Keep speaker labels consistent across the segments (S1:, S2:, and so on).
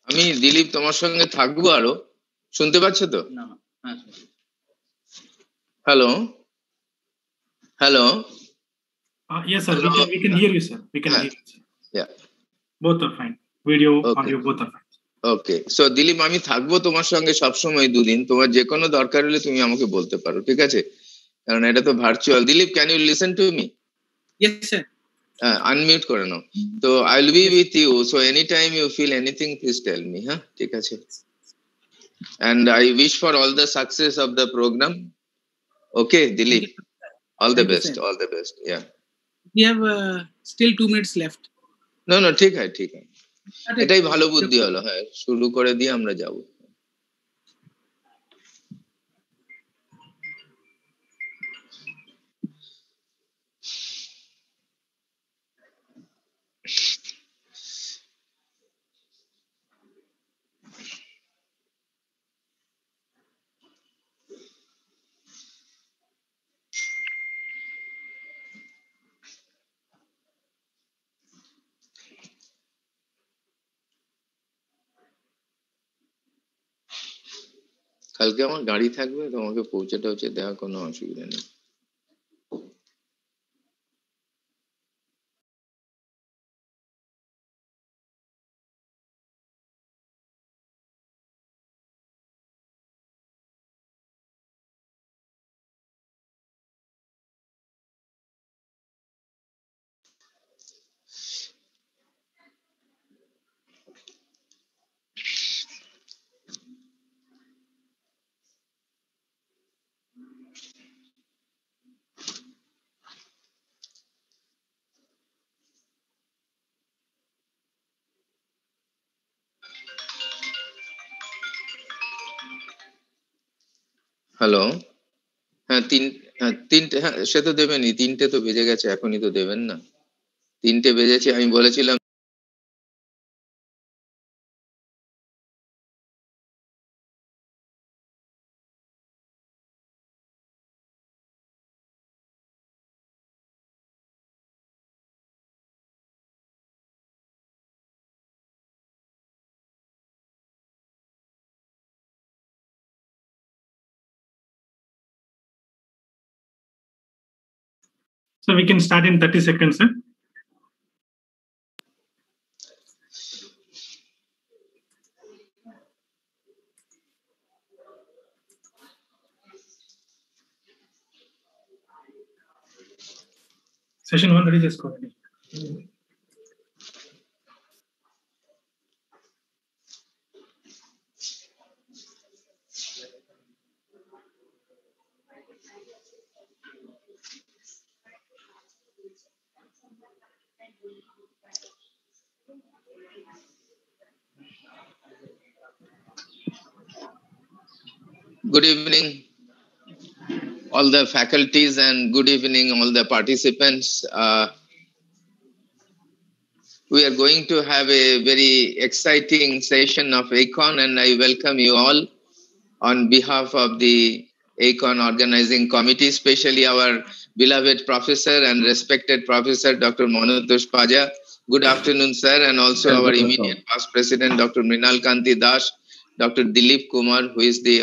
S1: আমি দিলীপ তোমার সঙ্গে থাকবো আরো, শুনতে পাচ্ছ তো? Hello hello.
S2: Yes sir, we can hear you sir. We can hear you.
S1: Yeah.
S2: Both are fine. Video, audio both are fine.
S1: Okay, so Dilip আমি থাকবো তোমার সঙ্গে সবসময় দুদিন, তোমার যে কোনো দরকার হলে তুমি আমাকে বলতে পারো, ঠিক আছে? কারণ এটা তো virtual. Dilip, can you listen to me?
S2: Yes sir.
S1: Unmute করে নাও। তো I will be with you, so any time you feel anything please tell me. হ্যাঁ, ঠিক আছে। And I wish for all the success of the program. Okay, Dilip, all the best, all the best. Yeah.
S2: We have still 2 minutes left.
S1: No, ঠিক আছে, ঠিক আছে। এটাই ভালো বুদ্ধি হলো। হ্যাঁ, শুরু করে দিয়ে আমরা যাব। কালকে আমার গাড়ি থাকবে, তোমাকে পৌঁছে দেওয়ার কোনো অসুবিধা নেই। হ্যালো, হ্যাঁ তিনটে, হ্যাঁ সে তো দেবেনই, 3টে তো বেজে গেছে, এখনই তো দেবেন না। 3টে বেজেছে, আমি বলেছিলাম
S2: So we can start in 30 seconds, sir. Session 1 ready, just go ahead.
S1: good evening all the faculties and good evening all the participants. We are going to have a very exciting session of ACON, and I welcome you all on behalf of the ACON organizing committee, especially our beloved professor and respected professor Dr. Manotosh Paja. Good afternoon, sir, and also our immediate past president Dr. Mrinal Kanti Das, Dr. Dilip Kumar, who is the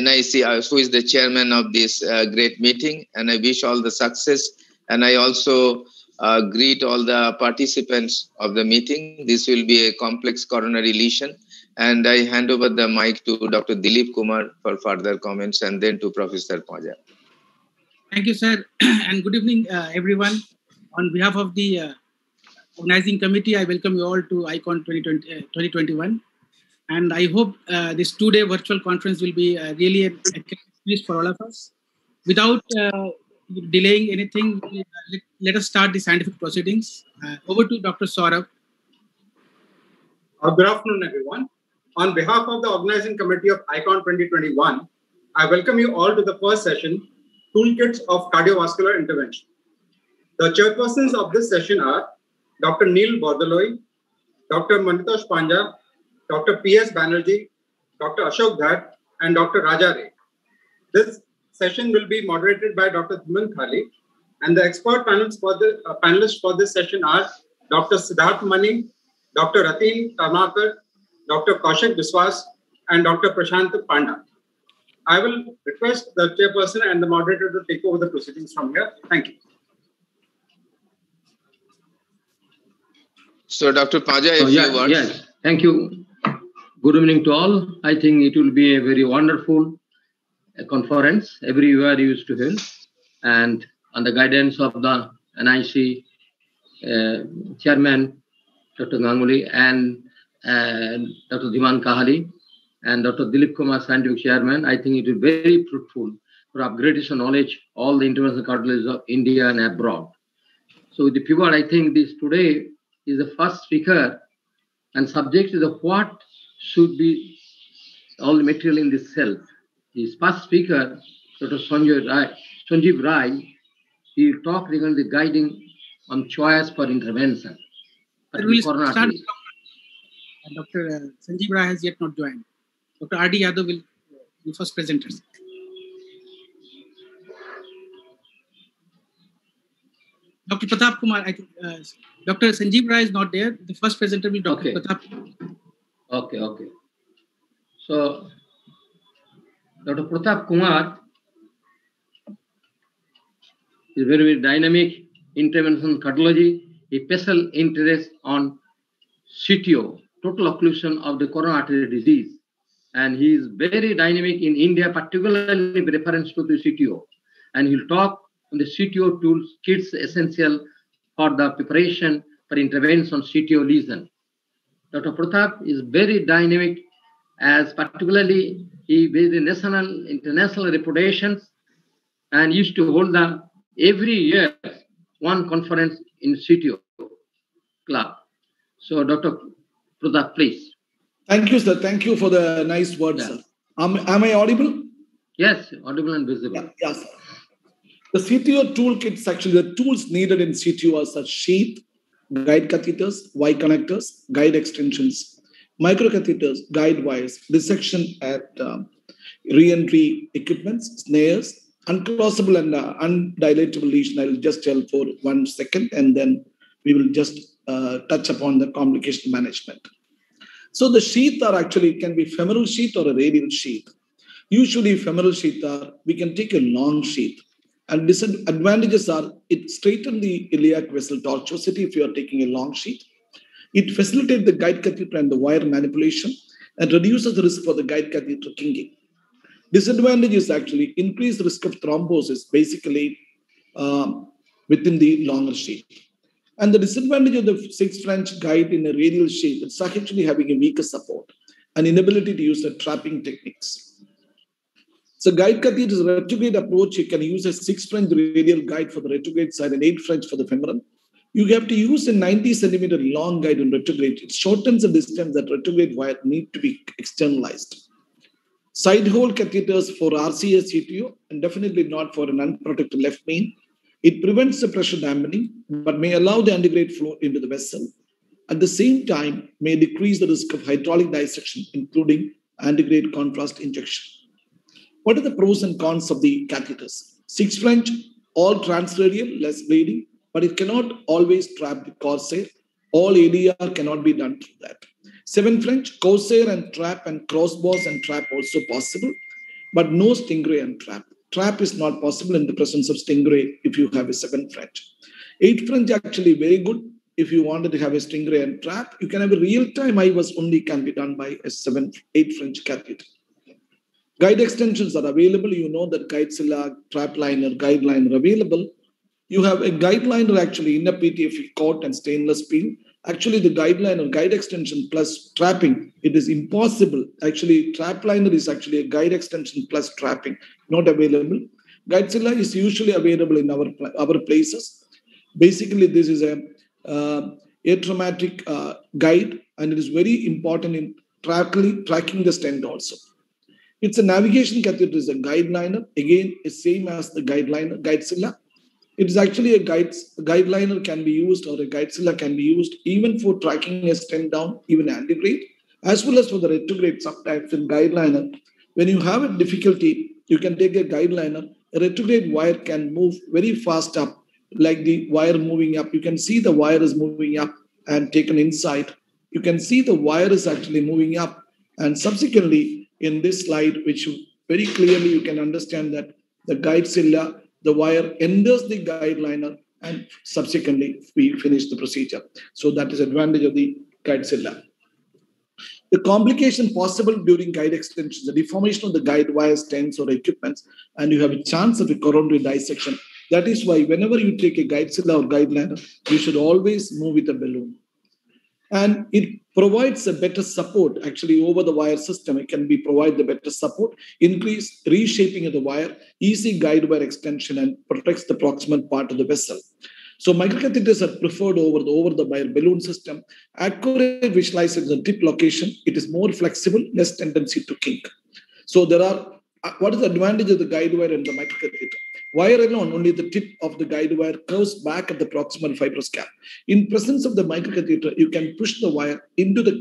S1: NIC, who is the chairman of this great meeting, and I wish all the success. And I also greet all the participants of the meeting. This will be a complex coronary lesion, and I hand over the mic to Dr. Dilip Kumar for further comments, and then to Professor Paja.
S2: Thank you, sir, and good evening, everyone. On behalf of the organizing committee, I welcome you all to ICON 2021. And I hope this 2-day virtual conference will be really a experience for all of us. Without delaying anything, let us start the scientific proceedings. Over to Dr. Saurabh.
S3: Good afternoon, everyone. On behalf of the organizing committee of ICON 2021, I welcome you all to the first session, Toolkits of Cardiovascular Intervention. The chairpersons of this session are Dr. Neil Bordoloi, Dr. Manotosh Paja, Dr. P.S. Banerjee, Dr. Ashok Dhar, and Dr. Raja Ray. This session will be moderated by Dr. Dhiman Khali, and the expert panelists for this session are Dr. Siddharth Mani, Dr. Ratin Karmakar, Dr. Kaushik Biswas, and Dr. Prashant Panda. I will request the chairperson and the moderator to take over the proceedings from here. Thank you.
S1: So, Dr. Paja, if you want.
S4: Yes, thank you. Good evening to all. I think it will be a very wonderful conference. Everywhere used to held, and on the guidance of the NIC chairman, Dr. Ganguly, and Dr. Dhiman Kahali, and Dr. Dilip Kumar, scientific chairman, I think it is very fruitful for upgradation knowledge, all the international cardiologists of India and abroad. So the people, I think this today is the first speaker and subject to the what should be all the material in this cell. His first speaker, Dr. Sanjeev Rai, he will talk regarding the guiding on choice for intervention.
S2: We'll start. Dr. Sanjeev Rai has yet not joined. Dr. R.D. Yadav will be first presenters. Dr. Pratap Kumar, I think Dr. Sanjeev Rai is not there. The first presenter will be Dr. Pratap.
S4: Okay. So, Dr. Pratap Kumar is very, very dynamic intervention cardiology, a special interest on CTO, total occlusion of the coronary artery disease. And he is very dynamic in India, particularly with reference to the CTO. And he'll talk on the CTO tools, kits essential for the preparation for intervention on CTO lesion. Dr. Pratap is very dynamic, as particularly he with the national, international reputations, and used to hold every year one conference in CTO club. So, Dr. Pratap, please.
S5: Thank you, sir. Thank you for the nice words, sir. Am I audible?
S4: Yes, audible and visible.
S5: Yeah, sir. The CTO toolkits, actually, the tools needed in CTO are such sheath, guide catheters, Y connectors, guide extensions, microcatheters, guide wires, dissection at re-entry equipments, snares, uncrossable and undilatable lesion. I will just tell for 1 second, and then we will just touch upon the complication management. So the sheath are actually can be femoral sheath or a radial sheath. Usually femoral sheath we can take a long sheath. And disadvantages are it straightens the iliac vessel tortuosity if you are taking a long sheath. It facilitates the guide catheter and the wire manipulation and reduces the risk for the guide catheter kinking. Disadvantage is actually increased risk of thrombosis basically within the longer sheath. And the disadvantage of the 6 French guide in a radial sheath, it's actually having a weaker support and inability to use the trapping techniques. So guide catheter is a retrograde approach. You can use a 6 French radial guide for the retrograde side and 8 French for the femoral. You have to use a 90 centimeter long guide in retrograde. It shortens the distance that retrograde wire need to be externalized. Side hole catheters for RCA CTO and definitely not for an unprotected left main. It prevents the pressure dampening, but may allow the antegrade flow into the vessel. At the same time, may decrease the risk of hydraulic dissection, including antegrade contrast injection. What are the pros and cons of the catheters? 6 French, all transradial, less bleeding, but it cannot always trap the corsair. All ADR cannot be done through that. 7 French, corsair and trap and crossbars and trap also possible, but no stingray and trap. Trap is not possible in the presence of stingray if you have a 7 French. 8 French actually very good. If you wanted to have a stingray and trap, you can have a real-time IVUS only can be done by a 8 French catheter. Guide extensions are available. You know that GuideZilla, trap liner, guide liner available. You have a guide liner actually in a PTFE cord and stainless steel. Actually, the guide liner, guide extension plus trapping, it is impossible. Actually, trap liner is actually a guide extension plus trapping, not available. GuideZilla is usually available in our places. Basically, this is a atraumatic guide, and it is very important in tracking the stent also. It's a navigation catheter, is a guide liner. Again, it's same as the guide liner, GuideZilla. It is actually a guide liner can be used, or a GuideZilla can be used even for tracking a stent down, even antegrade, as well as for the retrograde. Sometimes in guide liner, when you have a difficulty, you can take a guide liner. A retrograde wire can move very fast up, like the wire moving up. You can see the wire is moving up and taken inside. you can see the wire is actually moving up. And subsequently, in this slide, which very clearly you can understand that the guide cylinder, the wire enters the guide liner, and subsequently we finish the procedure. So that is advantage of the guide cylinder. The complication possible during guide extensions, the deformation of the guide wires, tens, or equipments, and you have a chance of a coronary dissection. That is why whenever you take a guide cylinder or guide liner, you should always move with a balloon. And it provides a better support actually over the wire system. It can be provide the better support, increase reshaping of the wire, easy guide wire extension, and protects the proximal part of the vessel. So microcatheters are preferred over the wire balloon system. Accurate visualization of the tip location. It is more flexible, less tendency to kink. So there are, what is the advantage of the guide wire and the microcatheter? Wire alone, only the tip of the guide wire curves back at the proximal fibrous cap. In presence of the microcatheter, you can push the wire into the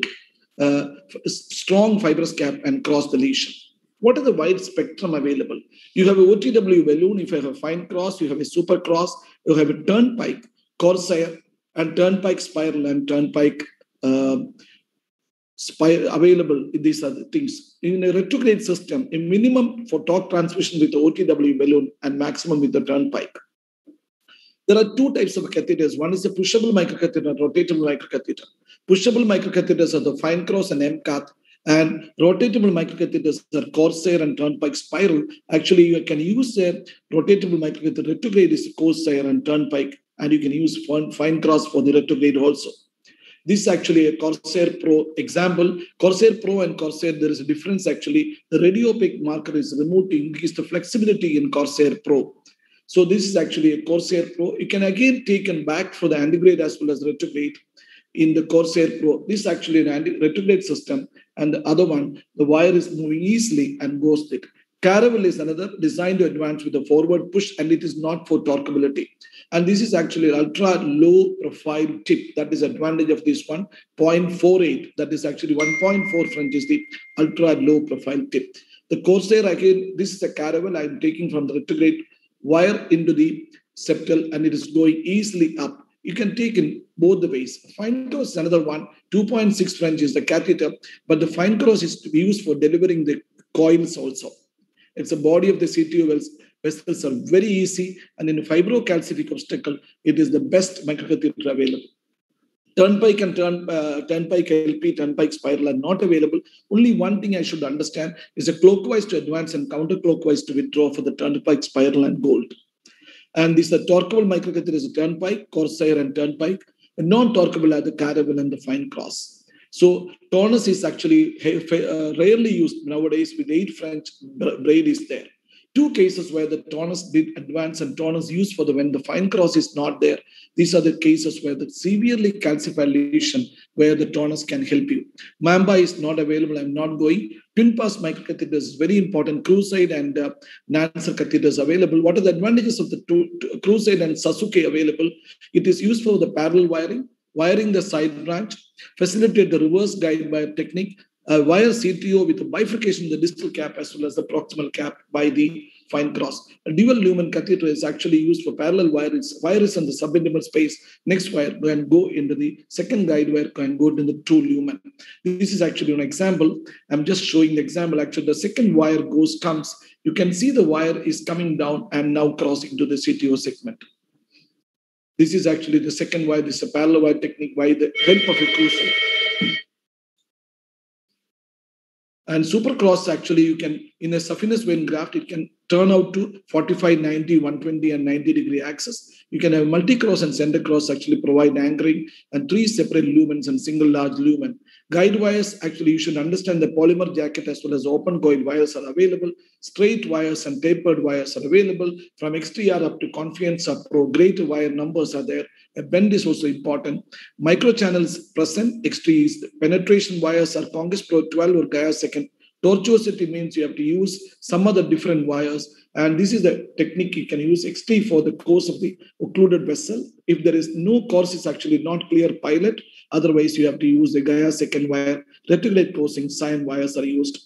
S5: strong fibrous cap and cross the lesion. What is the wide spectrum available? You have a OTW balloon, if you have a fine cross, you have a super cross, you have a turnpike, corsair, and turnpike spiral and turnpike available. These are the things. In a retrograde system, a minimum for torque transmission with the OTW balloon and maximum with the turnpike. There are two types of catheters. One is a pushable microcatheter and rotatable microcatheter. Pushable microcatheters are the fine cross and MCAT, and rotatable microcatheters are corsair and turnpike spiral. Actually, you can use a rotatable microcatheter. Retrograde is corsair and turnpike, and you can use fine cross for the retrograde also. This is actually a Corsair Pro example. Corsair Pro and Corsair, there is a difference actually. The radiopaque marker is removed to increase the flexibility in Corsair Pro. So this is actually a Corsair Pro. You can again take and back for the antegrade as well as retrograde in the Corsair Pro. This is actually an retrograde system, and the other one, the wire is moving easily and goes thick. Caravel is another designed to advance with a forward push, and it is not for torqueability. And this is actually an ultra low profile tip. That is advantage of this one, 0.48. That is actually 1.4 French is the ultra low profile tip. The Corsair, again, this is a Caravel I'm taking from the retrograde wire into the septal, and it is going easily up. You can take in both the ways. Fine cross is another one, 2.6 French is the catheter, but the fine cross is to be used for delivering the coils also. It's the body of the CTO vessels are very easy, and in a fibrocalcific obstacle, it is the best microcatheter available. Turnpike and turnpike LP, turnpike spiral are not available. Only one thing I should understand is a clockwise to advance and counterclockwise to withdraw for the turnpike spiral and gold. And this the torqueable microcatheter is a turnpike, corsair and turnpike, and non-torqueable are the Caravel and the fine cross. So Taunus is actually rarely used nowadays with 8 French braid is there. Two cases where the Taunus did advance and Taunus used for when the fine cross is not there. These are the cases where the severely calcified lesion where the Taunus can help you. Mamba is not available. I'm not going. Twin pass microcatheters is very important. Crusade and Nancer catheters available. What are the advantages of the Crusade and Sasuke available? It is used for the parallel wiring the side branch, facilitate the reverse guide wire technique, wire CTO with a bifurcation of the distal cap as well as the proximal cap by the fine cross. A dual lumen catheter is actually used for parallel wires. Wire is in the subintimal space. Next wire can go into the second guide wire, can go into the true lumen. This is actually an example. I'm just showing the example. Actually, the second wire comes. You can see the wire is coming down and now crossing to the CTO segment. This is actually the second wire. This is a parallel wire technique by the help of a crucial. And supercross, actually, you can, in a saphenous vein graft, it can turn out to 45, 90, 120, and 90 degree axis. You can have multi-cross and center cross actually provide anchoring and 3 separate lumens and single large lumen. Guide wires, actually, you should understand the polymer jacket as well as open coil wires are available. Straight wires and tapered wires are available. From XTR up to Confiance up Pro, greater wire numbers are there. A bend is also important. Microchannels present. XT is penetration wires are Congress Pro 12 or Gaia second. Tortuosity means you have to use some other different wires. And this is the technique you can use XT for the course of the occluded vessel. If there is no course, it's actually not clear pilot. Otherwise, you have to use the Gaia second wire. Retrograde closing sign wires are used.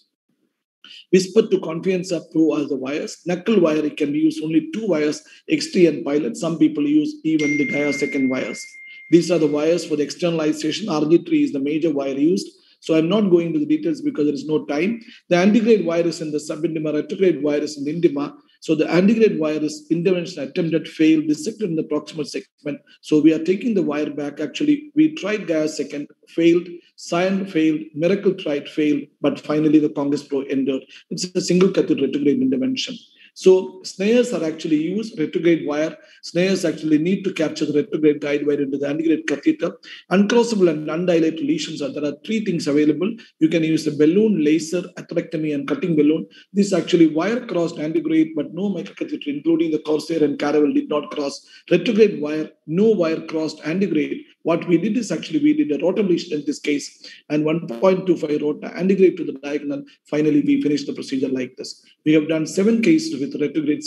S5: Whisper to Confiance up Pro are the wires. Knuckle wire, it can be used only 2 wires, XT and pilot. Some people use even the Gaia second wires. These are the wires for the externalization. RG3 is the major wire used. So I'm not going into the details because there is no time. The antegrade wire is in the subintima, retrograde wire is in the intima. So the antegrade wire is intervention attempted, failed, dissected in the proximal segment. So we are taking the wire back. Actually, we tried Gaia second, failed, Cyan failed, Miracle tried, failed, but finally the Congress Pro entered. It's a single catheter retrograde intervention. So snares are actually used, retrograde wire. Snares actually need to capture the retrograde guide wire into the antegrade catheter. Uncrossable and undilated lesions there are three things available. You can use a balloon, laser, atherectomy, and cutting balloon. This is actually wire-crossed antegrade, but no microcatheter, including the Corsair and Caravel, did not cross. Retrograde wire, no wire-crossed antegrade. What we did is actually we did a rotablation in this case and 1.25 rota antegrade to the diagonal. Finally, we finished the procedure like this. We have done 7 cases with retrograde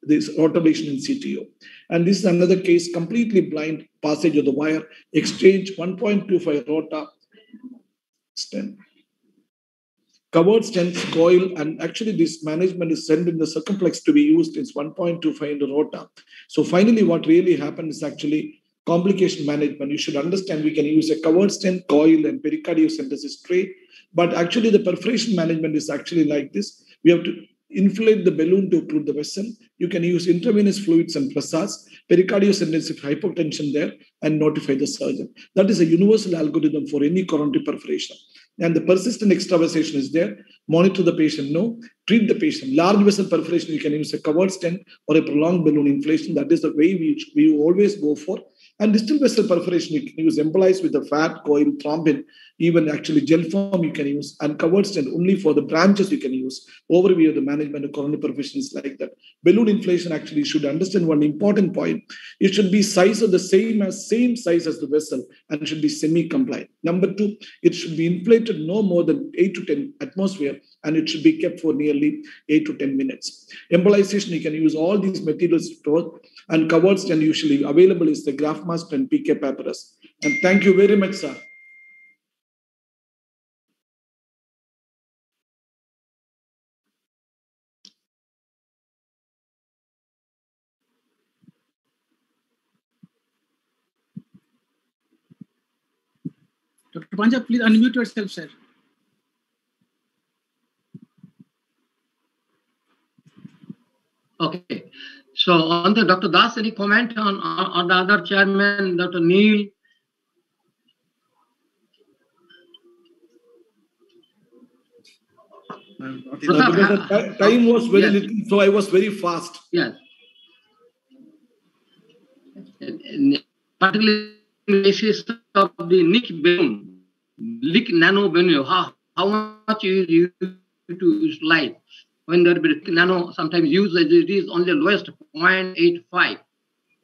S5: this rotablation in CTO. And this is another case, completely blind passage of the wire, exchange 1.25 rota stent. Covered stents, coil, and actually this management is sent in the circumflex to be used. It's 1.25 into rota. So finally, what really happened is actually complication management. You should understand we can use a covered stent, coil, and pericardiocentesis tray. But actually, the perforation management is actually like this. We have to inflate the balloon to occlude the vessel. You can use intravenous fluids and pressors, pericardiocentesis if hypotension there, and notify the surgeon. That is a universal algorithm for any coronary perforation. And the persistent extravasation is there. Monitor the patient, no. Treat the patient. Large vessel perforation, you can use a covered stent or a prolonged balloon inflation. That is the way we always go for. And distal vessel perforation, you can use embolize with the fat, coil, thrombin, even actually gel form you can use, and covered stent only for the branches you can use. Overview of the management of coronary perforation is like that. Balloon inflation, actually, you should understand one important point. It should be size of the same size as the vessel and should be semi-compliant. Number 2, it should be inflated no more than 8 to 10 atmosphere and it should be kept for nearly 8 to 10 minutes. Embolization, you can use all these materials and covered stent usually available is the graft mask and PK papyrus. And thank you very much, sir.
S2: Dr. Panja, please unmute yourself, sir.
S4: Okay. So on the Dr. Das, any comment on the other chairman, Dr. Neil?
S5: The time was very little, so I was very fast.
S4: Yes. Particularly basis of the Nick balloon, Lick nano balloon, how much you use to utilize when there be nano sometimes used as it is only the lowest 0.85.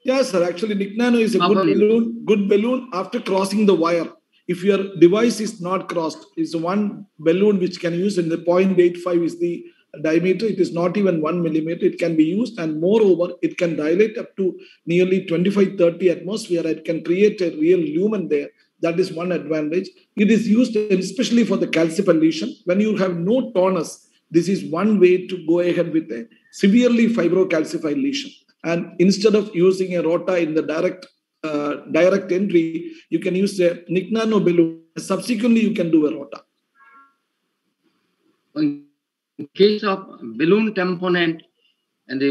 S5: Yes, sir. Actually, Nick Nano is a good balloon after crossing the wire. If your device is not crossed, it's one balloon which can use in the 0.85 is the diameter. It is not even 1 millimeter. It can be used, and moreover, it can dilate up to nearly 25-30 atmosphere. It can create a real lumen there. That is one advantage. It is used especially for the calcified lesion. When you have no tonus, this is one way to go ahead with a severely fibrocalcified lesion. And instead of using a rota in the direct entry, you can use a Nick Nano balloon. Subsequently, you can do a rota.
S4: In case of balloon tamponade, and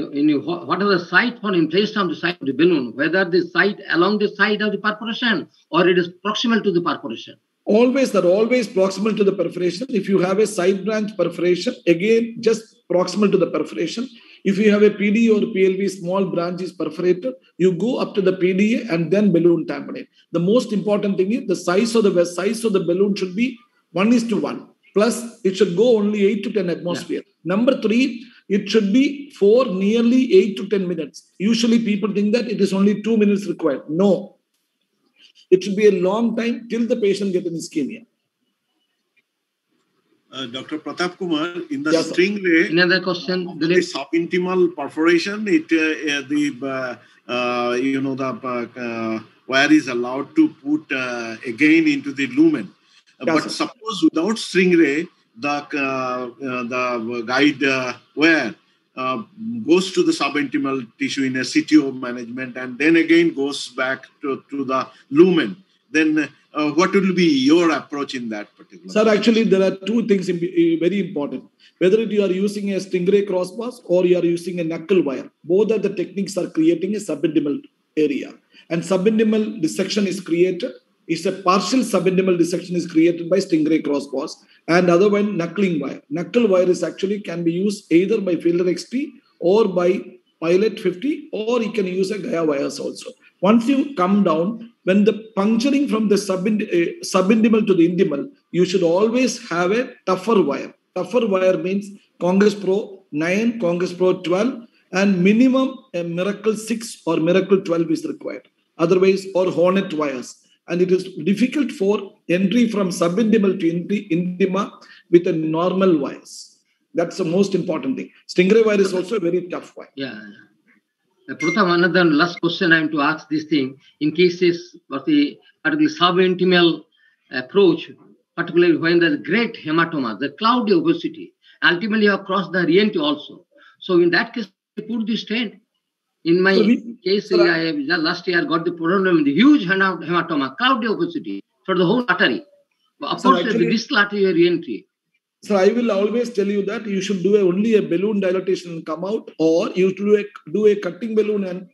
S4: what are the site for inflation of the site of the balloon, whether the site along the side of the perforation or it is proximal to the perforation?
S5: They're always proximal to the perforation. If you have a side branch perforation, again, just proximal to the perforation. If you have a PD or PLV, small branch is perforated, you go up to the PDA and then balloon tamponade. The most important thing is the size of the balloon should be 1:1. Plus, it should go only 8 to 10 atmosphere. Yeah. Number 3, it should be for nearly 8 to 10 minutes. Usually people think that it is only 2 minutes required. No. It should be a long time till the patient gets an ischemia.
S6: Dr. Pratap Kumar, in the Stingray,
S4: another question.
S6: The subintimal perforation, wire is allowed to put again into the lumen. But suppose without Stingray, the guide wire goes to the subintimal tissue in a CTO management and then again goes back to the lumen, then what will be your approach in that particular?
S5: Sir, actually, there are two things very important. Whether you are using a Stingray crossbars or you are using a knuckle wire, both of the techniques are creating a subintimal area. And subintimal dissection is created. It's a partial subintimal dissection is created by Stingray crossbars, and other one knuckling wire. Knuckle wire is actually can be used either by Fielder XT or by Pilot 50, or you can use a Gaia wires also. Once you come down, when the puncturing from the subintimal to the intimal, you should always have a tougher wire. Tougher wire means Congress Pro 9, Congress Pro 12, and minimum a Miracle 6 or Miracle 12 is required. Otherwise, or Hornet wires. And it is difficult for entry from subintimal to intima with a normal wires. That's the most important thing. Stingray wire is also a very tough wire.
S4: Yeah. Pratham, another last question I am to ask this thing. In cases of the subintimal approach, particularly when there's great hematoma, the cloudy opacity, ultimately you have crossed the re-entry also. So in that case, you put the stent. In my case, I have last year got the problem, the huge hematoma, cloudy opacity for the whole artery. Of course, the distal artery re-entry.
S5: So I will always tell you that you should do only a balloon dilatation and come out, or you should do a cutting balloon and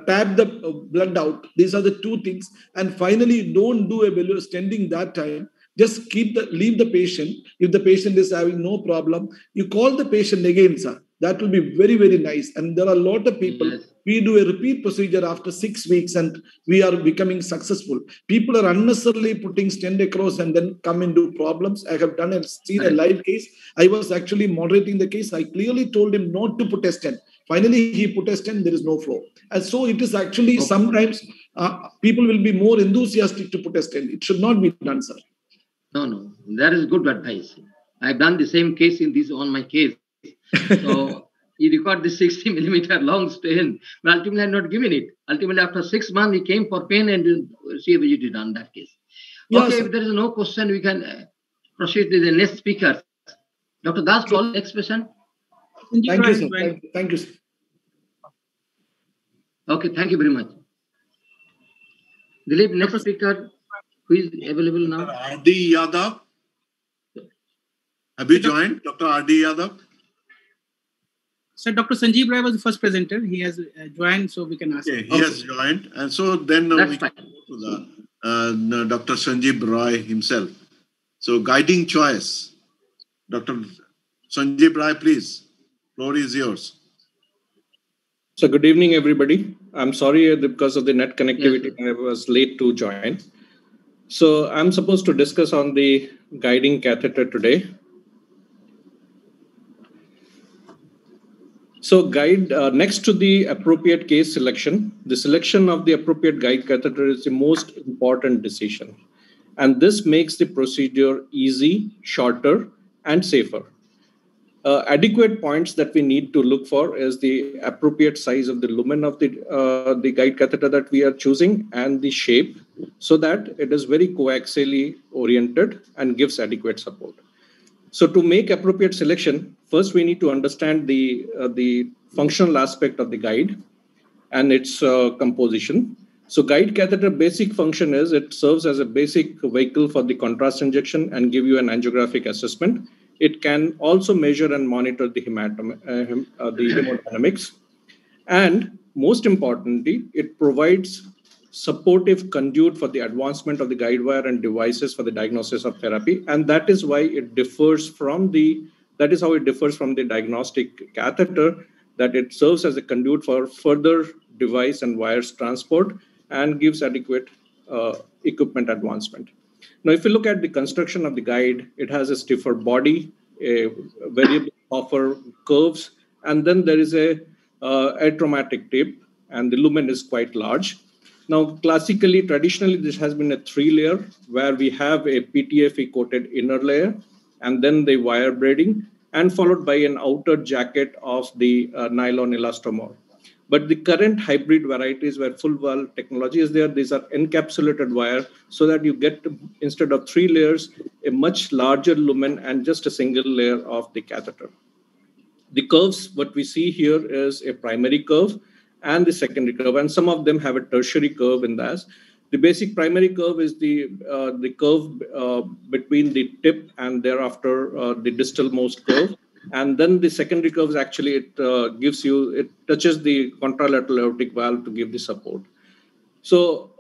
S5: tap the blood out. These are the two things. And finally, don't do a balloon stenting that time. Just leave the patient. If the patient is having no problem, you call the patient again, sir. That will be very, very nice. And there are a lot of people, yes. We do a repeat procedure after 6 weeks and we are becoming successful. People are unnecessarily putting stent across and then come into problems. I have seen a live case. I was actually moderating the case. I clearly told him not to put a stent. Finally, he put a stent, there is no flow. And so it is actually sometimes people will be more enthusiastic to put a stent. It should not be done, sir.
S4: No, that is good advice. I've done the same case on my case. So he required the 60 millimeter long stent, but ultimately I'm not giving it. Ultimately, after 6 months, he came for pain and CABGT done that case. Yes, okay, if there is no question, we can proceed with the next speaker. Dr. Das, call next patient.
S5: Thank you, sir. Thank you, sir.
S4: Okay, thank you very much. Dilip, next speaker, who is available now?
S6: R.D. Yadav. Have you joined, Dr. R.D. Yadav?
S2: So Dr. Sanjeev Rai was the first presenter. He has joined, so we can ask.
S6: Okay, he has joined. And so then we can go to the Dr. Sanjeev Rai himself. So guiding choice. Dr. Sanjeev Rai, please. Floor is yours.
S7: So good evening, everybody. I'm sorry because of the net connectivity, I was late to join. So I'm supposed to discuss on the guiding catheter today. So next to the appropriate case selection, the selection of the appropriate guide catheter is the most important decision. And this makes the procedure easy, shorter, and safer. Adequate points that we need to look for is the appropriate size of the lumen of the guide catheter that we are choosing and the shape so that it is very coaxially oriented and gives adequate support. So to make appropriate selection, first we need to understand the functional aspect of the guide and its composition. So guide catheter basic function is it serves as a basic vehicle for the contrast injection and give you an angiographic assessment. It can also measure and monitor the hemodynamics. And most importantly, it provides supportive conduit for the advancement of the guide wire and devices for the diagnosis of therapy. And that is why it differs from that is how it differs from the diagnostic catheter, that it serves as a conduit for further device and wires transport and gives adequate equipment advancement. Now, if you look at the construction of the guide, it has a stiffer body, a variable offer curves, and then there is a atraumatic tip, and the lumen is quite large. Now, traditionally, this has been a 3-layer where we have a PTFE-coated inner layer, and then the wire braiding, and followed by an outer jacket of the nylon elastomer. But the current hybrid varieties where full wall technology is there, these are encapsulated wire so that you get, instead of 3 layers, a much larger lumen and just a single layer of the catheter. The curves, what we see here is a primary curve and the secondary curve, and some of them have a tertiary curve in that. The basic primary curve is the curve between the tip and thereafter the distal most curve. And then the secondary curve is actually, it touches the contralateral aortic valve to give the support. So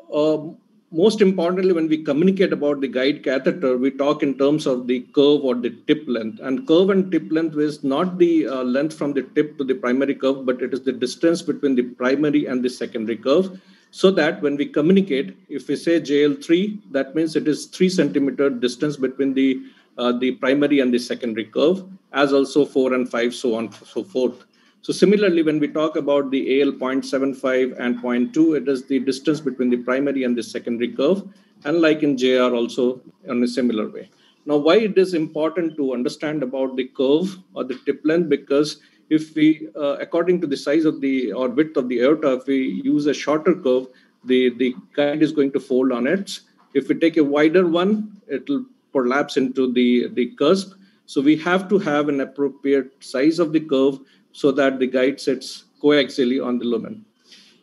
S7: most importantly, when we communicate about the guide catheter, we talk in terms of the curve or the tip length. And curve and tip length is not the length from the tip to the primary curve, but it is the distance between the primary and the secondary curve. So that when we communicate, if we say JL3, that means it is 3 centimeter distance between the primary and the secondary curve, as also 4 and 5, so on, so forth. So similarly, when we talk about the AL 0.75 and 0.2, it is the distance between the primary and the secondary curve, and like in JR also in a similar way. Now, why it is important to understand about the curve or the tip length? Because if we, according to the size of the or width of the aorta, if we use a shorter curve, the guide is going to fold on it. If we take a wider one, it will prolapse into the cusp. So we have to have an appropriate size of the curve so that the guide sits coaxially on the lumen.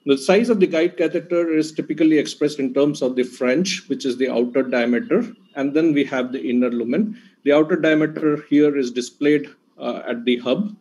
S7: The size of the guide catheter is typically expressed in terms of the French, which is the outer diameter, and then we have the inner lumen. The outer diameter here is displayed at the hub.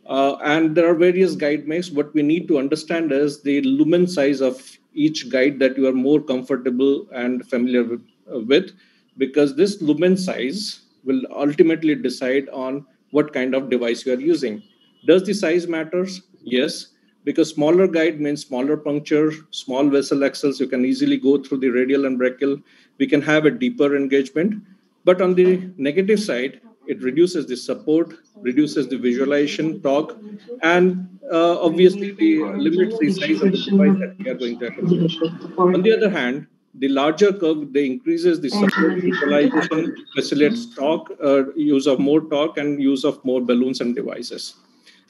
S7: And there are various guide makes. What we need to understand is the lumen size of each guide that you are more comfortable and familiar with, because this lumen size will ultimately decide on what kind of device you are using. Does the size matters? Yes, because smaller guide means smaller puncture, small vessel axles. You can easily go through the radial and brachial. We can have a deeper engagement. But on the negative side, it reduces the support, reduces the visualization, torque, and obviously limits the size of the device that we are going to accommodate. On the other hand, the larger curve, they increases the support visualization, facilitates torque, use of more torque, and use of more balloons and devices.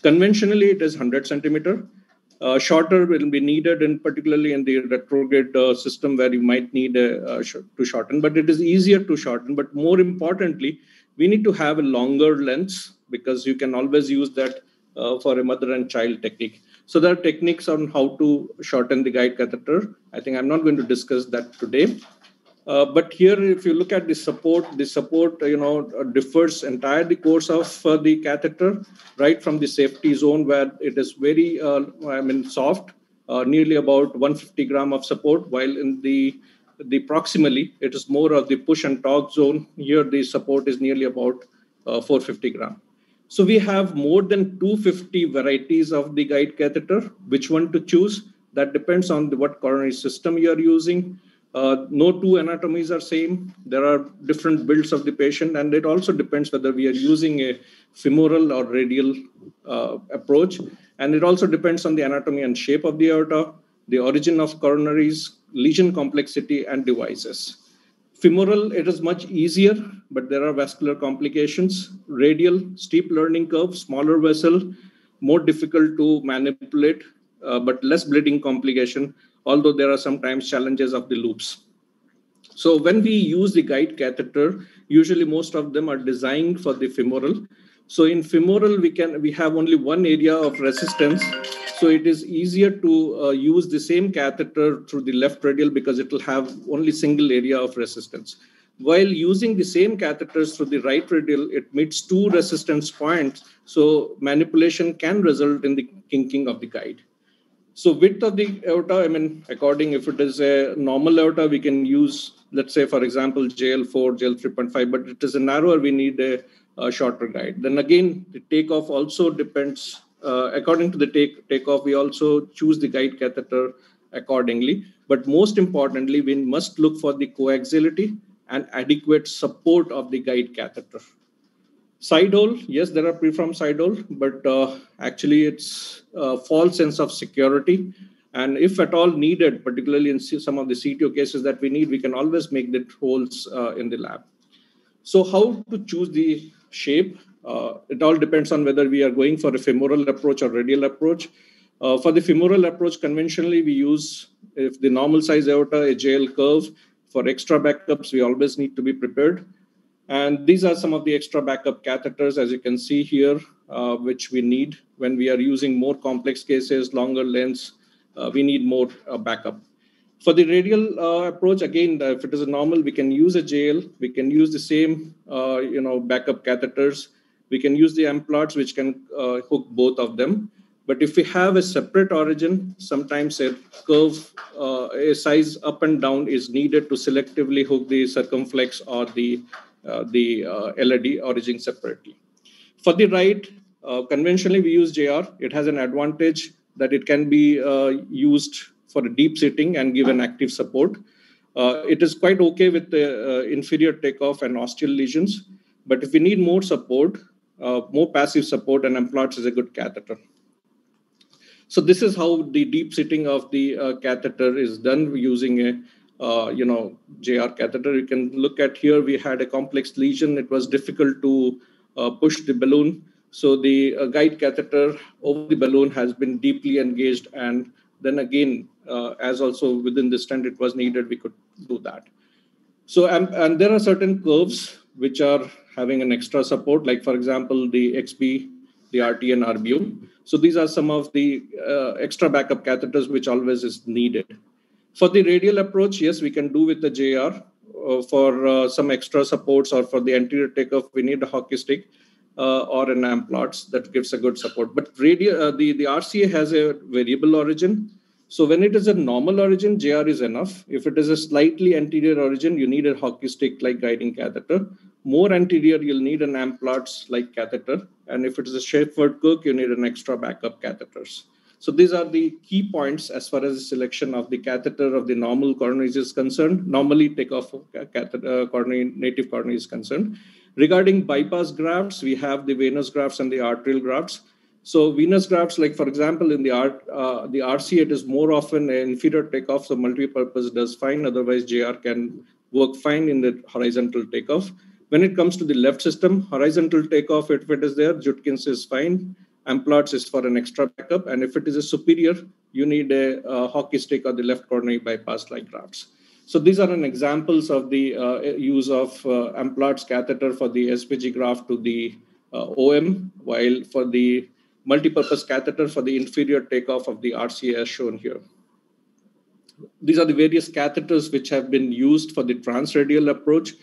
S7: Conventionally, it is 100 centimeter. Shorter will be needed, and particularly in the retrograde system where you might need to shorten, but it is easier to shorten. But more importantly, we need to have a longer length, because you can always use that for a mother and child technique. So there are techniques on how to shorten the guide catheter. I think I'm not going to discuss that today. But here, if you look at the support differs entire the course of the catheter, right from the safety zone where it is very, soft, nearly about 150 gram of support, while in the proximally, it is more of the push and torque zone. Here, the support is nearly about 450 gram. So we have more than 250 varieties of the guide catheter. Which one to choose? That depends on what coronary system you are using. No two anatomies are same. There are different builds of the patient, and it also depends whether we are using a femoral or radial approach. And it also depends on the anatomy and shape of the aorta, the origin of coronaries, lesion complexity, and devices. Femoral, it is much easier, but there are vascular complications. Radial, steep learning curve, smaller vessel, more difficult to manipulate, but less bleeding complication, although there are sometimes challenges of the loops. So when we use the guide catheter, usually most of them are designed for the femoral. So in femoral, we have only one area of resistance. So it is easier to use the same catheter through the left radial because it will have only single area of resistance. While using the same catheters through the right radial, it meets two resistance points. So manipulation can result in the kinking of the guide. So width of the aorta, according if it is a normal aorta, we can use, let's say, for example, JL4, JL3.5, but it is a narrower, we need a shorter guide. Then again, the takeoff also depends. According to the takeoff, we also choose the guide catheter accordingly. But most importantly, we must look for the coaxiality and adequate support of the guide catheter. Side hole, yes, there are preformed side hole, but actually it's a false sense of security. And if at all needed, particularly in some of the CTO cases that we need, we can always make the holes in the lab. So how to choose the shape? It all depends on whether we are going for a femoral approach or radial approach. For the femoral approach, conventionally, we use, if the normal size aorta, a JL curve. For extra backups, we always need to be prepared. And these are some of the extra backup catheters, as you can see here, which we need when we are using more complex cases, longer lengths. We need more backup. For the radial approach, again, if it is a normal, we can use a JL. We can use the same, backup catheters. We can use the Amplatz, which can hook both of them. But if we have a separate origin, sometimes a curve, a size up and down is needed to selectively hook the circumflex or the LAD origin separately. For the right, conventionally we use JR. It has an advantage that it can be used for a deep sitting and give an active support. It is quite okay with the inferior takeoff and ostial lesions. But if we need more support, more passive support, and Amplatz is a good catheter. So this is how the deep sitting of the catheter is done using a JR catheter. You can look at here, we had a complex lesion. It was difficult to push the balloon. So the guide catheter over the balloon has been deeply engaged. And then again, as also within the stent it was needed, we could do that. So, and there are certain curves which are having an extra support, like for example, the XB, the RT and RBO. So these are some of the extra backup catheters which always is needed. For the radial approach, yes, we can do with the JR. For some extra supports or for the anterior takeoff, we need a hockey stick or an Amplatz that gives a good support. But radial, the RCA has a variable origin. So when it is a normal origin, JR is enough. If it is a slightly anterior origin, you need a hockey stick like guiding catheter. More anterior, you'll need an Amplatz like catheter. And if it is a Schaeffer-Cook, you need an extra backup catheters. So these are the key points as far as the selection of the catheter of the normal coronaries is concerned. Normally takeoff catheter, native coronary is concerned. Regarding bypass grafts, we have the venous grafts and the arterial grafts. So venous grafts, like for example, in the RCA, it is more often an inferior takeoff, so multi-purpose does fine. Otherwise, JR can work fine in the horizontal takeoff. When it comes to the left system, horizontal takeoff, if it is there, Judkins is fine. Amplatz is for an extra backup. And if it is a superior, you need a hockey stick or the left coronary bypass like grafts. So these are an examples of the use of Amplatz catheter for the SPG graft to the OM, while for the multi-purpose catheter for the inferior takeoff of the RCA as shown here. These are the various catheters which have been used for the transradial approach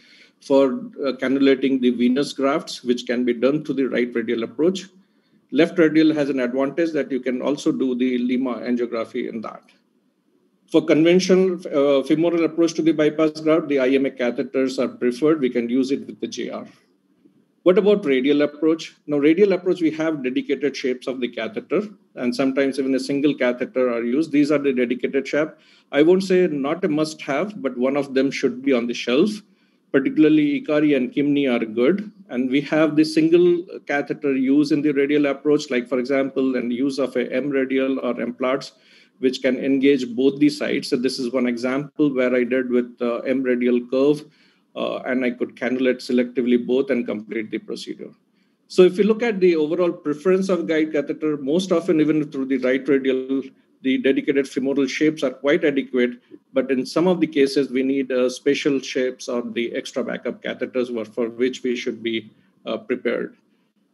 S7: for cannulating the venous grafts, which can be done to the right radial approach. Left radial has an advantage that you can also do the Lima angiography in that. For conventional femoral approach to the bypass graft, the IMA catheters are preferred. We can use it with the JR. What about radial approach? Now, radial approach, we have dedicated shapes of the catheter, and sometimes even a single catheter are used. These are the dedicated shape. I won't say not a must-have, but one of them should be on the shelf. Particularly Ikari and Kimni are good. And we have the single catheter used in the radial approach, like for example, and use of a M radial or Amplatz, which can engage both the sides. So this is one example where I did with M radial curve. And I could cannulate selectively both and complete the procedure. So if you look at the overall preference of guide catheter, most often even through the right radial, the dedicated femoral shapes are quite adequate. But in some of the cases, we need special shapes or the extra backup catheters for which we should be prepared.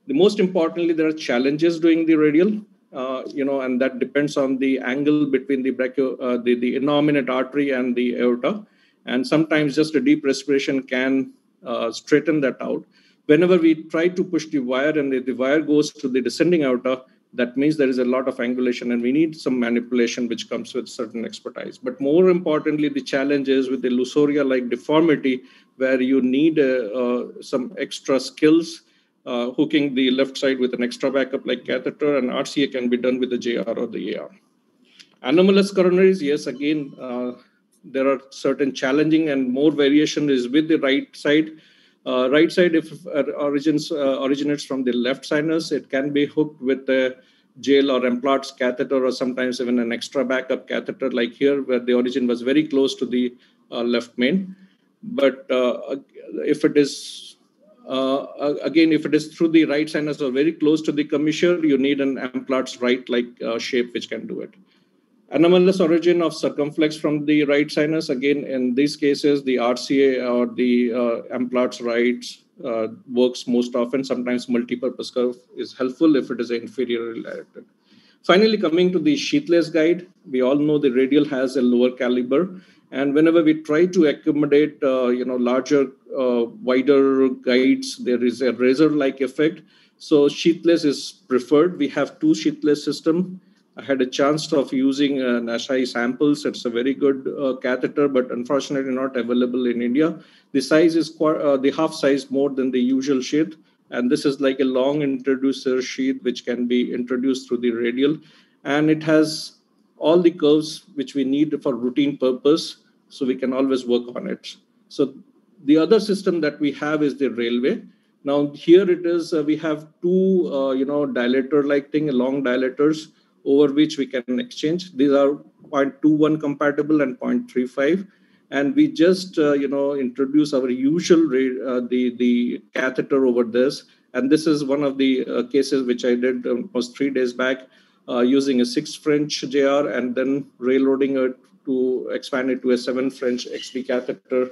S7: The most importantly, there are challenges doing the radial, and that depends on the angle between the innominate artery and the aorta. And sometimes just a deep respiration can straighten that out. Whenever we try to push the wire and the wire goes to the descending aorta, that means there is a lot of angulation and we need some manipulation which comes with certain expertise. But more importantly, the challenge is with the Lusoria-like deformity where you need some extra skills, hooking the left side with an extra backup like catheter, and RCA can be done with the JR or the AR. Anomalous coronaries, yes, again, there are certain challenging and more variation is with the right side. Right side, if originates from the left sinus, it can be hooked with a JL or Amplatz catheter or sometimes even an extra backup catheter like here where the origin was very close to the left main. But if it is, again, if it is through the right sinus or very close to the commissure, you need an Amplatz right-like shape which can do it. Anomalous origin of circumflex from the right sinus. Again, in these cases, the RCA or the Amplat's right works most often. Sometimes multipurpose curve is helpful if it is inferior related. Finally, coming to the sheathless guide, we all know the radial has a lower caliber. And whenever we try to accommodate, larger, wider guides, there is a razor-like effect. So sheathless is preferred. We have two sheathless systems. I had a chance of using Nashai samples. It's a very good catheter, but unfortunately not available in India. The size is the half size more than the usual sheath. And this is like a long introducer sheath, which can be introduced through the radial. And it has all the curves which we need for routine purpose. So we can always work on it. So the other system that we have is the railway. Now here it is, we have two, dilator-like thing, long dilators, over which we can exchange. These are 0.21 compatible and 0.35. And we just, introduce our usual, the catheter over this. And this is one of the cases which I did almost 3 days back using a 6 French JR and then railroading it to expand it to a 7 French XP catheter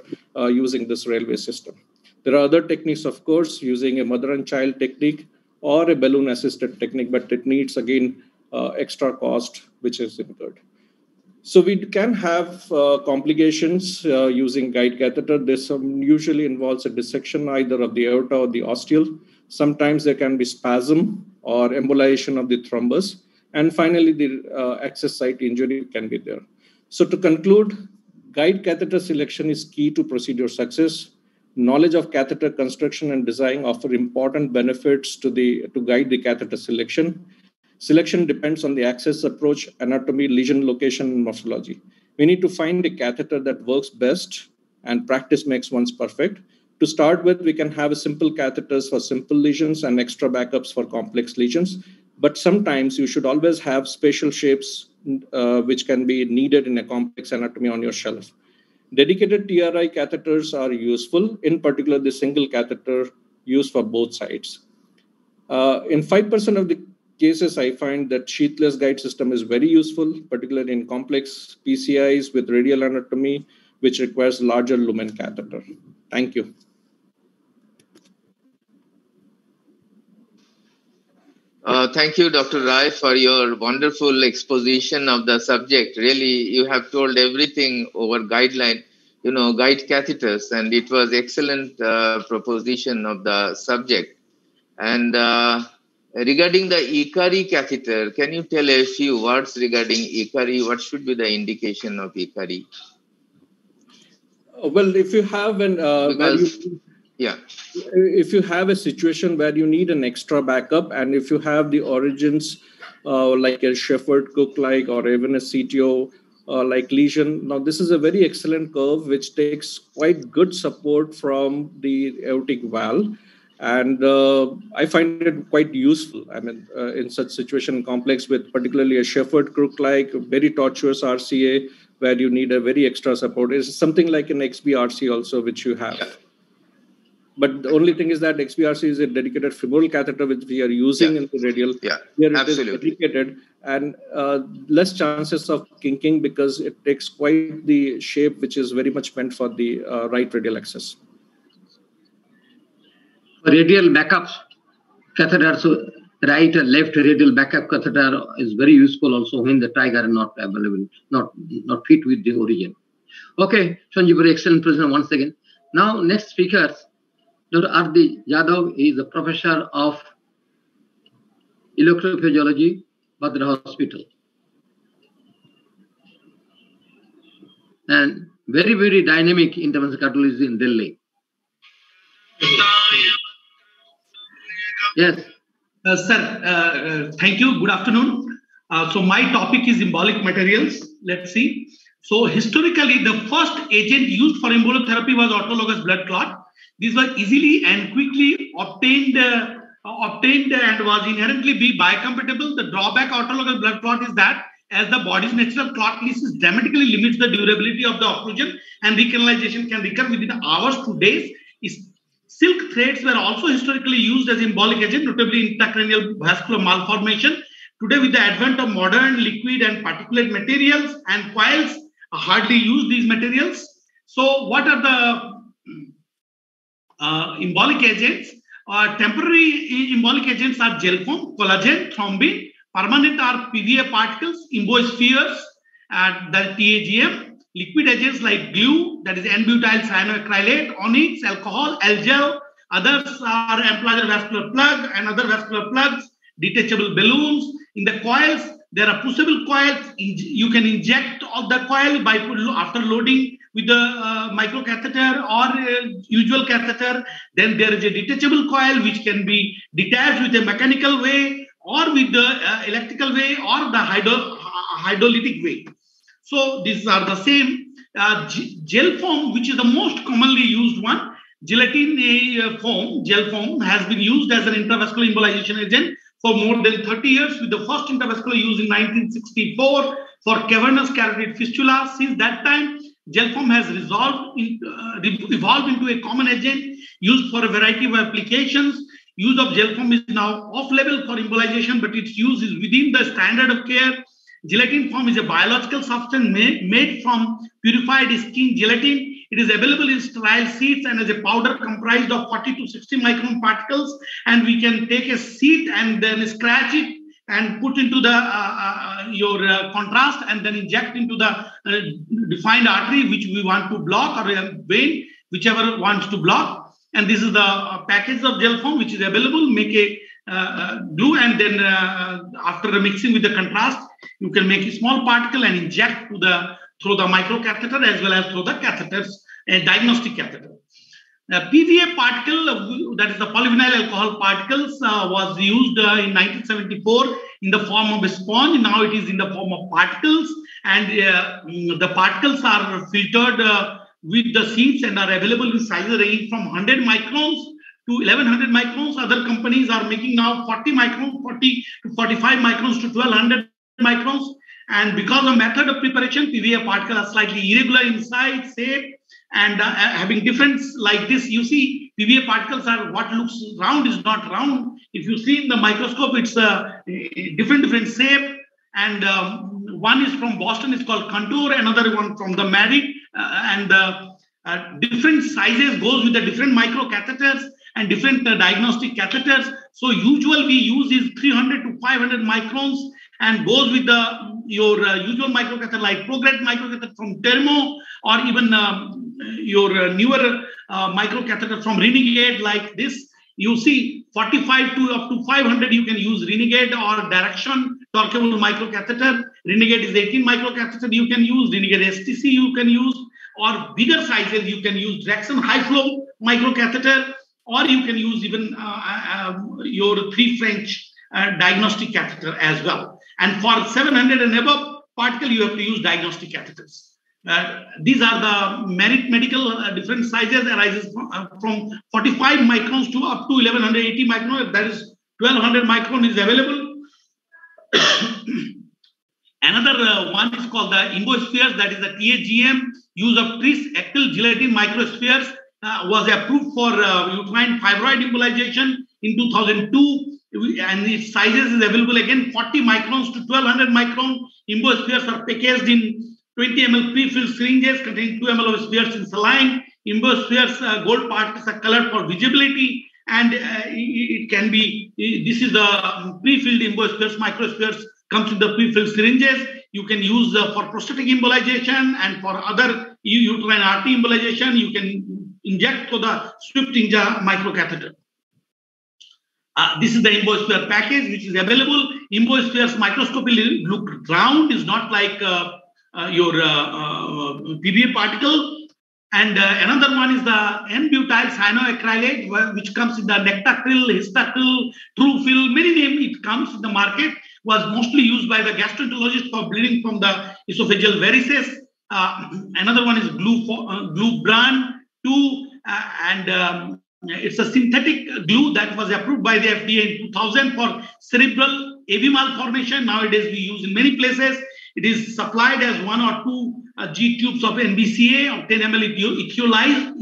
S7: using this railway system. There are other techniques, of course, using a mother and child technique or a balloon-assisted technique, but it needs, again, extra cost, which is incurred. So we can have complications using guide catheter. This usually involves a dissection either of the aorta or the ostial. Sometimes there can be spasm or embolization of the thrombus. And finally, the access site injury can be there. So to conclude, guide catheter selection is key to procedure success. Knowledge of catheter construction and design offer important benefits to guide the catheter selection. Selection depends on the access approach, anatomy, lesion location, and morphology. We need to find a catheter that works best, and practice makes one perfect. To start with, we can have simple catheters for simple lesions and extra backups for complex lesions. But sometimes you should always have special shapes which can be needed in a complex anatomy on your shelf. Dedicated TRI catheters are useful, in particular the single catheter used for both sides. In 5% of the cases, I find that sheathless guide system is very useful, particularly in complex PCIs with radial anatomy, which requires larger lumen catheter. Thank you.
S1: Thank you, Dr. Rai, for your wonderful exposition of the subject. Really, you have told everything over guideline, guide catheters, and it was excellent proposition of the subject. And regarding the Ikari catheter, can you tell a few words regarding Ikari? What should be the indication of Ikari?
S7: Well, if you have if you have a situation where you need an extra backup, and if you have the origins like a Shepard-Cook-like or even a CTO like lesion, now this is a very excellent curve which takes quite good support from the aortic valve. And I find it quite useful. I mean, in such situation complex with particularly a Shepard-Crook-like, very tortuous RCA, where you need a very extra support. It's something like an XBRC also, which you have. But the only thing is that XBRC is a dedicated femoral catheter, which we are using in the radial.
S1: Yeah,
S7: here
S1: absolutely.
S7: It is dedicated and less chances of kinking because it takes quite the shape, which is very much meant for the right radial access.
S4: Radial backup catheter, so right and left radial backup catheter is very useful also when the trigger are not available, not fit with the origin. Okay, Sanjeev, very excellent presentation once again. Now, next speaker, Dr. R.D. Yadav is a professor of electrophysiology, Badra Hospital. And very, very dynamic interventional cardiology in Delhi. Yes.
S8: Sir, thank you. Good afternoon. So my topic is embolic materials. Let's see. So historically, the first agent used for embolotherapy was autologous blood clot. These were easily and quickly obtained and was inherently be biocompatible. The drawback of autologous blood clot is that as the body's natural clot lysis dramatically limits the durability of the occlusion and recanalization can recur within hours to days. Silk threads were also historically used as embolic agent, notably intracranial vascular malformation. Today, with the advent of modern liquid and particulate materials and coils, hardly use these materials. So what are the embolic agents? Temporary embolic agents are gel foam, collagen, thrombin. Permanent are PVA particles, embospheres, the TAGM. Liquid agents like glue, that is N-butyl cyanoacrylate, onyx, alcohol, L-gel. Others are amplatzer vascular plug and other vascular plugs, detachable balloons. In the coils, there are pushable coils. You can inject of the coil by after loading with the microcatheter or usual catheter. Then there is a detachable coil which can be detached with a mechanical way or with the electrical way or the hydrolytic way. So these are the same. Gel foam, which is the most commonly used one. Gelatin foam, gel foam, has been used as an intravascular embolization agent for more than 30 years, with the first intravascular use in 1964 for cavernous carotid fistula. Since that time, gel foam has evolved into a common agent used for a variety of applications. Use of gel foam is now off-label for embolization, but its use is within the standard of care. Gelatin foam is a biological substance made from purified skin gelatin. It is available in sterile sheets and as a powder comprised of 40 to 60 micron particles. And we can take a sheet and then scratch it and put into the your contrast and then inject into the defined artery which we want to block, or a vein, whichever wants to block. And this is the package of gel foam which is available. Make a glue, and then after mixing with the contrast, you can make a small particle and inject to through the microcatheter as well as through the catheters, a diagnostic catheter. PVA particle, that is the polyvinyl alcohol particles, was used in 1974 in the form of a sponge. Now it is in the form of particles, and the particles are filtered with the seeds and are available in sizes ranging from 100 microns to 1100 microns. Other companies are making now 40 microns, 40 to 45 microns to 1200 microns. And because of method of preparation, PVA particles are slightly irregular in size, shape, and having difference like this. You see, PVA particles are what looks round is not round. If you see in the microscope, it's a different shape. And one is from Boston, it's called Contour. Another one from the Marie, and different sizes goes with the different microcatheters and different diagnostic catheters. So usual we use is 300 to 500 microns and goes with your usual microcatheter like Progred microcatheter from Thermo, or even your newer microcatheter from Renegade like this. You see 45 to up to 500 you can use Renegade or Direction torqueable microcatheter. Renegade is 18 microcatheter you can use, Renegade STC you can use, or bigger sizes you can use Direction high flow microcatheter, or you can use even your 3 French diagnostic catheter as well. And for 700 and above particle, you have to use diagnostic catheters. These are the medical different sizes arises from 45 microns to up to 1180 microns. That is 1200 micron is available. Another one is called the embospheres, that is the TAGM. Use of tris-actyl gelatin microspheres was approved for uterine fibroid embolization in 2002. And its sizes is available again 40 microns to 1200 micron. Embospheres are packaged in 20 ml pre-filled syringes containing 2 ml of spheres in saline. Embospheres gold particles are colored for visibility, and it can be, this is the pre-filled embospheres, microspheres comes in the pre-filled syringes. You can use for prostatic embolization and for other uterine artery embolization. You can inject to the Swift-Inja microcatheter. This is the embosphere package which is available. Embospheres microscopically look round, is not like your PVA particle. And another one is the N-butyl cyanoacrylate, which comes in the Nectacryl, Histacryl, Truefill, many names it comes in the market, was mostly used by the gastroenterologist for bleeding from the esophageal varices. Another one is Glubran 2, and it's a synthetic glue that was approved by the FDA in 2000 for cerebral AV malformation. Nowadays we use in many places. It is supplied as 1 or 2 G tubes of NBCA of 10 ml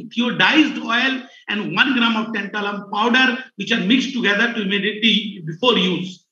S8: ethiodized oil and 1 gram of tantalum powder, which are mixed together to immediately before use.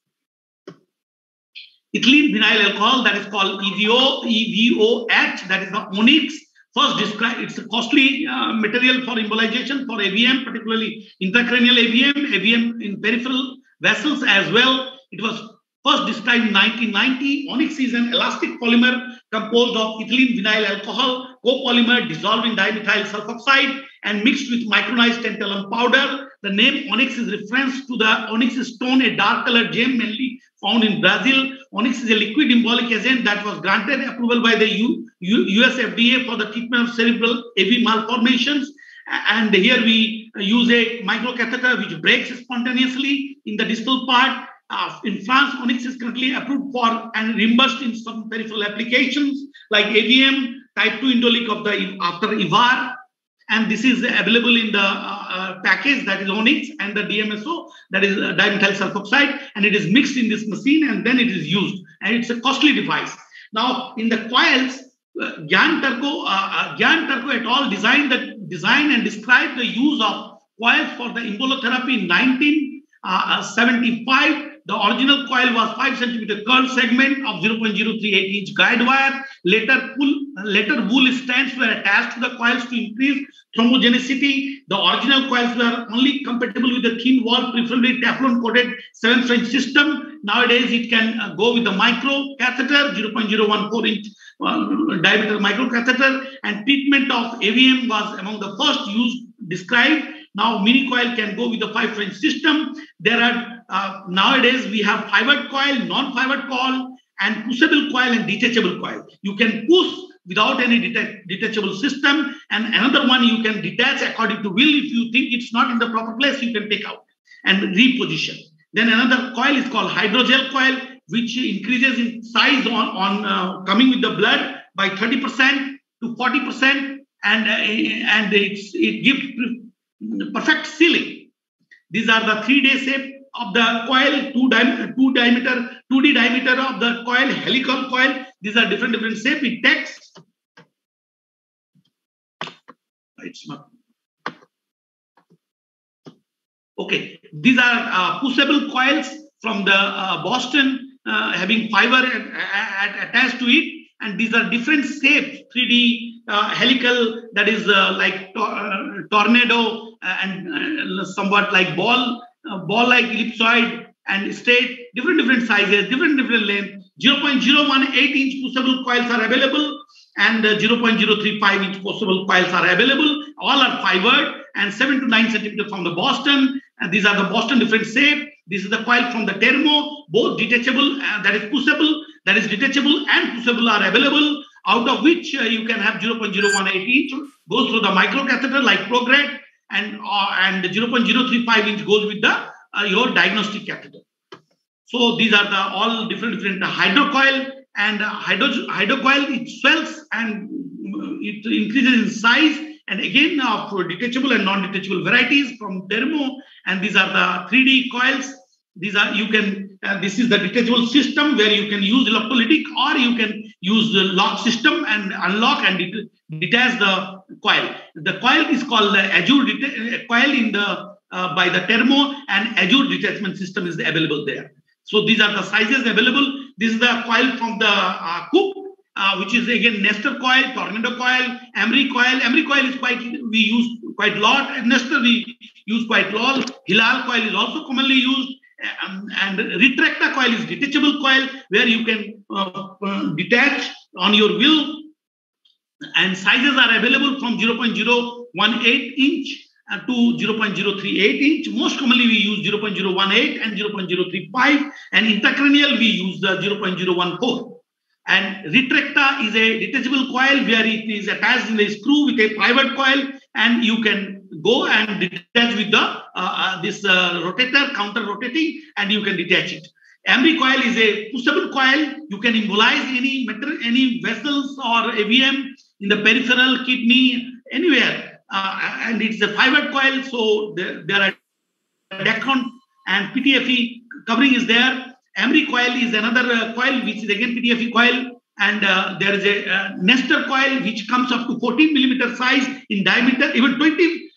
S8: ethylene vinyl alcohol, that is called EVOH, that is the onyx. First described, it's a costly material for embolization for AVM, particularly intracranial AVM in peripheral vessels as well. It was first described in 1990. Onyx is an elastic polymer composed of ethylene vinyl alcohol, copolymer dissolved in dimethyl sulfoxide and mixed with micronized tantalum powder. The name onyx is reference to the onyx stone, a dark colored gem mainly found in Brazil. Onyx is a liquid embolic agent that was granted approval by the US FDA for the treatment of cerebral AV malformations. And here we use a microcatheter which breaks spontaneously in the distal part. In France, onyx is currently approved for and reimbursed in some peripheral applications like AVM, type 2 indolic of the after EVAR. And this is available in the package, that is onyx, and the DMSO, that is dimethyl sulfoxide, and it is mixed in this machine and then it is used. And it's a costly device. Now, in the coils, Gyan Turco et al. Designed and described the use of coils for the embolotherapy in 1975. The original coil was 5 centimeter curved segment of 0.038 inch guide wire. Later wool strands were attached to the coils to increase thermogenicity. The original coils were only compatible with the thin wall, preferably Teflon coated 7 French system. Nowadays, it can go with the micro catheter, 0.014 inch diameter micro catheter, and treatment of AVM was among the first used described. Now, mini coil can go with the 5 French system. There are nowadays we have fibered coil, non-fibered coil, and pushable coil and detachable coil. You can push without any detachable system, and another one you can detach according to will. If you think it's not in the proper place, you can take out and reposition. Then another coil is called hydrogel coil, which increases in size on coming with the blood by 30% to 40%, and it gives perfect sealing. These are the 3D shape of the coil, 2D diameter of the coil, helical coil. These are different shape. It takes. It's not. Okay, these are pushable coils from the Boston, having fiber attached to it, and these are different shapes, 3D helical, that is like tornado, and somewhat like ball-like ellipsoid, and straight, different sizes, different length. 0.018 inch pushable coils are available, and 0.035 inch pushable coils are available. All are fibered, and 7 to 9 centimeters from the Boston. And these are the Boston different shape. This is the coil from the Thermo, both detachable, that is pushable, that is detachable and pushable are available, out of which you can have 0.018 inch goes through the microcatheter like ProGrade, and 0.035 inch goes with the your diagnostic catheter. So these are the all different hydrocoil, and hydrocoil, it swells and it increases in size, and again for detachable and non-detachable varieties from Thermo, and these are the 3D coils. These are this is the detachable system where you can use electrolytic, or you can use the lock system and unlock and detach the coil. The coil is called the Azure coil in the by the Thermo, and Azure detachment system is available there. So these are the sizes available. This is the coil from the Cook, which is again Nestor coil, Tornado coil, Emery coil. Emery coil is we use quite a lot. And Nestor we use quite a lot. Hilal coil is also commonly used. And retractor coil is detachable coil where you can detach on your will, and sizes are available from 0.018 inch to 0.038 inch. Most commonly we use 0.018 and 0.035, and intracranial we use the 0.014. And retractor is a detachable coil where it is attached in a screw with a pivot coil, and you can go and detach with the this rotator, counter rotating, and you can detach it. Emery coil is a pushable coil. You can embolize any vessels or AVM in the peripheral, kidney, anywhere. And it's a pivot coil, so there are Dacron and PTFE covering is there. Emery coil is another coil which is again PTFE coil, and there is a Nestor coil which comes up to 14 millimeter size in diameter, even 20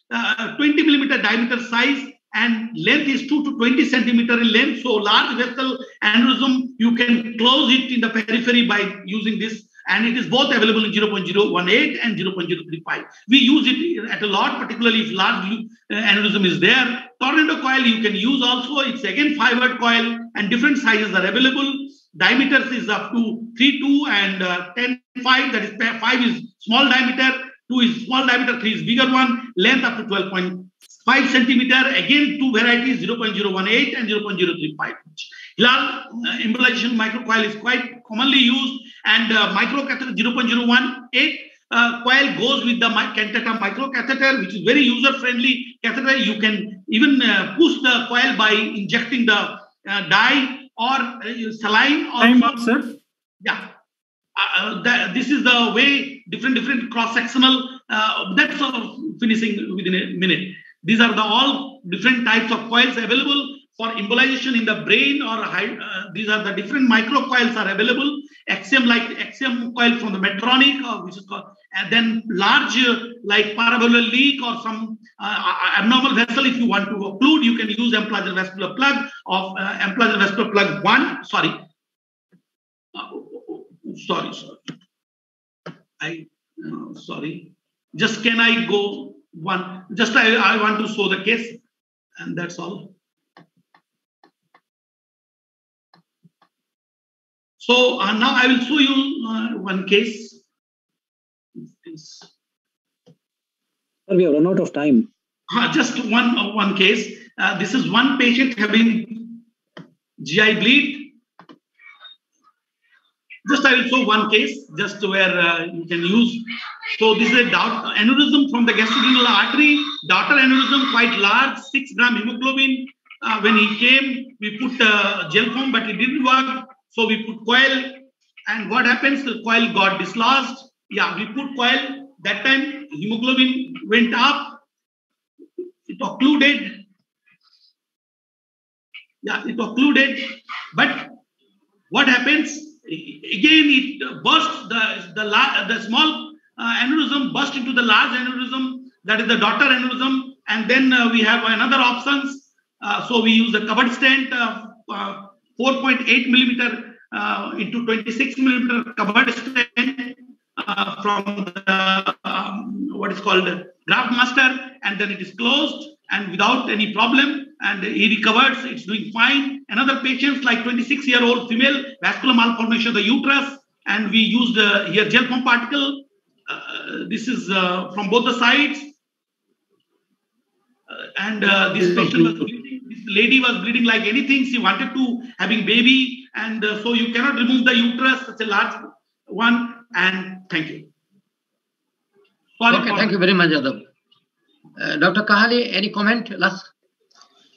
S8: millimeter diameter size, and length is 2 to 20 centimeter in length. So large vessel aneurysm, you can close it in the periphery by using this. And it is both available in 0.018 and 0.035. We use it at a lot, particularly if large aneurysm is there. Tornado coil you can use also. It's again fibered coil and different sizes are available. Diameters is up to 3.2 and 10.5. That is 5 is small diameter, 2 is small diameter, 3 is bigger one. Length up to 12.5 centimeter. Again, two varieties, 0.018 and 0.035. Hilal embolization microcoil is quite commonly used, and microcatheter 0.018 coil goes with the cantata microcatheter, which is very user-friendly catheter. You can even push the coil by injecting the dye or saline.
S9: Time up, sir.
S8: Yeah. This is the way different cross-sectional. That's finishing within a minute. These are all different types of coils available for embolization in the brain, or these are the different microcoils are available. Axiom coil from the Medtronic, which is called, and then large like paravalvular leak or some abnormal vessel. If you want to occlude, you can use Amplatzer vascular plug of Amplatzer vascular plug 1. Sorry. Just can I go one? Just I want to show the case, and that's all. So now I will show you one case.
S9: We have run out of time.
S8: Just one case. This is one patient having GI bleed. Just I will show one case, just where you can use. So this is a aneurysm from the gastroduodenal artery. Daughter aneurysm, quite large, 6 gram hemoglobin. When he came, we put gel foam, but it didn't work. So we put coil, and what happens? The coil got dislodged. Yeah, we put coil. That time hemoglobin went up. It occluded. Yeah, it occluded. But what happens? Again, it burst. The small aneurysm burst into the large aneurysm. That is the daughter aneurysm. And then we have another options. So we use a covered stent. 4.8 millimeter into 26 millimeter covered stent from the, what is called graft master, and then it is closed and without any problem, and he recovers. It's doing fine. Another patient, like 26-year-old female, vascular malformation of the uterus, and we used here gel foam particle. This is from both the sides, and this patient was bleeding. This lady was bleeding like anything. She wanted to having baby, and so you cannot remove the uterus, such a large one. And thank you. Sorry.
S4: Okay, thank you very much, Yadav. Dr. Kahale, any comment last?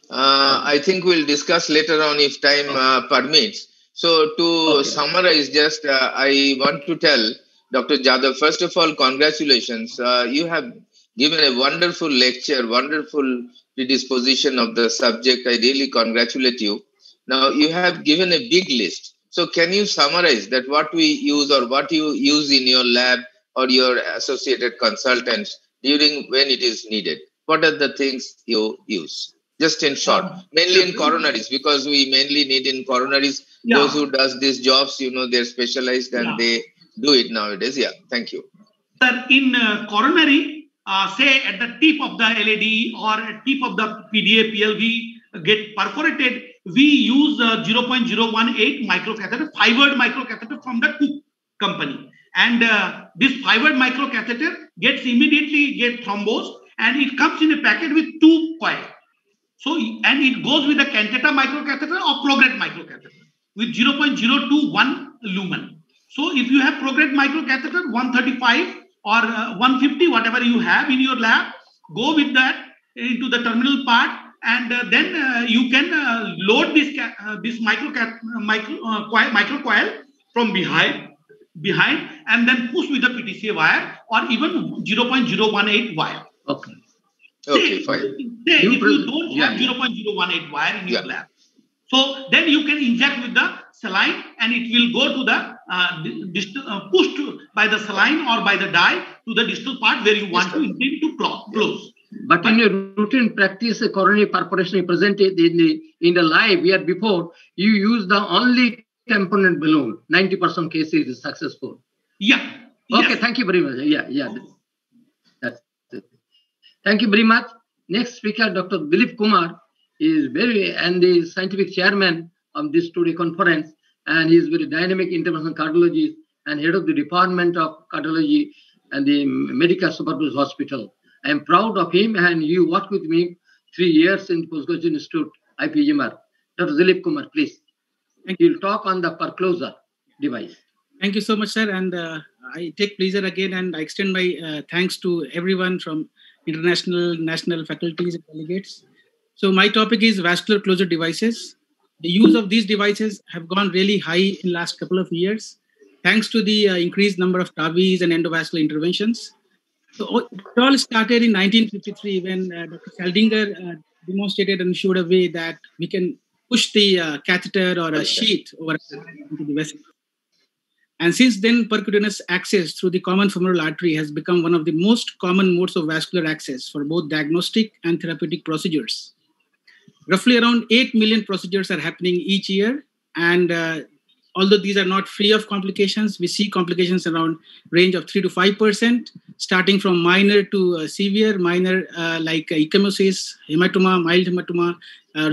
S1: I think we'll discuss later on if time permits. So to summarize, just I want to tell Dr. Jadhav, first of all, congratulations. You have given a wonderful lecture, wonderful predisposition of the subject. I really congratulate you. Now, you have given a big list. So can you summarize that what we use or what you use in your lab or your associated consultants during when it is needed? What are the things you use? Just in short, mainly in coronaries, because we mainly need in coronaries. Those who does these jobs, you know, they're specialized and they do it nowadays. Yeah, thank you.
S8: Sir, in coronary, say at the tip of the LAD or at tip of the PDA, PLV get perforated, we use 0.018 microcatheter, fibered microcatheter from the Cook company. And this fibered microcatheter immediately thrombosed, and it comes in a packet with 2 coils. So, and it goes with the cantata microcatheter or prograde microcatheter with 0.021 lumen. So if you have prograde microcatheter 135 or 150, whatever you have in your lab, go with that into the terminal part, and then you can load this microcoil from behind, and then push with the PTCA wire or even 0.018 wire.
S4: Okay.
S1: Okay, fine.
S8: If you don't have 0.018 wire in your lab, so then you can inject with the saline, and it will go to the pushed by the saline or by the dye to the distal part where you want to intend to close.
S4: But in your routine practice, coronary perforation presented in the live year before, you use the only component balloon. 90% cases is successful.
S8: Yeah.
S4: Okay,
S8: Yes.
S4: thank you very much. Yeah. That's it. Thank you very much. Next speaker, Dr. Dilip Kumar, is the scientific chairman of this today conference, and he is very dynamic interventional cardiologist and head of the department of cardiology and the Medical Supervision Hospital. I am proud of him, and he worked with me 3 years in Postgraduate Institute, IPGMR. Dr. Dilip Kumar, please. He'll talk on the percloser device.
S2: Thank you so much, sir. And I take pleasure again, and I extend my thanks to everyone from international, national faculties and delegates. So my topic is vascular closure devices. The use of these devices have gone really high in last couple of years, thanks to the increased number of TAVIs and endovascular interventions. So it all started in 1953 when Dr. Saldinger demonstrated and showed a way that we can push the catheter or a sheath over into the vessel. And since then, percutaneous access through the common femoral artery has become one of the most common modes of vascular access for both diagnostic and therapeutic procedures. Roughly around 8 million procedures are happening each year. And although these are not free of complications, we see complications around range of 3 to 5%, starting from minor to severe, minor like ecchymosis, hematoma, mild hematoma,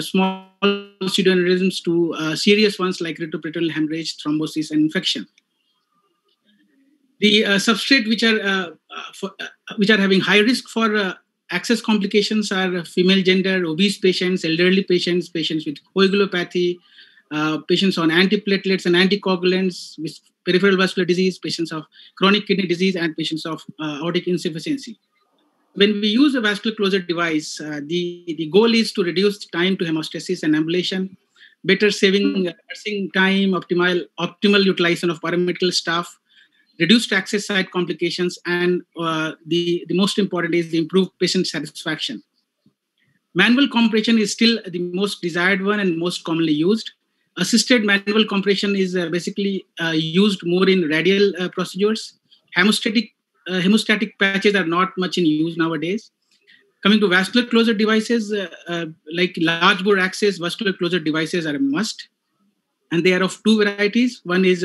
S2: small pseudoaneurysms to serious ones like retroperitoneal hemorrhage, thrombosis, and infection. The substrate which are having high risk for access complications are female gender, obese patients, elderly patients, patients with coagulopathy, patients on antiplatelets and anticoagulants with peripheral vascular disease, patients of chronic kidney disease, and patients of aortic insufficiency. When we use a vascular closure device, the goal is to reduce time to hemostasis and ambulation, better saving nursing time, optimal utilization of paramedical staff, reduced access site complications, and the most important is the improved patient satisfaction. Manual compression is still the most desired one and most commonly used. Assisted manual compression is basically used more in radial procedures. Hemostatic patches are not much in use nowadays. Coming to vascular closure devices, like large bore access vascular closure devices are a must. And they are of two varieties. One is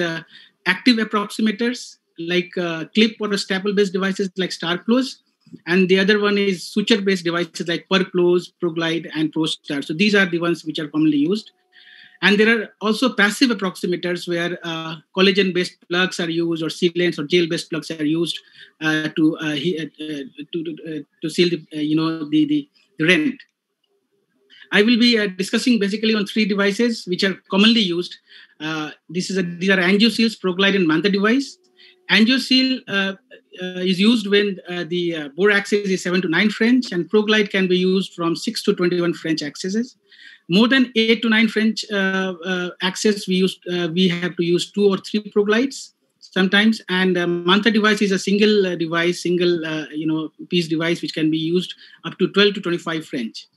S2: active approximators, like clip or staple-based devices like StarClose, and the other one is suture-based devices like PerClose, ProGlide, and ProStar. So these are the ones which are commonly used. And there are also passive approximators where collagen-based plugs are used, or sealants or gel-based plugs are used to seal the rent. I will be discussing basically on 3 devices which are commonly used. These are AngioSeal's ProGlide and Mantha device. AngioSeal is used when the bore axis is 7 to 9 French, and ProGlide can be used from 6 to 21 French axes. More than 8 to 9 French axis, we have to use 2 or 3 ProGlides sometimes. And Mantha device is a single device, piece device which can be used up to 12 to 25 French.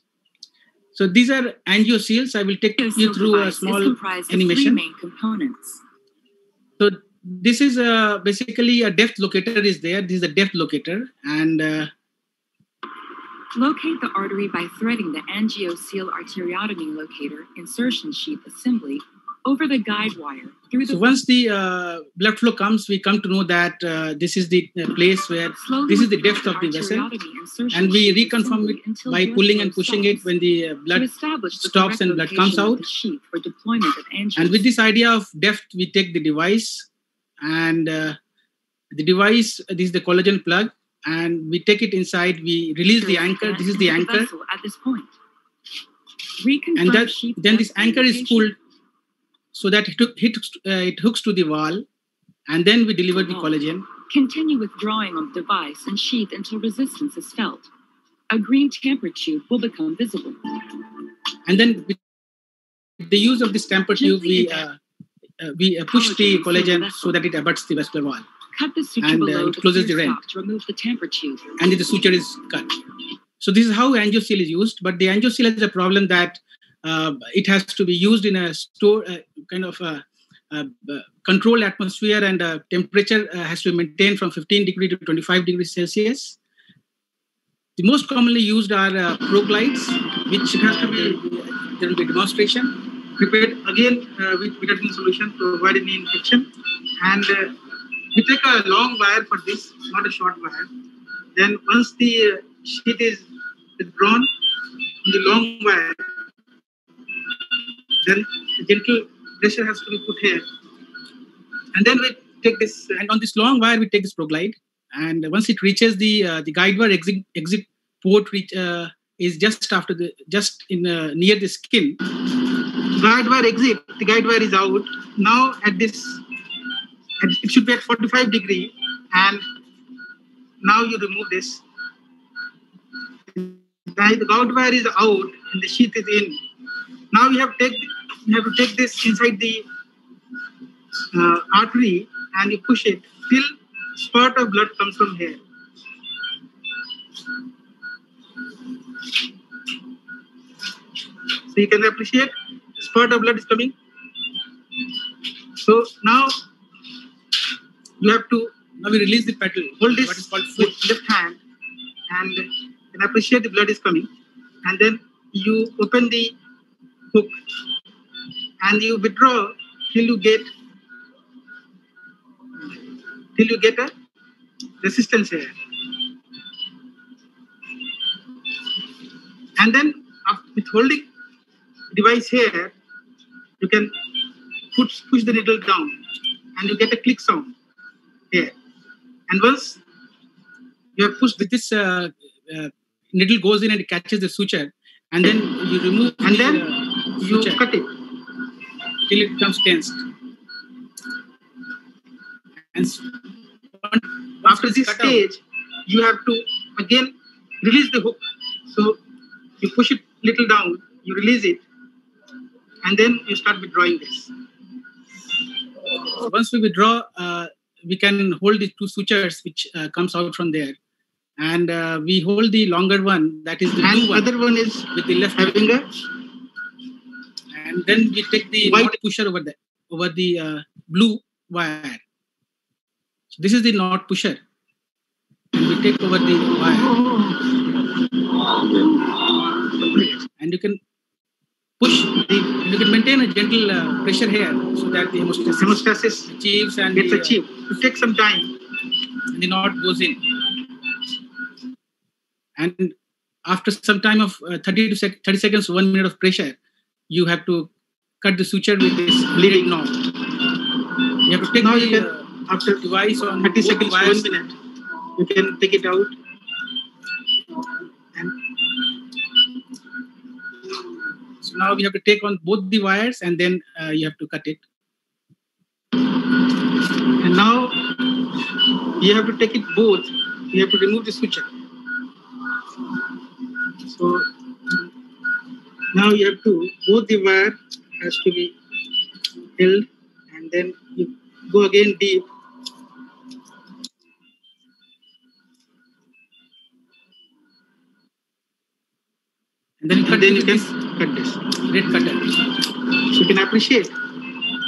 S2: So these are AngioSeals. I will take you through a small animation. 3 main components. So this is basically a depth locator is there. This is a depth locator. And
S10: locate the artery by threading the AngioSeal arteriotomy locator insertion sheath assembly over the guide wire through the.
S2: So once the blood flow comes, we come to know that this is the place where this is the depth of the vessel, and we reconfirm it by pulling and pushing it when the blood stops and blood comes out. And with this idea of depth, we take the device, and the device, this is the collagen plug, and we take it inside. We release the anchor. This is the anchor.
S10: At this point.
S2: And then this anchor is pulled so that it hooks to the wall, and then we deliver the collagen.
S10: Continue withdrawing of device and sheath until resistance is felt. A green tamper tube will become visible.
S2: And then with the use of this tamper tube, we push the collagen so that it abuts the vascular wall.
S10: Cut the suture below
S2: it closes the rent
S10: to remove the tamper tube.
S2: And the suture is cut. So this is how AngioSeal is used, but the AngioSeal has a problem that it has to be used in a controlled atmosphere, and temperature has to be maintained from 15 degrees to 25 degrees Celsius. The most commonly used are proglides, which has to be, there will be demonstration, prepared again with betadine solution to avoid any infection. And we take a long wire for this, not a short wire. Then once the sheet is withdrawn on the long wire, then a gentle pressure has to be put here. And then we take this, and on this long wire, we take this proglide. And once it reaches the guide wire exit port, is just after near the skin. Guide wire exit, the guide wire is out. Now at this, it should be at 45 degree, and now you remove this. The guide wire is out and the sheath is in. Now you have to take this inside the artery and you push it till spurt of blood comes from here. So you can appreciate spurt of blood is coming. So now you have to we release the pedal. Hold this what is called foot left hand and you can appreciate the blood is coming. And then you open the hook and you withdraw till you get a resistance here. And then with holding device here, you can push the needle down and you get a click sound here. And once you have pushed with this needle goes in and it catches the suture, and then you remove and then you cut it till it becomes tensed. And after this stage, you have to again release the hook. So you push it little down, you release it, and then you start withdrawing this. So once we withdraw, we can hold the two sutures which comes out from there. And we hold the longer one, that is the blue one. Other one is with the left finger. And then we take the white pusher over the blue wire. So this is the knot pusher. And we take over the wire. And you can you can maintain a gentle pressure here so that the hemostasis achieves and gets achieved. It takes some time and the knot goes in. And after some time of 30 seconds, 1 minute of pressure, you have to cut the suture with this bleeding knot. You have to take after device on 30 seconds, 1 minute. You can take it out. And so now we have to take on both the wires and then you have to cut it. And now you have to take it both. You have to remove the suture. So now you have to, both the wire has to be held and then you go again deep. And then you can cut this, red cutter. So you can appreciate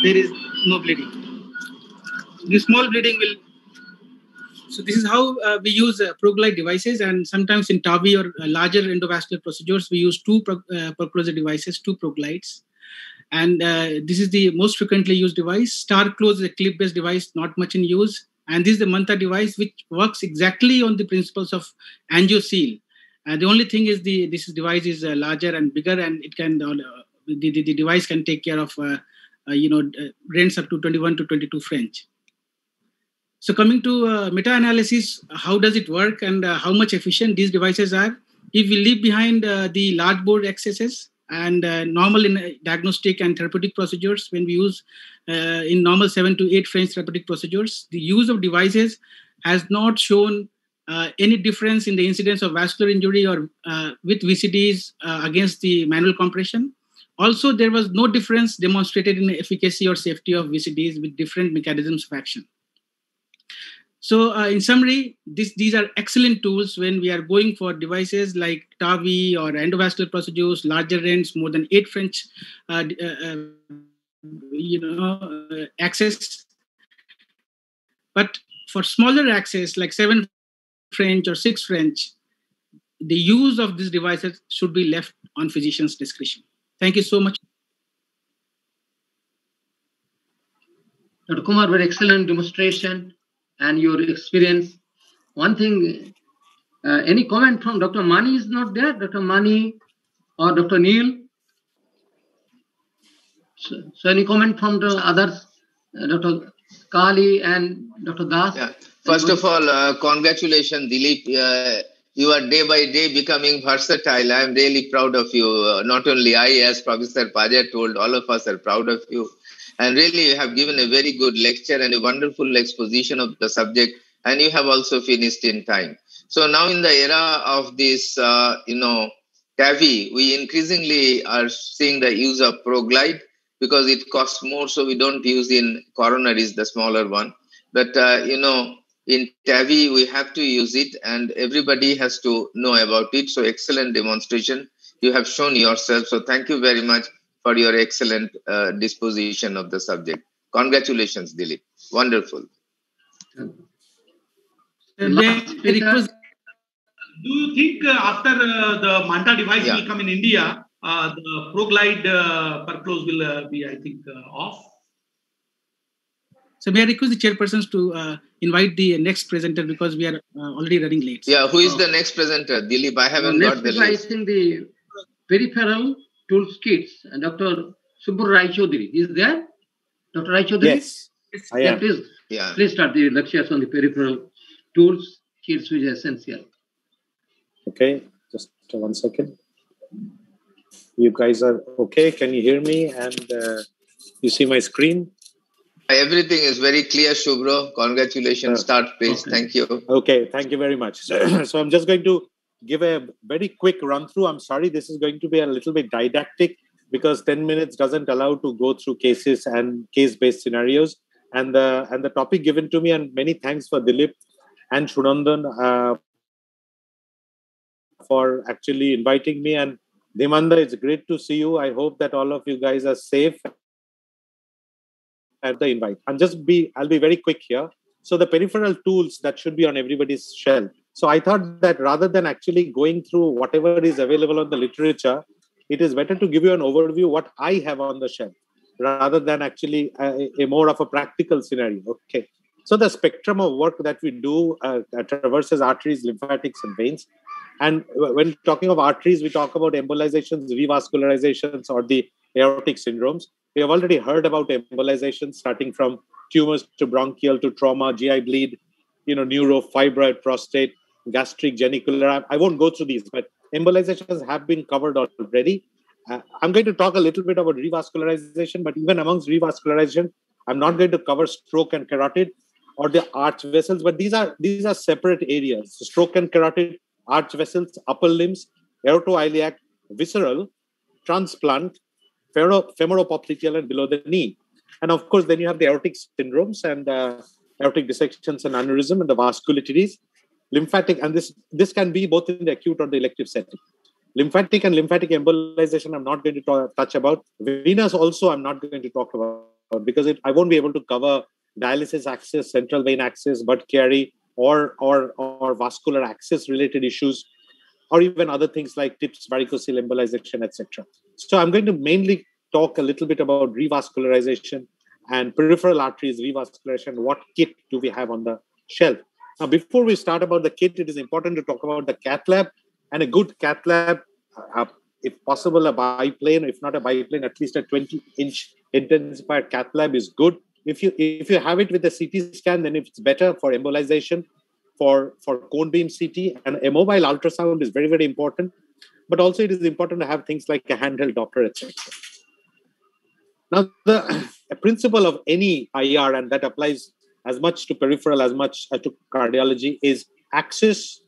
S2: there is no bleeding. The small bleeding will. So this is how we use proglide devices, and sometimes in TAVI or larger endovascular procedures, we use two perclosure devices, two proglides. And this is the most frequently used device. StarClose is a clip-based device, not much in use. And this is the Manta device, which works exactly on the principles of AngioSeal. The only thing is this device is larger and bigger, and it can the device can take care of rents up to 21 to 22 French. So coming to meta-analysis, how does it work and how much efficient these devices are? If we leave behind the large bore accesses and normal in diagnostic and therapeutic procedures, when we use in normal 7 to 8 French therapeutic procedures, the use of devices has not shown any difference in the incidence of vascular injury or with VCDs against the manual compression. Also, there was no difference demonstrated in the efficacy or safety of VCDs with different mechanisms of action. So in summary, these are excellent tools when we are going for devices like TAVI or endovascular procedures, larger rents, more than 8 French access. But for smaller access like 7 French or 6 French, the use of these devices should be left on physician's discretion. Thank you so much.
S4: Dr. Kumar, very excellent demonstration and your experience. One thing, any comment from Dr. Mani is not there? Dr. Mani or Dr. Neil? So any comment from the others? Dr. Kali and Dr. Das?
S1: Yeah. First of all, congratulations, Dilip. You are day by day becoming versatile. I am really proud of you. Not only I, as Professor Paja told, all of us are proud of you. And really, you have given a very good lecture and a wonderful exposition of the subject. And you have also finished in time. So now in the era of this, TAVI, we increasingly are seeing the use of ProGlide because it costs more. So we don't use in coronaries, the smaller one. But, in TAVI, we have to use it and everybody has to know about it. So excellent demonstration. You have shown yourself. So thank you very much for your excellent disposition of the subject. Congratulations, Dilip. Wonderful.
S8: Do you think after the Manta device will come in India, the ProGlide Perclose will be, I think, off?
S2: So may I request the chairpersons to invite the next presenter because we are already running late.
S1: Yeah, who is the next presenter? Dilip, I haven't got the list.
S4: I think the peripheral tools kits, and Dr. Subbu Rai Chaudhary. Is there? Dr. Rai Chaudhary?
S11: Yes, I am.
S4: Please start the lectures on the peripheral tools kits, which is essential.
S11: Okay, just 1 second. You guys are okay? Can you hear me? And you see my screen?
S1: Everything is very clear, Shubhro. Congratulations. Start, please. Okay. Thank you.
S11: Okay, thank you very much. So I'm just going to give a very quick run through. I'm sorry, this is going to be a little bit didactic because 10 minutes doesn't allow to go through cases and case-based scenarios. And the topic given to me, and many thanks for Dilip and Shunandan for actually inviting me. And Dhimanda, it's great to see you. I hope that all of you guys are safe at the invite. I'll be very quick here. So the peripheral tools that should be on everybody's shelf. So I thought that rather than actually going through whatever is available on the literature, it is better to give you an overview what I have on the shelf rather than actually a more of a practical scenario. Okay. So the spectrum of work that we do traverses arteries, lymphatics, and veins. And when talking of arteries, we talk about embolizations, revascularizations, or the aortic syndromes. We have already heard about embolizations starting from tumors to bronchial to trauma, GI bleed, neuro, fibroid, prostate, gastric, genicular. I won't go through these, but embolizations have been covered already. I'm going to talk a little bit about revascularization, but even amongst revascularization, I'm not going to cover stroke and carotid or the arch vessels, but these are separate areas. Stroke and carotid, arch vessels, upper limbs, aortoiliac, visceral, transplant, femoropopliteal, and below the knee. And of course, then you have the aortic syndromes and aortic dissections and aneurysm and the vasculitides, lymphatic, and this can be both in the acute or the elective setting. Lymphatic and lymphatic embolization, I'm not going to touch about. Venous also, I'm not going to talk about because I won't be able to cover dialysis access, central vein access, Budd Chiari, or vascular access related issues, or even other things like tips, varicocele embolization, etc. So I'm going to mainly talk a little bit about revascularization and peripheral arteries revascularization. What kit do we have on the shelf? Now, before we start about the kit, it is important to talk about the cath lab. And a good cath lab, if possible, a biplane, if not a biplane, at least a 20-inch intensified cath lab is good. If you have it with a CT scan, then it's better for embolization, for cone beam CT, and a mobile ultrasound is very, very important. But also it is important to have things like a handheld Doppler, etc. Now, the principle of any IR, and that applies as much to peripheral as much to cardiology, is access,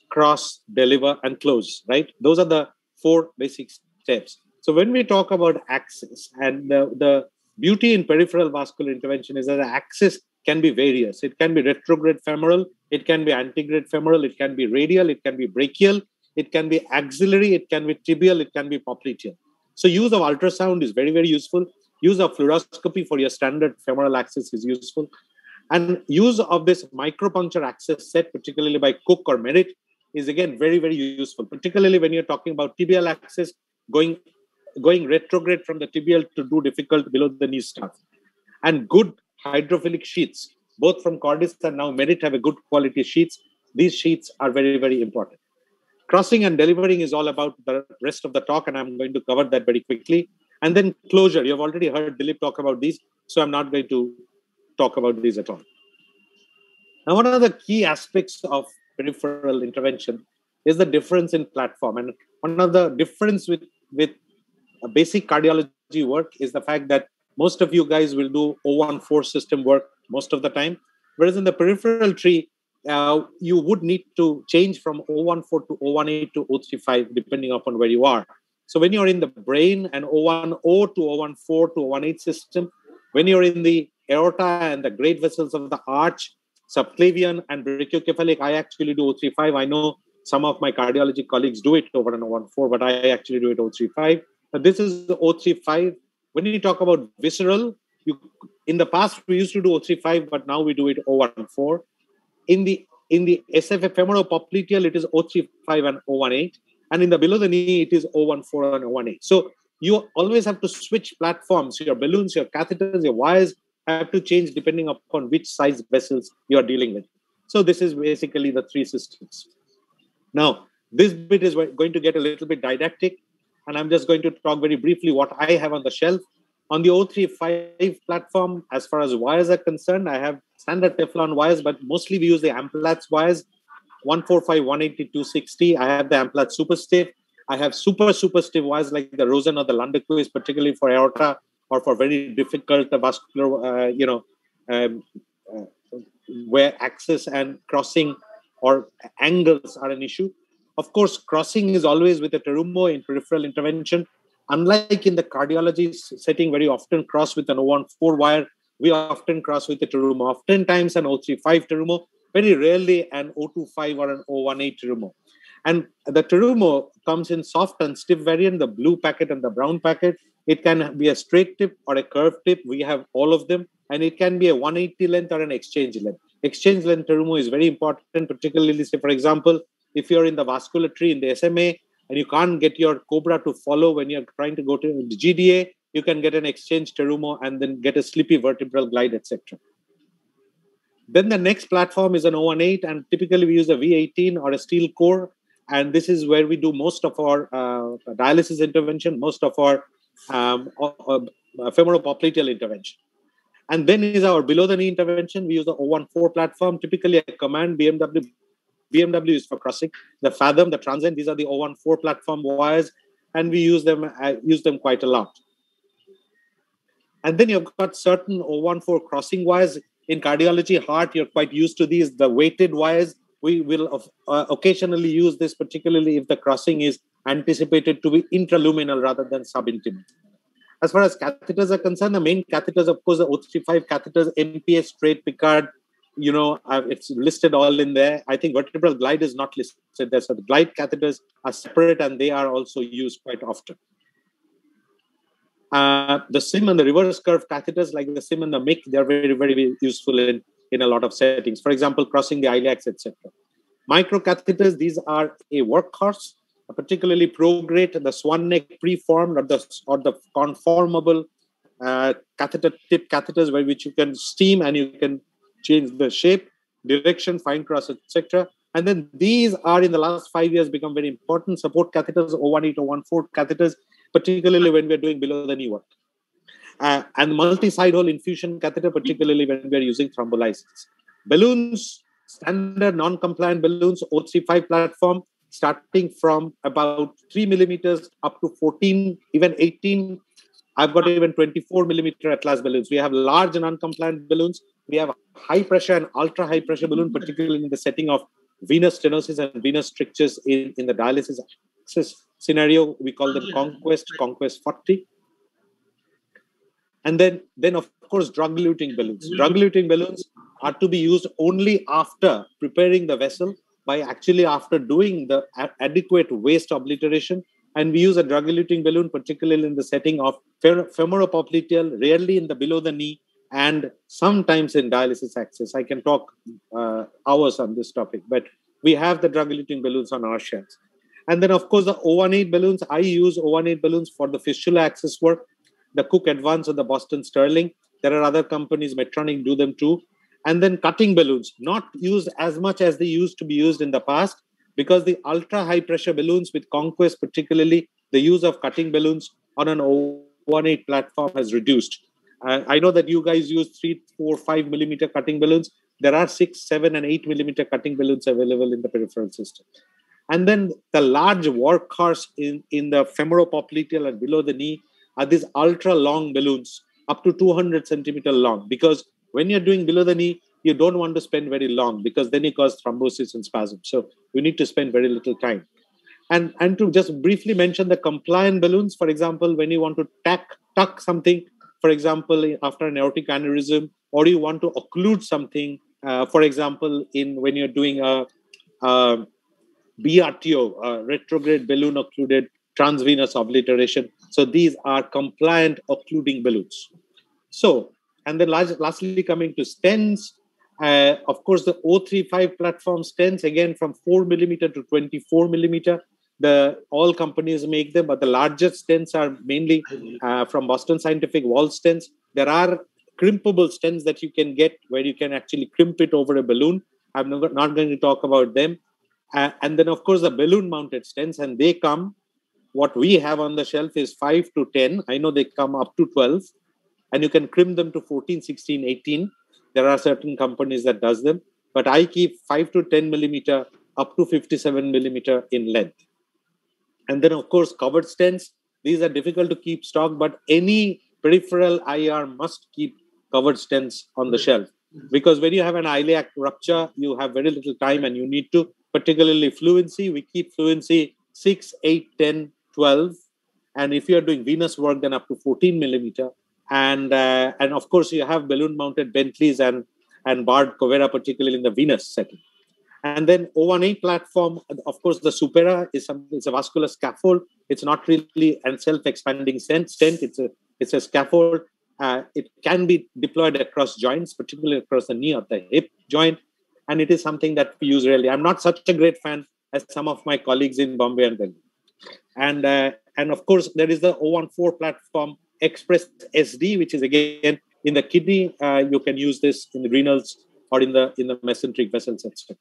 S11: cross, deliver, and close, right? Those are the 4 basic steps. So when we talk about access, and the beauty in peripheral vascular intervention is that the access can be various. It can be retrograde femoral, it can be antegrade femoral, it can be radial, it can be brachial, it can be axillary, it can be tibial, it can be popliteal. So use of ultrasound is very, very useful. Use of fluoroscopy for your standard femoral access is useful. And use of this micropuncture access set, particularly by Cook or Merritt, is again very, very useful, particularly when you're talking about tibial access, going retrograde from the tibial to do difficult below the knee stuff. And good hydrophilic sheets, both from Cordis and now Merritt have a good quality sheets. These sheets are very, very important. Crossing and delivering is all about the rest of the talk, and I'm going to cover that very quickly. And then closure. You've already heard Dilip talk about these, so I'm not going to talk about these at all. Now, one of the key aspects of peripheral intervention is the difference in platform. And one of the difference with basic cardiology work is the fact that most of you guys will do 014 system work most of the time, whereas in the peripheral tree, you would need to change from 014 to 018 to 035, depending upon where you are. So when you're in the brain and 010 to 014 to 018 system, when you're in the aorta and the great vessels of the arch, subclavian and brachiocephalic, I actually do 035. I know some of my cardiology colleagues do it over an 014, but I actually do it 035. But this is the 035. When you talk about visceral, in the past we used to do 035, but now we do it 014. In the SFA femoropopliteal, it is 035 and 018. And in the below the knee, it is 014 and 018. So you always have to switch platforms. Your balloons, your catheters, your wires have to change depending upon which size vessels you are dealing with. So this is basically the three systems. Now, this bit is going to get a little bit didactic, and I'm just going to talk very briefly what I have on the shelf. On the 035 platform, as far as wires are concerned, I have standard Teflon wires, but mostly we use the Amplatz wires, 145, 180, 260. I have the Amplatz Super Stiff. I have super stiff wires like the Rosen or the Lundquist, particularly for aorta or for very difficult vascular, where access and crossing or angles are an issue. Of course, crossing is always with a Terumo in peripheral intervention. Unlike in the cardiology setting, where you often cross with an 014 wire, we often cross with a Terumo. Oftentimes an 035 Terumo, very rarely an 025 or an 018 Terumo. And the Terumo comes in soft and stiff variant, the blue packet and the brown packet. It can be a straight tip or a curved tip. We have all of them. And it can be a 180 length or an exchange length. Exchange length Terumo is very important, particularly, say, for example, if you're in the vascular tree in the SMA and you can't get your Cobra to follow when you're trying to go to the GDA, you can get an exchange Terumo and then get a slippy vertebral glide, etc. Then the next platform is an 018, and typically we use a V18 or a steel core. And this is where we do most of our dialysis intervention, most of our femoropopliteal intervention. And then is our below the knee intervention. We use the 014 platform, typically a Command BMW. BMW is for crossing. The Fathom, the Transcend, these are the 014 platform wires, and we use them quite a lot. And then you've got certain 014 crossing wires. In cardiology, heart, you're quite used to these, the weighted wires. We will occasionally use this, particularly if the crossing is anticipated to be intraluminal rather than subintimal. As far as catheters are concerned, the main catheters, of course, the 035 catheters, MPS, straight, Picard, it's listed all in there. I think vertebral glide is not listed there. So the glide catheters are separate and they are also used quite often. The SIM and the reverse curve catheters, like the SIM and the MIC, they're very, very useful in a lot of settings. For example, crossing the iliacs, etc. Microcatheters, these are a workhorse, particularly ProGrade, the swan neck preformed or the conformable catheter tip catheters, which you can steam and you can change the shape, direction, fine cross, etc. And then these are in the last 5 years become very important. Support catheters, 018, 014 catheters, particularly when we're doing below the knee work. And multi-side hole infusion catheter, particularly when we're using thrombolysis. Balloons, standard non-compliant balloons, 035 platform, starting from about 3 millimeters up to 14, even 18. I've got even 24 millimeter Atlas balloons. We have large non-compliant balloons. We have high pressure and ultra high pressure balloon, particularly in the setting of venous stenosis and venous strictures in the dialysis access scenario. We call them Conquest 40. And then of course, drug-eluting balloons. Drug-eluting balloons are to be used only after preparing the vessel, by actually after doing the adequate waste obliteration. And we use a drug-eluting balloon, particularly in the setting of femoropopliteal, rarely in the below the knee, and sometimes in dialysis access. I can talk hours on this topic, but we have the drug-eluting balloons on our shelves. And then, of course, the O18 balloons. I use O18 balloons for the fistula access work, the Cook Advance and the Boston Sterling. There are other companies, Medtronic do them too. And then cutting balloons, not used as much as they used to be used in the past, because the ultra high pressure balloons with Conquest, particularly the use of cutting balloons on an O18 platform has reduced. I know that you guys use 3, 4, 5 millimeter cutting balloons. There are 6, 7, and 8 millimeter cutting balloons available in the peripheral system. And then the large workhorse in the femoropopliteal and below the knee are these ultra long balloons, up to 200 centimeter long, because when you're doing below the knee, you don't want to spend very long, because then you cause thrombosis and spasm. So you need to spend very little time. And to just briefly mention the compliant balloons, for example, when you want to tuck something, for example, after an aortic aneurysm, or you want to occlude something, for example, when you're doing a BRTO, retrograde balloon occluded transvenous obliteration. So these are compliant occluding balloons. So, and then lastly, coming to stents, of course, the O35 platform stents, again, from 4 millimeter to 24 millimeter. All companies make them, but the largest stents are mainly from Boston Scientific wall stents. There are crimpable stents that you can get where you can actually crimp it over a balloon. I'm not going to talk about them. And then, of course, the balloon-mounted stents, and they come, what we have on the shelf is 5 to 10. I know they come up to 12, and you can crimp them to 14, 16, 18. There are certain companies that does them, but I keep 5 to 10 millimeter up to 57 millimeter in length. And then, of course, covered stents. These are difficult to keep stock, but any peripheral IR must keep covered stents on the shelf. Because when you have an iliac rupture, you have very little time and you need to, particularly fluency. We keep fluency 6, 8, 10, 12. And if you're doing venous work, then up to 14 millimeter. And of course, you have balloon-mounted Bentleys and barred Covera, particularly in the venous setting. And then O18 platform, of course, the Supera is a vascular scaffold. It's not really a self-expanding stent. It's a scaffold. It can be deployed across joints, particularly across the knee or the hip joint. And it is something that we use rarely. I'm not such a great fan as some of my colleagues in Bombay and Delhi. And of course, there is the O14 platform Express SD, which is again in the kidney. You can use this in the renals or in the mesenteric vessels, etc.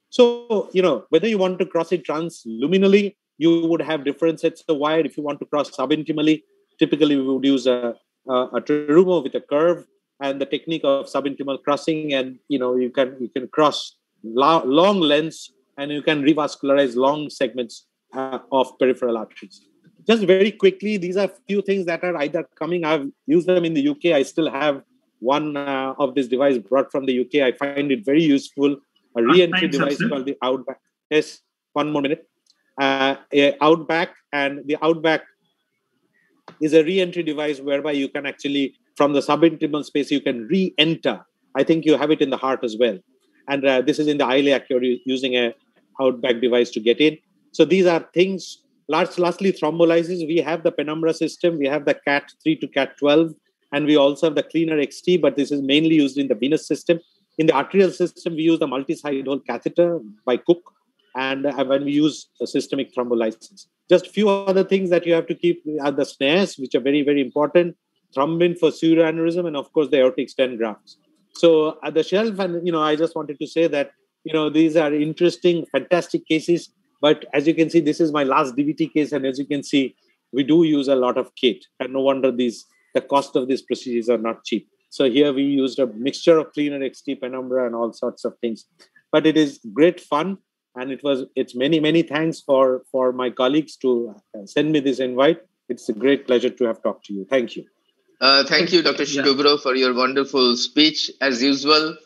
S11: So, whether you want to cross it transluminally, you would have different sets of wire. If you want to cross subintimally, typically we would use a Terumo with a curve and the technique of subintimal crossing. And, you can cross long lengths and you can revascularize long segments of peripheral arteries. Just very quickly, these are few things that are either coming. I've used them in the UK. I still have one of this device brought from the UK. I find it very useful. A re-entry device called the Outback. Yes, one more minute. Outback, and the Outback is a re-entry device whereby you can actually, from the subintimal space, you can re-enter. I think you have it in the heart as well. And this is in the iliac. You're using a Outback device to get in. So these are things. Lastly, thrombolysis. We have the Penumbra system. We have the CAT3 to CAT12. And we also have the Cleaner XT, but this is mainly used in the venous system. In the arterial system, we use the multi-side hole catheter by Cook. And when we use a systemic thrombolysis. Just a few other things that you have to keep are the snares, which are very, very important. Thrombin for pseudoaneurysm, and of course, the aortic stent grafts. So at the shelf, and I just wanted to say that, these are interesting, fantastic cases. But as you can see, this is my last DVT case. And as you can see, we do use a lot of kit. And no wonder the cost of these procedures are not cheap. So here we used a mixture of Cleaner XT, Penumbra, and all sorts of things. But it is great fun. And it's many, many thanks for my colleagues to send me this invite. It's a great pleasure to have talked to you. Thank you.
S1: Thank you, Dr. Shubro, for your wonderful speech. As usual,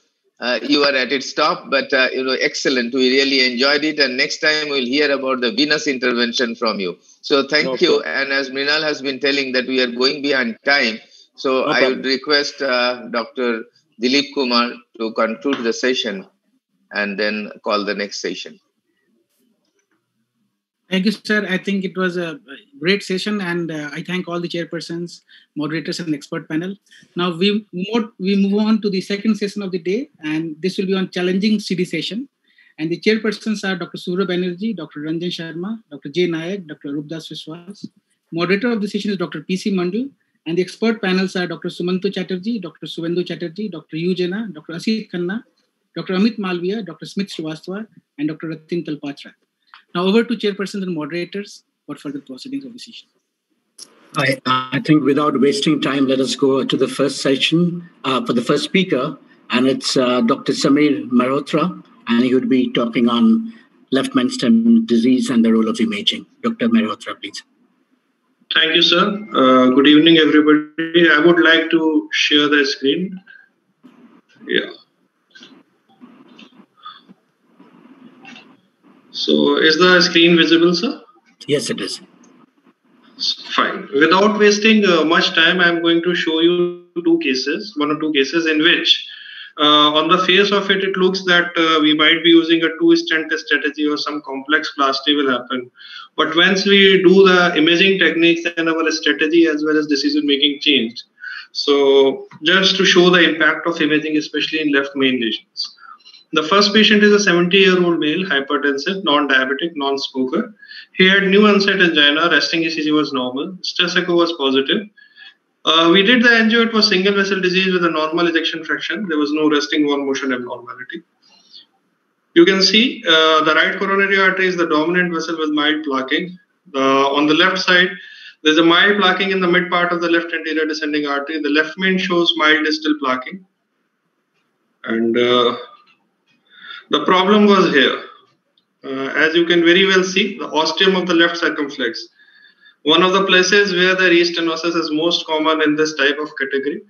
S1: you are at its top, but excellent. We really enjoyed it. And next time we'll hear about the venous intervention from you. So thank you. And as Mrinal has been telling that we are going behind time. So I would request Dr. Dilip Kumar to conclude the session and then call the next session.
S2: Thank you, sir. I think it was a great session, and I thank all the chairpersons, moderators, and expert panel. Now we move on to the second session of the day, and this will be on challenging CD session. And the chairpersons are Dr. Surya Banerjee, Dr. Ranjan Sharma, Dr. J. Nayak, Dr. Rupdas Viswas. Moderator of the session is Dr. P.C. Mandu, and the expert panels are Dr. Sumanto Chatterjee, Dr. Suvendu Chatterjee, Dr. U. Jena, Dr. Asit Khanna, Dr. Amit Malviya, Dr. Smith Srivastava, and Dr. Ratin Talpatra. Now over to chairpersons and moderators for further proceedings of the session.
S9: I think without wasting time, let us go to the first session for the first speaker, and it's Dr. Samir Mehrotra, and he would be talking on left brainstem disease and the role of imaging. Dr. Mehrotra, please.
S12: Thank you, sir. Good evening, everybody. I would like to share the screen. Yeah. So is the screen visible, sir?
S9: Yes, it is.
S12: Fine. Without wasting much time, I'm going to show you one or two cases in which on the face of it, it looks that we might be using a two-stent strategy or some complex plasty will happen. But once we do the imaging techniques, then our strategy as well as decision-making changed. So just to show the impact of imaging, especially in left main lesions. The first patient is a 70-year-old male, hypertensive, non-diabetic, non-smoker. He had new onset angina, resting ECG was normal, stress echo was positive. We did the angio, it was single vessel disease with a normal ejection fraction. There was no resting wall motion abnormality. You can see the right coronary artery is the dominant vessel with mild plaquing. On the left side, there's a mild plaquing in the mid part of the left anterior descending artery. The left main shows mild distal plaquing. And the problem was here. As you can very well see, the ostium of the left circumflex. One of the places where the restenosis is most common in this type of category.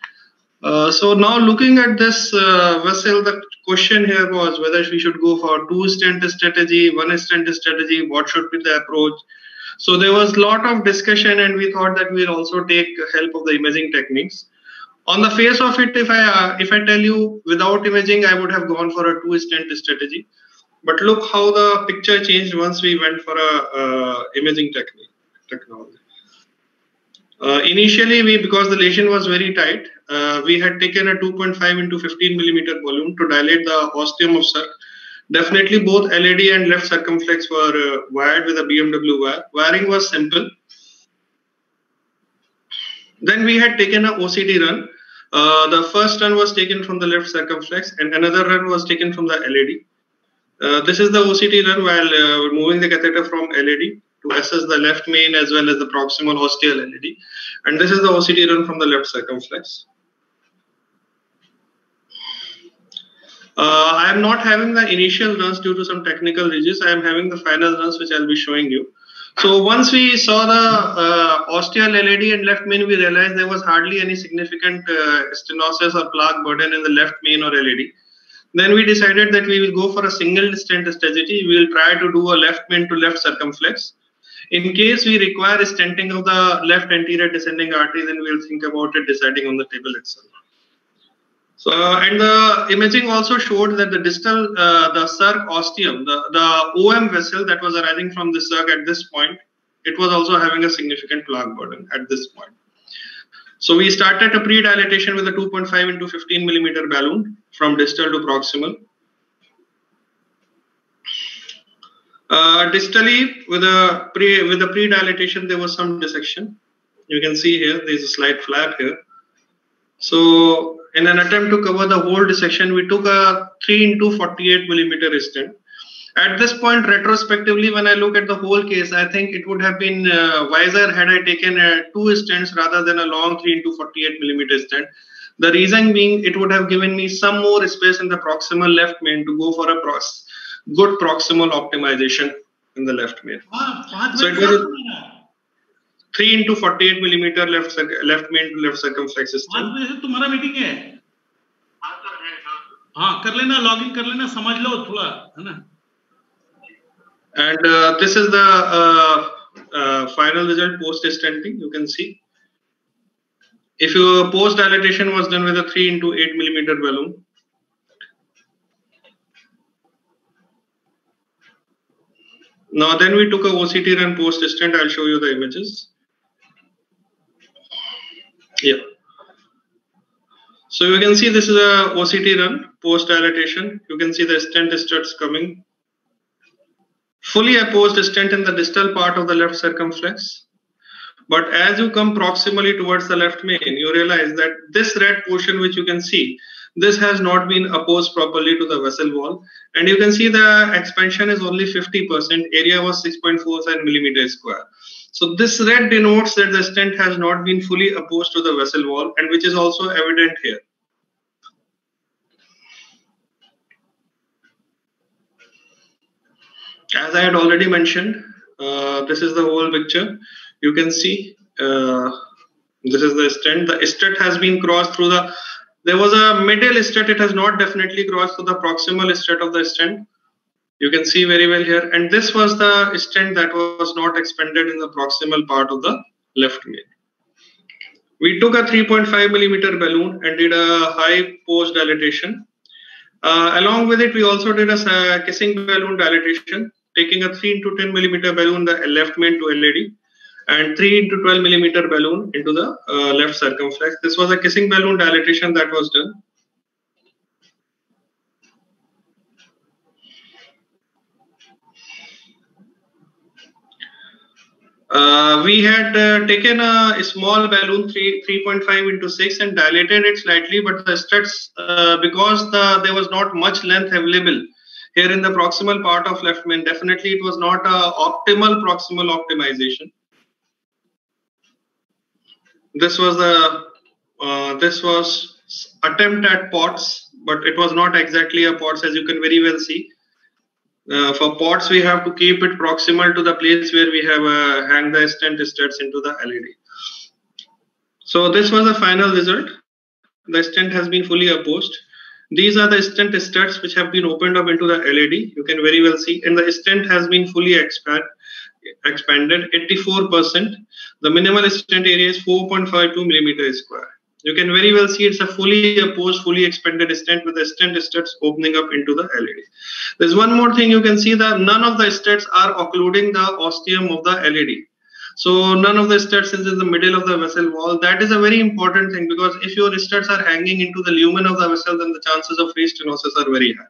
S12: So now looking at this vessel, the question here was whether we should go for two-stent strategy, one-stent strategy, what should be the approach. So there was a lot of discussion and we thought that we'll also take help of the imaging techniques. On the face of it, if I tell you without imaging, I would have gone for a two-stent strategy. But look how the picture changed once we went for a imaging technology. Initially, because the lesion was very tight, we had taken a 2.5 into 15 millimeter volume to dilate the ostium of circ. Definitely both LAD and left circumflex were wired with a BMW wire. Wiring was simple. Then we had taken an OCT run. The first run was taken from the left circumflex and another run was taken from the LAD. This is the OCT run while moving the catheter from LAD to assess the left main as well as the proximal ostial LAD. And this is the OCT run from the left circumflex. I am not having the initial runs due to some technical reasons. I am having the final runs which I'll be showing you. So once we saw the ostial LAD and left main, we realized there was hardly any significant stenosis or plaque burden in the left main or LAD. Then we decided that we will go for a single stent strategy. We will try to do a left main to left circumflex. In case we require stenting of the left anterior descending artery, then we'll think about it deciding on the table itself. So, and the imaging also showed that the distal, the circ ostium, the OM vessel that was arising from the circ at this point, it was also having a significant plaque burden at this point. So we started a pre-dilatation with a 2.5 into 15 millimeter balloon from distal to proximal. Distally, with the pre-dilatation, there was some dissection. You can see here, there is a slight flap here. So in an attempt to cover the whole dissection, we took a 3 into 48 millimeter stent. At this point, retrospectively, when I look at the whole case, I think it would have been wiser had I taken 2 stents rather than a long 3 into 48 millimeter stent. The reason being, it would have given me some more space in the proximal left main to go for a good proximal optimization in the left main. So it was a 3 into 48 millimeter left main to left circumflex stent.
S8: तुम्हारा meeting है हाँ कर लेना login कर लेना समझ लो थोड़ा है ना.
S12: And this is the final result post stenting. You can see if your post dilatation was done with a 3 into 8 millimeter balloon. Now then we took a OCT run post-stent. I'll show you the images. Yeah. So you can see this is a OCT run post-dilatation. You can see the stent starts coming. Fully opposed stent in the distal part of the left circumflex. But as you come proximally towards the left main, you realize that this red portion which you can see, this has not been opposed properly to the vessel wall. And you can see the expansion is only 50%, area was 6.47 millimeters square. So this red denotes that the stent has not been fully opposed to the vessel wall, and which is also evident here. As I had already mentioned, this is the whole picture. You can see this is the stent. The stent has been crossed through the, there was a middle stent, it has not definitely crossed through the proximal stent of the stent. You can see very well here. And this was the stent that was not expanded in the proximal part of the left main. We took a 3.5 millimeter balloon and did a high post dilatation. Along with it, we also did a kissing balloon dilatation, taking a 3 into 10 millimeter balloon, the left main to LAD, and 3 into 12 millimeter balloon into the left circumflex. This was a kissing balloon dilatation that was done. We had taken a small balloon 3.5 into 6 and dilated it slightly, but the struts, because there was not much length available here in the proximal part of left main, definitely it was not a optimal proximal optimization. This was attempt at POTS, but it was not exactly a POTS, as you can very well see. For POTS, we have to keep it proximal to the place where we have hang the stent studs into the LAD. So this was the final result. The stent has been fully opposed. These are the stent studs which have been opened up into the LAD. You can very well see, and the stent has been fully expanded, 84%. The minimal stent area is 4.52 millimeters square. You can very well see it's a fully opposed, fully expanded stent with the stent studs opening up into the LAD. There's one more thing you can see, that none of the studs are occluding the ostium of the LAD. So none of the studs is in the middle of the vessel wall. That is a very important thing, because if your studs are hanging into the lumen of the vessel, then the chances of free stenosis are very high.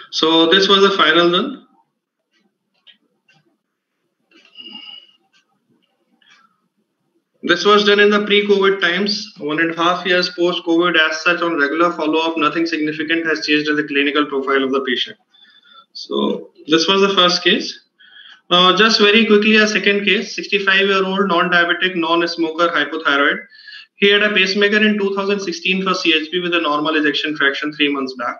S12: So this was the final one. This was done in the pre-COVID times, 1.5 years post-COVID. As such, on regular follow-up, nothing significant has changed in the clinical profile of the patient. So this was the first case. Now, just very quickly, a second case, 65-year-old non-diabetic, non-smoker, hypothyroid. He had a pacemaker in 2016 for CHP with a normal ejection fraction 3 months back.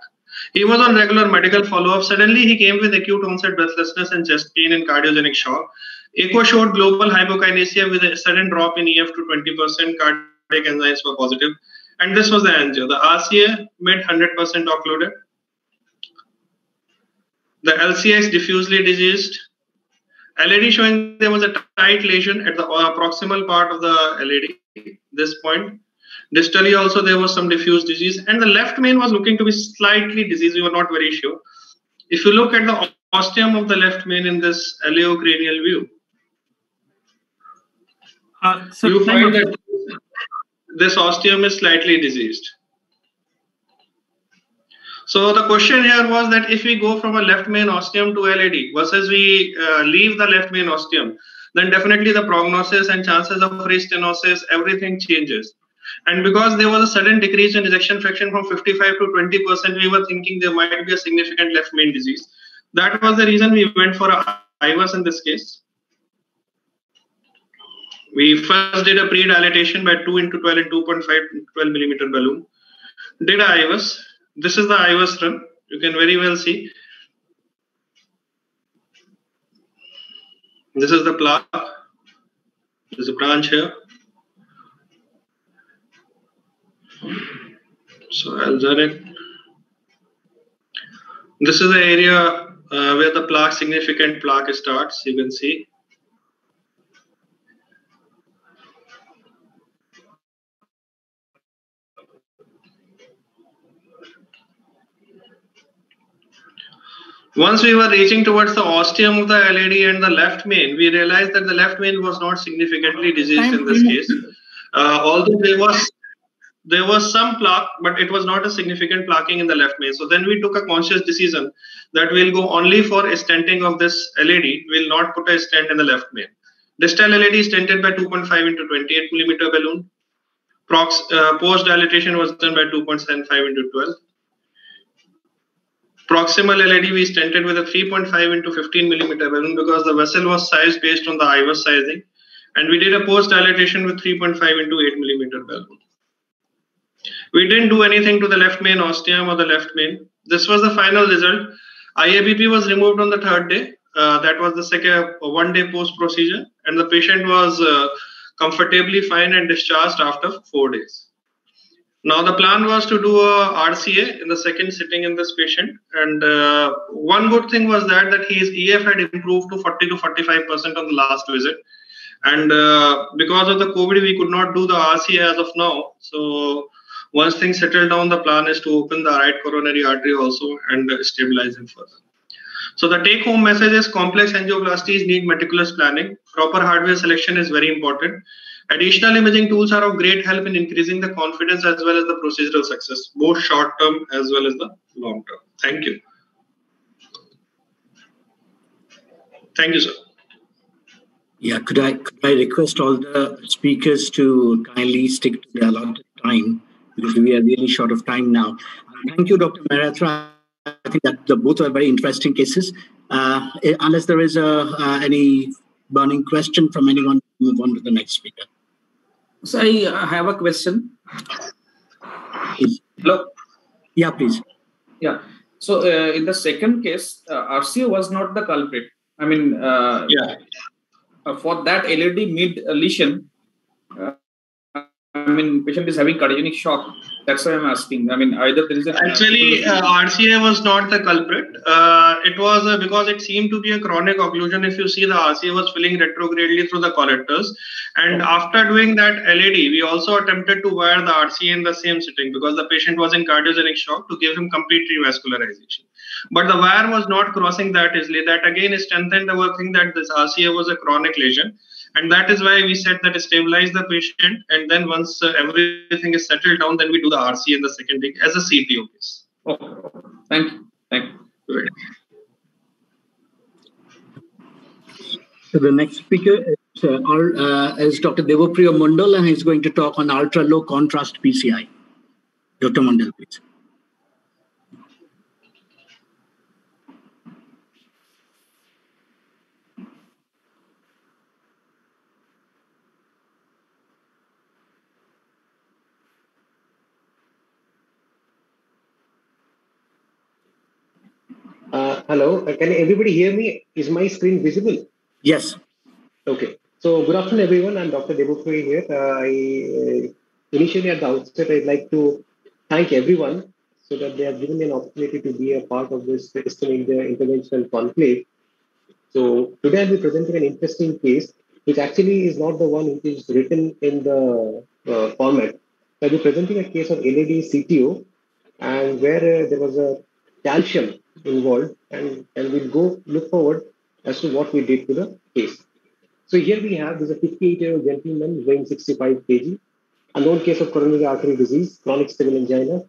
S12: He was on regular medical follow-up. Suddenly, he came with acute onset breathlessness and chest pain and cardiogenic shock. Echo showed global hypokinesia with a sudden drop in EF to 20%. Cardiac enzymes were positive. And this was the angio. The RCA made 100% occluded. The LCA is diffusely diseased. LAD showing there was a tight lesion at the proximal part of the LAD, this point. Distally also there was some diffuse disease, and the left main was looking to be slightly diseased. We were not very sure. If you look at the ostium of the left main in this aleocranial view, you find that this ostium is slightly diseased. So the question here was that if we go from a left main ostium to LAD versus we leave the left main ostium, then definitely the prognosis and chances of free stenosis, everything changes. And because there was a sudden decrease in ejection fraction from 55 to 20%, we were thinking there might be a significant left main disease. That was the reason we went for a IVUS in this case. We first did a pre-dilatation by 2 into 12 and 2.5 12 millimeter balloon. Did a IVUS. This is the IVUS run. You can very well see. This is the plaque. There's a branch here. So I'll run it. This is the area where the plaque, significant plaque starts. You can see. Once we were reaching towards the ostium of the LAD and the left main, we realized that the left main was not significantly diseased in this case. Although there was some plaque, but it was not a significant plaquing in the left main. So then we took a conscious decision that we'll go only for a stenting of this LAD. We'll not put a stent in the left main. Distal LAD stented by 2.5 into 28 millimeter balloon. Post dilatation was done by 2.75 into 12. Proximal LAD we stented with a 3.5 into 15 millimeter balloon because the vessel was sized based on the IVUS sizing. And we did a post dilatation with 3.5 into 8 millimeter balloon. We didn't do anything to the left main ostium or the left main. This was the final result. IABP was removed on the third day. That was the second 1 day post procedure. And the patient was comfortably fine and discharged after 4 days. Now the plan was to do a RCA in the second sitting in this patient. And one good thing was that his EF had improved to 40 to 45% on the last visit. And because of the COVID, we could not do the RCA as of now. So once things settle down, the plan is to open the right coronary artery also and stabilize him further. So the take-home message is complex angioplasties need meticulous planning. Proper hardware selection is very important. Additional imaging tools are of great help in increasing the confidence as well as the procedural success, both short-term as well as the long-term. Thank you. Thank you, sir.
S9: Yeah, could I request all the speakers to kindly stick to the allotted time, because we are really short of time now. Thank you, Dr. Mehrotra. I think that both are very interesting cases. Unless there is any burning question from anyone, move on to the next speaker.
S13: So I have a question. Hello?
S9: Yeah, please.
S13: Yeah. So in the second case, RCA was not the culprit. I mean, for that LAD mid lesion, I mean, patient is having cardiogenic shock. That's why I'm asking. I mean, either there is a...
S12: Actually, RCA was not the culprit. It was because it seemed to be a chronic occlusion. If you see, the RCA was filling retrogradely through the collectors. And after doing that LAD, we also attempted to wire the RCA in the same sitting because the patient was in cardiogenic shock to give him complete revascularization. But the wire was not crossing that easily. That again strengthened our thing that this RCA was a chronic lesion. And that is why we said that stabilize the patient. And then once everything is settled down, then we do the RCA in the second week as a CTO case.
S13: Okay. Thank you. Thank you.
S9: So the next speaker is Dr. Devopriya Mondal, and he's going to talk on ultra-low contrast PCI. Dr. Mondal, please.
S14: Hello, can everybody hear me? Is my screen visible?
S9: Yes.
S14: Okay. So good afternoon, everyone. I'm Dr. Devopriya here. Initially at the outset, I'd like to thank everyone so that they have given me an opportunity to be a part of this Eastern India Interventional Conclave. So today I'll be presenting an interesting case, which actually is not the one which is written in the format. I'll be presenting a case of LAD CTO, and where there was a calcium involved, and we'll look forward as to what we did to the case. So here we have, there's a 58-year-old gentleman weighing 65 kg, a known case of coronary artery disease, chronic stable angina,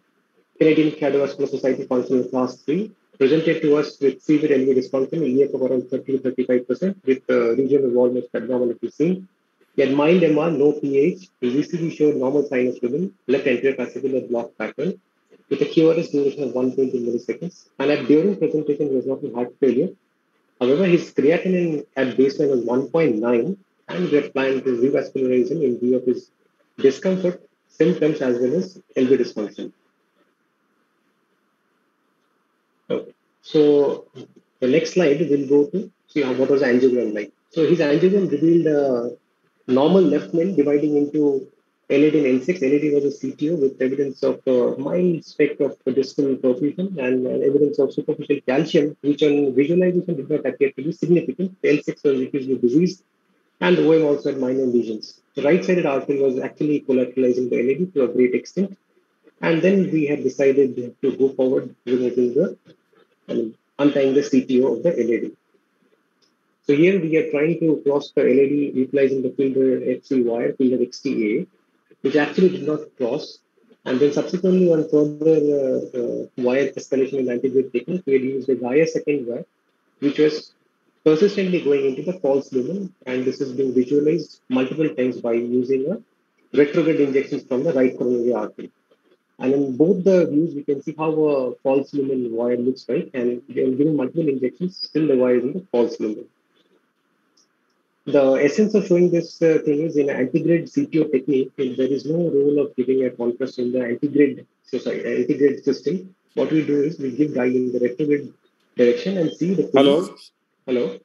S14: Canadian Cardiovascular Society functional class 3, presented to us with severe LV dysfunction, EF of around 30 to 35%, with regional involvement abnormality seen. He had mild MR, no PH. His ECG showed normal sinus rhythm, left anterior fascicular block pattern, with a QRS duration of 120 milliseconds. And during presentation, he was not in heart failure. However, his creatinine at baseline was 1.9, and we are planning to revascularize him in view of his discomfort, symptoms, as well as LV dysfunction. Okay. So the next slide, we'll go to see what was the angiogram like. So his angiogram revealed a normal left main dividing into LAD and L6. LAD was a CTO with evidence of mild speck of distal perfusion and evidence of superficial calcium, which on visualization did not appear to be significant. The L6 was diffusely diseased, and OM also had minor lesions. The right-sided artery was actually collateralizing the LAD to a great extent. And then we had decided to go forward with untying the CTO of the LED. So here we are trying to cross the LED utilizing the filter FC wire, filter XTA, which actually did not cross. And then subsequently on further wire escalation in anti-grid technique, we had used a Gaia second wire, which was persistently going into the false lumen. And this has been visualized multiple times by using a retrograde injections from the right coronary artery. And in both the views, we can see how a false lumen wire looks like. And when giving multiple injections, still the wire is in the false lumen. The essence of showing this thing is in anti-grid CTO technique, there is no role of giving a contrast in the anti-grid system. What we do is we give guide in the retrograde direction and see the Hello.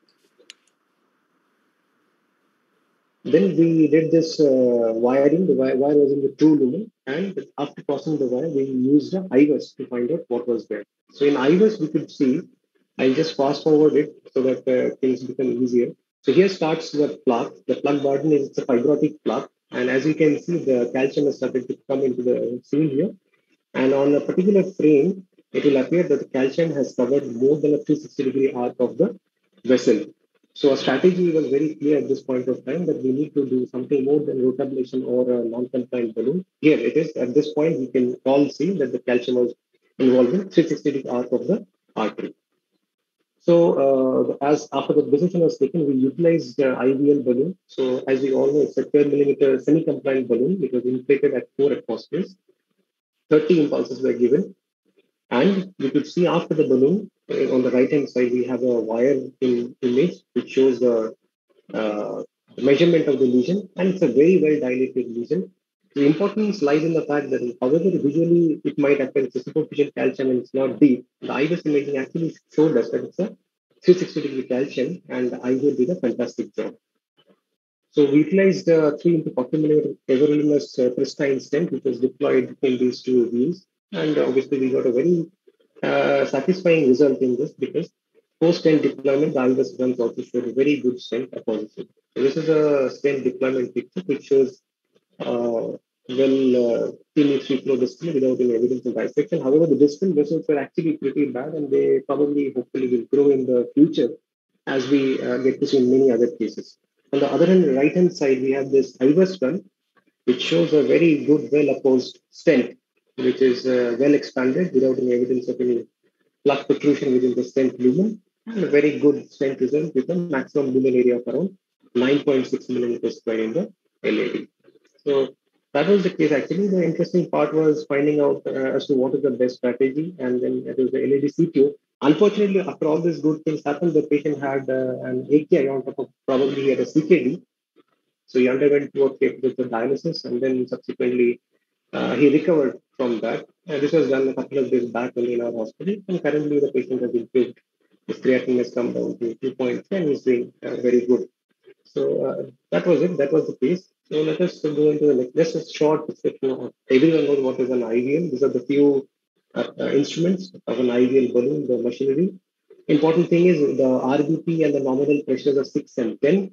S14: Then we did this wiring. The wire was in the true lumen, and after crossing the wire, we used the IVUS to find out what was there. So in IVUS, we could see. I'll just fast forward it so that things become easier. So here starts the plaque. The plaque burden is a fibrotic plaque, and as you can see, the calcium has started to come into the scene here. And on a particular frame, it will appear that the calcium has covered more than a 360-degree arc of the vessel. So our strategy was very clear at this point of time that we need to do something more than rotablation or a non-compliant balloon. Here it is. At this point, we can all see that the calcium was involved in 360-degree arc of the artery. So as after the decision was taken, we utilized the IVL balloon. So as we all know, it's a 12 millimeter semi-compliant balloon. It was inflated at 4 atmospheres. 30 impulses were given. And you could see after the balloon, on the right-hand side, we have a wire image which shows the measurement of the lesion. And it's a very well-dilated lesion. The importance lies in the fact that however visually it might appear it's a superficial calcium and it's not deep, the IVUS imaging actually showed us that it's a 360-degree calcium, and the IVUS did a fantastic job. So we utilized 3 into 40 millimeter everolimus pristine stent, which was deployed in these two views. And obviously we got a very satisfying result in this because post-stent deployment, the IVUS runs also showed a very good stent apposition. So this is a stent deployment picture which shows free flow distal without any evidence of dissection. However, the distal vessels were actually pretty bad, and they probably, hopefully, will grow in the future as we get to see in many other cases. On the other hand, right-hand side, we have this IVUS one, which shows a very good, well-opposed stent, which is well expanded without any evidence of any plaque protrusion within the stent lumen, and a very good stent result with a maximum lumen area of around 9.6 millimeters square in the LAD. So that was the case. Actually, the interesting part was finding out as to what is the best strategy, and then it was the LAD CTO. Unfortunately, after all these good things happened, the patient had an AKI on top of probably he had a CKD. So he underwent 2 cases of dialysis, and then subsequently he recovered from that. And this was done a couple of days back only in our hospital, and currently the patient has improved. His creatinine has come down to 2.3, and he's doing very good. So that was it. That was the case. So let us go into the next. Just a short description of everyone knows what is an IVL. These are the few instruments of an IVL balloon, the machinery. Important thing is the RBP and the nominal pressures are 6 and 10.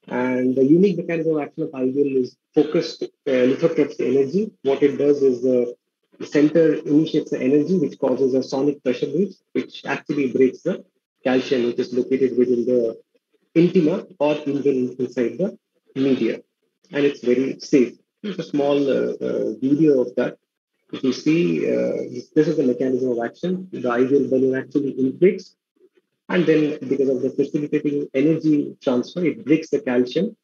S14: And the unique mechanism of action of IVL is focused lithotripsy energy. What it does is the center initiates the energy, which causes a sonic pressure waves, which actually breaks the calcium, which is located within the intima or even inside the media. And it's very safe. Here's a small video of that. If you see, this is the mechanism of action. The IVL balloon actually inflates, and then because of the facilitating energy transfer, it breaks the calcium,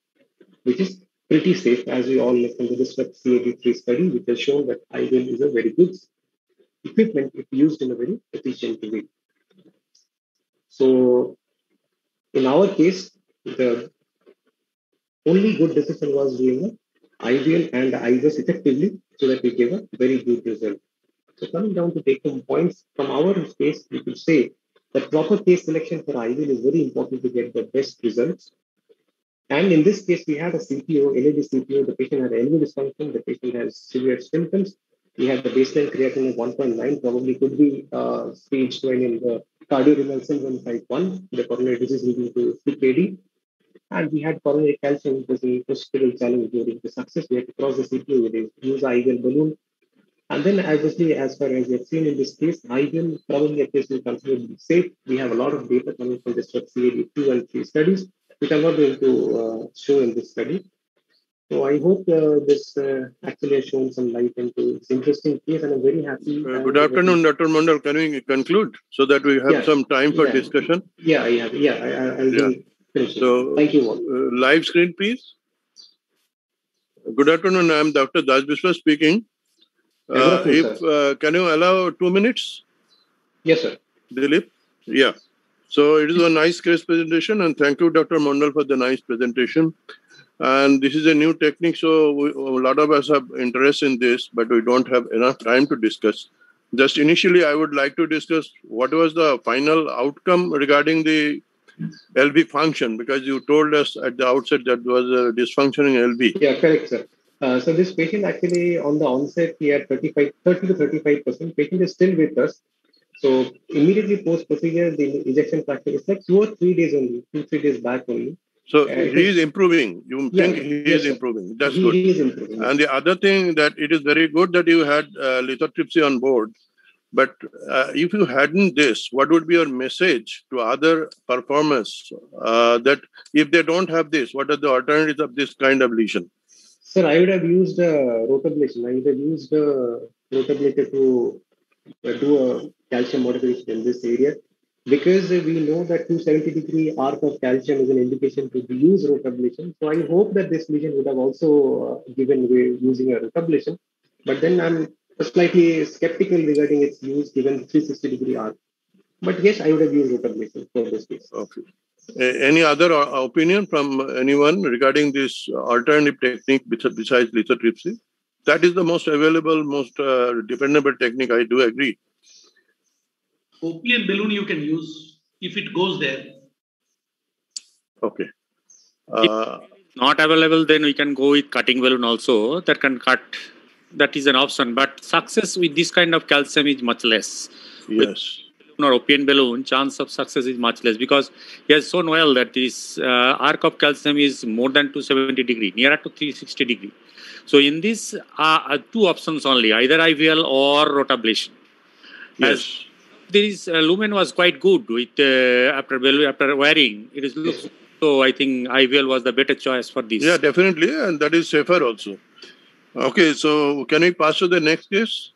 S14: which is pretty safe, as we all know from the Disrupt CAD3 study, which has shown that IVL is a very good equipment if used in a very efficient way. So in our case, the only good decision was doing the IVL and IVUS effectively so that we gave a very good result. So coming down to take home points from our case, we could say that proper case selection for IVL is very important to get the best results. And in this case, we had a CPO, LED CPO. The patient had LV dysfunction. The patient has severe symptoms. We had the baseline creatinine of 1.9, probably could be stage 1 in the cardiorenal syndrome type 1, the coronary disease leading to CKD. And we had coronary calcium, which was a hospital challenge during the success. We had to cross the CPO with a use IVL balloon. And then obviously, as far as you've seen in this case, IVL probably appears to be considered safe. We have a lot of data coming from the CAD2 and 3 studies, which I'm not going to show in this study. So I hope this actually has shown some light into this interesting case, and I'm very happy.
S15: Good afternoon, Dr. Mondal. Can we conclude so that we have some time for discussion?
S14: I'll finish. So, thank you all.
S15: Live screen, please. Good afternoon. I'm Dr. Das Biswas speaking. Can you allow 2 minutes?
S14: Yes, sir.
S15: Dilip? Yeah. So it is a nice case presentation, and thank you, Dr. Mondal, for the nice presentation. And this is a new technique, so a lot of us have interest in this, but we don't have enough time to discuss. Just initially, I would like to discuss what was the final outcome regarding the LV function, because you told us at the outset that there was a dysfunctioning LV.
S14: Yeah, correct, sir. So this patient actually on the onset, he had 30 to 35%. Patient is still with us. So immediately post-procedure, the ejection fraction is like 2 or 3 days only, 2-3 days back only.
S15: So he is improving. You think he is improving. That's good.
S14: He is improving.
S15: And the other thing that it is very good that you had lithotripsy on board. But if you hadn't this, what would be your message to other performers that if they don't have this, what are the alternatives of this kind of lesion?
S14: Sir, I would have used rotablation. I would have used rotablator to do a calcium modification in this area. Because we know that 270-degree arc of calcium is an indication to use rotablation. So I hope that this lesion would have also given way using a rotablation. But then I'm slightly skeptical regarding its use given 360-degree arc. But yes, I would have used rotablation for this case.
S15: Okay. Any other opinion from anyone regarding this alternative technique besides lithotripsy? That is the most available, most dependable technique. I do agree.
S8: Cochlear balloon you can use if it goes there.
S15: Okay.
S16: If not available, then we can go with cutting balloon also. That can cut. That is an option. But success with this kind of calcium is much less.
S15: Yes.
S16: With or opium balloon, chance of success is much less because he has shown well that this arc of calcium is more than 270 degree, nearer to 360 degree. So in this, two options only, either IVL or rotablation.
S15: Yes.
S16: This lumen was quite good with after wiring. It is looks so. I think IVL was the better choice for this.
S15: Yeah, definitely, and that is safer also. Okay, so can we pass to the next case?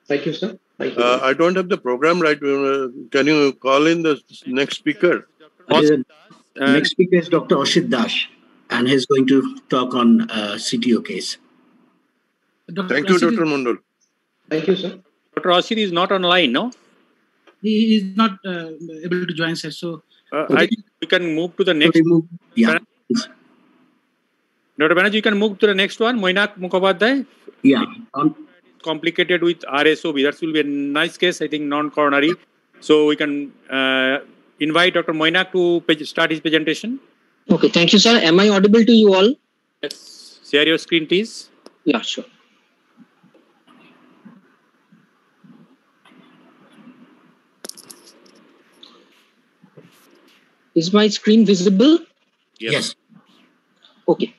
S14: Thank you, sir. Thank you.
S15: I don't have the program right. Can you call in the next speaker?
S9: Next speaker is Dr. Ashit Dash, and he's going to talk on CTO case.
S15: Thank you, Dr. Mondal.
S14: Thank you, sir.
S16: Dr. Ashit is not online, no?
S2: He is not able to join, sir. So
S16: we can move to the next.
S9: Yeah.
S16: Dr. Banerjee, you can move to the next one. Moinak Mukhopadhyay.
S9: Yeah.
S16: Complicated with RSOB. That will be a nice case, I think, non-coronary. So we can invite Dr. Moinak to start his presentation.
S17: Okay, thank you, sir. Am I audible to you all?
S16: Yes. Share your screen, please.
S17: Yeah, sure. Is my screen visible?
S16: Yes.
S17: Okay.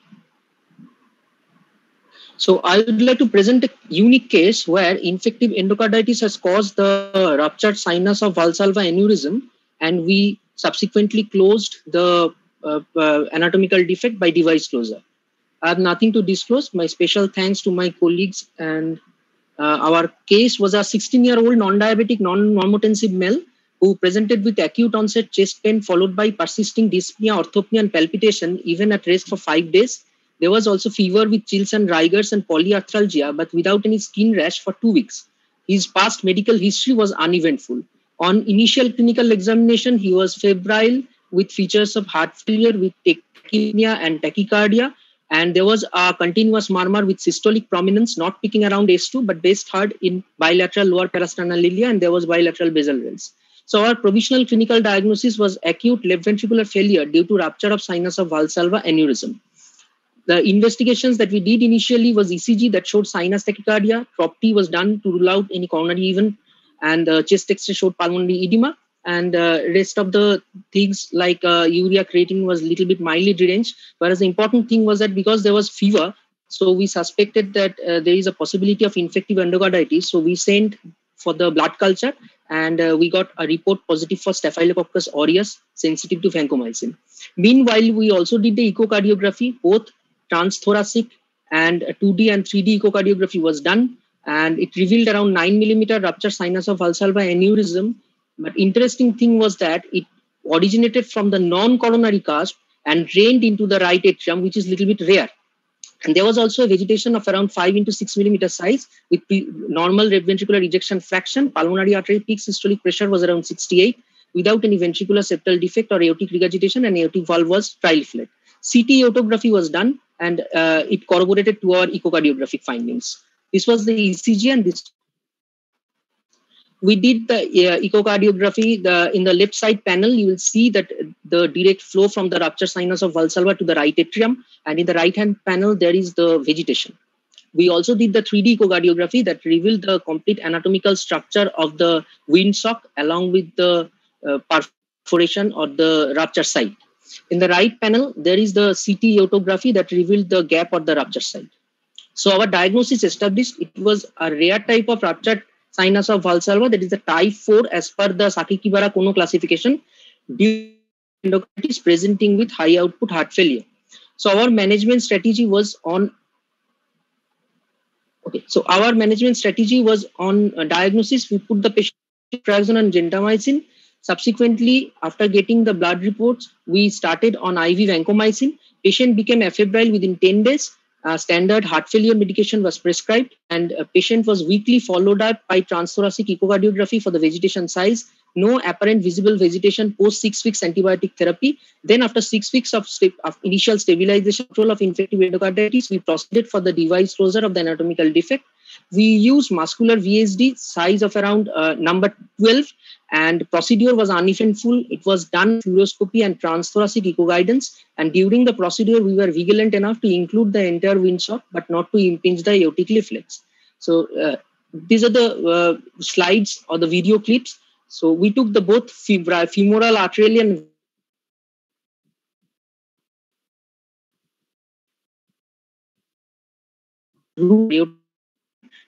S17: So I would like to present a unique case where infective endocarditis has caused the ruptured sinus of Valsalva aneurysm, and we subsequently closed the anatomical defect by device closure. I have nothing to disclose. My special thanks to my colleagues, and our case was a 16-year-old non-diabetic, non-normotensive male who presented with acute onset chest pain followed by persisting dyspnea, orthopnea, and palpitation even at rest for 5 days. There was also fever with chills and rigors and polyarthralgia, but without any skin rash for 2 weeks. His past medical history was uneventful. On initial clinical examination, he was febrile with features of heart failure with tachypnea and tachycardia, and there was a continuous murmur with systolic prominence, not picking around S2, but based hard in bilateral lower parasternal ilia, and there was bilateral basal veins. So our provisional clinical diagnosis was acute left ventricular failure due to rupture of sinus of Valsalva aneurysm. The investigations that we did initially was ECG that showed sinus tachycardia. TROP-T was done to rule out any coronary event, and chest X-ray showed pulmonary edema. And rest of the things like urea creatinine was a little bit mildly deranged. Whereas the important thing was that because there was fever, So we suspected that there is a possibility of infective endocarditis. So we sent for the blood culture, and we got a report positive for Staphylococcus aureus sensitive to vancomycin. Meanwhile, we also did the echocardiography, both transthoracic and 2D and 3D echocardiography was done, and it revealed around 9 millimeter rupture sinus of Valsalva aneurysm. But interesting thing was that it originated from the non-coronary cusp and drained into the right atrium, which is a little bit rare. And there was also a vegetation of around 5 into 6 millimeter size with normal right ventricular ejection fraction. Pulmonary artery peak systolic pressure was around 68 without any ventricular septal defect or aortic regurgitation, and aortic valve was trial-flat. CT aortography was done, and it corroborated to our echocardiographic findings. This was the ECG, and this we did the echocardiography. In the left side panel, you will see that the direct flow from the rupture sinus of Valsalva to the right atrium, and in the right hand panel there is the vegetation. We also did the 3D echocardiography that revealed the complete anatomical structure of the windsock along with the perforation or the rupture site. In the right panel, there is the CT aortography that revealed the gap or the rupture site. So our diagnosis established it was a rare type of ruptured sinus of Valsalva, that is the type 4 as per the Sakikibara-Kono classification, endocarditis presenting with high output heart failure. So our management strategy was on diagnosis. We put the patient on and gentamicin. Subsequently, after getting the blood reports, we started on IV vancomycin. Patient became afebrile within 10 days. Standard heart failure medication was prescribed, and a patient was weekly followed up by transthoracic echocardiography for the vegetation size. No apparent visible vegetation post 6 weeks antibiotic therapy. Then after 6 weeks of initial stabilization control of infective endocarditis, we proceeded for the device closure of the anatomical defect. We used muscular VSD size of around number 12, and procedure was uneventful. It was done fluoroscopy and transthoracic echo guidance, and during the procedure we were vigilant enough to include the entire windsock but not to impinge the aortic leaflets. So these are the slides or the video clips. So we took the both femoral arterial and root,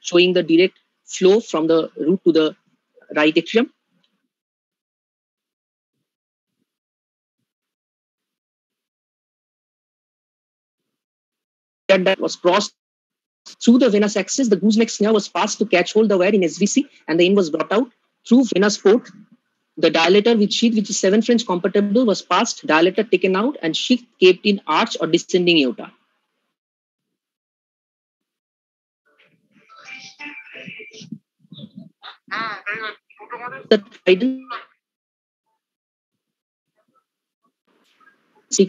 S17: showing the direct flow from the root to the right atrium. That was crossed through the venous axis. The gooseneck snare was passed to catch hold the wire in SVC, and the end was brought out through venous port. The dilator with sheath, which is 7 French compatible, was passed, dilator taken out, and sheath kept in arch or descending aorta. The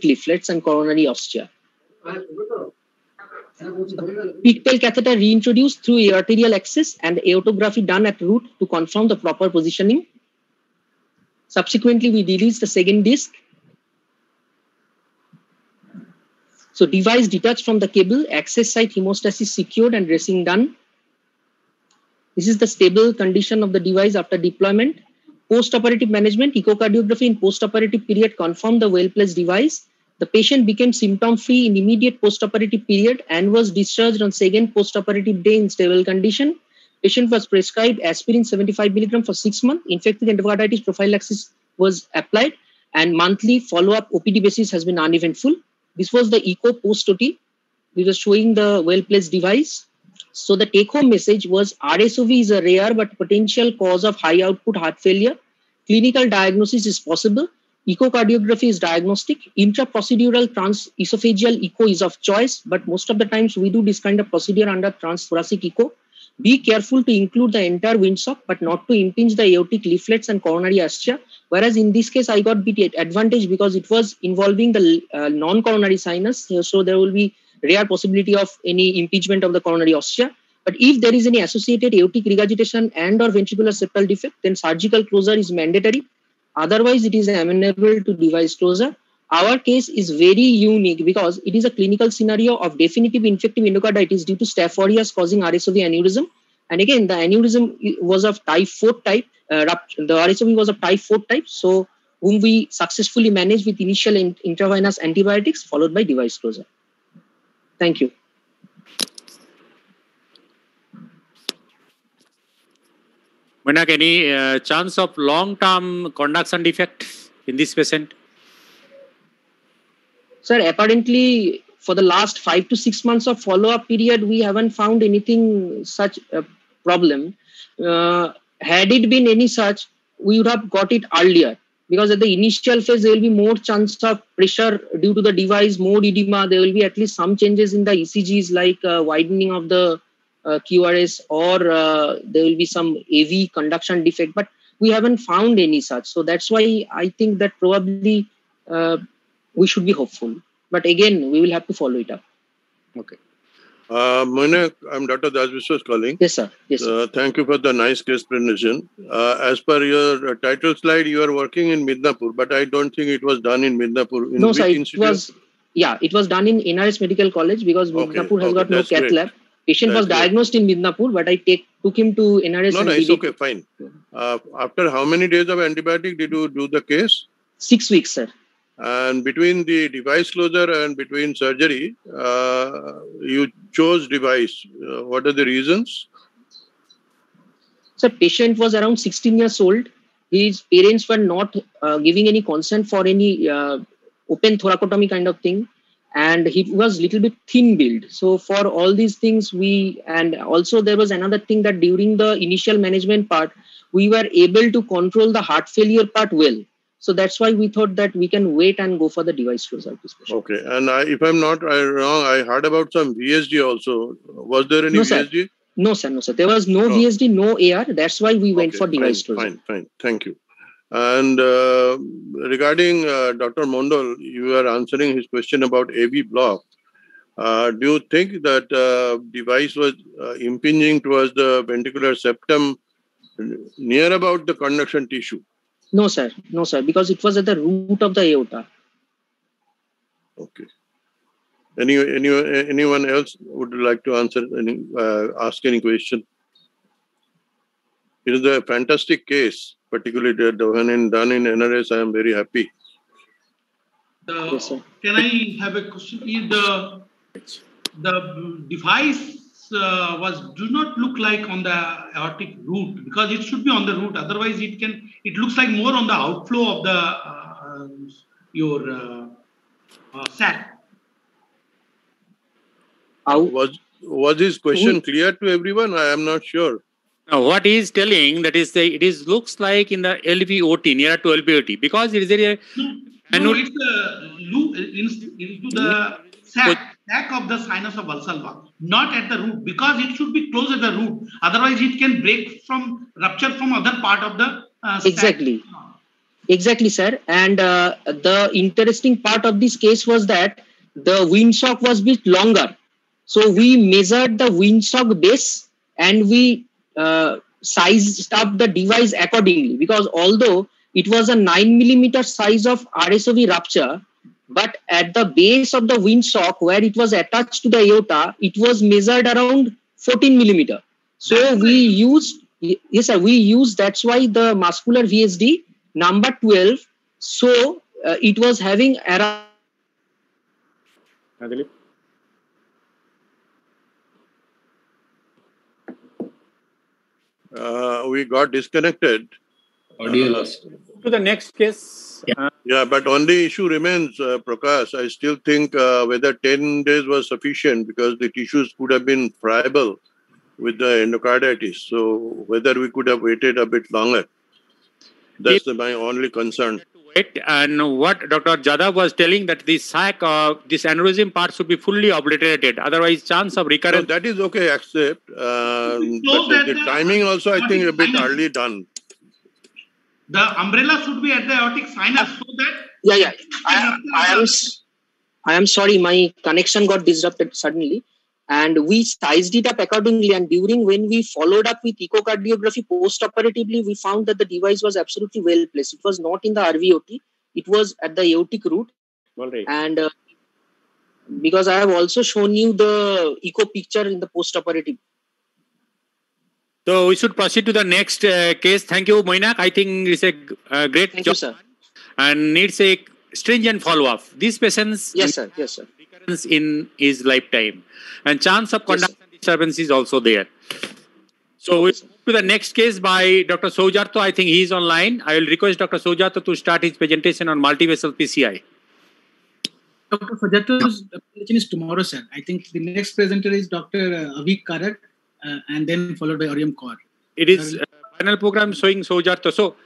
S17: leaflets and coronary ostia. Pigtail catheter reintroduced through arterial axis and aortography done at root to confirm the proper positioning. Subsequently, we released the second disc. So device detached from the cable, access site hemostasis secured and dressing done. This is the stable condition of the device after deployment. Post-operative management, echocardiography in post-operative period confirmed the well-placed device. The patient became symptom-free in immediate post-operative period and was discharged on second post-operative day in stable condition. Patient was prescribed aspirin 75 mg for 6 months. Infective endocarditis prophylaxis was applied, and monthly follow-up OPD basis has been uneventful. This was the echo post-OT. We were showing the well-placed device. So the take-home message was RSOV is a rare but potential cause of high output heart failure. Clinical diagnosis is possible. Echocardiography is diagnostic. Intraprocedural transesophageal echo is of choice, but most of the times we do this kind of procedure under transthoracic echo. Be careful to include the entire windsock, but not to impinge the aortic leaflets and coronary ostia. Whereas in this case, I got bit advantage because it was involving the non-coronary sinus. So there will be rare possibility of any impingement of the coronary ostia. But if there is any associated aortic regurgitation and or ventricular septal defect, then surgical closure is mandatory. Otherwise, it is amenable to device closure. Our case is very unique because it is a clinical scenario of definitive infective endocarditis due to Staph aureus causing RSOV aneurysm. And again, the aneurysm was of type 4 type. The RSOV was of type 4 type. So, whom we successfully managed with initial intravenous antibiotics followed by device closure. Thank you.
S16: Moinak, any chance of long-term conduction defect in this patient?
S17: Sir, apparently for the last 5 to 6 months of follow-up period, we haven't found anything such a problem. Had it been any such, we would have got it earlier. Because at the initial phase, there will be more chance of pressure due to the device, more edema. There will be at least some changes in the ECGs like widening of the QRS, or there will be some AV conduction defect. But we haven't found any such. So that's why I think that probably we should be hopeful. But again, we will have to follow it up.
S16: Okay.
S15: Moinak, I'm Dr. Das Biswas calling.
S17: Yes, sir. Yes, sir.
S15: Thank you for the nice case presentation. As per your title slide, you are working in Midnapur, but I don't think it was done in Midnapur.
S17: No, sir. It was done in NRS Medical College because Midnapur has got no cath lab. Patient was diagnosed in Midnapur, but I took him to NRS.
S15: No, it's okay, fine. After how many days of antibiotic did you do the case?
S17: 6 weeks, sir.
S15: And between the device closure and between surgery, you chose device. What are the reasons?
S17: So patient was around 16 years old. His parents were not giving any consent for any open thoracotomy kind of thing. And he was little bit thin build. So for all these things, and also there was another thing that during the initial management part, we were able to control the heart failure part well. So that's why we thought that we can wait and go for the device closure.
S15: Okay. And if I'm not wrong, I heard about some VSD also. Was there any VSD?
S17: No, sir. No, sir. There was no VSD, no AR. That's why we went for device closure.
S15: Fine. Thank you. And regarding Dr. Mondal, you were answering his question about AV block. Do you think that device was impinging towards the ventricular septum near about the conduction tissue?
S17: No, sir. No, sir. Because it was at the root of the aorta.
S15: Okay. Anyone else would like to answer ask any question? It is a fantastic case, particularly when done in NRS. I am very happy.
S17: Yes, sir.
S8: Can I have a question? Is the device do not look like on the aortic root, because it should be on the root. Otherwise, it looks like more on the outflow of the your sac.
S15: Was his question clear to everyone? I am not sure.
S16: Now, what he is telling that is it looks like in the LVOT, near to LVOT, because it is a
S8: it's loop into the sac of the sinus of Valsalva, not at the root, because it should be close at the root. Otherwise, it can rupture from other part of the
S17: Exactly. Exactly, sir. And the interesting part of this case was that the windsock was a bit longer. So we measured the windsock base and we sized up the device accordingly, because although it was a 9 millimeter size of RSOV rupture, but at the base of the windsock where it was attached to the aorta, it was measured around 14 millimeter. So we used, that's why the muscular VSD number 12. So it was having around.
S15: We got disconnected.
S16: To the next case.
S15: Yeah, but only issue remains, Prakash. I still think whether 10 days was sufficient, because the tissues could have been friable with the endocarditis. So whether we could have waited a bit longer. That's my only concern.
S16: And what Dr. Jadhav was telling, that this sac, this aneurysm part should be fully obliterated. Otherwise, chance of recurrence.
S15: No, that is okay, accept. But the timing also, I think, a bit early done.
S8: The umbrella should be at the aortic sinus, so that.
S17: I am sorry, my connection got disrupted suddenly. And we sized it up accordingly. And when we followed up with echocardiography post-operatively, we found that the device was absolutely well placed. It was not in the RVOT. It was at the aortic root.
S16: Right.
S17: And because I have also shown you the echo picture in the post-operative.
S16: So we should proceed to the next case. Thank you, Moinak. I think it's a great
S17: Thank
S16: job.
S17: you, sir.
S16: And needs a stringent follow-up. These patients
S17: Yes, sir.
S16: Recurrence in his lifetime. And chance of conduction disturbance is also there. So we'll move to the next case by Dr. Soujarto. I think he is online. I will request Dr. Soujarto to start his presentation on multi-vessel PCI.
S2: Dr. Soujarto's presentation is tomorrow, sir. I think the next presenter is Dr. Avik Karak, and then followed by Aryam Kaur.
S16: It is final program showing Soujarto. So,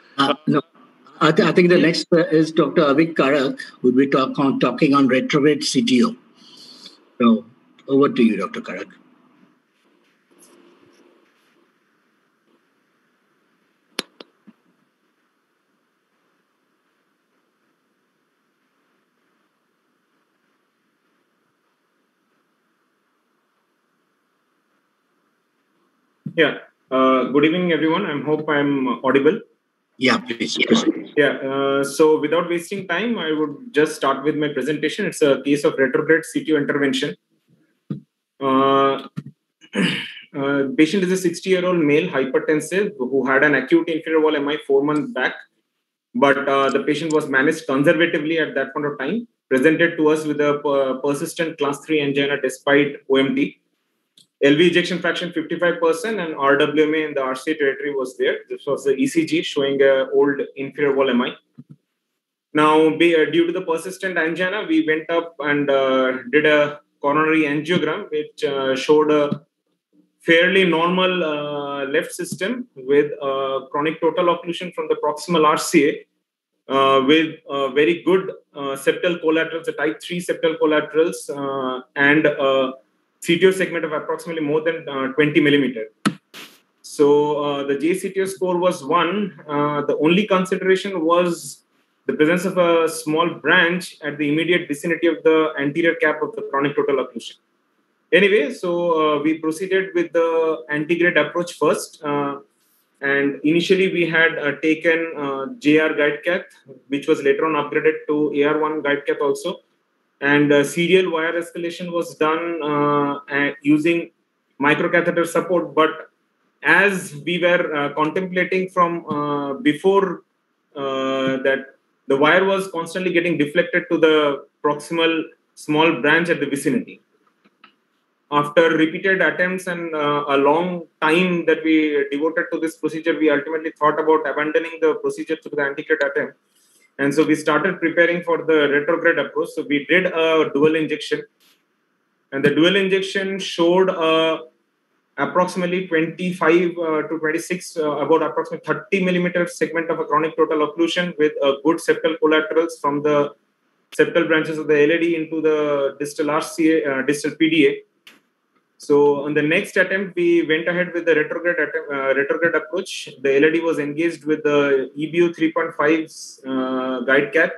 S9: no. I think the next is Dr. Avik Karak, who will be talking on retrograde CTO. So, over to you, Dr. Karak.
S18: Yeah. Good evening, everyone. I hope I'm audible.
S9: Yeah, please.
S18: Yeah. So without wasting time, I would just start with my presentation. It's a case of retrograde CTO intervention. Patient is a 60-year-old male hypertensive who had an acute inferior wall MI 4 months back, but the patient was managed conservatively at that point of time, presented to us with a persistent class 3 angina despite OMT. LV ejection fraction 55% and RWMA in the RCA territory was there. This was the ECG showing an old inferior wall MI. Now, due to the persistent angina, we went up and did a coronary angiogram, which showed a fairly normal left system with chronic total occlusion from the proximal RCA with very good septal collaterals, the type 3 septal collaterals, and CTO segment of approximately more than 20 millimeter. So the JCTO score was 1. The only consideration was the presence of a small branch at the immediate vicinity of the anterior cap of the chronic total occlusion. Anyway, so we proceeded with the antegrade approach first. And initially we had taken JR guide cath, which was later on upgraded to AR1 guide cath also. And serial wire escalation was done using microcatheter support. But as we were contemplating from before that, the wire was constantly getting deflected to the proximal small branch at the vicinity. After repeated attempts and a long time that we devoted to this procedure, we ultimately thought about abandoning the procedure through the antegrade attempt. And so we started preparing for the retrograde approach. So we did a dual injection. And the dual injection showed approximately 25 to 26, about approximately 30 millimeter segment of a chronic total occlusion with good septal collaterals from the septal branches of the LAD into the distal RCA, distal PDA. So on the next attempt, we went ahead with the retrograde approach. The LAD was engaged with the EBU 3.5 guide cath.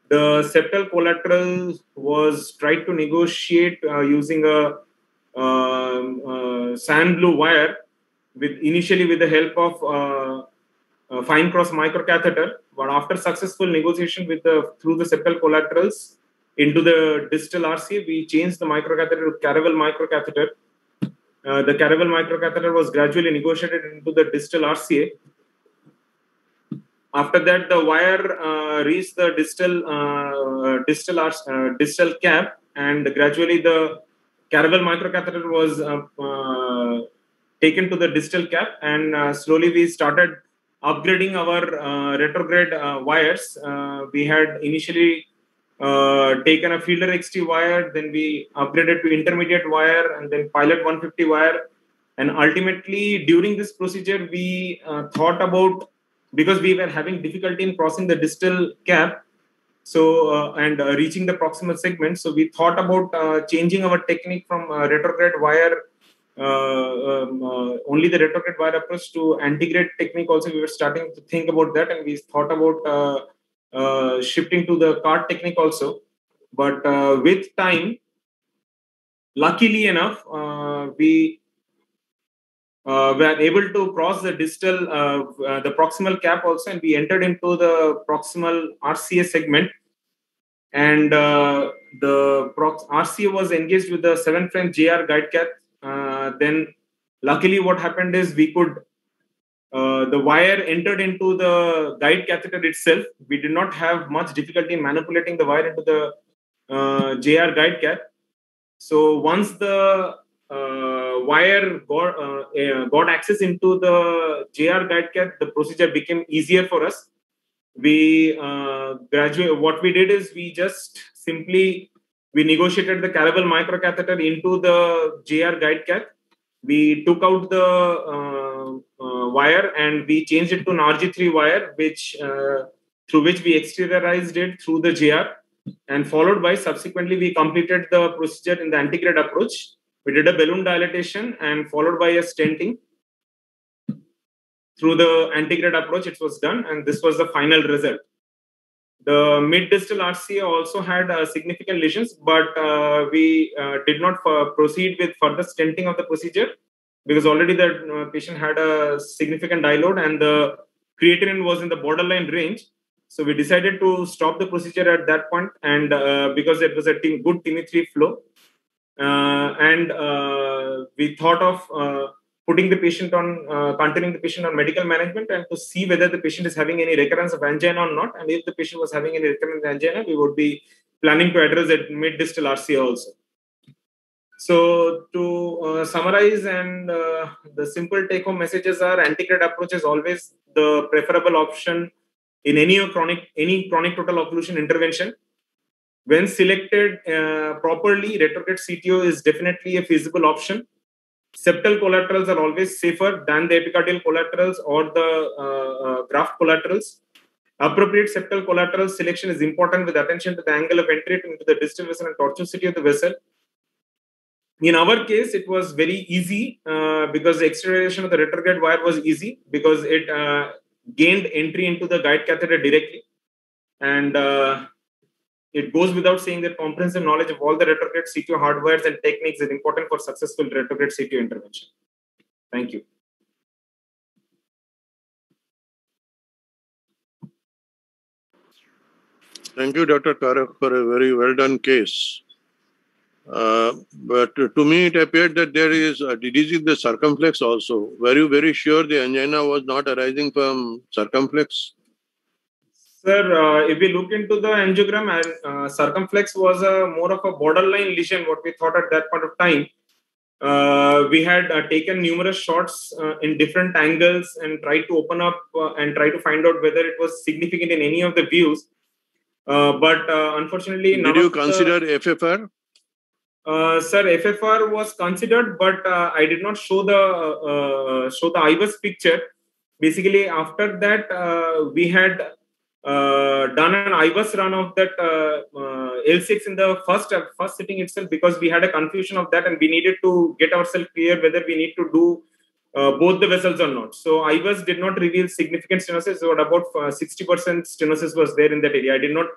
S18: The septal collateral was tried to negotiate using a sand blue wire, initially with the help of fine cross microcatheter. But after successful negotiation through the septal collaterals into the distal RCA, we changed the microcatheter to Caravel microcatheter. The Caravel microcatheter was gradually negotiated into the distal RCA. After that, the wire reached the distal cap, and gradually the Caravel microcatheter was taken to the distal cap, and slowly we started upgrading our retrograde wires. We had initially taken a Fielder XT wire, then we upgraded to intermediate wire, and then Pilot 150 wire. And ultimately, during this procedure, we thought about, because we were having difficulty in crossing the distal cap, so and reaching the proximal segment, so we thought about changing our technique from retrograde wire, only the retrograde wire approach, to antegrade technique. Also, we were starting to think about that, and we thought about shifting to the card technique also. But with time, luckily enough, we were able to cross the distal, the proximal cap also, and we entered into the proximal RCA segment. And the RCA was engaged with the 7' JR guide cath. Then luckily what happened is we could, the wire entered into the guide catheter itself. We did not have much difficulty in manipulating the wire into the JR guide cath. So once the wire got access into the JR guide cath, the procedure became easier for us. We what we did is we just simply negotiated the Calibre microcatheter into the JR guide cath. We took out the wire and we changed it to an RG3 wire, which through which we exteriorized it through the JR, and followed by subsequently we completed the procedure in the antegrade approach. We did a balloon dilatation and followed by a stenting. Through the antegrade approach, it was done, and this was the final result. The mid-distal RCA also had significant lesions, but we did not proceed with further stenting of the procedure because already the patient had a significant dilode and the creatinine was in the borderline range. So we decided to stop the procedure at that point, and because it was a good TIMI3 flow. We thought of putting the patient on, continuing the patient on medical management and to see whether the patient is having any recurrence of angina or not. And if the patient was having any recurrent angina, we would be planning to address it mid-distal RCA also. So to summarize, and the simple take-home messages are: antegrade approach is always the preferable option in any chronic total occlusion intervention. When selected properly, retrograde CTO is definitely a feasible option. Septal collaterals are always safer than the epicardial collaterals or the graft collaterals. Appropriate septal collateral selection is important with attention to the angle of entry into the distal vessel and tortuosity of the vessel. In our case, it was very easy because the exteriorization of the retrograde wire was easy because it gained entry into the guide catheter directly. And it goes without saying that comprehensive knowledge of all the retrograde CTO hardwires and techniques is important for successful retrograde CTO intervention. Thank you.
S15: Thank you, Dr. Karak, for a very well done case. But to me, it appeared that there is a disease in the circumflex also. Were you very sure the angina was not arising from circumflex?
S18: Sir, if we look into the angiogram, circumflex was more of a borderline lesion, what we thought at that point of time. We had taken numerous shots in different angles and tried to open up and try to find out whether it was significant in any of the views. But unfortunately,
S15: did you consider FFR?
S18: Sir, FFR was considered, but I did not show the IVUS picture. Basically, after that, we had done an IVUS run of that L6 in the first sitting itself because we had a confusion of that and we needed to get ourselves clear whether we need to do both the vessels or not. So IVUS did not reveal significant stenosis, so about 60% stenosis was there in that area. I did not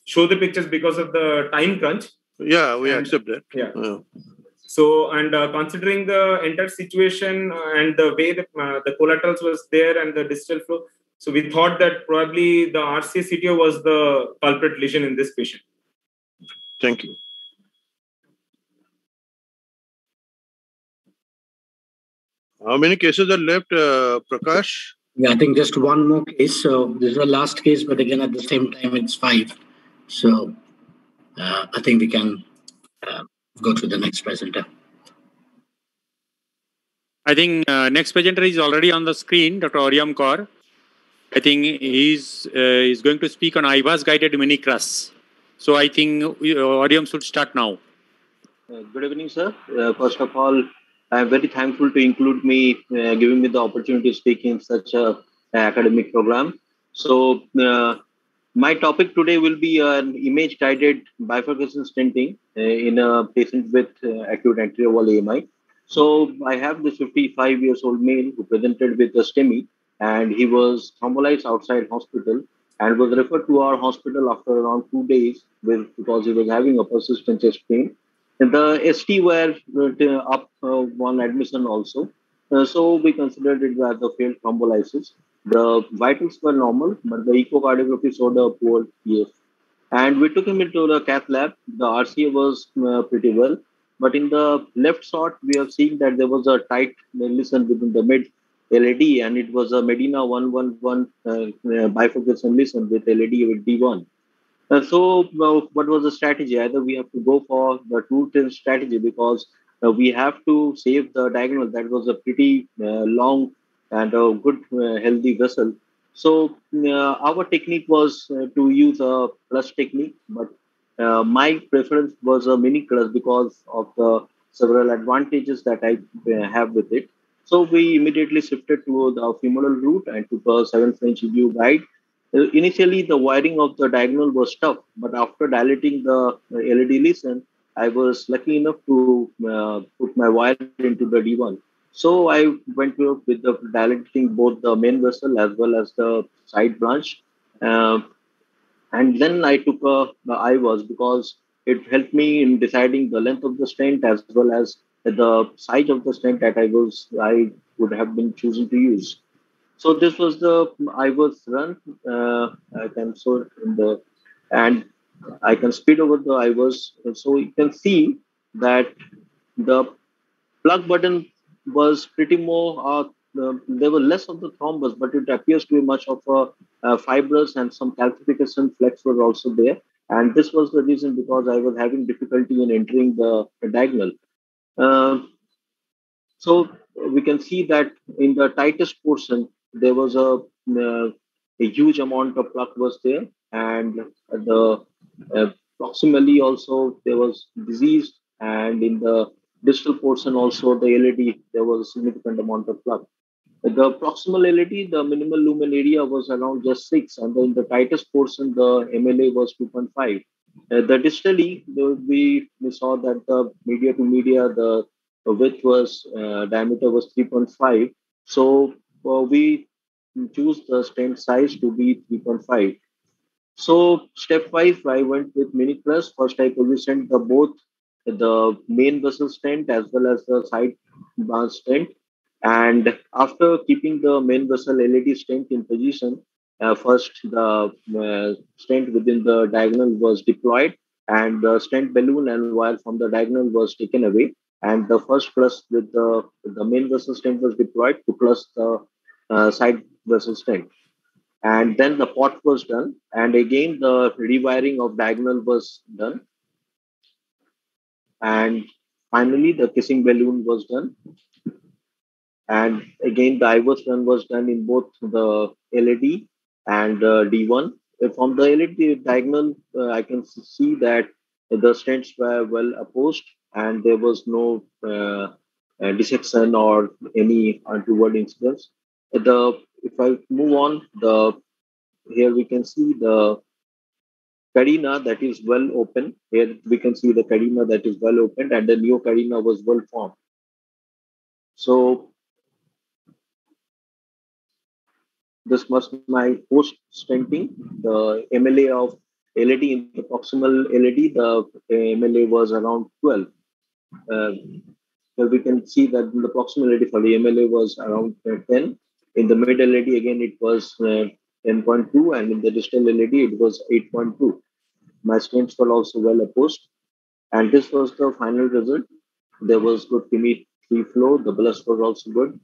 S18: show the pictures because of the time crunch.
S15: Yeah, we accept that.
S18: Yeah. So, and considering the entire situation and the way the collaterals was there and the distal flow, so we thought that probably the RCA CTO was the culprit lesion in this patient.
S15: Thank you. How many cases are left, Prakash?
S9: Yeah, I think just one more case. So this is the last case, but again, at the same time, it's 5. So I think we can go to the next presenter.
S16: I think next presenter is already on the screen, Dr. Aryam Kaur. I think he's going to speak on IVUS guided mini CRUS. So I think Aryam should start now.
S19: Good evening, sir. First of all, I am very thankful to include me, giving me the opportunity to speak in such an academic program. So my topic today will be an image-guided bifurcation stenting in a patient with acute anterior wall AMI. So I have this 55-year-old male who presented with a STEMI, and he was thrombolized outside hospital and was referred to our hospital after around 2 days because he was having a persistent chest pain. And the ST were up one admission also. So we considered it as a failed thrombolysis. The vitals were normal, but the echocardiography showed a poor EF. And we took him into the cath lab. The RCA was pretty well. But in the left shot, we have seen that there was a tight lesion within the mid LAD, and it was a Medina 111 bifurcation lesion with LAD with D1. So what was the strategy? Either we have to go for the 2-10 strategy because we have to save the diagonal. That was a pretty long and a good healthy vessel. So our technique was to use a clutch technique, but my preference was a mini clutch because of the several advantages that I have with it. So we immediately shifted to the femoral route and took a 7 French EBU guide. Initially, the wiring of the diagonal was tough, but after dilating the LED lesion, I was lucky enough to put my wire into the D1. So I went with the dilating both the main vessel as well as the side branch. And then I took the IVAS because it helped me in deciding the length of the stent as well as the size of the stent that I would have been choosing to use. So this was the IVAS run. I can show it in the and I can speed over the IVAS. So you can see that the plug button was pretty more, there were less of the thrombus, but it appears to be much of a fibrous and some calcification flex were also there. And this was the reason because I was having difficulty in entering the diagonal. So we can see that in the tightest portion, there was a huge amount of plug was there. And the proximally also there was disease, and in the distal portion also the LED there was a significant amount of plug. The proximal LED, the minimal lumen area was around just 6, and in the tightest portion the MLA was 2.5. The distally we saw that the media to media the width was diameter was 3.5. So we choose the stent size to be 3.5. So stepwise, I went with mini clutch. First, I positioned both the main vessel stent as well as the side branch stent. And after keeping the main vessel LED stent in position, first the stent within the diagonal was deployed, and the stent balloon and wire from the diagonal was taken away. And the first clutch with the main vessel stent was deployed to clutch the side vessel stent. And then the pot was done, and again the rewiring of diagonal was done, and finally the kissing balloon was done, and again the IVAS run was done in both the LED and D1. From the LED diagonal, I can see that the stents were well opposed and there was no dissection or any untoward incidents. If I move on, here we can see the carina that is well open. Here we can see the carina that is well opened, and the neocarina was well formed. So this was my post stenting. The MLA of LED in the proximal LED, the MLA was around 12. So we can see that in the proximal LED for the MLA was around 10. In the mid LED, again, it was 10.2, and in the distal LED, it was 8.2. My stents were also well opposed. And this was the final result. There was good free flow. The ballast was also good.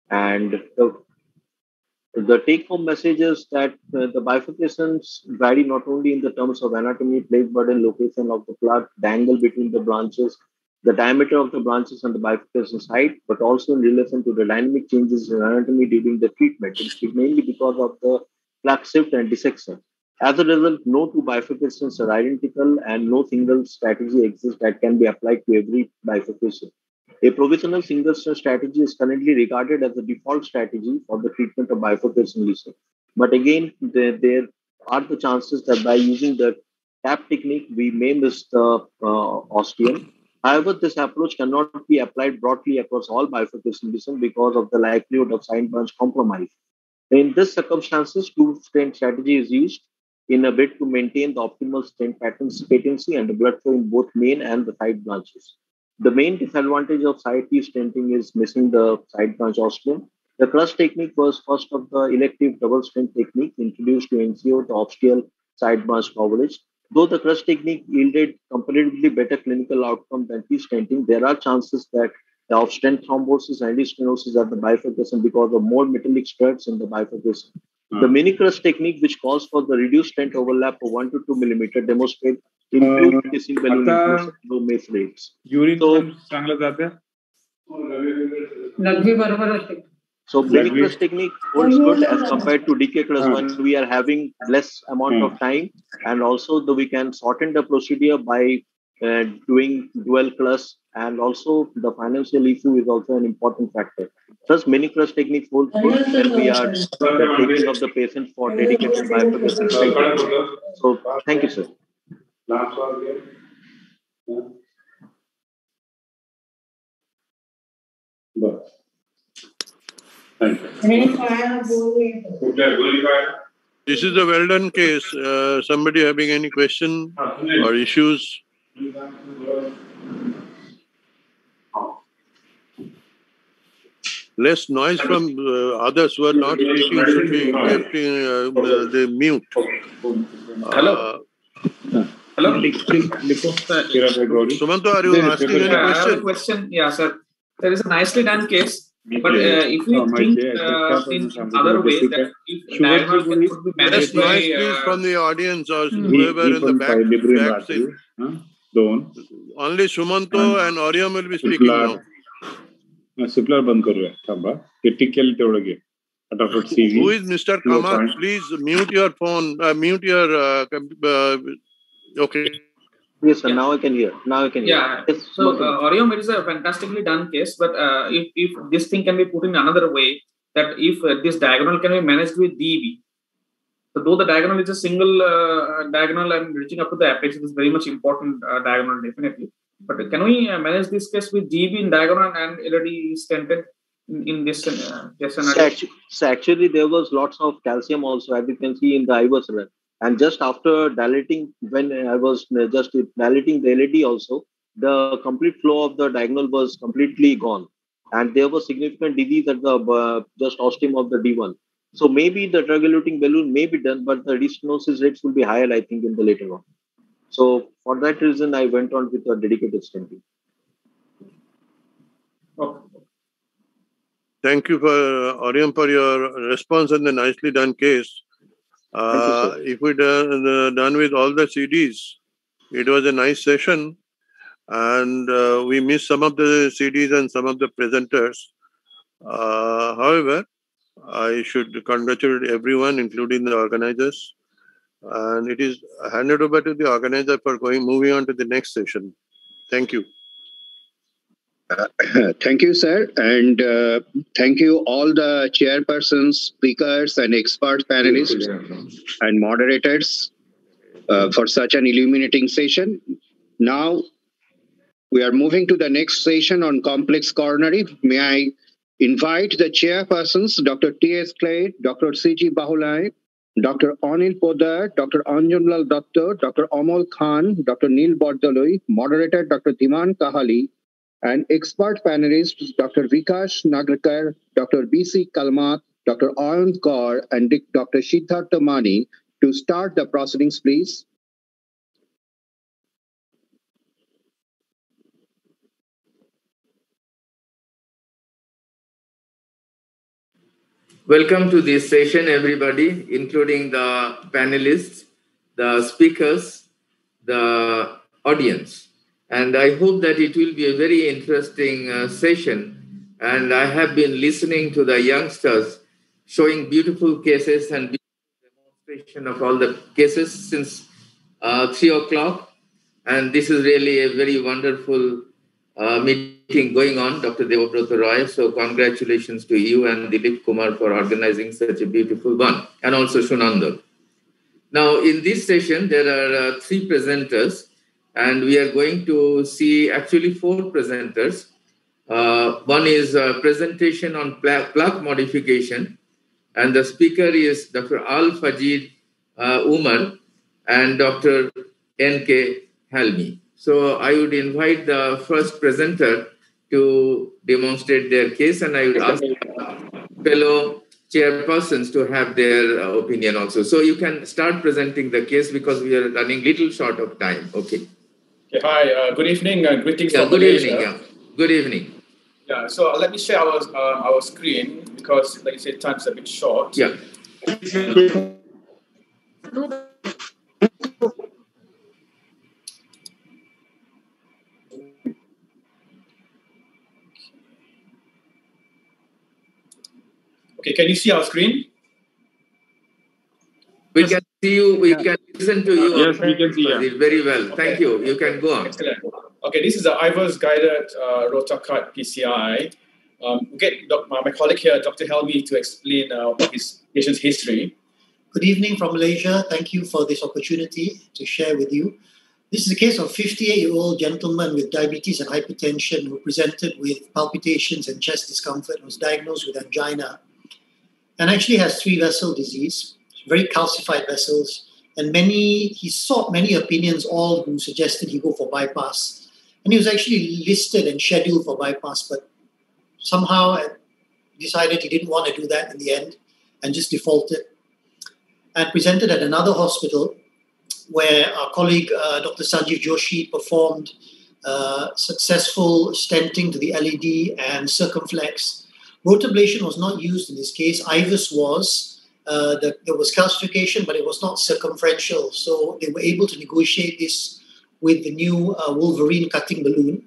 S19: And the take-home message is that the bifurcations vary not only in the terms of anatomy, plate burden, location of the plug, the angle between the branches, the diameter of the branches and the bifurcation height, but also in relation to the dynamic changes in anatomy during the treatment. It's mainly because of the plug shift and dissection. As a result, no two bifurcations are identical and no single strategy exists that can be applied to every bifurcation. A provisional single stent strategy is currently regarded as the default strategy for the treatment of bifurcation lesion. But again, there are the chances that by using the tap technique, we may miss the ostium. However, this approach cannot be applied broadly across all bifurcation lesions because of the likelihood of side branch compromise. In these circumstances, two-stent strategy is used in a bid to maintain the optimal stent patency and the blood flow in both main and the side branches. The main disadvantage of side T stenting is missing the side branch ostium. The clutch technique was first of the elective double stent technique introduced to ensure the ostial side branch coverage. Though the clutch technique yielded comparatively better clinical outcome than T stenting, there are chances that of stent thrombosis and stenosis at the bifurcation because of more metallic studs in the bifurcation. The mini-crust technique, which calls for the reduced stent overlap of 1 to 2 millimeter, demonstrates improved kissing balloon inclusion low MACE rates. So mini-crust technique holds good as compared to DK+1. We are having less amount of time, and also we can shorten the procedure by doing dual clus, and also the financial issue is also an important factor. Thus, mini-crust technique holds good when we are taking of the patient for dedicated bifurcation. So, thank you, sir.
S15: This is a well done case. Somebody having any question or issues? Less noise from others who are not speaking should be kept in the mute.
S13: Hello. Hello.
S15: Sumanto, are you asking any
S13: I have
S15: question?
S13: a question. Yeah, sir. There is a nicely done case. But if we think in other way, that if diagonal could be managed by...
S15: Noise, please, from the audience or whoever in the back seat. Only Sumanto and Oriam will be speaking now.
S20: Who is
S15: Mr. Kamath? Please mute your phone. Mute your... okay.
S19: Yes, sir. Now I can hear.
S13: Yeah. So, Orium, it is a fantastically done case. But if this thing can be put in another way, that if this diagonal can be managed with DEB, so though the diagonal is a single diagonal and reaching up to the apex, it is very much important diagonal, definitely. But can we manage this case with DEB in diagonal and already stented in this scenario?
S19: So actually, there was lots of calcium also, as you can see in the IVUS. And just after dilating, when I was just dilating the LAD also, the complete flow of the diagonal was completely gone. And there was significant disease at the just ostium of the D1. So maybe the drug-eluting balloon may be done, but the restenosis rates will be higher, I think, in the later on. So for that reason, I went on with a dedicated stenting.
S13: Okay.
S15: Thank you, Oriam, for your response and the nicely done case. If we done with all the CDs, it was a nice session, and we missed some of the CDs and some of the presenters. However, I should congratulate everyone, including the organizers, and it is handed over to the organizer for moving on to the next session. Thank you.
S21: Thank you, sir. And thank you all the chairpersons, speakers, and expert panelists and moderators for such an illuminating session. Now, we are moving to the next session on complex coronary. May I invite the chairpersons, Dr. T.S. Clay, Dr. C.G. Bahulai, Dr. Anil Podar, Dr. Anjanlal Datta, Dr. Amal Khan, Dr. Neil Bordoloi, moderator Dr. Dhiman Kahali, and expert panelists Dr. Vikash Nagarkar, Dr. B.C. Kalmat, Dr. Anand Kaur, and Dr. Siddhartha Mani to start the proceedings, please.
S1: Welcome to this session, everybody, including the panelists, the speakers, the audience. And I hope that it will be a very interesting session. And I have been listening to the youngsters showing beautiful cases and demonstration of all the cases since 3 o'clock. And this is really a very wonderful meeting going on, Dr. Debabrata Roy. So congratulations to you and Dilip Kumar for organizing such a beautiful one, and also Shunandal. Now, in this session, there are 3 presenters. And we are going to see actually 4 presenters. One is a presentation on plaque modification. And the speaker is Dr. Al-Fajid Umar and Dr. N.K. Halmi. So I would invite the first presenter to demonstrate their case. And I would ask fellow chairpersons to have their opinion also. So you can start presenting the case because we are running little short of time. Okay.
S22: Hi, good evening. Greetings from
S1: good
S22: Malaysia.
S1: evening. Good evening.
S22: Yeah, so let me share our screen because, like you said, time's a bit short.
S1: Yeah.
S22: Okay, can you see our screen?
S1: We can see you, we can listen to you.
S22: Yes, we can see you.
S1: Very well. Thank you. You can go on.
S22: Excellent. Okay, this is the IVERS guided Rotacart PCI. My colleague here, Dr. Helmi, to explain his patient's history.
S3: Good evening from Malaysia. Thank you for this opportunity to share with you. This is a case of a 58-year-old gentleman with diabetes and hypertension who presented with palpitations and chest discomfort, was diagnosed with angina, and actually has 3-vessel disease, very calcified vessels, and he sought many opinions, all who suggested he go for bypass. And he was actually listed and scheduled for bypass, but somehow decided he didn't want to do that in the end and just defaulted. And presented at another hospital where our colleague Dr. Sanjeev Joshi performed successful stenting to the LED and circumflex. Rotablation was not used in this case. IVUS was. There was calcification, but it was not circumferential. So they were able to negotiate this with the new Wolverine cutting balloon.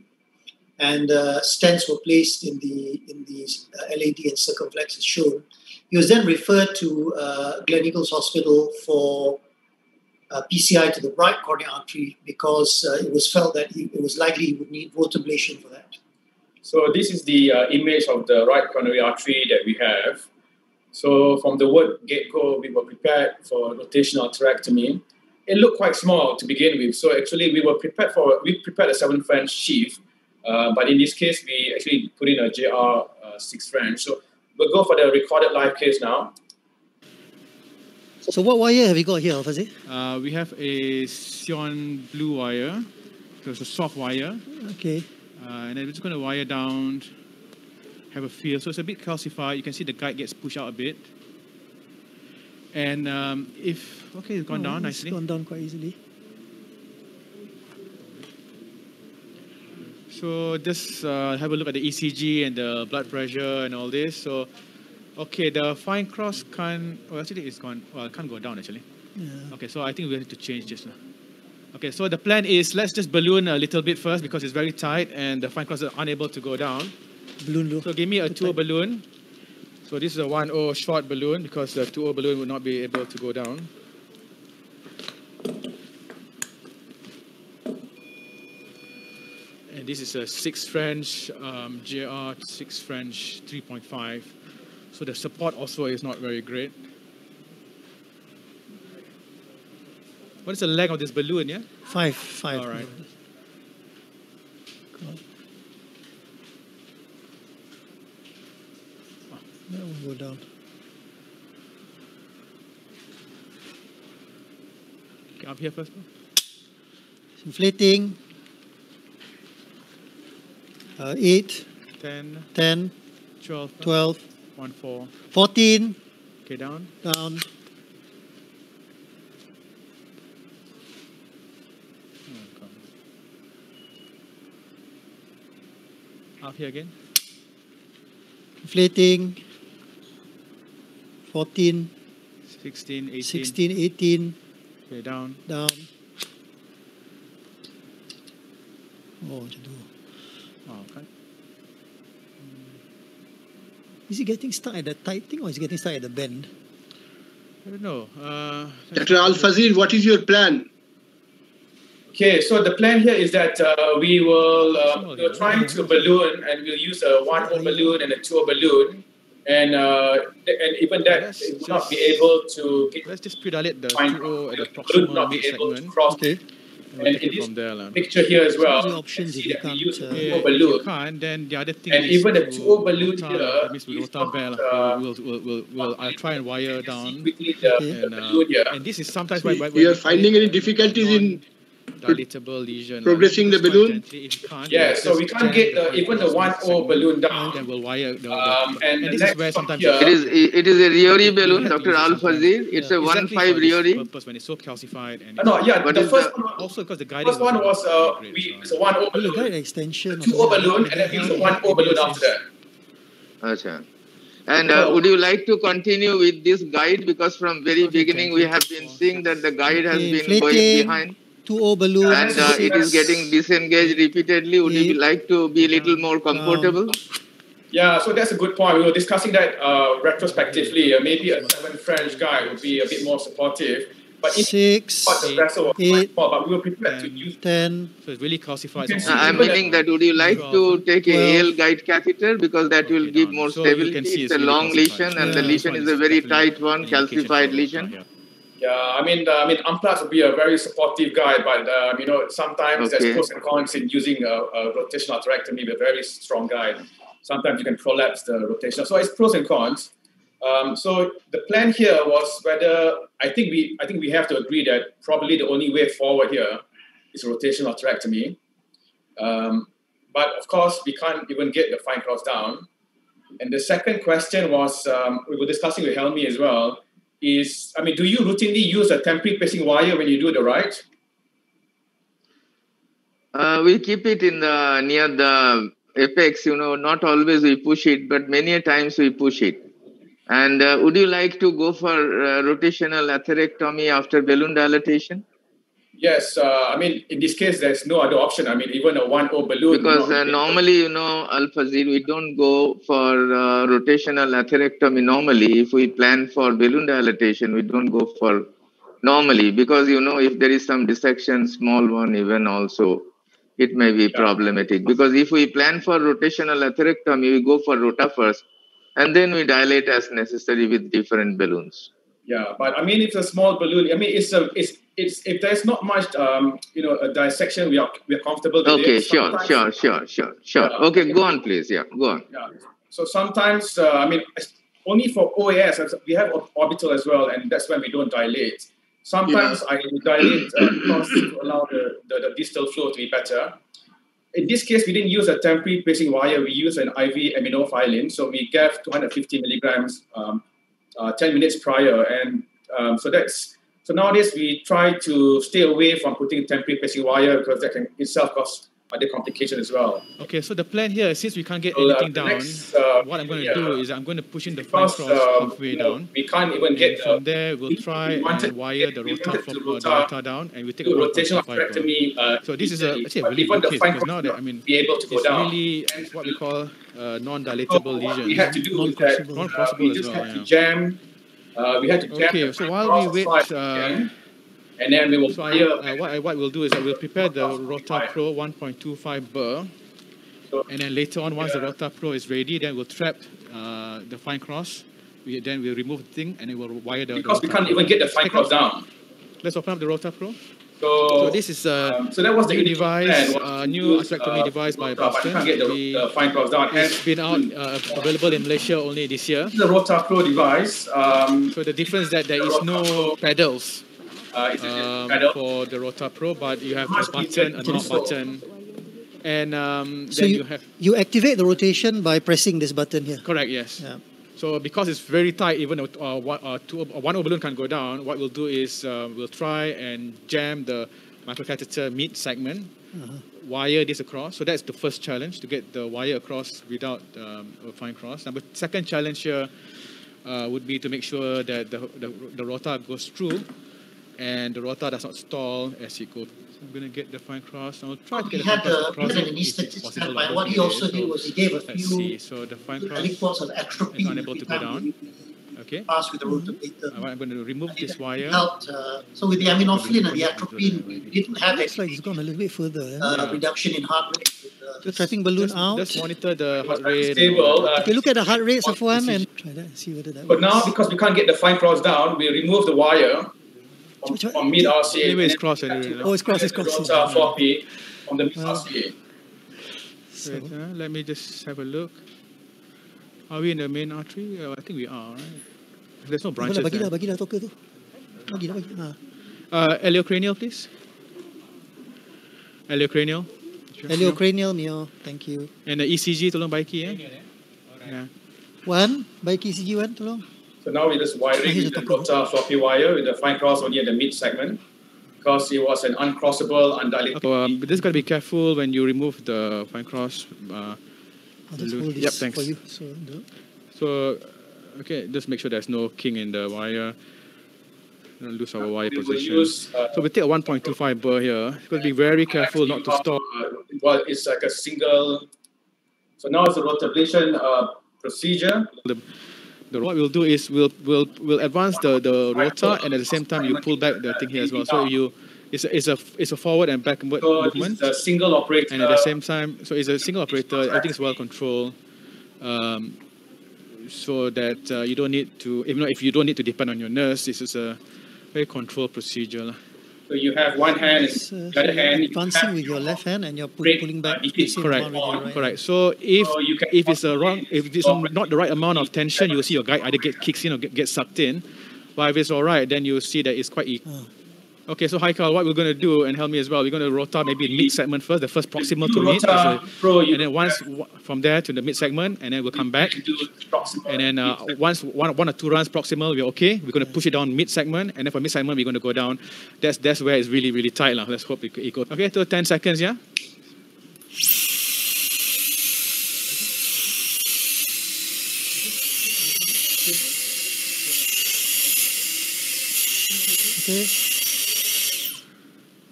S3: And stents were placed in the LED and circumflex as shown. He was then referred to Glen Eagles Hospital for PCI to the right coronary artery because it was felt that it was likely he would need rotablation for that.
S22: So this is the image of the right coronary artery that we have. So from the word get-go, we were prepared for rotational atherectomy. It looked quite small to begin with. So actually we prepared a 7 French sheath, but in this case, we actually put in a JR 6 French. So we'll go for the recorded live case now.
S5: So what wire have you got here, Fazi?
S23: We have a Sion blue wire. So it's a soft wire.
S5: Okay.
S23: And then we're just going to wire down, have a feel. So it's a bit calcified. You can see the guide gets pushed out a bit. And it's gone down nicely.
S5: It's gone down quite easily.
S23: So just have a look at the ECG and the blood pressure and all this. So, okay, the fine cross can't, actually it's gone, it can't go down actually.
S5: Yeah.
S23: Okay, so I think we have to change this now. Okay, so the plan is let's just balloon a little bit first because it's very tight and the fine cross is unable to go down.
S5: Balloon.
S23: So give me a 2O balloon. So this is a 1O short balloon because the 2O balloon would not be able to go down. And this is a 6 French, JR 6 French 3.5. So the support also is not very great. What is the length of this balloon, yeah?
S5: 5.
S23: All right.
S5: That will go down.
S23: Okay, up here first.
S5: It's inflating. 8, 10, 12, 14.
S23: Okay, down. Up here again.
S5: Inflating. 14.
S23: 16, 18.
S5: 16, 18.
S23: Okay, down.
S5: Oh, jatuh.
S23: Okay.
S5: Is it getting stuck at the tight thing or is it getting stuck at the bend?
S23: I don't know.
S24: Dr. Al-Fazil, what is your plan?
S22: Okay, so the plan here is that we're trying to balloon and we'll use a 1O balloon and a 2O balloon. And even that it will not be able to get.
S23: Let's just predilate the 2O at the proximal mid segment.
S22: Okay. And in this picture here as well,
S5: the options if you can't
S22: use a 2O balloon.
S23: You can't, then the other thing
S22: and
S23: is
S22: even the 2O balloon here,
S23: that means we'll I'll try and wire down. And this is sometimes why
S24: you are finding any difficulties in
S23: dilatable lesion.
S24: Progressing the balloon?
S22: Yeah, so we can't get even the 1O balloon down.
S23: Then we'll wire
S22: and
S23: this is where sometimes
S1: it is a Riori balloon, Dr. Al-Fazil. It's a 1.5 Riori.
S23: When it's so calcified. And
S22: the first one
S23: also because the
S22: first one was it's a 1O balloon,
S5: guide extension,
S22: 2O balloon, and then we use a 1O balloon after that.
S1: Achha. And would you like to continue with this guide? Because from very beginning, we have been seeing that the guide has been going behind.
S5: 2O balloon.
S1: And it is getting disengaged repeatedly. Would you like to be a little more comfortable?
S22: Yeah, so that's a good point. We were discussing that retrospectively. Maybe a 7 French guide would be a bit more supportive. But
S5: 6, 8,
S22: but we were prepared to use
S5: 10.
S23: So it's really calcified.
S1: I'm meaning that would you like to take a AL guide catheter because that will give more stability. It's a long lesion and the lesion is a very tight one, calcified lesion.
S22: Yeah, I mean, Amplas would be a very supportive guide, but sometimes there's pros and cons in using a rotational atherectomy with a very strong guide. Sometimes you can prolapse the rotation. So it's pros and cons. So the plan here was whether I think we have to agree that probably the only way forward here is rotational atherectomy. But of course, we can't even get the fine cross down. And the second question was, we were discussing with Helmi as well, is, do you routinely use a temporary pacing wire when you do the right?
S1: We keep it in the near the apex, not always we push it, but many a times we push it. And would you like to go for rotational atherectomy after balloon dilatation?
S22: Yes, in this case, there's no other option. Even a 1O balloon.
S1: Because normally, Al-Fazil, we don't go for rotational atherectomy normally. If we plan for balloon dilatation, we don't go for normally. Because, if there is some dissection, small one even also, it may be problematic. Because if we plan for rotational atherectomy, we go for rota first. And then we dilate as necessary with different balloons.
S22: Yeah, but if it's a small balloon, it's if there's not much, a dissection, we are comfortable with
S1: it. Okay, sure.
S22: Yeah.
S1: Okay, go on, please. Yeah, go on.
S22: Yeah. So sometimes, only for OAS, we have orbital as well, and that's when we don't dilate. Sometimes I dilate to allow the distal flow to be better. In this case, we didn't use a temporary pacing wire. We used an IV aminophylline. So we gave 250 milligrams 10 minutes prior. And so nowadays we try to stay away from putting temporary pacing wire because that can itself cause other complications as well.
S23: Okay, so the plan here, since we can't get anything down, what I'm going to do is I'm going to push in the fine cross halfway down.
S22: We can't even get
S23: from there. We'll try and wire the rota down, and we take a rotational atherectomy. So this is actually a really good case because now that it's really what we call non-dilatable lesion.
S22: We had to do
S23: non-crossable
S22: we just had to jam. We had to jam.
S23: Okay, so while we wait.
S22: And then we will
S23: what we'll do is that we'll prepare the Rota Pro 1.25 burr. And then later on, once the Rota Pro is ready, then we'll trap the fine cross. Then we'll remove the thing and it will wire the
S22: because we can't even get the fine cross down.
S23: Let's open up the Rota Pro.
S22: So
S23: this is
S22: so that was the
S23: new device, new atherectomy device by Boston.
S22: Can't get the fine cross down.
S23: It's been out available in Malaysia only this year.
S22: The Rota Pro device.
S23: So the difference is that there is no pedals. For the Rota Pro, but you have a button, a knob button, and
S5: so
S23: then
S5: you activate the rotation by pressing this button here.
S23: Correct. Yes.
S5: Yeah.
S23: So because it's very tight, even a 1O balloon can't go down. What we'll do is we'll try and jam the microcatheter mid segment, wire this across. So that's the first challenge, to get the wire across without a fine cross. Second challenge here would be to make sure that the rota goes through and the rota does not stall as it goes. So I'm going to get the fine cross. I'll try to get the fine cross across.
S3: But what he also did was he gave a few
S23: so the fine cross
S3: reports of atrophy
S23: is unable to go down. Okay.
S3: Pass with the rotator.
S23: I'm going to remove this wire.
S3: Helped, so with the aminophylline and the atropine, we didn't have
S5: looks like it's gone a little bit further.
S3: Reduction in heart rate.
S5: You're trapping balloon out.
S23: Just monitor the heart rate.
S5: Okay, look at the heart rates of one and try that and see whether that
S22: works. But now, because we can't get the fine cross down, we remove the wire from mid RCA.
S23: Anyway, it's crossed anyway.
S5: Oh, it's crossed. It's crossed.
S22: Floppy from the mid RCA.
S23: So, let me just have a look. Are we in the main artery? I think we are, right? There's no branches there.
S5: Bagilah talker tu. Bagilah.
S23: Iliocranial, please. Iliocranial.
S5: Iliocranial, Mio. Thank you.
S23: And the ECG, tolong baiki, Yeah.
S5: One, baiki ECG one, tolong.
S22: So now we're just wiring with the rota floppy wire with the fine cross only at the mid segment, because it was an uncrossable, undilated.
S23: So this got to be careful when you remove the fine cross.
S5: I'll just hold this for you.
S23: So Okay, just make sure there's no king in the wire. Don't lose our wire
S22: We will
S23: position.
S22: use,
S23: So we take a 1.25 burr here. You've got to be very careful not to stop.
S22: Well, it's like a single. So now it's a rotablation procedure.
S23: What we'll do is we'll advance the rotor, and at the same time you pull back the thing here as well. So it's a forward and backward movement.
S22: It's a single operator.
S23: And at the same time, so it's a single operator. Everything's well controlled, so that you don't need to. Even if you don't need to depend on your nurse, this is a very controlled procedure.
S22: So you have one hand, and the other hand.
S5: Advancing with your left hand, and you're pulling back. The same
S23: Correct.
S5: amount with your right.
S23: Correct. So if it's not the right amount of tension, you will see your guide either kicks in or get sucked in. But if it's all right, then you will see that it's quite easy. Okay, so Haikal, what we're going to do, and help me as well, we're going to rotate maybe mid segment first, the first proximal to mid, and then once from there to the mid segment, and then we'll come back, and then once one or two runs proximal, we're okay. We're going to push it down mid segment, and then for mid segment, we're going to go down. That's where it's really, really tight. Let's hope it goes. Okay, so 10 seconds, yeah?
S5: Okay.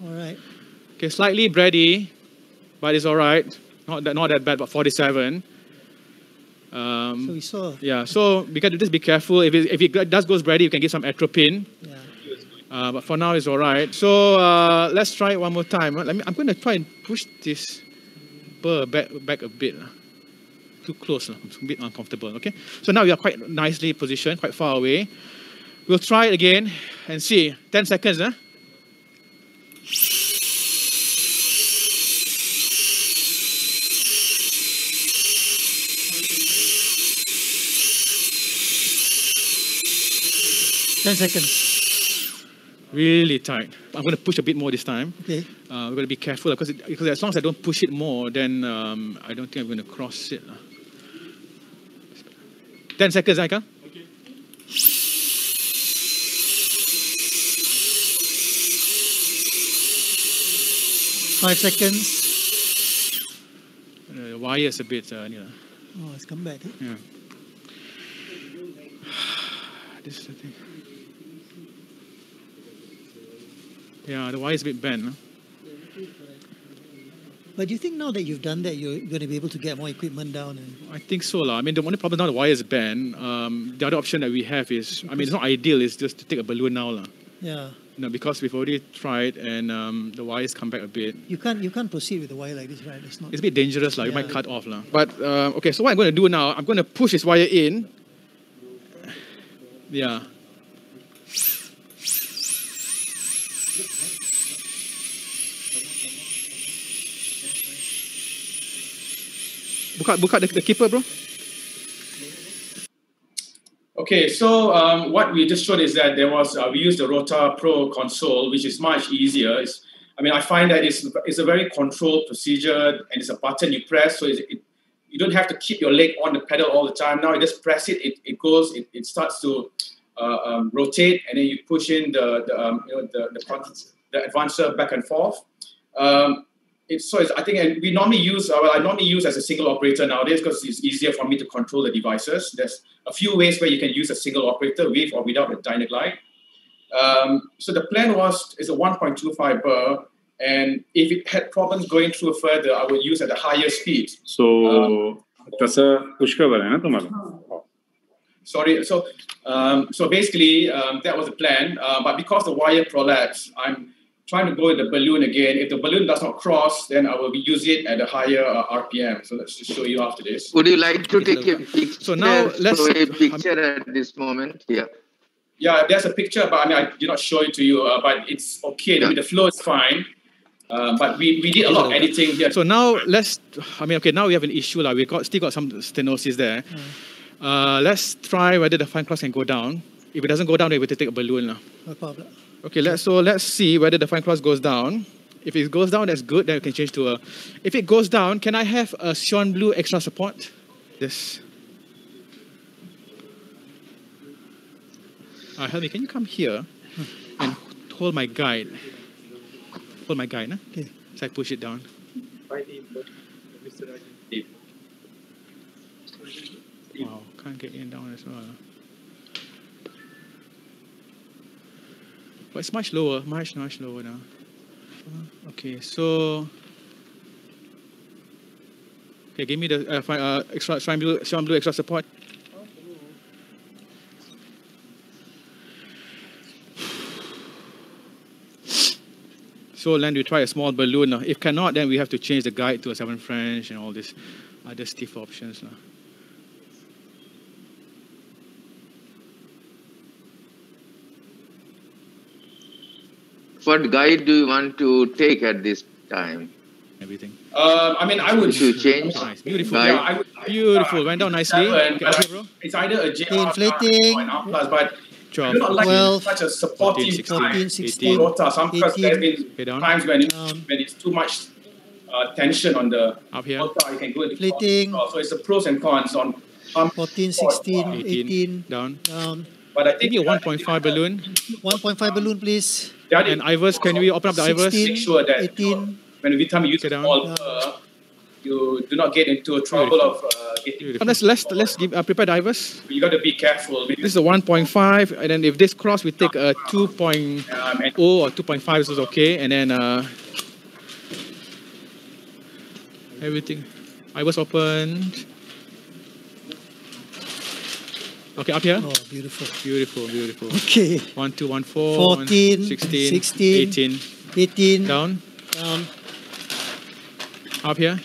S5: All right.
S23: Okay, slightly bready, but it's all right. Not that bad, but 47.
S5: So we saw.
S23: Yeah, so we got to just be careful. If it does goes bready, you can give some atropine. Yeah. But for now, it's all right. So let's try it one more time. I'm going to try and push this burr back a bit. Too close, it's a bit uncomfortable. Okay. So now we are quite nicely positioned, quite far away. We'll try it again and see. 10 seconds, huh?
S5: $10.
S23: Really tight. I'm going to push a bit more this time.
S5: Okay.
S23: We're going to be careful because as long as I don't push it more, then I don't think I'm going to cross it. 10 seconds, Aika. Okay.
S5: 5 seconds.
S23: The wire is a bit.
S5: Oh, it's come back.
S23: Yeah. This is the thing. Yeah, the wire is a bit bent. Huh?
S5: But do you think now that you've done that, you're going to be able to get more equipment down?
S23: I think so. I mean, the only problem now, the wire is bent. The other option that we have is, I mean, it's not ideal, it's just to take a balloon now.
S5: Yeah.
S23: No, because we've already tried and the wires come back a bit.
S5: You can't proceed with the wire like this, right? It's a
S23: bit dangerous. You might cut off. But, okay, so what I'm going to do now, I'm going to push this wire in. Yeah. Buka the keeper, bro.
S22: Okay, so what we just showed is that there was we used the Rota Pro console, which is much easier. I find that it's a very controlled procedure, and it's a button you press, so you don't have to keep your leg on the pedal all the time. Now you just press it, it goes, it starts to rotate, and then you push in the advancer back and forth. I think I normally use as a single operator nowadays because it's easier for me to control the devices. There's a few ways where you can use a single operator with or without a Dynaglide. So the plan is a 1.25 burr, and if it had problems going through further, I would use at a higher speed.
S20: So
S22: sorry. So basically, that was the plan. But because the wire prolapsed, I'm trying to go with the balloon again. If the balloon does not cross, then I will use it at a higher RPM. So let's just show you after this.
S1: Would you like to take a picture?
S23: So now let's
S1: show a picture at this moment here.
S22: Yeah, there's a picture, but I did not show it to you. But it's okay. Yeah. The flow is fine. But we did a lot of editing here.
S23: So now now we have an issue. We still got some stenosis there. Let's try whether the fine cross can go down. If it doesn't go down, then we have to take a balloon.
S5: No problem.
S23: Okay, let's see whether the fine cross goes down. If it goes down, that's good. Then we can change to a. If it goes down, can I have a Sean Blue extra support? This. Help me. Can you come here and hold my guide? Hold my guide,
S5: Okay.
S23: So I push it down. Wow, can't get in down as well. But it's much lower, much lower now. Okay, so okay, give me the extra Swan Blue extra support. So then we try a small balloon. If cannot, then we have to change the guide to a 7 French and all these other stiff options.
S1: What guide do you want to take at this time?
S23: Everything.
S22: I mean, I would
S1: to change.
S23: Nice. Beautiful.
S1: Guide.
S22: Yeah, I would.
S23: Beautiful. Went down nicely. Okay,
S22: But
S23: bro.
S22: it's either a J
S5: Inflating.
S22: or an R plus, but
S23: 12,
S22: I do not like
S5: 12,
S22: such a supportive
S23: 14,
S5: 16,
S22: rota. Because there have
S5: 18,
S22: been times when it's too much tension on the
S23: up here.
S22: rota, you can go into
S5: Inflating.
S22: so it's the pros and cons on
S5: 14, 16, 18,
S23: down.
S22: But I
S23: Give
S22: think
S23: me a 1.5 balloon.
S5: 1.5 balloon, please.
S23: And Ivers, can we open up the Ivers?
S5: 16,
S22: make sure that
S5: 18,
S22: when every time you use a small you do not get into a trouble of getting.
S23: Let's give prepare the Ivers.
S22: You got to be careful.
S23: This is a 1.5, and then if this cross, we take a 2.0 or 2.5. This is okay, and then everything. Ivers opened. Okay, up here.
S5: Oh, beautiful.
S23: Beautiful.
S5: Okay.
S23: 1, 2, 1, 4,
S5: 14,
S23: 16,
S5: 16,
S23: 18.
S5: 18.
S23: Down.
S5: Down.
S23: Up here.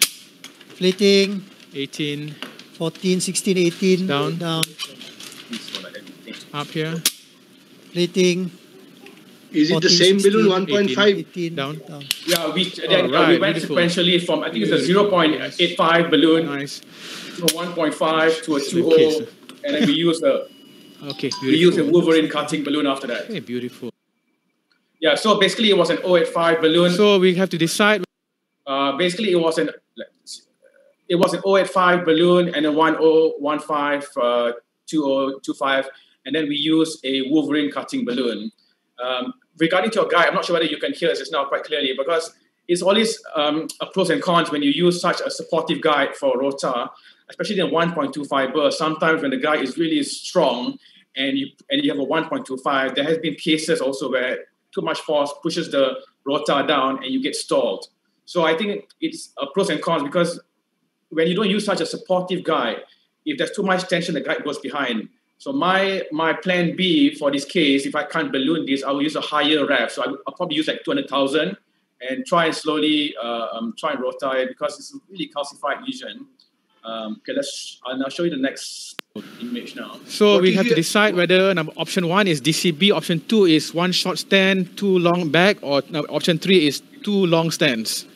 S5: Inflating.
S23: 18.
S5: 14, 16, 18.
S23: Down.
S5: Down.
S23: Up here.
S5: Inflating.
S24: Is it the same balloon, 1.5?
S5: 18.
S23: Down.
S22: Yeah, we
S23: right,
S22: went
S23: beautiful.
S22: sequentially from, I think it's a 0.85 balloon
S23: Nice.
S22: to a 1.5 to a 2.0, and then we use a Wolverine cutting balloon after that.
S23: Okay, beautiful.
S22: Yeah, so basically it was an 0.85 balloon.
S23: So we have to decide.
S22: Basically it was an 0.85 balloon and a 1015 2025, and then we use a Wolverine cutting balloon. Regarding to your guide, I'm not sure whether you can hear us just now quite clearly, because it's always a pros and cons when you use such a supportive guide for rota, especially in a 1.25 burst. Sometimes when the guide is really strong and you have a 1.25, there has been cases also where too much force pushes the rota down and you get stalled. So I think it's a pros and cons, because when you don't use such a supportive guide, if there's too much tension, the guide goes behind. So my plan B for this case, if I can't balloon this, I will use a higher ref. So I'll probably use like 200,000 and try and slowly try and rotate, because it's a really calcified lesion. Okay, I'll now show you the next image now.
S23: So we have to decide whether option 1 is DCB, option 2 is 1 short stand, 2 long back, or option 3 is 2 long stands.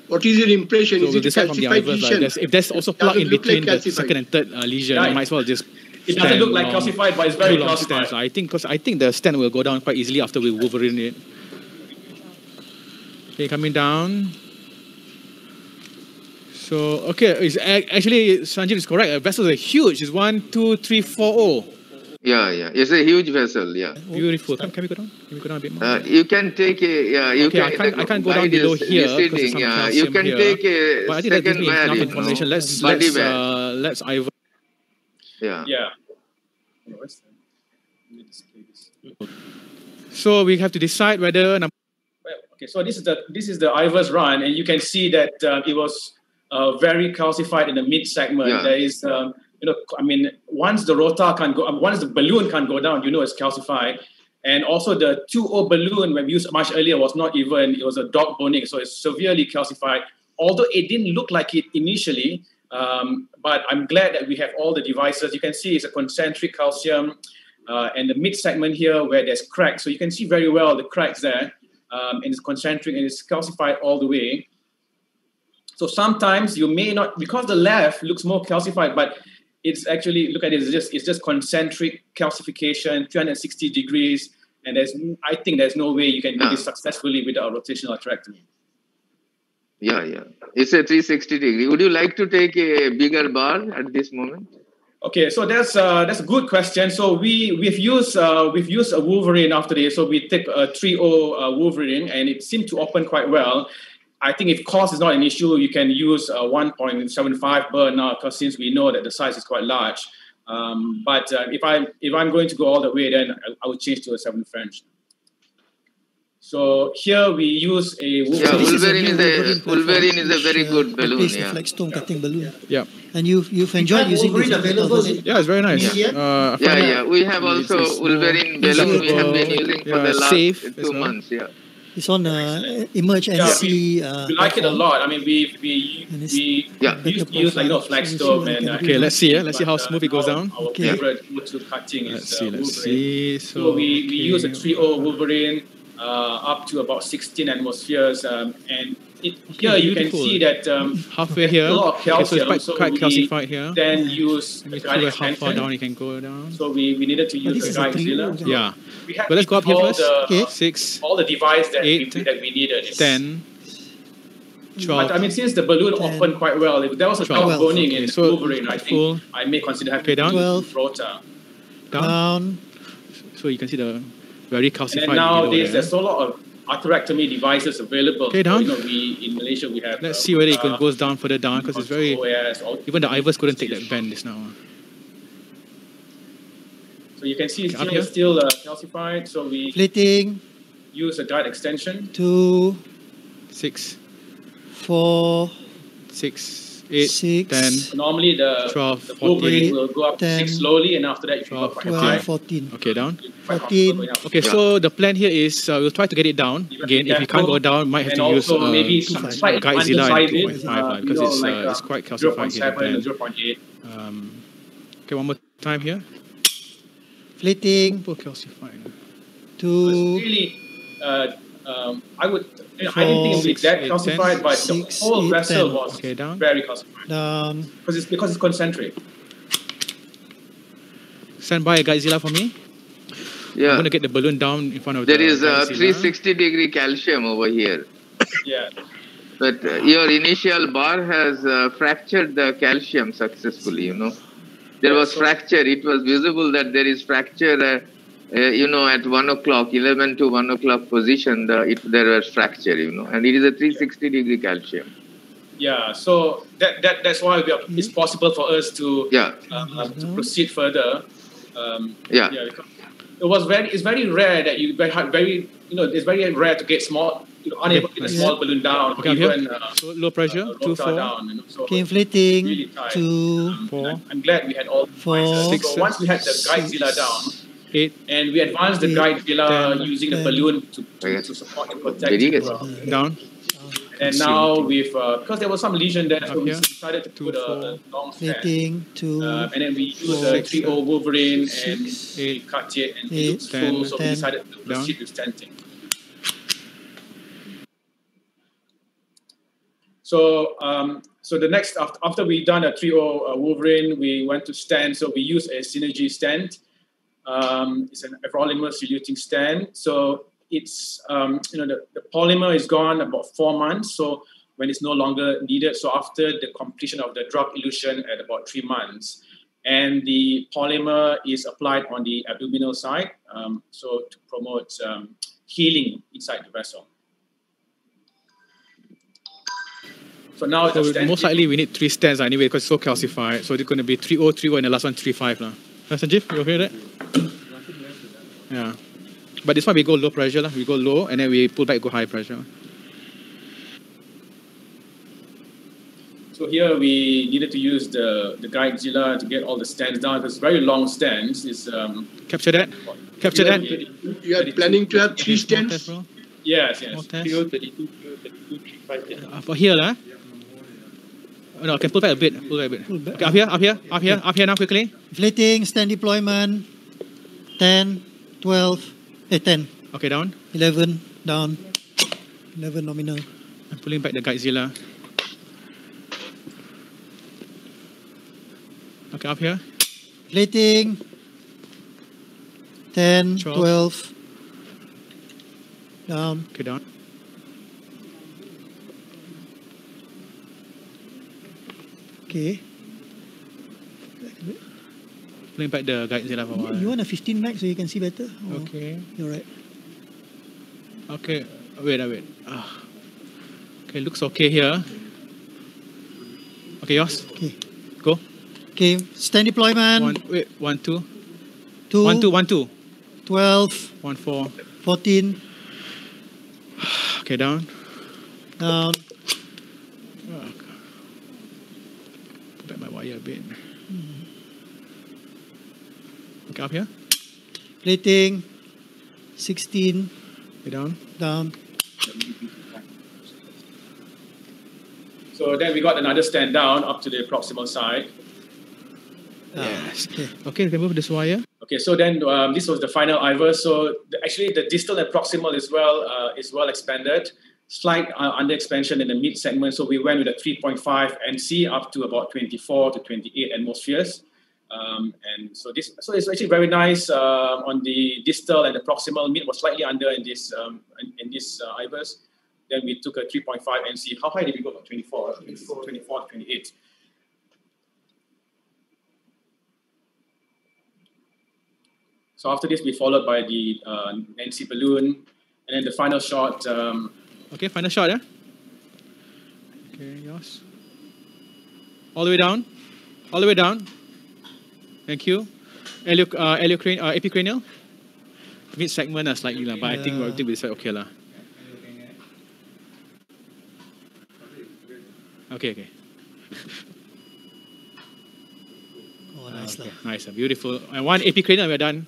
S24: What is your impression?
S23: So
S24: is
S23: we'll
S24: it
S23: decide from the
S24: calcified
S23: Ivers.
S24: lesion?
S23: If there's also plug in between
S24: like
S23: the second and third lesion,
S22: Yeah,
S23: you might as well just.
S22: It doesn't look like calcified, but it's very calcified.
S23: I think the stand will go down quite easily after we Wolverine it. Okay, coming down. So okay, it's actually Sanjeev is correct. Vessels are huge. It's 1, 2, 3, 4.
S1: Yeah, it's a huge vessel. Yeah,
S23: beautiful. Can we go down? Can we go down a bit more?
S1: You can take a you
S23: okay,
S1: can.
S23: I can't go down below here.
S1: Receding, you can take a
S23: but I think that gives
S1: second
S23: me enough
S1: wire.
S23: information. Let's Ivers.
S1: Yeah.
S23: So we have to decide whether.
S22: Okay, so this is the Ivers run, and you can see that it was very calcified in the mid segment.
S1: Yeah.
S22: There is, once the rota can go, once the balloon can go down, it's calcified. And also the 2.0 balloon, when we used much earlier, was not even. It was a dog boning, so it's severely calcified. Although it didn't look like it initially, but I'm glad that we have all the devices. You can see it's a concentric calcium, and the mid segment here where there's cracks. So you can see very well the cracks there. And it's concentric and it's calcified all the way. So sometimes you may not, because the left looks more calcified, but it's actually, look at it, it's just concentric calcification, 360 degrees. And I think there's no way you can do this successfully without rotational atherectomy.
S1: Yeah. It's a 360 degree. Would you like to take a bigger bar at this moment?
S22: Okay, so that's a good question. So we've used a Wolverine after this. So we take a 3.0 Wolverine, and it seemed to open quite well. I think if cost is not an issue, you can use a 1.75 burr now, because since we know that the size is quite large. But if I'm going to go all the way, then I would change to a 7 French. So here we use a
S1: Wolverine is a very good balloon.
S5: The flex stone cutting balloon.
S23: Yeah.
S5: And you've enjoyed using this.
S23: Yeah, it's very nice.
S1: We have also Wolverine balloon we have been using for the last 2 months. Yeah.
S5: It's on Emerge NC.
S22: We like it a lot. I mean, we used to use like Flagstone and
S23: okay, let's see. Let's see how smooth it goes down.
S22: Our favorite go-to cutting is
S23: Let's see.
S22: So we use a 3.0 Wolverine up to about 16 atmospheres, and here you can see that
S23: halfway here.
S22: a lot of calcium,
S23: so it's quite calcified here.
S22: Then use the guide
S23: How
S22: extension.
S23: far down you can go down?
S22: So we needed to use the guide zilla.
S23: Yeah.
S22: We had
S23: But let's go up here
S22: all
S23: first.
S22: the,
S23: 6,
S22: all the device that
S23: 8,
S22: we needed.
S23: 10, 12.
S22: But I mean, since the balloon opened quite well, if there was a
S23: 12.
S22: top burning
S23: Okay,
S22: in
S23: so
S22: Wolverine, I think I may consider having
S23: down.
S22: to use rotor.
S23: Down. So you can see the very calcified.
S22: And then nowadays,
S23: there.
S22: there's a lot of atherectomy devices available.
S23: Okay, down.
S22: So, in Malaysia, we have.
S23: Let's see whether it goes down further down because it's very. Even the Ivers couldn't take that bend just now.
S22: So you can see
S23: Okay, up here.
S22: it's still calcified. So we
S5: Fleeting.
S22: use a guide extension.
S5: 2,
S23: 6,
S5: 4,
S23: 6, 8,
S5: 6,
S23: 10.
S22: Normally the
S23: 12,
S22: the Wolverine
S23: 14,
S22: will go up to 6 slowly, and after that you can go quite
S5: 12,
S22: high.
S5: 14.
S23: Okay, down.
S5: 14.
S23: Okay, so the plan here is we'll try to get it down. Again, if you can't go down, might have
S22: And
S23: to use
S22: also maybe slight
S23: Guidezilla
S22: underside
S23: and
S22: it,
S23: 2.5 because it's quite calcified here.
S22: 0.7
S23: the
S22: or
S23: bend.
S22: 0.8.
S23: Okay, one more time here.
S5: Fleeting.
S23: Super calcified.
S5: 2,
S22: Really, I would. I
S5: Four,
S22: didn't think it would be
S23: six,
S22: that
S23: eight,
S22: calcified,
S23: 10.
S22: but
S5: Six,
S22: the whole
S5: eight,
S22: vessel
S5: 10.
S22: was
S23: Okay, down.
S22: very calcified.
S5: down.
S22: Because it's concentric.
S23: Stand by a Guidezilla for me.
S1: Yeah.
S23: I'm going to get the balloon down in front of
S1: There
S23: the
S1: is a
S23: Guidezilla.
S1: 360-degree calcium over here.
S22: Yeah.
S1: But your initial bar has fractured the calcium successfully, There was fracture. It was visible that there is fracture, at 1 o'clock, 11 to 1 o'clock position, there was fracture, And it is a 360-degree calcium.
S22: Yeah, so that's why it's possible for us to to proceed further. Because it's very rare that it's very rare to get small, unable to get a small balloon down,
S23: Okay,
S22: even
S23: so low pressure, 2, 4.
S22: down. So
S5: Okay, inflating.
S22: really tight.
S5: 2,
S22: I'm glad we had all the
S5: 4,
S22: devices. So once we had the Guidezilla down,
S23: 8,
S22: and we advanced the Guidezilla
S23: 10,
S22: using the balloon to support and protect
S1: Very
S22: it.
S1: good.
S23: down.
S22: And now with because there was some lesion there, so we
S23: here.
S22: decided to put a long stand.
S5: inflating. 2,
S22: And then we used a 3.0 Wolverine and we cut it and it looks full, so we decided to proceed with stenting. So the next after we done a 3.0 Wolverine, we went to stent. So we used a Synergy stent. It's an everolimus diluting stent. So it's the polymer is gone about 4 months. So when it's no longer needed. So after the completion of the drug elution at about 3 months, and the polymer is applied on the abdominal side, so to promote healing inside the vessel. So now
S23: So most likely we need 3 stents anyway because it's so calcified. So it's going to be 3.0, 3.1, and the last one 3.5 now. Sanjeev, you hear that? Yeah. But this one we go low pressure. We go low and then we pull back, go high pressure.
S22: So here we needed to use the Guidezilla to get all the stands down because very long stands. Is
S23: Capture that. Capture that.
S24: You are planning to have 3 stands?
S22: Yes.
S23: For here, lah. No, can pull back a bit. Pull back a bit. Okay, up here now quickly.
S5: Inflating, stand deployment. 10, 12, 10.
S23: Okay, down.
S5: 11, down. 11 nominal.
S23: I'm pulling back the Guidezilla. Okay, up here.
S5: Inflating. 10, 12. Down.
S23: Okay, down.
S5: Okay.
S23: Pulling back the Guidezilla for a while.
S5: You want a 15 max so you can see better? Or
S23: Okay.
S5: You're right.
S23: Okay, wait. Okay, looks okay here. Okay, yours.
S5: Okay.
S23: Go.
S5: Okay, stand deployment.
S23: 1, 2.
S5: 2.
S23: 1, 2, 1, 2.
S5: 12.
S23: 1, 4.
S5: 14.
S23: Okay, down.
S5: Down.
S23: Put back my wire a bit. Okay, up here.
S5: Plating. 16.
S23: Okay, down.
S5: Down.
S22: So then we got another stand down up to the proximal side.
S23: Yes. Okay, we can move this wire.
S22: Okay, so then this was the final IVUS. So actually the distal and proximal is well expanded. Slight under expansion in the mid segment. So we went with a 3.5 NC up to about 24 to 28 atmospheres. And so it's actually very nice on the distal and the proximal. Mid was slightly under in this IVUS. Then we took a 3.5 NC. How high did we go? 24 to 28. So after this, we followed by the NC balloon, and then the final shot.
S23: Okay, final shot, yeah? Okay, yours. All the way down. All the way down. Thank you. Epicranial. Mid segment slightly, but I think we said okay lah. Okay.
S5: Oh, nice.
S23: Okay. Nice, beautiful. And one epicranial, we're done.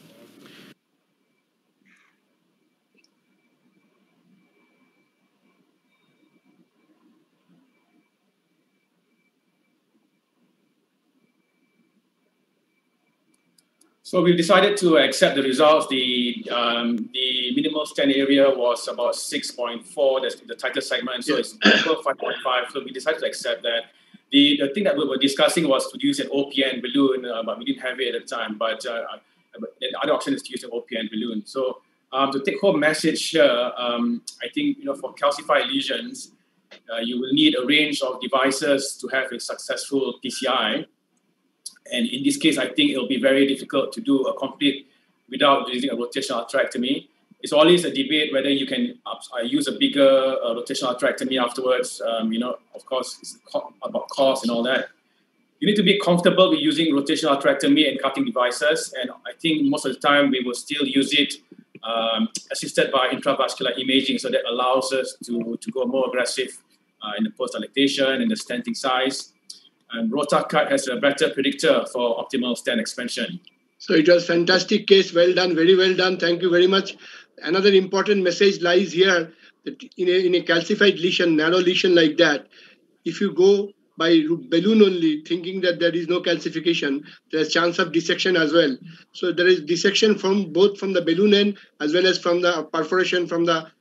S22: So we decided to accept the results. The minimal stand area was about 6.4. That's the tighter segment, so it's above 5.5. So we decided to accept that. The thing that we were discussing was to use an OPN balloon, but we didn't have it at the time. But the other option is to use an OPN balloon. So the take-home message here, I think for calcified lesions, you will need a range of devices to have a successful PCI. And in this case, I think it'll be very difficult to do a complete without using a rotational atherectomy. It's always a debate whether you can use a bigger rotational atherectomy afterwards. Of course, it's about cost and all that. You need to be comfortable with using rotational atherectomy and cutting devices. And I think most of the time we will still use it assisted by intravascular imaging. So that allows us to go more aggressive in the post-dilatation and the stenting size. And RotaCut has a better predictor for optimal stent expansion.
S24: So it was fantastic case. Well done. Very well done. Thank you very much. Another important message lies here that in a calcified lesion, narrow lesion like that, if you go by balloon only, thinking that there is no calcification, there's chance of dissection as well. So there is dissection from both from the balloon end as well as from the perforation from the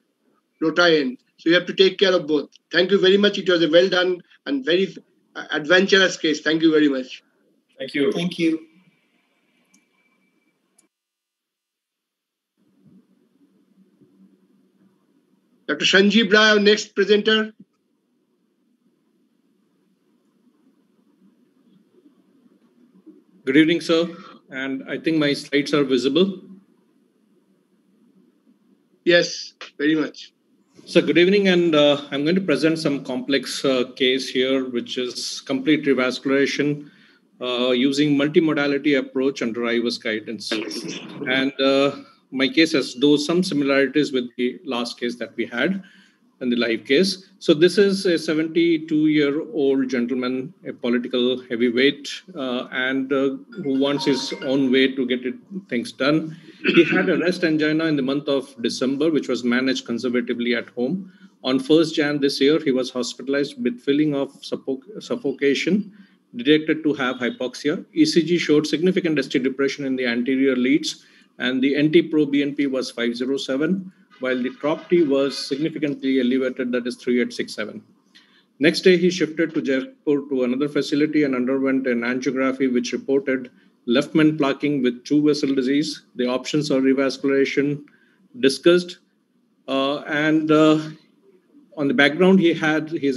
S24: rota end. So you have to take care of both. Thank you very much. It was a well done and very adventurous case. Thank you very much.
S22: Thank you.
S3: Thank you.
S24: Dr. Sanjeev Rai, our next presenter.
S4: Good evening, sir. And I think my slides are visible.
S24: Yes, very much.
S4: So good evening, and I'm going to present some complex case here, which is complete revascularization using multimodality approach under IVUS guidance. And my case has some similarities with the last case that we had in the live case. So this is a 72-year-old gentleman, a political heavyweight, and who wants his own way to get things done. He had a rest angina in the month of December, which was managed conservatively at home. On 1st Jan this year, he was hospitalized with feeling of suffocation, detected to have hypoxia. ECG showed significant ST depression in the anterior leads, and the NT-proBNP was 507, while the TROP-T was significantly elevated, that is 3867. Next day, he shifted to Jaipur to another facility and underwent an angiography, which reported left main plaquing with 2-vessel disease. The options of revascularization discussed. And on the background, he's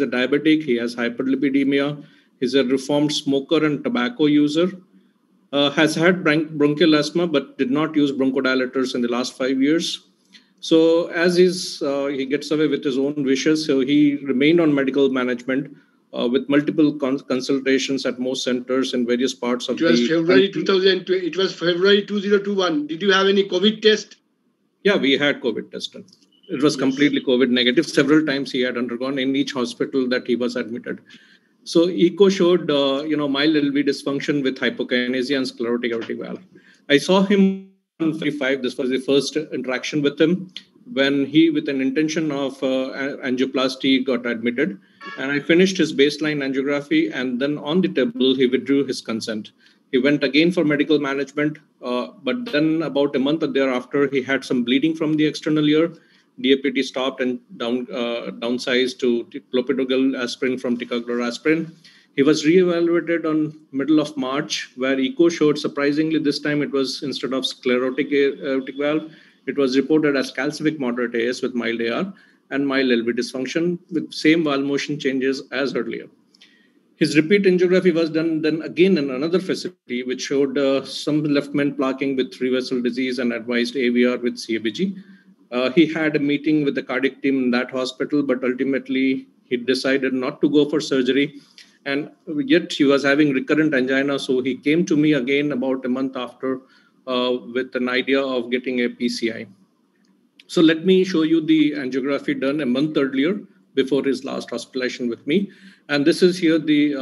S4: a diabetic, he has hyperlipidemia, he's a reformed smoker and tobacco user, has had bronchial asthma, but did not use bronchodilators in the last 5 years. So as he gets away with his own wishes, so he remained on medical management with multiple consultations at most centers in various parts of the country. It
S24: was February 2021. Did you have any COVID test?
S4: Yeah, we had COVID tested. it was completely COVID negative. Several times he had undergone in each hospital that he was admitted. So echo showed, mild LV dysfunction with hypokinesia and sclerotic aortic valve. I saw him on 35. This was the first interaction with him when he, with an intention of angioplasty, got admitted. And I finished his baseline angiography, and then on the table, he withdrew his consent. He went again for medical management, but then about a month thereafter, he had some bleeding from the external ear. DAPT stopped and downsized to clopidogrel aspirin from ticagrelor. He was reevaluated on middle of March, where echo showed, surprisingly, this time it was, instead of sclerotic aortic valve, it was reported as calcific moderate AS with mild AR and mild LV dysfunction with same valve motion changes as earlier. His repeat angiography was done then again in another facility, which showed some left main plaquing with 3-vessel disease and advised AVR with CABG. He had a meeting with the cardiac team in that hospital, but ultimately he decided not to go for surgery. And yet he was having recurrent angina. So he came to me again about a month after with an idea of getting a PCI. So let me show you the angiography done a month earlier before his last hospitalization with me. And this is here the,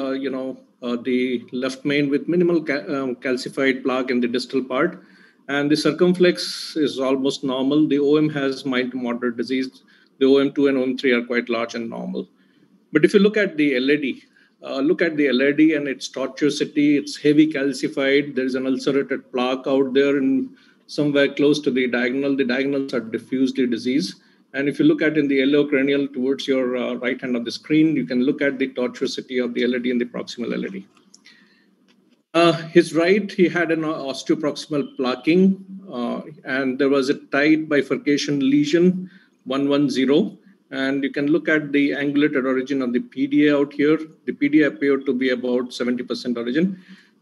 S4: the left main with minimal calcified plaque in the distal part. And the circumflex is almost normal. The OM has mild to moderate disease. The OM2 and OM3 are quite large and normal. But if you look at the LAD, and its tortuosity, it's heavy calcified. There is an ulcerated plaque out there and somewhere close to the diagonal. The diagonals are diffusely diseased. And if you look at in the iliocranial towards your right hand of the screen, you can look at the tortuosity of the LAD and the proximal LAD. His right, he had an osteoproximal plaquing, and there was a tight bifurcation lesion, 110. And you can look at the angulated origin of the PDA out here. The PDA appeared to be about 70% origin.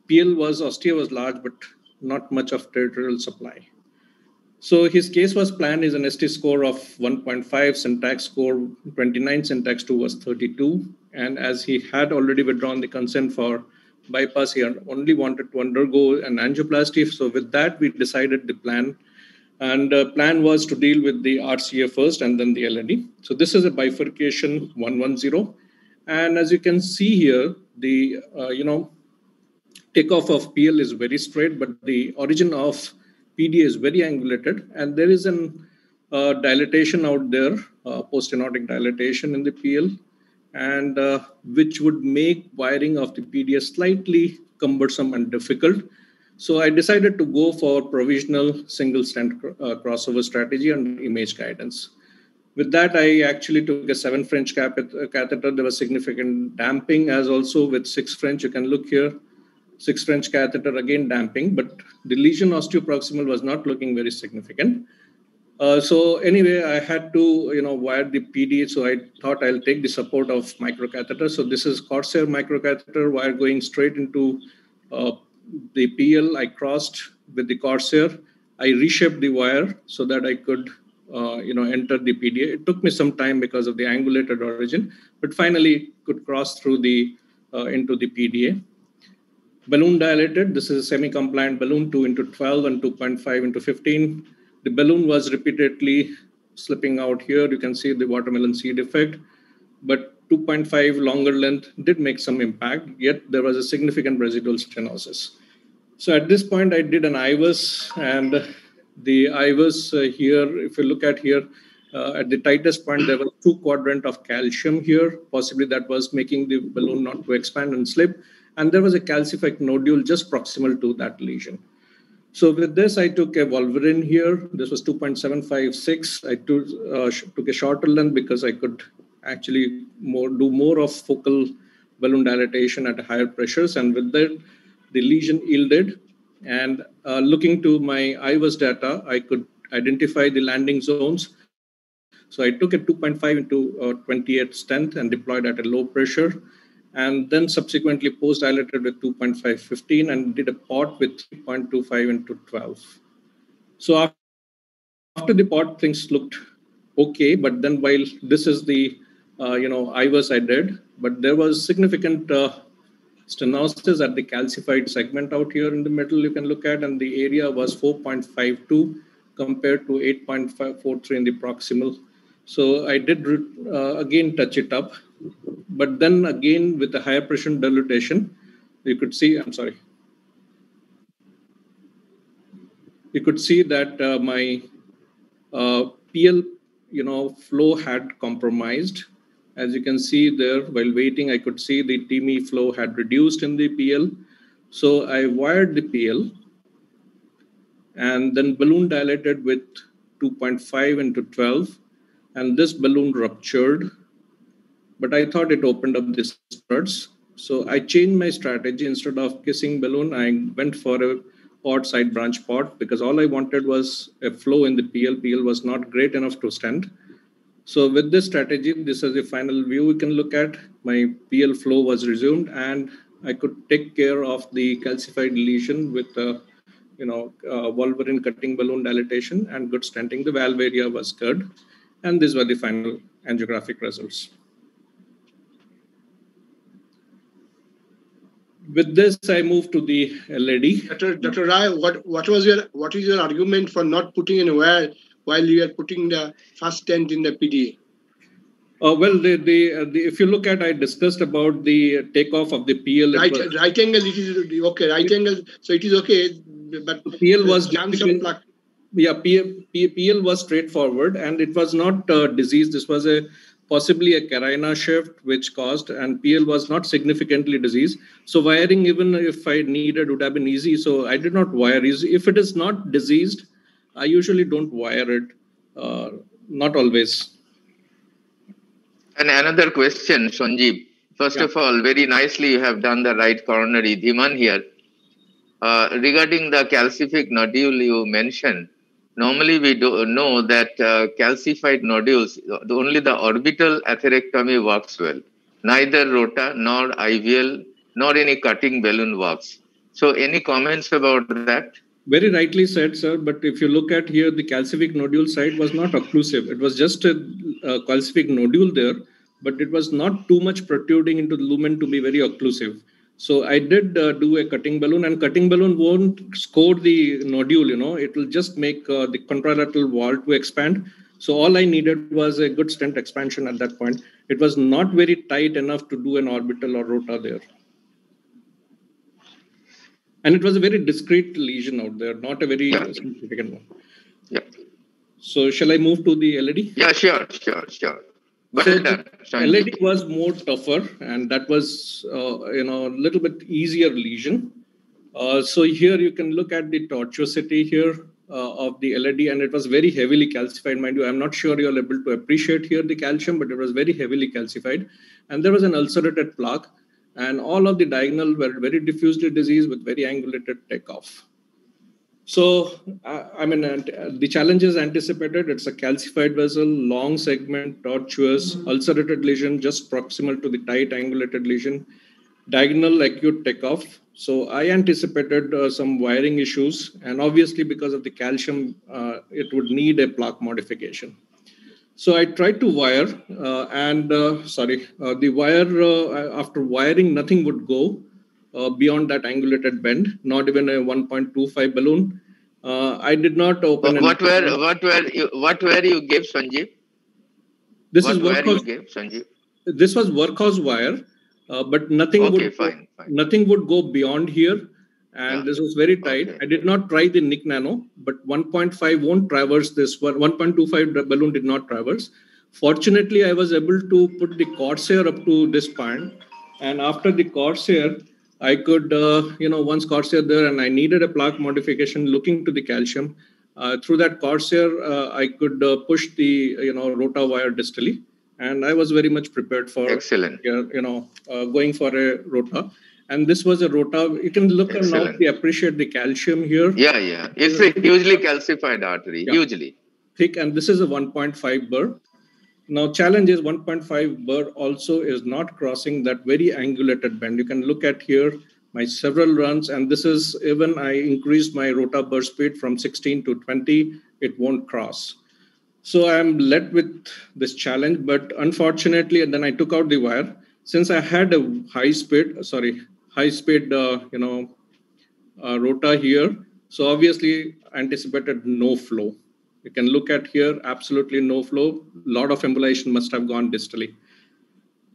S4: Ostia was large, but not much of territorial supply. So his case was planned is an ST score of 1.5, syntax score 29, syntax 2 was 32. And as he had already withdrawn the consent for bypass, he only wanted to undergo an angioplasty. So with that, we decided the plan. And the plan was to deal with the RCA first and then the LAD. So this is a bifurcation 110. And as you can see here, the, takeoff of PL is very straight, but the origin of PDA is very angulated. And there is an dilatation out there, post-stenotic dilatation in the PL, and which would make wiring of the PDA slightly cumbersome and difficult. So I decided to go for provisional single stent crossover strategy and image guidance. With that, I actually took a 7 French catheter. There was significant damping, as also with 6 French. You can look here, 6 French catheter, again damping, but the lesion osteoproximal was not looking very significant. So anyway, I had to, wire the PD. So I thought I'll take the support of microcatheter. So this is Corsair microcatheter wire going straight into the PL. I crossed with the Corsair. I reshaped the wire so that I could, enter the PDA. It took me some time because of the angulated origin, but finally could cross through the into the PDA. Balloon dilated. This is a semi-compliant balloon, 2 into 12 and 2.5 into 15. The balloon was repeatedly slipping out here. You can see the watermelon seed effect, but 2.5 longer length did make some impact, yet there was a significant residual stenosis. So at this point, I did an IVUS, and the IVUS here, if you look at here, at the tightest point, there was 2 quadrant of calcium here. Possibly that was making the balloon not to expand and slip. And there was a calcific nodule just proximal to that lesion. So with this, I took a Wolverine here. This was 2.756. I took a shorter length because I could actually do more of focal balloon dilatation at higher pressures. And with that, the lesion yielded. And looking to my IVUS data, I could identify the landing zones. So I took a 2.5 into 28 stent and deployed at a low pressure. And then subsequently post-dilated with 2.515 and did a POT with 3.25 into 12. So after the POT, things looked okay. But then while this is the, IVUS I did, but there was significant stenosis at the calcified segment out here in the middle you can look at, and the area was 4.52 compared to 8.43 in the proximal. So I did again touch it up, but then again with a higher pressure dilutation, you could see, I'm sorry. You could see that my PL, flow had compromised. As you can see there, while waiting, I could see the TME flow had reduced in the PL. So I wired the PL and then balloon dilated with 2.5 into 12. And this balloon ruptured, but I thought it opened up the studs. So I changed my strategy. Instead of kissing balloon, I went for a pod side branch pod because all I wanted was a flow in the PL. PL was not great enough to stand. So with this strategy, this is the final view we can look at. My PL flow was resumed and I could take care of the calcified lesion with Wolverine cutting balloon dilatation and good stenting. The valve area was good. And these were the final angiographic results. With this, I move to the LAD.
S24: Dr. Rai, what is your argument for not putting in a wire while you are putting the first stent in the PDA?
S4: Well, if you look at, I discussed about the takeoff of the PL.
S24: Right angle, it is okay. Right angle, so it is okay. But
S4: PL was PL was straightforward, and it was not disease. This was possibly a carina shift which caused, and PL was not significantly diseased. So wiring, even if I needed, would have been easy. So I did not wire. If it is not diseased, I usually don't wire it. Not always.
S1: And another question, Sanjeev. First of all, very nicely you have done the right coronary. Dhiman here. Regarding the calcific nodule you mentioned, normally we do know that calcified nodules, only the orbital atherectomy works well. Neither rota nor IVL nor any cutting balloon works. So any comments about that?
S4: Very rightly said, sir. But if you look at here, the calcific nodule site was not occlusive. It was just a calcific nodule there, but it was not too much protruding into the lumen to be very occlusive. So I did do a cutting balloon, and cutting balloon won't score the nodule, it will just make the contralateral wall to expand. So all I needed was a good stent expansion at that point. It was not very tight enough to do an orbital or rota there. And it was a very discrete lesion out there, not a very significant one.
S1: Yeah.
S4: So shall I move to the LAD?
S1: Yeah, sure.
S4: But LAD was more tougher, and that was, a little bit easier lesion. So here you can look at the tortuosity here of the LAD, and it was very heavily calcified, mind you. I'm not sure you're able to appreciate here the calcium, but it was very heavily calcified. And there was an ulcerated plaque, and all of the diagonal were very diffusely diseased with very angulated takeoff. So, the challenge is anticipated. It's a calcified vessel, long segment, tortuous, ulcerated lesion, just proximal to the tight angulated lesion, diagonal acute takeoff. So I anticipated some wiring issues, and obviously because of the calcium, it would need a plaque modification. So I tried to wire, the wire, after wiring, nothing would go beyond that angulated bend, not even a 1.25 balloon. I did not open.
S1: What were you gave, Sanjeev?
S4: This was workhorse wire, but nothing would go beyond here, and this was very tight. Okay. I did not try the Nick Nano, but 1.5 won't traverse this. 1.25 balloon did not traverse. Fortunately, I was able to put the Corsair up to this point, and after the Corsair, I could, once Corsair there, and I needed a plaque modification looking to the calcium. Through that Corsair, I could push the, rota wire distally, and I was very much prepared for, going for a rota. And this was a rota. You can look and now appreciate the calcium here.
S1: Yeah. It's a hugely calcified artery, hugely
S4: thick, and this is a 1.5 burr. Now, challenge is 1.5 burr also is not crossing that very angulated bend. You can look at here my several runs, and this is even I increased my rota burr speed from 16 to 20. It won't cross. So I'm led with this challenge, but unfortunately, and then I took out the wire. Since I had a high speed, rota here, so obviously anticipated no flow. You can look at here, absolutely no flow. A lot of embolization must have gone distally.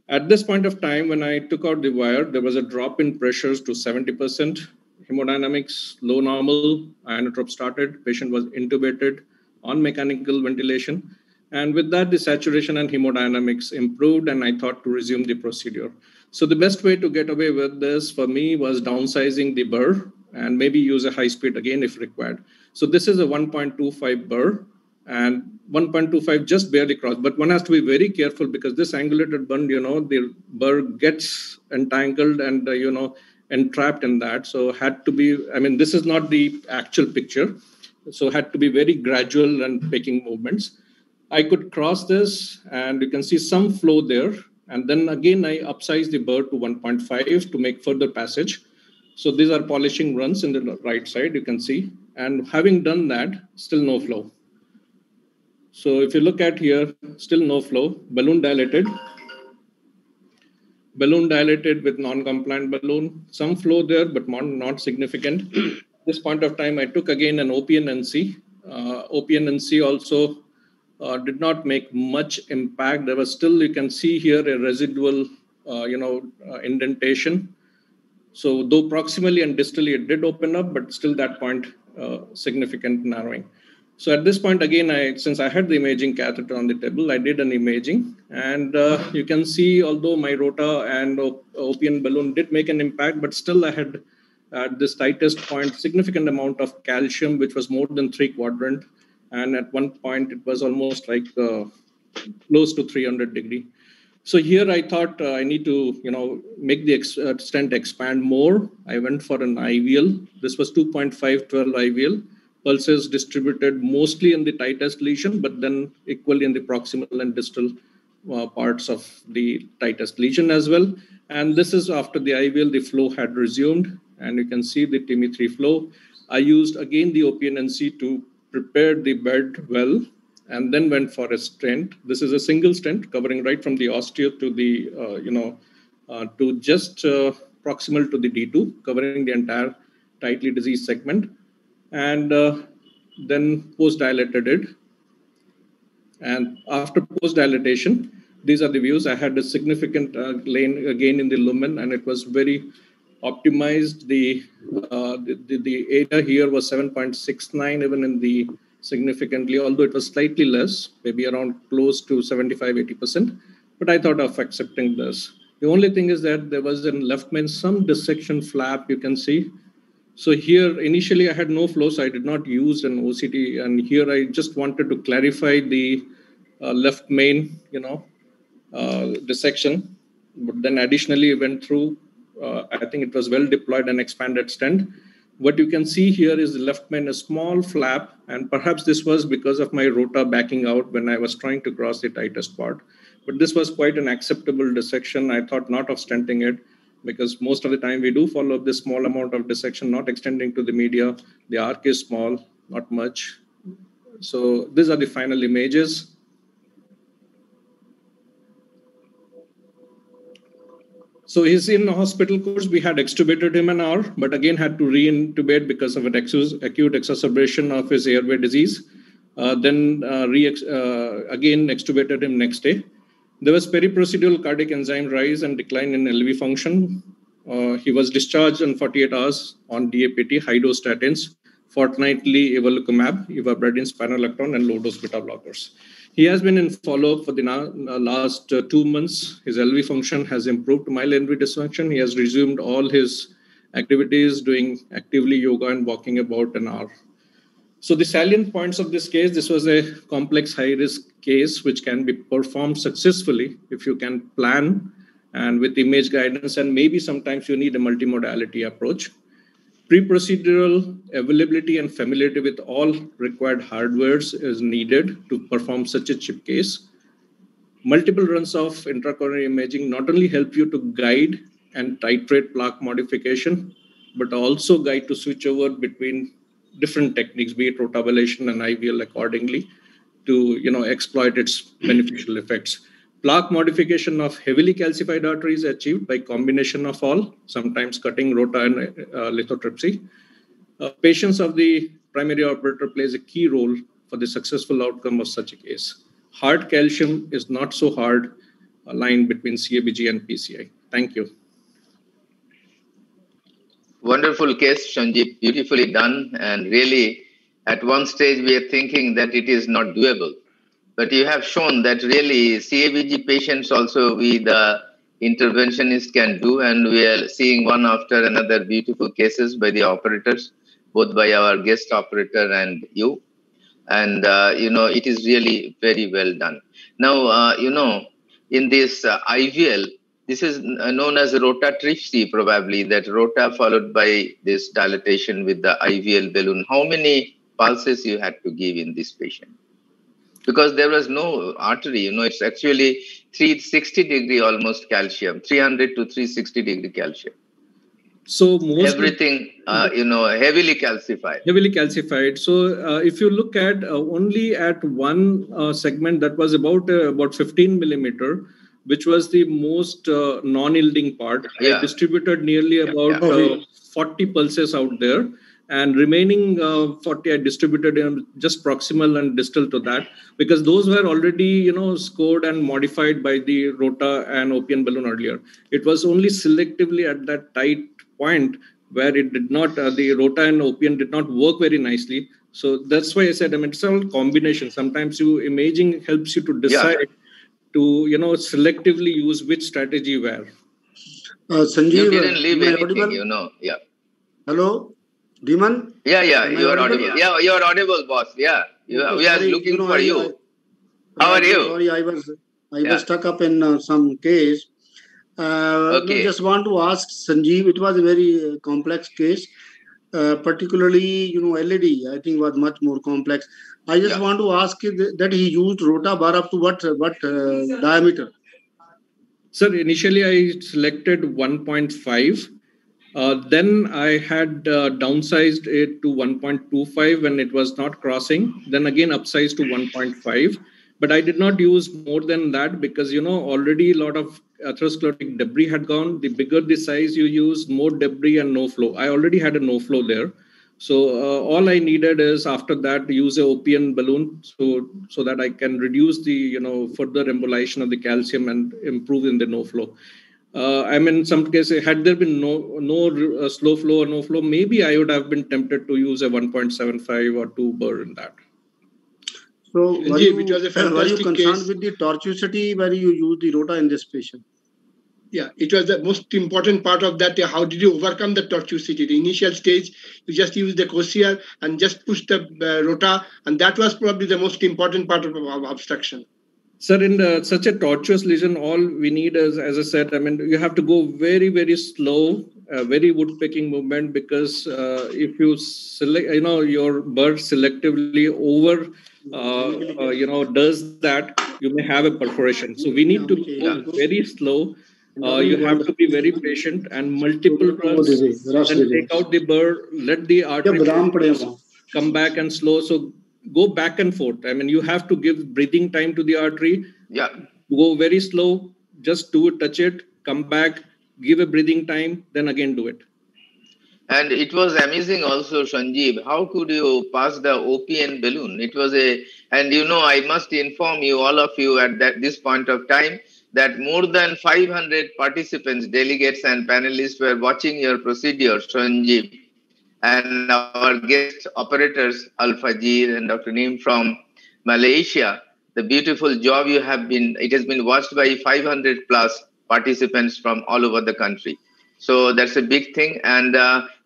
S4: At this point of time, when I took out the wire, there was a drop in pressures to 70%. Hemodynamics, low normal, inotrope started. Patient was intubated on mechanical ventilation. And with that, the saturation and hemodynamics improved, and I thought to resume the procedure. So the best way to get away with this for me was downsizing the burr and maybe use a high speed again if required. So this is a 1.25 burr, and 1.25 just barely crossed. But one has to be very careful because this angulated bund, the burr gets entangled and, entrapped in that. So had to be, this is not the actual picture. So had to be very gradual and making movements. I could cross this and you can see some flow there. And then again, I upsized the burr to 1.5 to make further passage. So these are polishing runs in the right side, you can see. And having done that, still no flow. So if you look at here, still no flow, balloon dilated with non-compliant balloon, some flow there, but not significant. At this point of time, I took again an OPNNC. OPNNC also did not make much impact. There was still, you can see here, a residual, indentation. So though proximally and distally it did open up, but still that point, significant narrowing. So at this point, again, since I had the imaging catheter on the table, I did an imaging. And you can see, although my rota and OPN balloon did make an impact, but still I had at this tightest point, significant amount of calcium, which was more than 3/4. And at one point, it was almost like close to 300 degree. So here I thought I need to, make the stent expand more. I went for an IVL. This was 2.512 IVL. Pulses distributed mostly in the tightest lesion, but then equally in the proximal and distal parts of the tightest lesion as well. And this is after the IVL, the flow had resumed, and you can see the TIMI3 flow. I used again the OPNNC to prepare the bed well, and then went for a stent. This is a single stent covering right from the osteo to the, to just proximal to the D2, covering the entire tightly diseased segment. And then post-dilated it. And after post-dilatation, these are the views. I had a significant gain in the lumen, and it was very optimized. The area here was 7.69, even in the significantly, although it was slightly less, maybe around close to 75-80%. But I thought of accepting this. The only thing is that there was in left main some dissection flap, you can see. So here, initially I had no flow, so I did not use an OCT. And here I just wanted to clarify the left main, dissection. But then additionally went through, I think it was well deployed and expanded stent. What you can see here is the left main, a small flap. And perhaps this was because of my rota backing out when I was trying to cross the tightest part. But this was quite an acceptable dissection. I thought not of stenting it, because most of the time we do follow this small amount of dissection, not extending to the media. The arc is small, not much. So these are the final images. So he's in the hospital course. We had extubated him an hour, but again had to re-intubate because of an acute exacerbation of his airway disease. Then again extubated him next day. There was periprocedural cardiac enzyme rise and decline in LV function. He was discharged in 48 hours on DAPT, high-dose statins, fortnightly evolocumab, ivabradine, spironolactone, and low-dose beta blockers. He has been in follow-up for the last 2 months. His LV function has improved to mild LV dysfunction. He has resumed all his activities, doing actively yoga and walking about an hour. So the salient points of this case, this was a complex high-risk case which can be performed successfully if you can plan and with image guidance, and maybe sometimes you need a multimodality approach. Pre-procedural availability and familiarity with all required hardwares is needed to perform such a chip case. Multiple runs of intracoronary imaging not only help you to guide and titrate plaque modification, but also guide to switch over between different techniques, be it rotablation and IVL accordingly, to exploit its beneficial effects. Plaque modification of heavily calcified arteries achieved by combination of all, sometimes cutting, rota, and lithotripsy. Patience of the primary operator plays a key role for the successful outcome of such a case. Hard calcium is not so hard a line between CABG and PCI. Thank you.
S1: Wonderful case, Sanjeev, beautifully done. And really, at one stage, we are thinking that it is not doable. But you have shown that really CABG patients also the interventionist can do. And we are seeing one after another beautiful cases by the operators, both by our guest operator and you. And, it is really very well done. Now, in this IVL, this is known as rotatripsy, probably, that rota followed by this dilatation with the IVL balloon. How many pulses you had to give in this patient? Because there was no artery, it's actually 360-degree almost calcium, 300 to 360-degree calcium.
S4: So most
S1: everything, heavily calcified.
S4: Heavily calcified. So if you look at only at one segment that was about 15 millimeter, which was the most non-yielding part, I distributed nearly about 40 pulses out there, and remaining 40 I distributed in just proximal and distal to that, because those were already scored and modified by the rota and OPN balloon earlier. It was only selectively at that tight point where it did not, the rota and OPN did not work very nicely. So that's why I said, it's all combination. Sometimes imaging helps you to decide to, selectively use which strategy where.
S21: Sanjeev,
S1: you didn't leave anything,
S21: Hello, Dhiman?
S1: Yeah, you are audible. Yeah, you are audible, boss. Yeah, we are looking for you. How are you?
S21: Sorry, I was stuck up in some case. I just want to ask Sanjeev, it was a very complex case, particularly, LED, I think was much more complex. I just want to ask that he used rota bar up to what diameter?
S4: Sir, initially I selected 1.5. Then I had downsized it to 1.25 when it was not crossing. Then again upsized to 1.5. But I did not use more than that because, already a lot of atherosclerotic debris had gone. The bigger the size you use, more debris and no flow. I already had a no flow there. So all I needed is after that use a OPN balloon so that I can reduce the, further embolization of the calcium and improve in the no flow. In some cases, had there been no slow flow or no flow, maybe I would have been tempted to use a 1.75 or 2 burr in that.
S21: So were you concerned with the tortuosity where you used the rota in this patient?
S24: Yeah, it was the most important part of that. How did you overcome the tortuosity? The initial stage, you just used the cochlear and just pushed the rota, and that was probably the most important part of obstruction.
S4: Sir, in such a tortuous lesion, all we need is, as I said, you have to go very, very slow, very woodpecking movement, because if you select, your bird selectively over, does that, you may have a perforation. So we need to go very slow. You have to be very patient and multiple runs, and take out the burr, let the artery come back and slow. So go back and forth. You have to give breathing time to the artery.
S1: Yeah.
S4: Go very slow, just do it, touch it, come back, give a breathing time, then again do it.
S1: And it was amazing also, Sanjeev, how could you pass the OPN balloon? It was I must inform you, all of you at this point of time, that more than 500 participants, delegates and panelists were watching your procedure, Sanjeev. And our guest operators, Al-Fajir and Dr. Neem from Malaysia, the beautiful job it has been watched by 500 plus participants from all over the country. So that's a big thing. And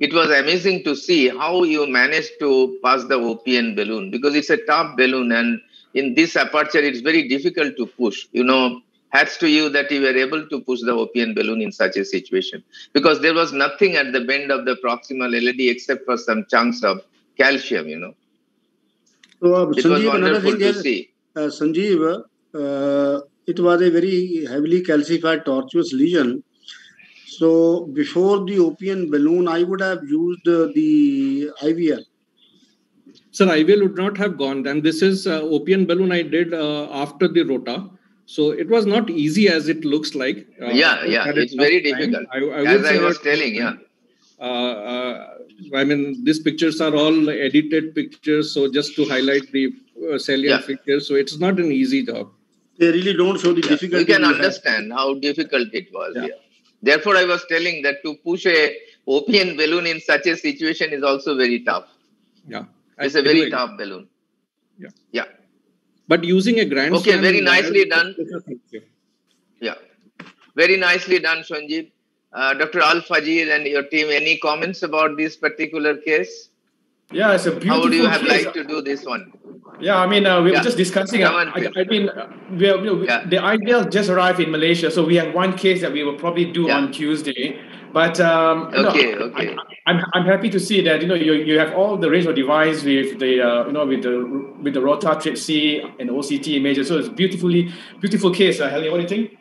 S1: it was amazing to see how you managed to pass the OPN balloon, because it's a top balloon. And in this aperture, it's very difficult to push. Hats to you that you were able to push the OPN balloon in such a situation, because there was nothing at the bend of the proximal LED except for some chunks of calcium,
S21: So,
S1: it
S21: Sanjeev,
S1: was wonderful to see.
S21: Sanjeev, it was a very heavily calcified tortuous lesion. So before the OPN balloon, I would have used the IVL.
S4: Sir, IVL would not have gone. And this is OPN balloon I did after the rota. So it was not easy as it looks like.
S1: It's very difficult. As I was telling,
S4: these pictures are all edited pictures. So just to highlight the salient features. So it's not an easy job.
S6: They really don't show the difficulty.
S1: You can understand how difficult it was. Yeah. Therefore, I was telling that to push a OPN balloon in such a situation is also very tough.
S4: Yeah.
S1: It's a very tough balloon.
S4: Yeah.
S1: Yeah.
S4: But using a grand
S1: Okay, very nicely done. Yeah. Very nicely done, Sanjeev. Dr. Al-Fajir and your team, any comments about this particular case?
S22: Yeah, it's a beautiful
S1: How would you have
S22: case.
S1: liked to do this one?
S22: Yeah, I mean, we were just discussing. The ideal just arrived in Malaysia, so we have one case that we will probably do on Tuesday. But I'm happy to see that you have all the range of device with the with the Rota Trip C and OCT images. So it's beautiful case. Helen, what do you think?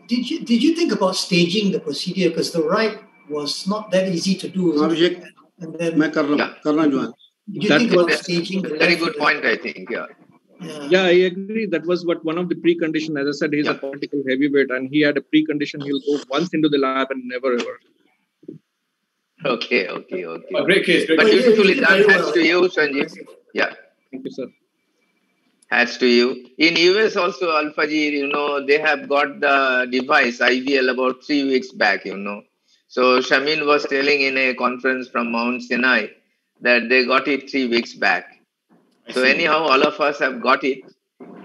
S3: Did you think about staging the procedure, because the right was not that easy to do? And then, did you think about staging the
S1: very good point, I think.
S4: Yeah, I agree. That was one of the preconditions. As I said, he's a political heavyweight, and he had a precondition. He'll go once into the lab and never ever.
S1: Okay.
S22: A great case.
S1: But beautifully done. Hats to you, Sanjeev. Yeah.
S4: Thank you, sir.
S1: Hats to you. In US also, Al-Fajir, they have got the device IVL about 3 weeks back, So Shamin was telling in a conference from Mount Sinai that they got it 3 weeks back. So anyhow, all of us have got it.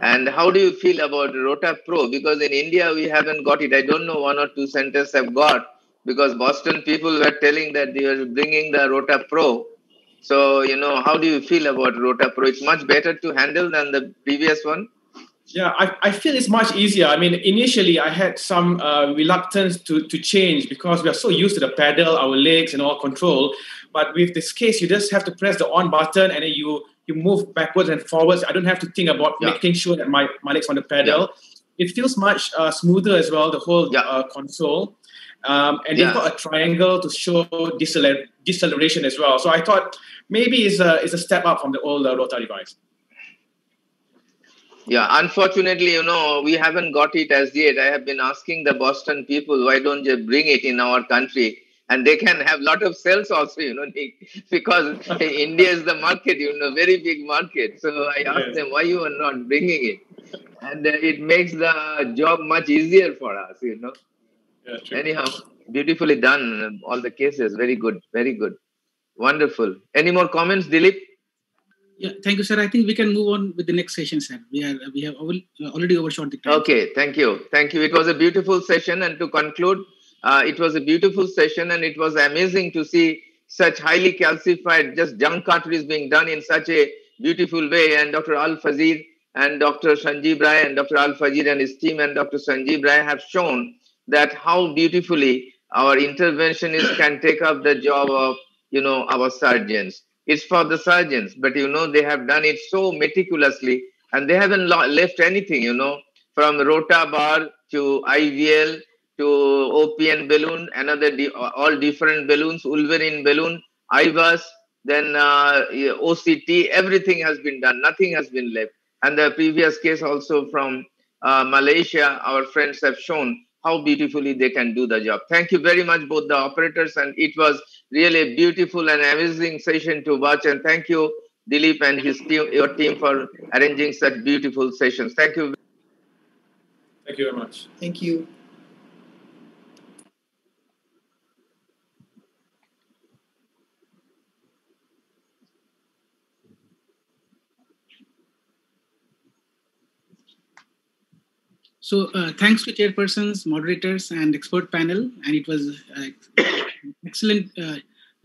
S1: And how do you feel about Rota Pro? Because in India, we haven't got it. I don't know, 1 or 2 centers have got, because Boston people were telling that they were bringing the Rota Pro. So, how do you feel about Rota Pro? It's much better to handle than the previous one?
S22: Yeah, I feel it's much easier. I mean, initially I had some reluctance to change because we are so used to the pedal, our legs and all control. But with this case, you just have to press the on button and then you move backwards and forwards. I don't have to think about making sure that my leg's on the pedal. It feels much smoother as well, the whole console. And they've got a triangle to show deceleration as well. So I thought maybe it's a step up from the old Rota device.
S1: Yeah, unfortunately, we haven't got it as yet. I have been asking the Boston people, why don't you bring it in our country? And they can have a lot of sales also, because India is the market, very big market. So I asked them, why you are not bringing it? And it makes the job much easier for us,
S22: Yeah, true.
S1: Anyhow, beautifully done, all the cases. Very good, very good. Wonderful. Any more comments, Dilip?
S2: Yeah, thank you, sir. I think we can move on with the next session, sir. We have already overshot the time.
S1: Okay, thank you. Thank you. It was a beautiful session. And to conclude, it was a beautiful session, and it was amazing to see such highly calcified, just junk cartridges being done in such a beautiful way. And Dr. Al-Fajir and Dr. Sanjeev Rai and Dr. Al-Fajir and his team and Dr. Sanjeev Rai have shown that how beautifully our interventionists can take up the job of, our surgeons. It's for the surgeons, but they have done it so meticulously, and they haven't left anything, from Rota bar to IVL to OPN balloon, all different balloons, Wolverine balloon, IVAS, then OCT, everything has been done. Nothing has been left. And the previous case also from Malaysia, our friends have shown how beautifully they can do the job. Thank you very much, both the operators, and it was really a beautiful and amazing session to watch. And thank you, Dilip and your team, for arranging such beautiful sessions. Thank you.
S22: Thank you very much.
S3: Thank you.
S2: So thanks to chairpersons, moderators, and expert panel. And it was an excellent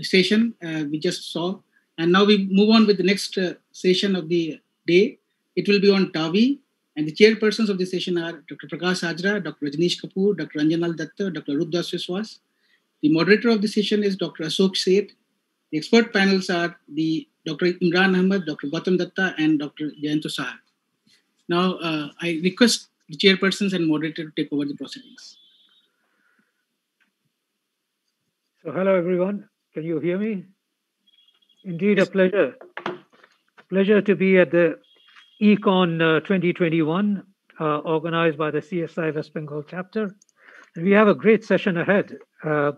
S2: session we just saw. And now we move on with the next session of the day. It will be on TAVI. And the chairpersons of the session are Dr. Prakash Hajra, Dr. Rajneesh Kapoor, Dr. Anjanal Datta, Dr. Rupdas Viswas. The moderator of the session is Dr. Ashok Seth. The expert panels are Dr. Imran Ahmed, Dr. Gautam Datta, and Dr. Jayanto Saha. Now, I request the chairpersons and moderator to take over the proceedings.
S7: So, hello everyone. Can you hear me? Indeed, a pleasure. Pleasure to be at the Econ 2021, organized by the CSI West Bengal chapter. And we have a great session ahead. I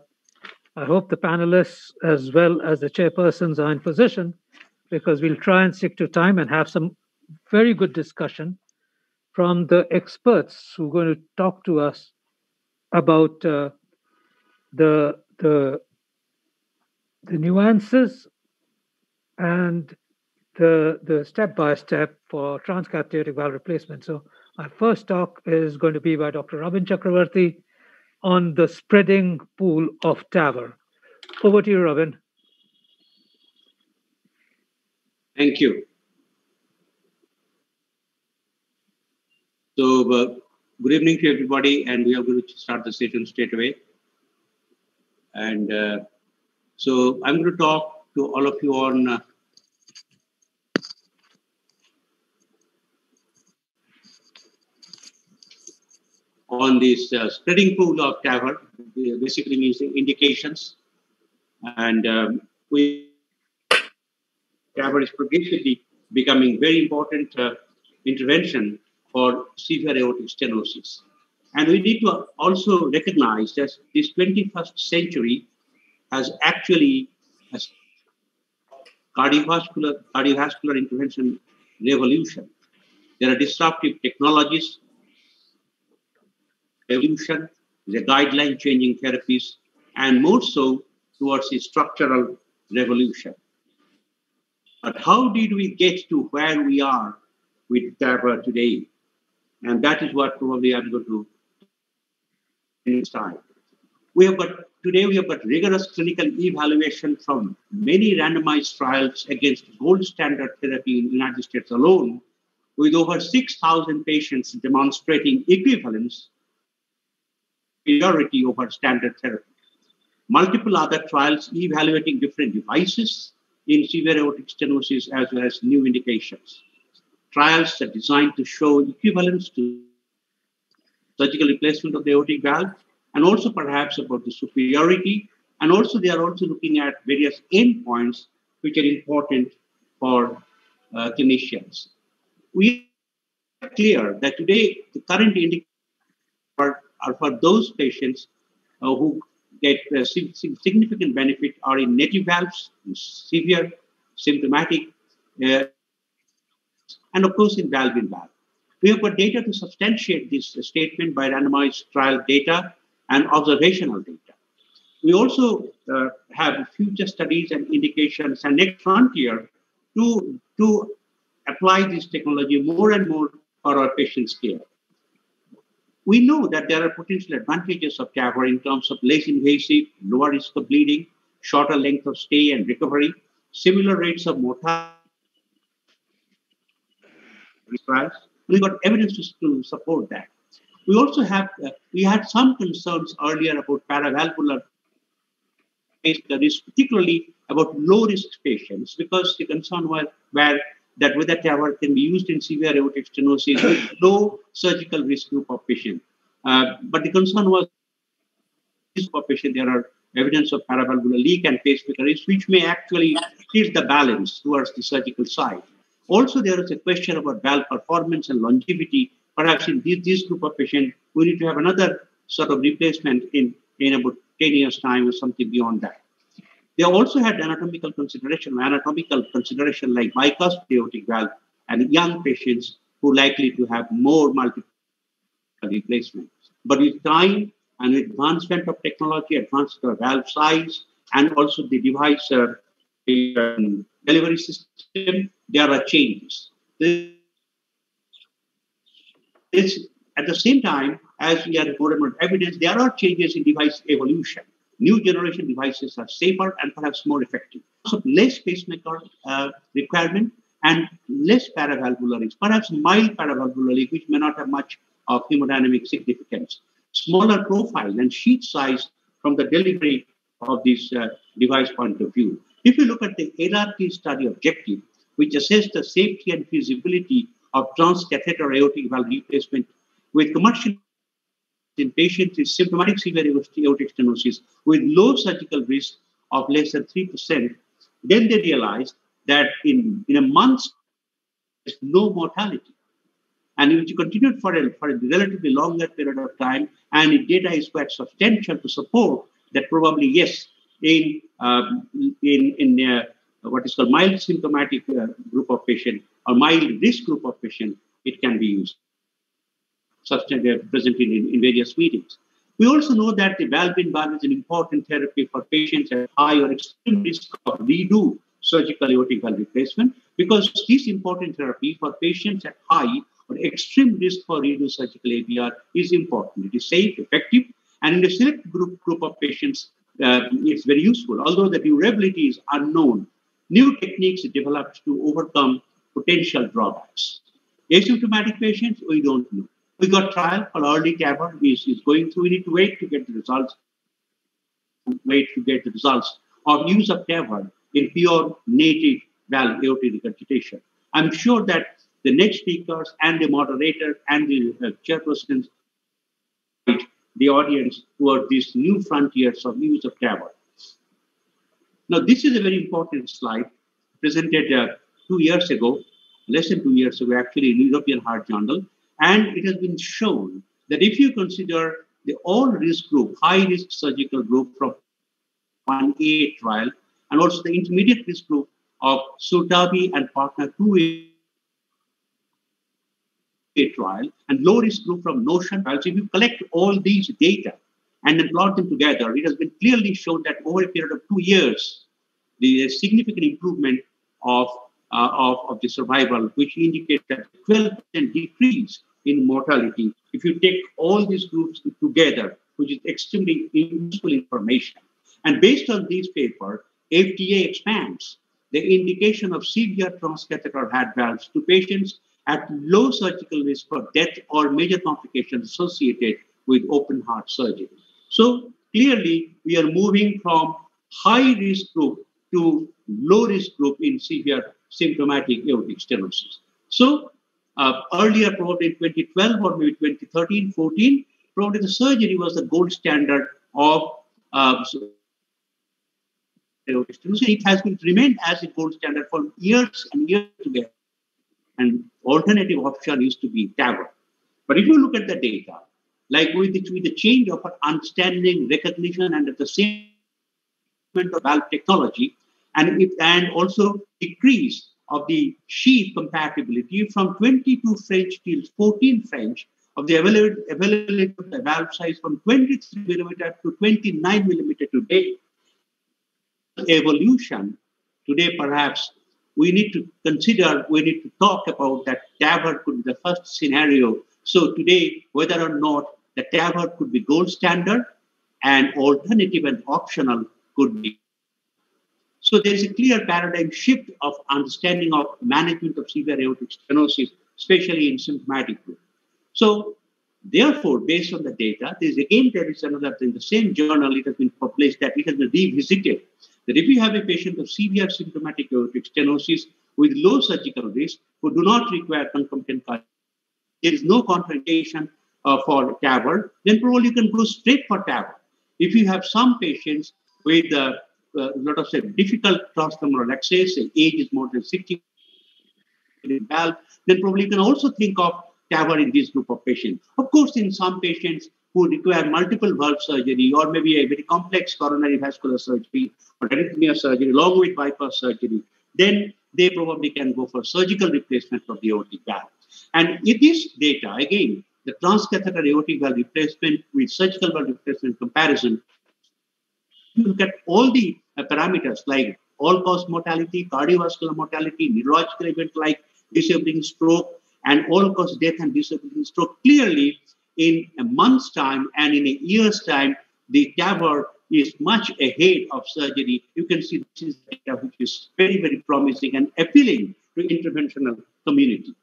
S7: hope the panelists as well as the chairpersons are in position, because we'll try and stick to time and have some very good discussion from the experts who are going to talk to us about the nuances and the step-by-step for transcatheter valve replacement. So our first talk is going to be by Dr. Robin Chakravarty on the spreading pool of TAVR. Over to you, Robin.
S10: Thank you. So good evening to everybody, and we are going to start the session straight away. And so I'm going to talk to all of you on this spreading pool of TAVR, basically means indications. And TAVR is progressively becoming very important intervention for severe aortic stenosis. And we need to also recognize that this 21st century has actually a cardiovascular intervention revolution. There are disruptive technologies, evolution, the guideline changing therapies, and more so towards a structural revolution. But how did we get to where we are with TAVR today? And that is what probably I'm going to start. Today we have got rigorous clinical evaluation from many randomized trials against gold standard therapy in the United States alone, with over 6,000 patients demonstrating equivalence, superiority over standard therapy. Multiple other trials evaluating different devices in severe aortic stenosis as well as new indications. Trials are designed to show equivalence to surgical replacement of the aortic valve, and also perhaps about the superiority. And also they are also looking at various endpoints which are important for clinicians. We are clear that today the current indications are for those patients who get significant benefit are in native valves, severe, symptomatic, and of course in valve-in-valve. We have got data to substantiate this statement by randomized trial data and observational data. We also have future studies and indications and next frontier to apply this technology more and more for our patients' care. We know that there are potential advantages of TAVR in terms of less invasive, lower risk of bleeding, shorter length of stay and recovery, similar rates of mortality. We got evidence to support that. We also have, we had some concerns earlier about paravalvular risk, particularly about low-risk patients, because the concern was that whether TAVR can be used in severe aortic stenosis with low surgical risk group of patient. But the concern was for patient there are evidence of paravalvular leak and pacemaker risk, which may actually tilt the balance towards the surgical side. Also, there is a question about valve performance and longevity. Perhaps in this group of patients, we need to have another sort of replacement in about 10 years' time or something beyond that. They also had anatomical consideration like bicuspid aortic valve and young patients who are likely to have more multiple replacements. But with time and with advancement of technology, advancement of valve size, and also the device delivery system, there are changes. At the same time, as we have more and more evidence, there are changes in device evolution. New generation devices are safer and perhaps more effective. So less pacemaker requirement and less paravalvular leak, perhaps mild paravalvular leak, which may not have much of hemodynamic significance. Smaller profile and sheet size from the delivery of this device point of view. If you look at the LRT study objective, which assessed the safety and feasibility of transcatheter aortic valve replacement with commercial in patients with symptomatic severe aortic stenosis with low surgical risk of less than 3%, then they realized that in a month, there's no mortality. And if you continue for a relatively longer period of time, and the data is quite substantial to support that probably, yes, in what is called mild symptomatic group of patient or mild risk group of patient, it can be used. Substantially presented in various meetings. We also know that the valve-in-valve is an important therapy for patients at high or extreme risk of redo surgical aortic valve replacement, because this important therapy for patients at high or extreme risk for redo surgical AVR is important. It is safe, effective, and in a select group of patients, it's very useful. Although the durability is unknown, new techniques are developed to overcome potential drawbacks. Asymptomatic patients, we don't know. We got trial called early TAVR is going through. We need to wait to get the results. Of use of TAVR in pure native valve aortic regurgitation. I'm sure that the next speakers and the moderator and the chairpersons guide the audience toward these new frontiers of use of TAVR. Now, this is a very important slide presented 2 years ago, less than 2 years ago, actually, in European Heart Journal. And it has been shown that if you consider the all-risk group, high-risk surgical group from 1A trial, and also the intermediate risk group of Surtavi and partner 2A trial, and low-risk group from Notion trial, so if you collect all these data and then plot them together, it has been clearly shown that over a period of 2 years, there is significant improvement of the survival, which indicates that 12% decrease in mortality if you take all these groups together, which is extremely useful information. And based on this paper, FDA expands the indication of severe transcatheter heart valves to patients at low surgical risk for death or major complications associated with open heart surgery. So clearly, we are moving from high risk group to low risk group in severe symptomatic aortic stenosis. So earlier, probably in 2012 or maybe 2013, 14, probably the surgery was the gold standard of aortic stenosis. It has been remained as a gold standard for years and years together. And alternative option used to be TAVR. But if you look at the data, like with the change of understanding, recognition, and at the same time of valve technology, and also decrease of the sheath compatibility from 22 French till 14 French of the availability of the valve size from 23 millimeter to 29 millimeter today. Evolution today, perhaps we need to consider, we need to talk about that TAVR could be the first scenario. So today, whether or not the TAVR could be gold standard and alternative and optional could be. So there is a clear paradigm shift of understanding of management of severe aortic stenosis, especially in symptomatic group. So therefore, based on the data, there is another thing. The same journal, it has been published that it has been revisited. That if you have a patient of severe symptomatic aortic stenosis with low surgical risk who do not require concomitant cardiac, there is no contraindication for TAVR, then probably you can go straight for TAVR. If you have some patients with lot of difficult transfemoral access, age is more than 60, valve, then probably you can also think of TAVR in this group of patients. Of course, in some patients who require multiple valve surgery or maybe a very complex coronary vascular surgery or arrhythmia surgery along with bypass surgery, then they probably can go for surgical replacement of the aortic valve. And in this data, again, the transcatheter aortic valve replacement with surgical valve replacement comparison, you look at all the parameters like all-cause mortality, cardiovascular mortality, neurological event like disabling stroke, and all-cause death and disabling stroke. Clearly, in a month's time and in a year's time, the TAVR is much ahead of surgery. You can see this is data which is very, very promising and appealing to interventional community.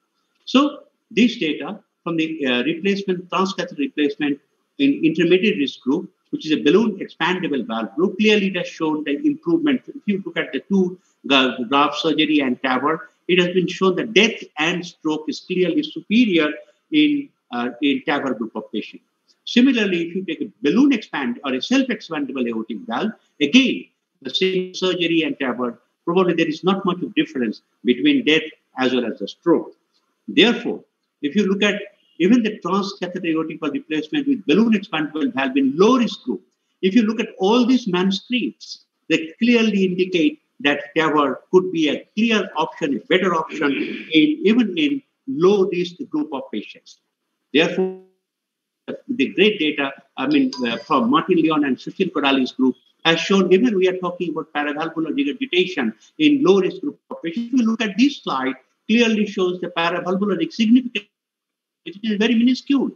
S10: So this data from the replacement, transcatheter replacement in intermediate risk group, which is a balloon expandable valve group, clearly it has shown the improvement. If you look at the two graft surgery and TAVR, it has been shown that death and stroke is clearly superior in TAVR group of patients. Similarly, if you take a balloon expand or a self-expandable aortic valve, again, the same surgery and TAVR, probably there is not much of difference between death as well as the stroke. Therefore, if you look at even the transcatheter aortic valve replacement with balloon expandable valve in low risk group, if you look at all these manuscripts, they clearly indicate that TAVR could be a clear option, a better option, even in low-risk group of patients. Therefore, the great data, from Martin Leon and Sushil Kodali's group has shown, even we are talking about paravalvular regurgitation in low-risk group of patients. If you look at this slide, clearly shows the paravalvular significance. It is very minuscule.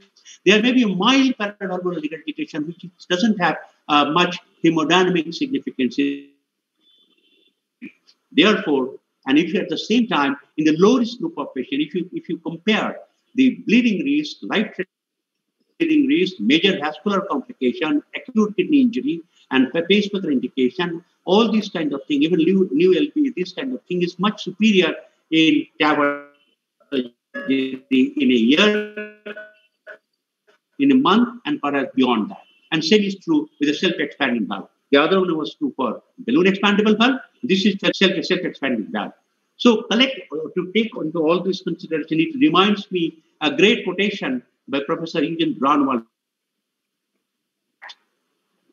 S10: There may be a mild paravalvular regurgitation, which doesn't have much hemodynamic significance. Therefore, and if you at the same time, in the low-risk group of patients, if you compare the bleeding risk, life-threatening risk, major vascular complication, acute kidney injury, and pacemaker indication, all these kind of things, even new LP, this kind of thing is much superior in TAVR in a year, in a month, and perhaps beyond that. And same is true with the self-expanding valve. The other one was true for balloon expandable valve. This is self-expanding valve. So to take into all this consideration, it reminds me a great quotation by Professor Eugen Braunwald,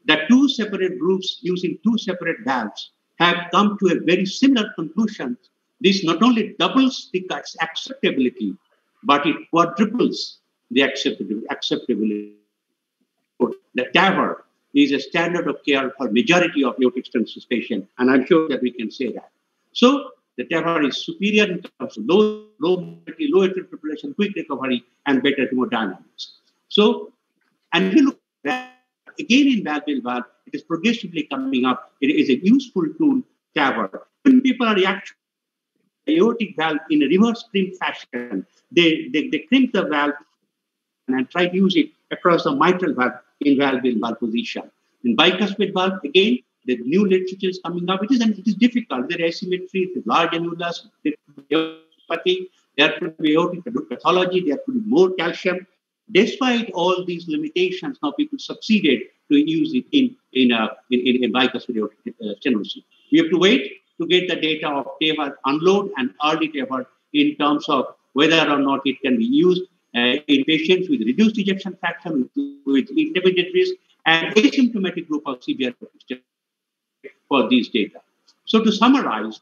S10: that two separate groups using two separate valves have come to a very similar conclusion. This not only doubles the acceptability, but it quadruples the acceptability. The TAVR is a standard of care for majority of aortic stenosis patients, and I'm sure that we can say that. So the TAVR is superior in terms of low atrial fibrillation, quick recovery, and better hemodynamics. So, and if you look at that, again in valve, it is progressively coming up. It is a useful tool, TAVR. When people are actually aortic valve in a reverse crimp fashion, they crimp the valve and try to use it across the mitral valve in valve position. In bicuspid valve, again, the new literature is coming up. It is difficult. There are asymmetry, the large annulus, there could be aortic pathology, there could be more calcium. Despite all these limitations, now people succeeded to use it in bicuspid aortic stenosis. We have to wait to get the data of TAVR unload and early TAVR in terms of whether or not it can be used in patients with reduced ejection fraction, with intermediate risk, and asymptomatic group of severe for these data. So to summarize,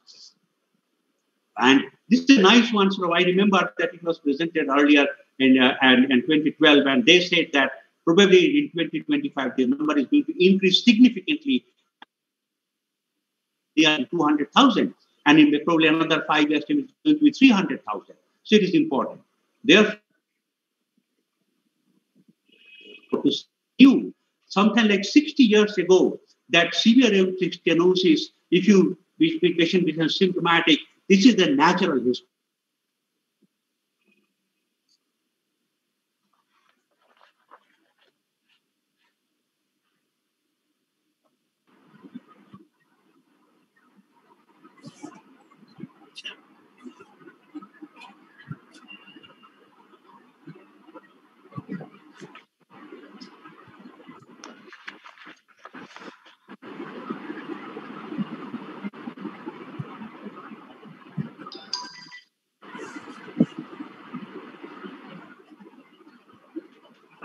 S10: and this is a nice one. So I remember that it was presented earlier in 2012, and they said that probably in 2025 the number is going to increase significantly, 200,000, and in probably another 5 years it's going to be 300,000. So it is important. Therefore, to you, sometime like 60 years ago, that severe aortic stenosis, if patient becomes symptomatic, this is the natural history.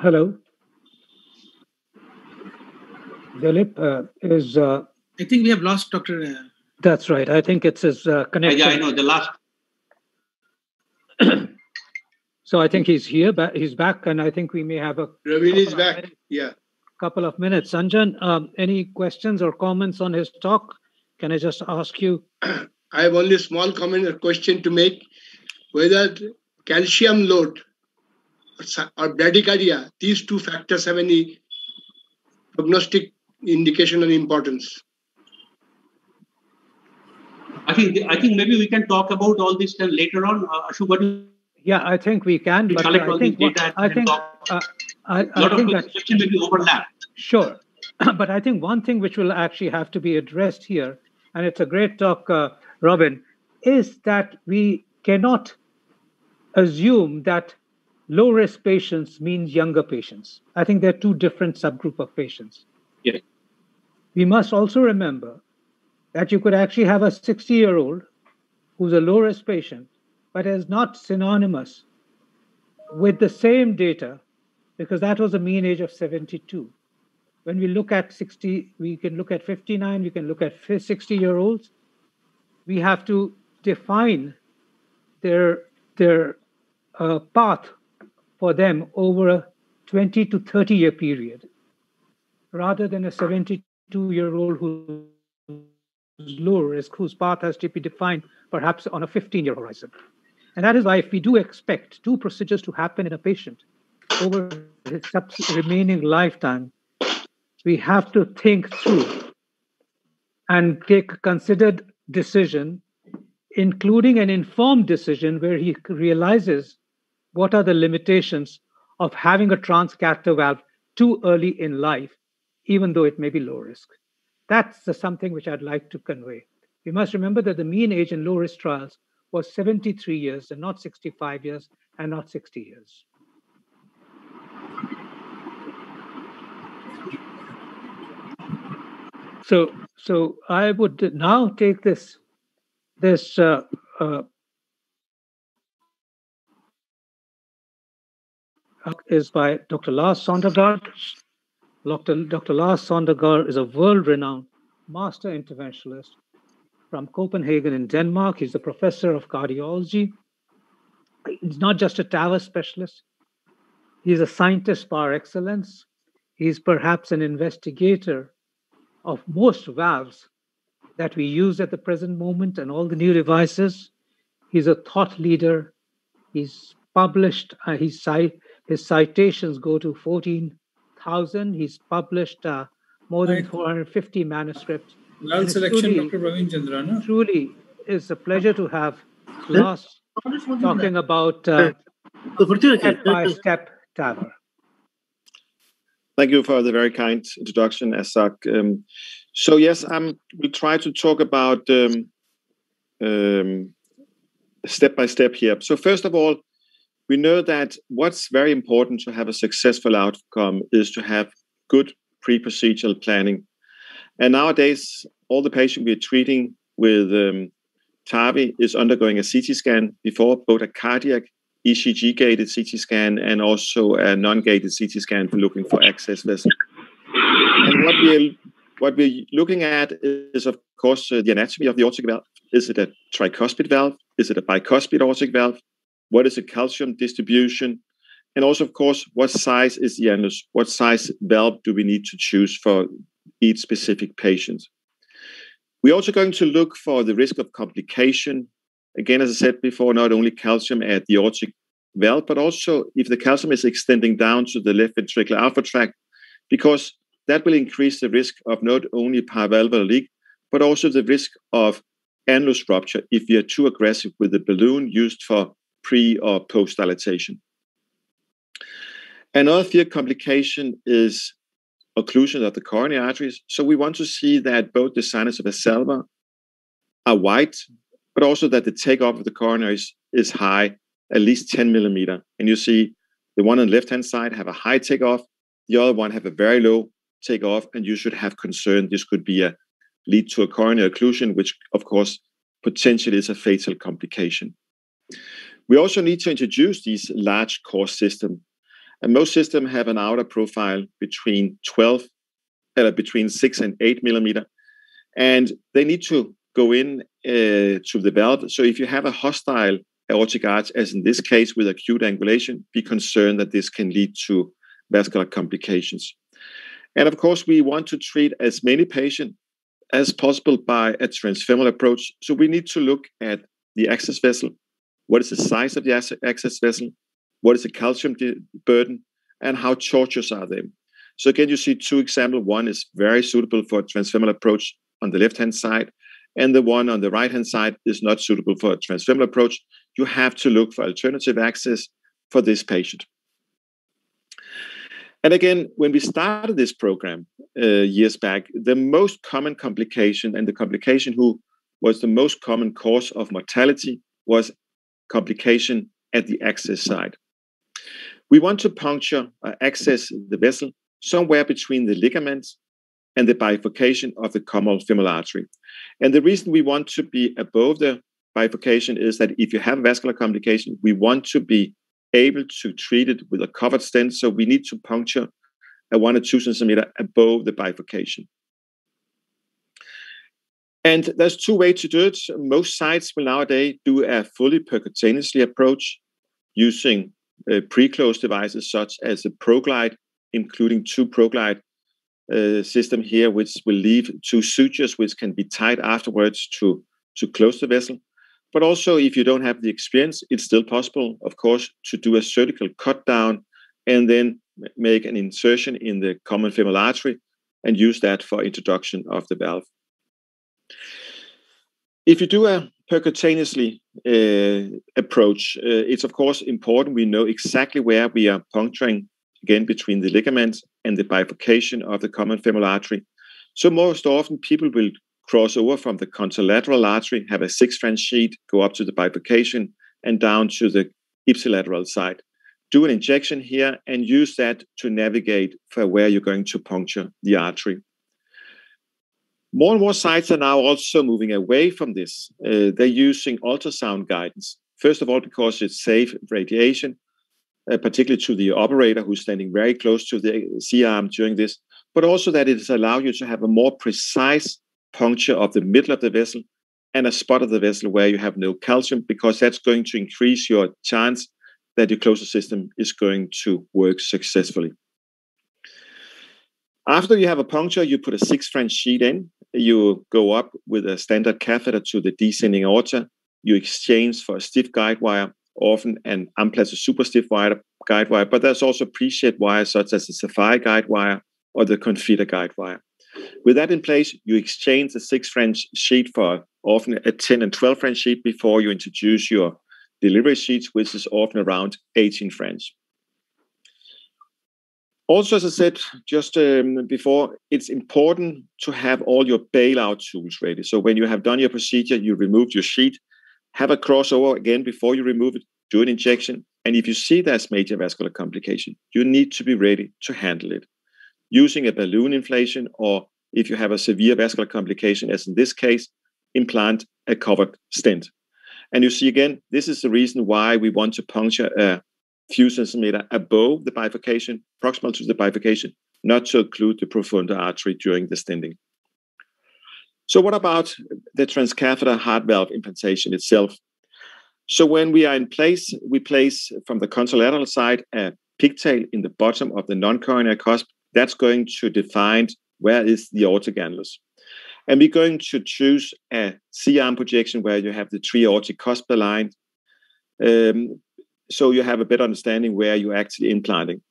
S7: Hello. Dilip is.
S2: I think we have lost Dr.
S7: That's right. I think it's his connection.
S10: Yeah, I know the last.
S7: So I think he's here, but he's back, and I think we may have a.
S24: Ravin is back. Yeah.
S7: Couple of minutes. Sanjan, any questions or comments on his talk? Can I just ask you?
S24: I have only a small comment or question to make. Whether calcium load or bradycardia, these two factors have any prognostic indication and importance?
S10: I think maybe we can talk about all this later on. Ashok, what do you?
S7: Yeah, I think we can. But I think that
S10: question will be overlap.
S7: Sure, but I think one thing which will actually have to be addressed here, and it's a great talk, Robin, is that we cannot assume that low-risk patients means younger patients. I think they're two different subgroup of patients.
S10: Yes.
S7: We must also remember that you could actually have a 60-year-old who's a low-risk patient, but is not synonymous with the same data, because that was a mean age of 72. When we look at 60, we can look at 59, we can look at 60-year-olds, we have to define their path for them over a 20 to 30 year period, rather than a 72-year-old who's low risk, whose path has to be defined perhaps on a 15-year horizon. And that is why if we do expect 2 procedures to happen in a patient over his remaining lifetime, we have to think through and take a considered decision, including an informed decision where he realizes what are the limitations of having a transcatheter valve too early in life, even though it may be low risk. That's something which I'd like to convey. We must remember that the mean age in low risk trials was 73 years and not 65 years and not 60 years. So I would now take this is by Dr. Lars Sondergaard. Dr. Lars Sondergaard is a world-renowned master interventionalist from Copenhagen in Denmark. He's a professor of cardiology. He's not just a TAVR specialist. He's a scientist par excellence. He's perhaps an investigator of most valves that we use at the present moment and all the new devices. He's a thought leader. He's published, his citations go to 14,000. He's published more than 450 manuscripts.
S8: Well selection, Dr. Praveen Chandrana.
S7: Truly is a pleasure to have Lars talking about step-by-step TAVR.
S11: Thank you for the very kind introduction, Asak. So yes, we'll try to talk about step by step here. So first of all, we know that what's very important to have a successful outcome is to have good pre-procedural planning. And nowadays, all the patients we're treating with TAVI is undergoing a CT scan before, both a cardiac ECG-gated CT scan and also a non-gated CT scan for looking for access vessel. And what we're looking at is, of course, the anatomy of the aortic valve. Is it a tricuspid valve? Is it a bicuspid aortic valve? What is the calcium distribution? And also, of course, what size is the annulus? What size valve do we need to choose for each specific patient? We're also going to look for the risk of complication. Again, as I said before, not only calcium at the aortic valve, but also if the calcium is extending down to the left ventricular outflow tract, because that will increase the risk of not only paravalvular leak, but also the risk of annulus rupture if we are too aggressive with the balloon used for pre or post dilatation. Another fear complication is occlusion of the coronary arteries. So we want to see that both the sinus of Valsalva are wide, but also that the takeoff of the coronaries is high, at least 10 millimeter. And you see the one on the left-hand side have a high takeoff, the other one have a very low takeoff, and you should have concern this could be lead to a coronary occlusion, which of course potentially is a fatal complication. We also need to introduce these large core systems. And most systems have an outer profile between 6 and 8 millimeter. And they need to go in to the valve. So if you have a hostile aortic arch, as in this case with acute angulation, be concerned that this can lead to vascular complications. And of course, we want to treat as many patients as possible by a transfemoral approach. So we need to look at the access vessel. What is the size of the access vessel? What is the calcium burden? And how tortuous are they? So again, you see two examples. One is very suitable for a transfemoral approach on the left-hand side, and the one on the right-hand side is not suitable for a transfemoral approach. You have to look for alternative access for this patient. And again, when we started this program years back, the most common complication and the complication who was the most common cause of mortality was complication at the access side. We want to puncture or access the vessel somewhere between the ligaments and the bifurcation of the common femoral artery. And the reason we want to be above the bifurcation is that if you have vascular complication, we want to be able to treat it with a covered stent. So we need to puncture a 1 or 2 centimeter above the bifurcation. And there's two ways to do it. Most sites will nowadays do a fully percutaneously approach using pre-closed devices such as the ProGlide, including two ProGlide system here, which will leave two sutures which can be tied afterwards to close the vessel. But also, if you don't have the experience, it's still possible, of course, to do a surgical cut down and then make an insertion in the common femoral artery and use that for introduction of the valve. If you do a percutaneously approach, it's of course important we know exactly where we are puncturing, again, between the ligaments and the bifurcation of the common femoral artery. So most often people will cross over from the contralateral artery, have a 6-French sheet, go up to the bifurcation and down to the ipsilateral side. Do an injection here and use that to navigate for where you're going to puncture the artery. More and more sites are now also moving away from this. They're using ultrasound guidance. First of all, because it's safe radiation, particularly to the operator who's standing very close to the C-arm during this, but also that it allows you to have a more precise puncture of the middle of the vessel and a spot of the vessel where you have no calcium, because that's going to increase your chance that your closure system is going to work successfully. After you have a puncture, you put a 6-French sheet in. You go up with a standard catheter to the descending aorta. You exchange for a stiff guide wire, often an Amplatzer super stiff guide wire, but there's also pre-shed wires such as the Sapphire guide wire or the Confida guide wire. With that in place, you exchange the 6-French sheet for often a 10 and 12 French sheet before you introduce your delivery sheets, which is often around 18 French. Also, as I said just before, it's important to have all your bailout tools ready. So when you have done your procedure, you remove your sheet, have a crossover again before you remove it, do an injection. And if you see there's major vascular complication, you need to be ready to handle it. Using a balloon inflation, or if you have a severe vascular complication, as in this case, implant a covered stent. And you see again, this is the reason why we want to puncture a few centimeters above the bifurcation, proximal to the bifurcation, not to occlude the profunda artery during the stenting. So what about the transcatheter heart valve implantation itself? So when we are in place, we place from the contralateral side a pigtail in the bottom of the non-coronary cusp. That's going to define where is the aortic annulus. And we're going to choose a C-arm projection where you have the 3 aortic cusp aligned. So you have a better understanding where you're actually implanting.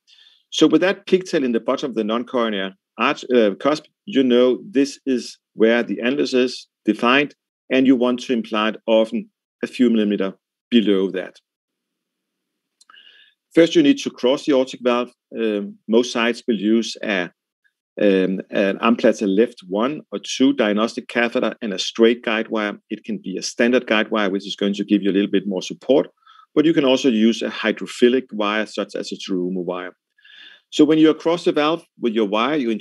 S11: So with that pigtail in the bottom of the non-coronary cusp, you know this is where the annulus is defined, and you want to implant often a few millimeters below that. First, you need to cross the aortic valve. Most sites will use an Amplatzer left 1 or 2 diagnostic catheter and a straight guide wire. It can be a standard guide wire, which is going to give you a little bit more support, but you can also use a hydrophilic wire, such as a Terumo wire. So when you across the valve with your wire, you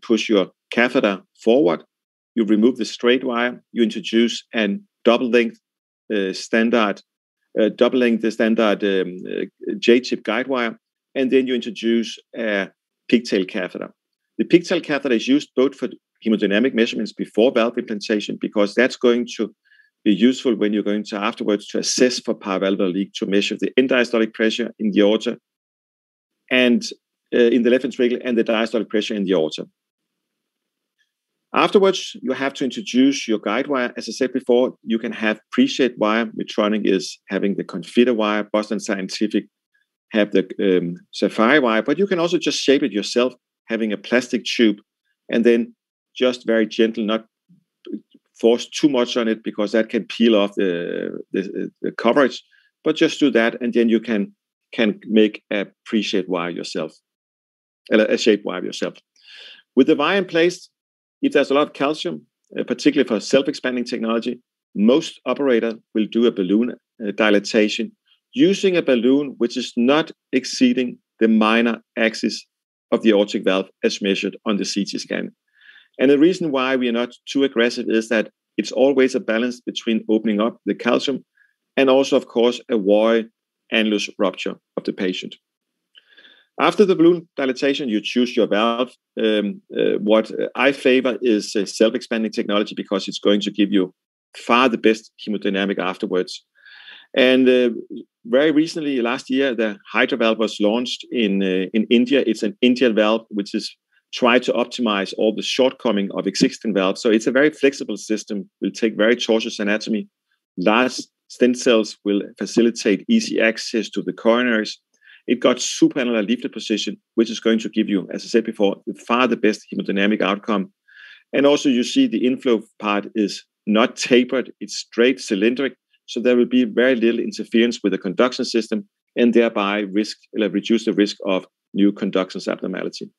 S11: push your catheter forward, you remove the straight wire, you introduce a double-length standard J-tip guide wire, and then you introduce a pigtail catheter. The pigtail catheter is used both for hemodynamic measurements before valve implantation, because that's going to be useful when you're going to afterwards to assess for paravalvular leak, to measure the end diastolic pressure in the aorta and in the left ventricle and the diastolic pressure in the aorta. Afterwards, you have to introduce your guide wire. As I said before, you can have pre-shed wire. Medtronic is having the Confida wire. Boston Scientific have the Sapphire wire, but you can also just shape it yourself, having a plastic tube, and then just very gentle, not force too much on it, because that can peel off the coverage, but just do that, and then you can make a pre-shed wire yourself, a shaped wire yourself. With the wire in place, if there's a lot of calcium, particularly for self-expanding technology, most operators will do a balloon dilatation using a balloon which is not exceeding the minor axis of the aortic valve as measured on the CT scan. And the reason why we are not too aggressive is that it's always a balance between opening up the calcium and also, of course, avoid annulus rupture of the patient. After the balloon dilatation, you choose your valve. What I favor is self-expanding technology because it's going to give you far the best hemodynamic afterwards. And very recently, last year, the Hydra valve was launched in India. It's an Indian valve, which is try to optimize all the shortcoming of existing valves. So it's a very flexible system, will take very tortuous anatomy. Large stent cells will facilitate easy access to the coronaries. It got supraannular leaflet position, which is going to give you, as I said before, far the best hemodynamic outcome. And also you see the inflow part is not tapered, it's straight cylindric. So there will be very little interference with the conduction system and thereby reduce the risk of new conduction abnormality.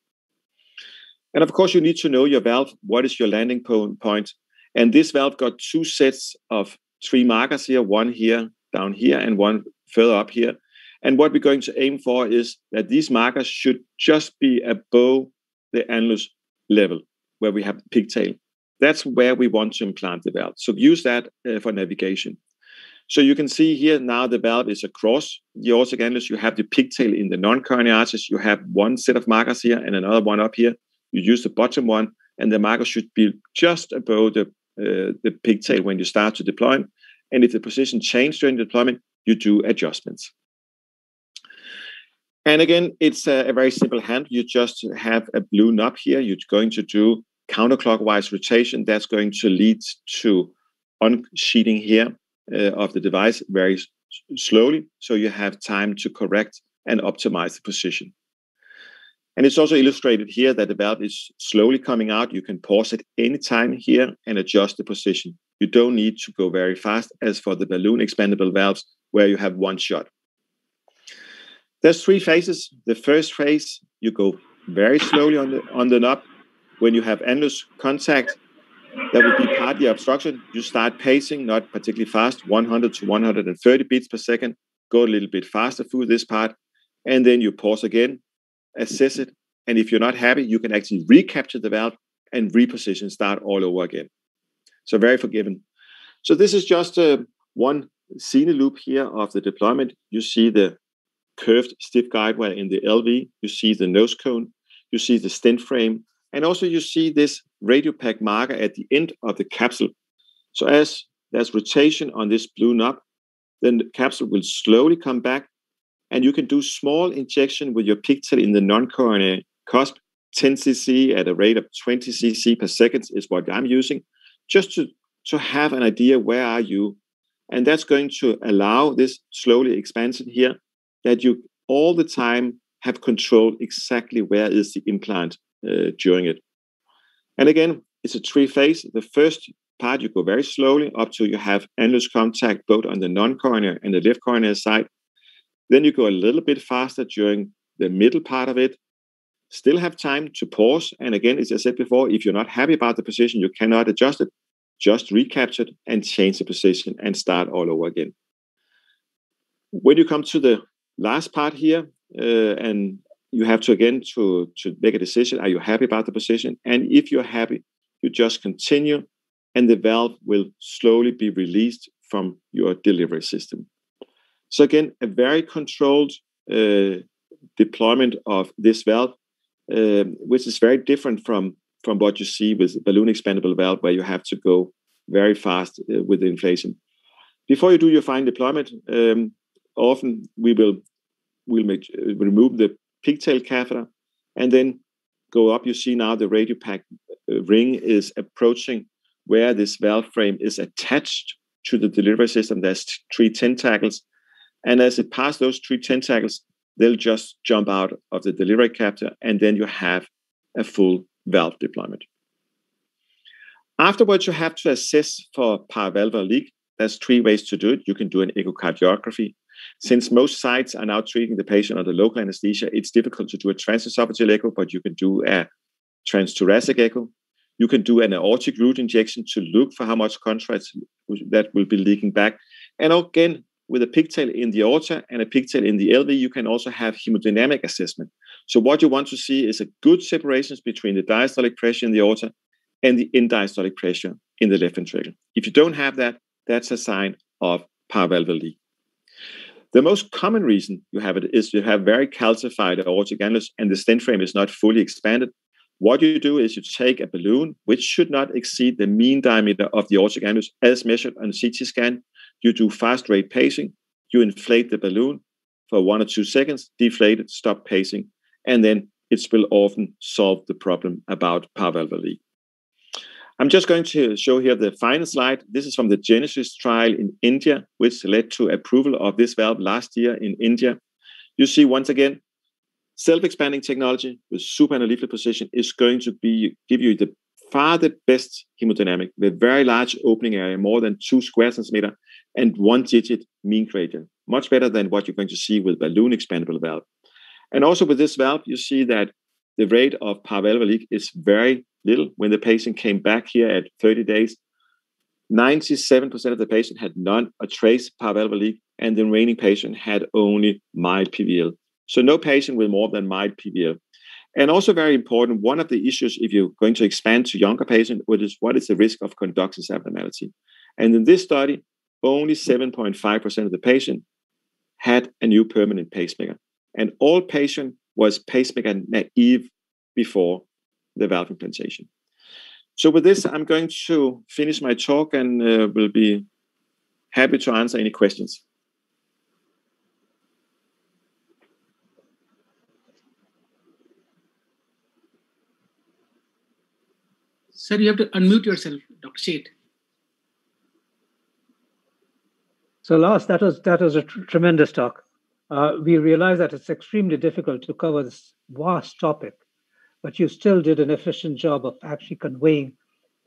S11: And of course, you need to know your valve. What is your landing point? And this valve got two sets of 3 markers here, one here, down here, and one further up here. And what we're going to aim for is that these markers should just be above the annulus level, where we have the pigtail. That's where we want to implant the valve. So use that for navigation. So you can see here now the valve is across the aortic annulus. You have the pigtail in the non-coronary arteries. You have one set of markers here and another one up here. You use the bottom one, and the marker should be just above the pigtail when you start to deploy. And if the position changes during the deployment, you do adjustments. And again, it's a very simple hand. You just have a blue knob here. You're going to do counterclockwise rotation. That's going to lead to unsheathing here of the device very slowly, so you have time to correct and optimize the position. And it's also illustrated here that the valve is slowly coming out. You can pause at any time here and adjust the position. You don't need to go very fast as for the balloon expandable valves where you have one shot. There's 3 phases. The first phase, you go very slowly on the knob. When you have annulus contact, there will be partly obstruction. You start pacing, not particularly fast, 100 to 130 beats per second. Go a little bit faster through this part. And then you pause again, assess it. And if you're not happy, you can actually recapture the valve and reposition, start all over again. So very forgiving. So this is just one scene loop here of the deployment. You see the curved stiff guidewire in the LV. You see the nose cone. You see the stent frame. And also you see this radiopac marker at the end of the capsule. So as there's rotation on this blue knob, then the capsule will slowly come back, and you can do small injection with your pigtail in the non-coronary cusp. 10 cc at a rate of 20 cc per second is what I'm using, just to have an idea where are you. And that's going to allow this slowly expansion here, that you all the time have control exactly where is the implant during it. And again, it's a 3-phase. The first part, you go very slowly up to you have annulus contact both on the non-coronary and the left coronary side. Then you go a little bit faster during the middle part of it. Still have time to pause. And again, as I said before, if you're not happy about the position, you cannot adjust it. Just recapture it and change the position and start all over again. When you come to the last part here, and you have to, again, to make a decision. Are you happy about the position? And if you're happy, you just continue, and the valve will slowly be released from your delivery system. So again, a very controlled deployment of this valve, which is very different from what you see with balloon expandable valve, where you have to go very fast with the inflation. Before you do your fine deployment, often we'll remove the pigtail catheter and then go up. You see now the radiopac ring is approaching where this valve frame is attached to the delivery system. There's 3 tentacles. And as it passes those 3 tentacles, they'll just jump out of the delivery catheter, and then you have a full valve deployment. Afterwards, you have to assess for paravalvular leak. There's 3 ways to do it. You can do an echocardiography. Since most sites are now treating the patient under local anesthesia, it's difficult to do a transesophageal echo, but you can do a transthoracic echo. You can do an aortic root injection to look for how much contrast that will be leaking back. And again, with a pigtail in the aorta and a pigtail in the LV, you can also have hemodynamic assessment. So what you want to see is a good separations between the diastolic pressure in the aorta and the end diastolic pressure in the left ventricle. If you don't have that, that's a sign of paravalvular leak. The most common reason you have it is you have very calcified aortic annulus and the stent frame is not fully expanded. What you do is you take a balloon, which should not exceed the mean diameter of the aortic annulus as measured on a CT scan. You do fast rate pacing. You inflate the balloon for 1 or 2 seconds, deflate it, stop pacing, and then it will often solve the problem about paravalvular leak. I'm just going to show here the final slide. This is from the Genesis trial in India, which led to approval of this valve last year in India. You see, once again, self-expanding technology with supinal leaflet position is going to give you the far the best hemodynamic with very large opening area, more than 2 square centimeter, and 1-digit mean gradient. Much better than what you're going to see with balloon expandable valve. And also with this valve, you see that the rate of paravalvular leak is very little. When the patient came back here at 30 days, 97% of the patient had none or trace paravalvular leak, and the remaining patient had only mild PVL. So no patient with more than mild PVL. And also very important, one of the issues if you're going to expand to younger patients, is what is the risk of conductus abnormality? And in this study, only 7.5% of the patient had a new permanent pacemaker. And all patient was pacemaker naive before the valve implantation. So with this, I'm going to finish my talk and will be happy to answer any questions.
S2: Sir, you have to unmute yourself, Dr. Sheth.
S7: So Lars, that was a tremendous talk. We realize that it's extremely difficult to cover this vast topic, but you still did an efficient job of actually conveying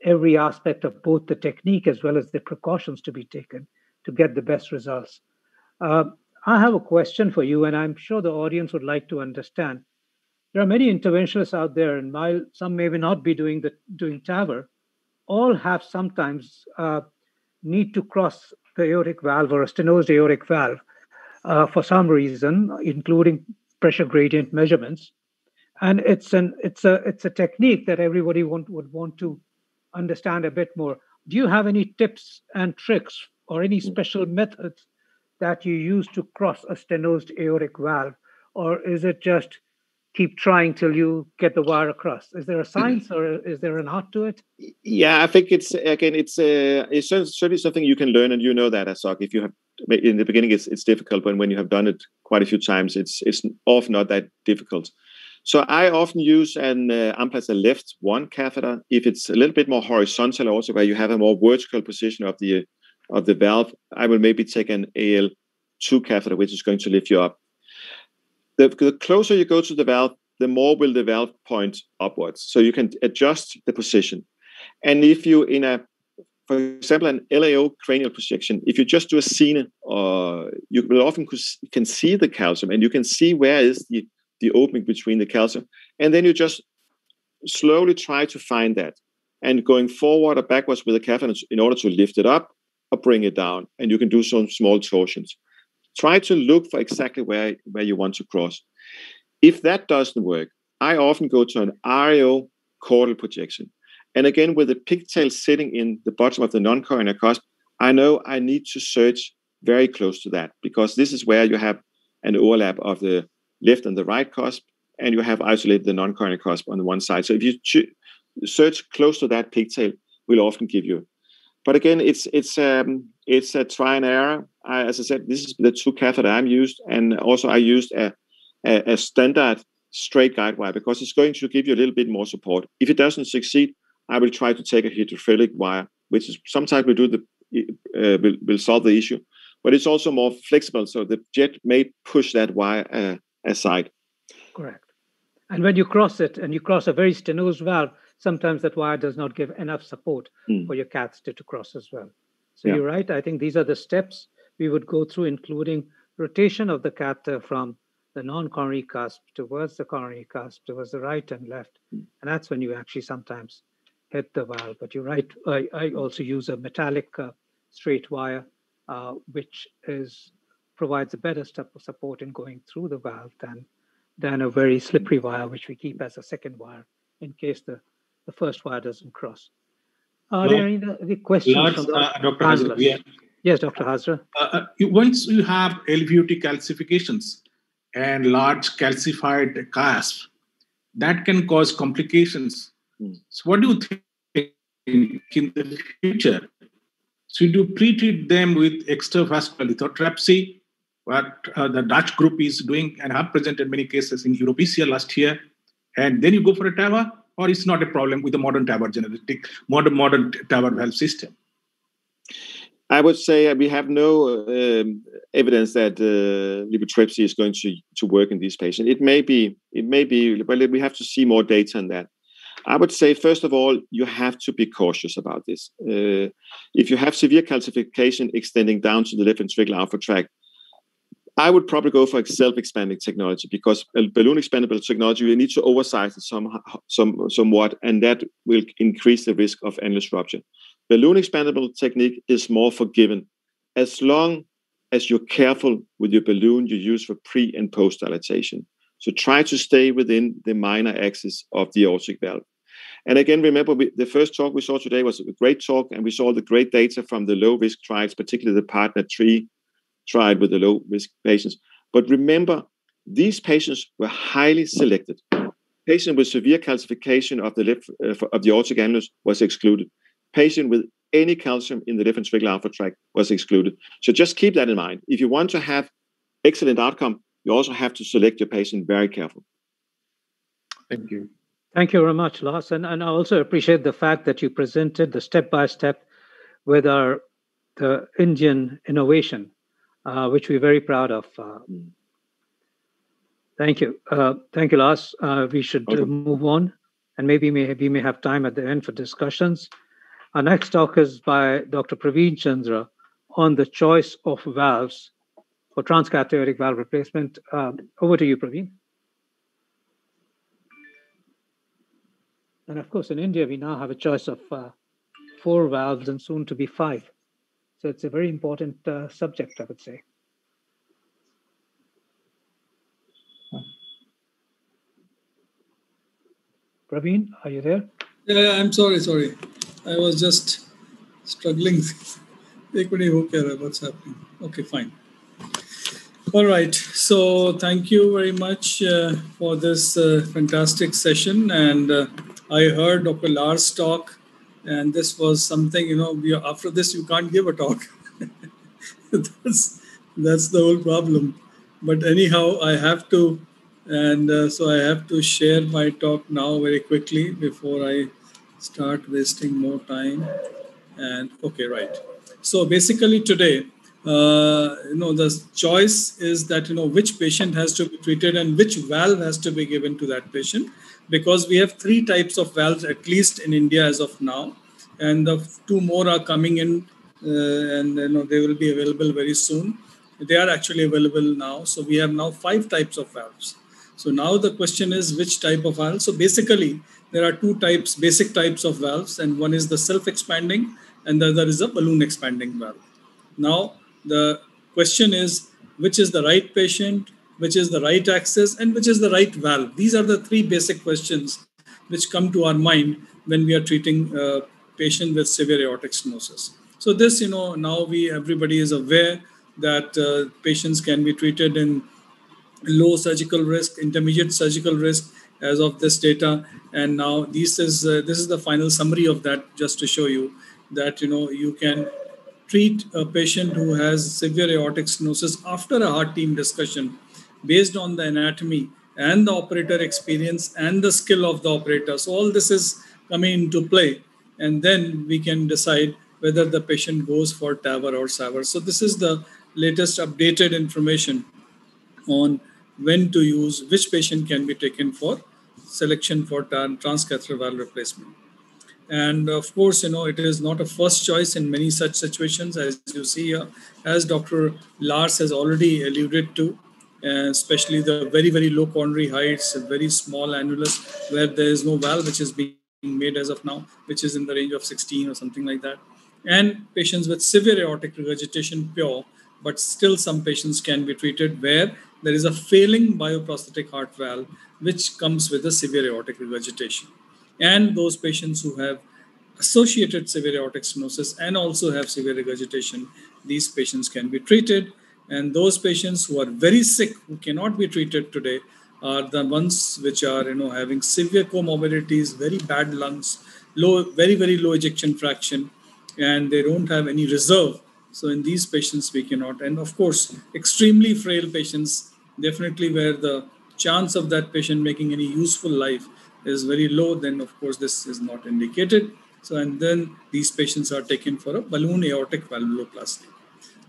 S7: every aspect of both the technique as well as the precautions to be taken to get the best results. I have a question for you, and I'm sure the audience would like to understand. There are many interventionalists out there, and while some may not be doing TAVR, all have sometimes need to cross the aortic valve or a stenosed aortic valve for some reason, including pressure gradient measurements. And it's a technique that everybody would want to understand a bit more. Do you have any tips and tricks or any special methods that you use to cross a stenosed aortic valve, or is it just keep trying till you get the wire across? Is there a science or is there an art to it?
S11: Yeah, I think it's certainly something you can learn, and you know that, Ashok. If you have in the beginning, it's difficult, but when you have done it quite a few times, it's often not that difficult. So I often use an Amplatzer left 1 catheter. If it's a little bit more horizontal, also where you have a more vertical position of the valve, I will maybe take an AL2 catheter, which is going to lift you up. The closer you go to the valve, the more will the valve point upwards. So you can adjust the position. And if you for example, an LAO cranial projection, if you just do a scene, you will often can see the calcium, and you can see where is the opening between the calcium. And then you just slowly try to find that. And going forward or backwards with the catheter in order to lift it up or bring it down. And you can do some small torsions. Try to look for exactly where you want to cross. If that doesn't work, I often go to an RAO caudal projection. And again, with the pigtail sitting in the bottom of the non-coronary cusp, I know I need to search very close to that, because this is where you have an overlap of the left and the right cusp, and you have isolated the non-coronary cusp on the one side. So if you search close to that pigtail, will often give you. But again, it's a try and error. As I said, this is the 2 catheter I'm used, and also I used a standard straight guide wire because it's going to give you a little bit more support. If it doesn't succeed, I will try to take a hydrophilic wire, which is sometimes will solve the issue, but it's also more flexible, so the jet may push that wire aside.
S7: Correct. And when you cross it, and you cross a very stenosed valve, sometimes that wire does not give enough support for your catheter to cross as well. So you're right. I think these are the steps we would go through, including rotation of the catheter from the non-coronary cusp towards the coronary cusp, towards the right and left. And that's when you actually sometimes hit the valve. But you're right. I also use a metallic straight wire, which provides a better support in going through the valve than a very slippery wire, which we keep as a second wire in case the first wire doesn't cross. Are there any questions?
S20: Dr. Hazrat,
S7: Yes, Dr. Hazra.
S12: Once you have LVOT calcifications and large calcified cusp, that can cause complications. So what do you think in the future? Should you pre-treat them with extravascular lithotripsy, what the Dutch group is doing and have presented many cases in Europecia last year, and then you go for a TAVR, or it's not a problem with the modern TAVR genetic, modern TAVR valve system?
S11: I would say we have no evidence that lithotripsy is going to work in these patients. It may be, but we have to see more data on that. I would say, first of all, you have to be cautious about this. If you have severe calcification extending down to the left ventricular outflow tract, I would probably go for self-expanding technology, because a balloon expandable technology, you need to oversize it somewhat, and that will increase the risk of annulus rupture. Balloon expandable technique is more forgiven as long as you're careful with your balloon you use for pre and post dilatation. So try to stay within the minor axis of the aortic valve. And again, remember, the first talk we saw today was a great talk, and we saw the great data from the low-risk trials, particularly the PARTNER 3 trial with the low-risk patients. But remember, these patients were highly selected. Patient with severe calcification of the left of the aortic annulus was excluded. Patient with any calcium in the left ventricular outflow tract was excluded. So just keep that in mind. If you want to have excellent outcome, you also have to select your patient very carefully.
S12: Thank you.
S7: Thank you very much, Lars. And I also appreciate the fact that you presented the step-by-step with the Indian innovation, which we're very proud of. Thank you. Thank you, Lars. We should move on, and maybe we may have time at the end for discussions. Our next talk is by Dr. Praveen Chandra on the choice of valves for transcatheter valve replacement. Over to you, Praveen. And of course, in India, we now have a choice of 4 valves and soon to be 5. So it's a very important subject, I would say. Praveen, are you there?
S8: Yeah, I'm sorry. I was just struggling. What's happening? Okay, fine. All right. So thank you very much for this fantastic session. And I heard Dr. Lars talk, and this was something, after this, you can't give a talk. That's the whole problem. But anyhow, I have to, and so I have to share my talk now very quickly before I start wasting more time. And okay, right. So basically today, the choice is that, which patient has to be treated and which valve has to be given to that patient, because we have 3 types of valves, at least in India as of now. And the 2 more are coming in, and they will be available very soon. They are actually available now. So we have now 5 types of valves. So now the question is which type of valve. So basically, there are 2 basic types of valves, and one is the self-expanding, and the other is a balloon expanding valve. Now, the question is, which is the right patient, which is the right access, and which is the right valve? These are the 3 basic questions which come to our mind when we are treating a patient with severe aortic stenosis. So this, now everybody is aware that patients can be treated in low surgical risk, intermediate surgical risk as of this data. And now this is the final summary of that, just to show you that, you can treat a patient who has severe aortic stenosis after a heart team discussion based on the anatomy and the operator experience and the skill of the operator. So all this is coming into play, and then we can decide whether the patient goes for TAVR or SAVR. So this is the latest updated information on when to use, which patient can be taken for selection for transcatheter valve replacement. And of course, it is not a first choice in many such situations, as you see here, as Dr. Lars has already alluded to, especially the very, very low coronary heights, very small annulus, where there is no valve which is being made as of now, which is in the range of 16 or something like that. And patients with severe aortic regurgitation pure, but still some patients can be treated where there is a failing bioprosthetic heart valve, which comes with a severe aortic regurgitation. And those patients who have associated severe aortic stenosis and also have severe regurgitation these patients can be treated. And those patients who are very sick, who cannot be treated today, are the ones which are having severe comorbidities, very bad lungs, very, very low ejection fraction, and they don't have any reserve. So in these patients, we cannot. And of course, extremely frail patients, definitely where the chance of that patient making any useful life is very low, then of course this is not indicated. So, and then these patients are taken for a balloon aortic valvuloplasty.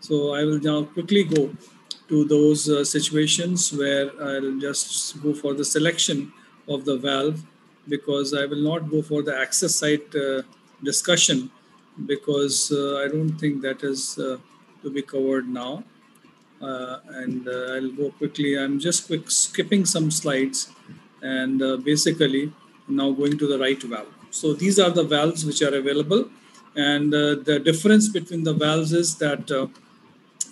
S8: So I will now quickly go to those situations where I'll just go for the selection of the valve, because I will not go for the access site discussion, because I don't think that is to be covered now. And I'll go quickly. I'm just skipping some slides and basically now going to the right valve. So these are the valves which are available. And the difference between the valves is that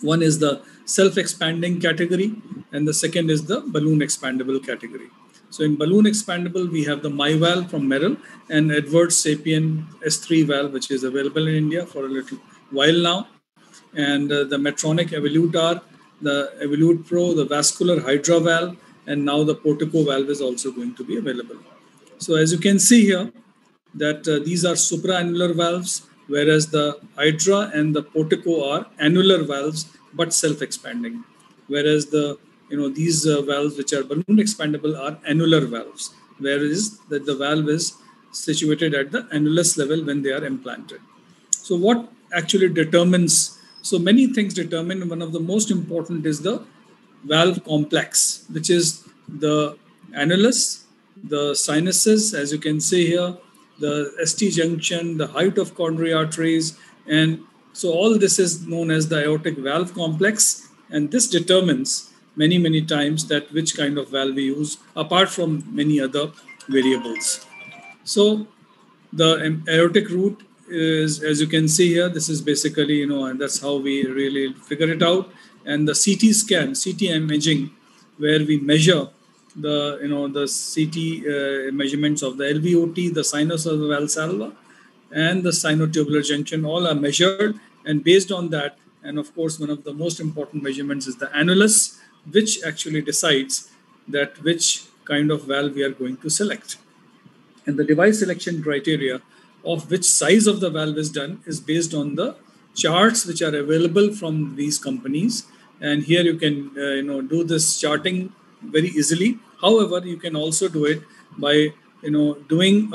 S8: one is the self-expanding category and the second is the balloon expandable category. So in balloon expandable, we have the MyValve from Merrill and Edwards Sapien S3 valve, which is available in India for a little while now. And the Medtronic Evolute R, the Evolute Pro, the vascular Hydra valve, and now the Portico valve is also going to be available. So as you can see here, that these are supraannular valves, whereas the Hydra and the Portico are annular valves, but self-expanding. Whereas the these valves, which are balloon expandable, are annular valves, whereas the valve is situated at the annulus level when they are implanted. So what actually determines? So many things determine. One of the most important is the valve complex, which is the annulus, the sinuses, as you can see here, the ST junction, the height of coronary arteries, and so all this is known as the aortic valve complex, and this determines many times that which kind of valve we use, apart from many other variables. So the aortic root is, as you can see here, this is basically, and that's how we really figure it out. And the CT scan, CT imaging, where we measure the, the CT measurements of the LVOT, the sinus of the Valsalva, and the sinotubular junction, all are measured. And based on that, and of course, one of the most important measurements is the annulus, which actually decides that which kind of valve we are going to select. And the device selection criteria of which size of the valve is done is based on the charts which are available from these companies. And here you can do this charting very easily. However, you can also do it by doing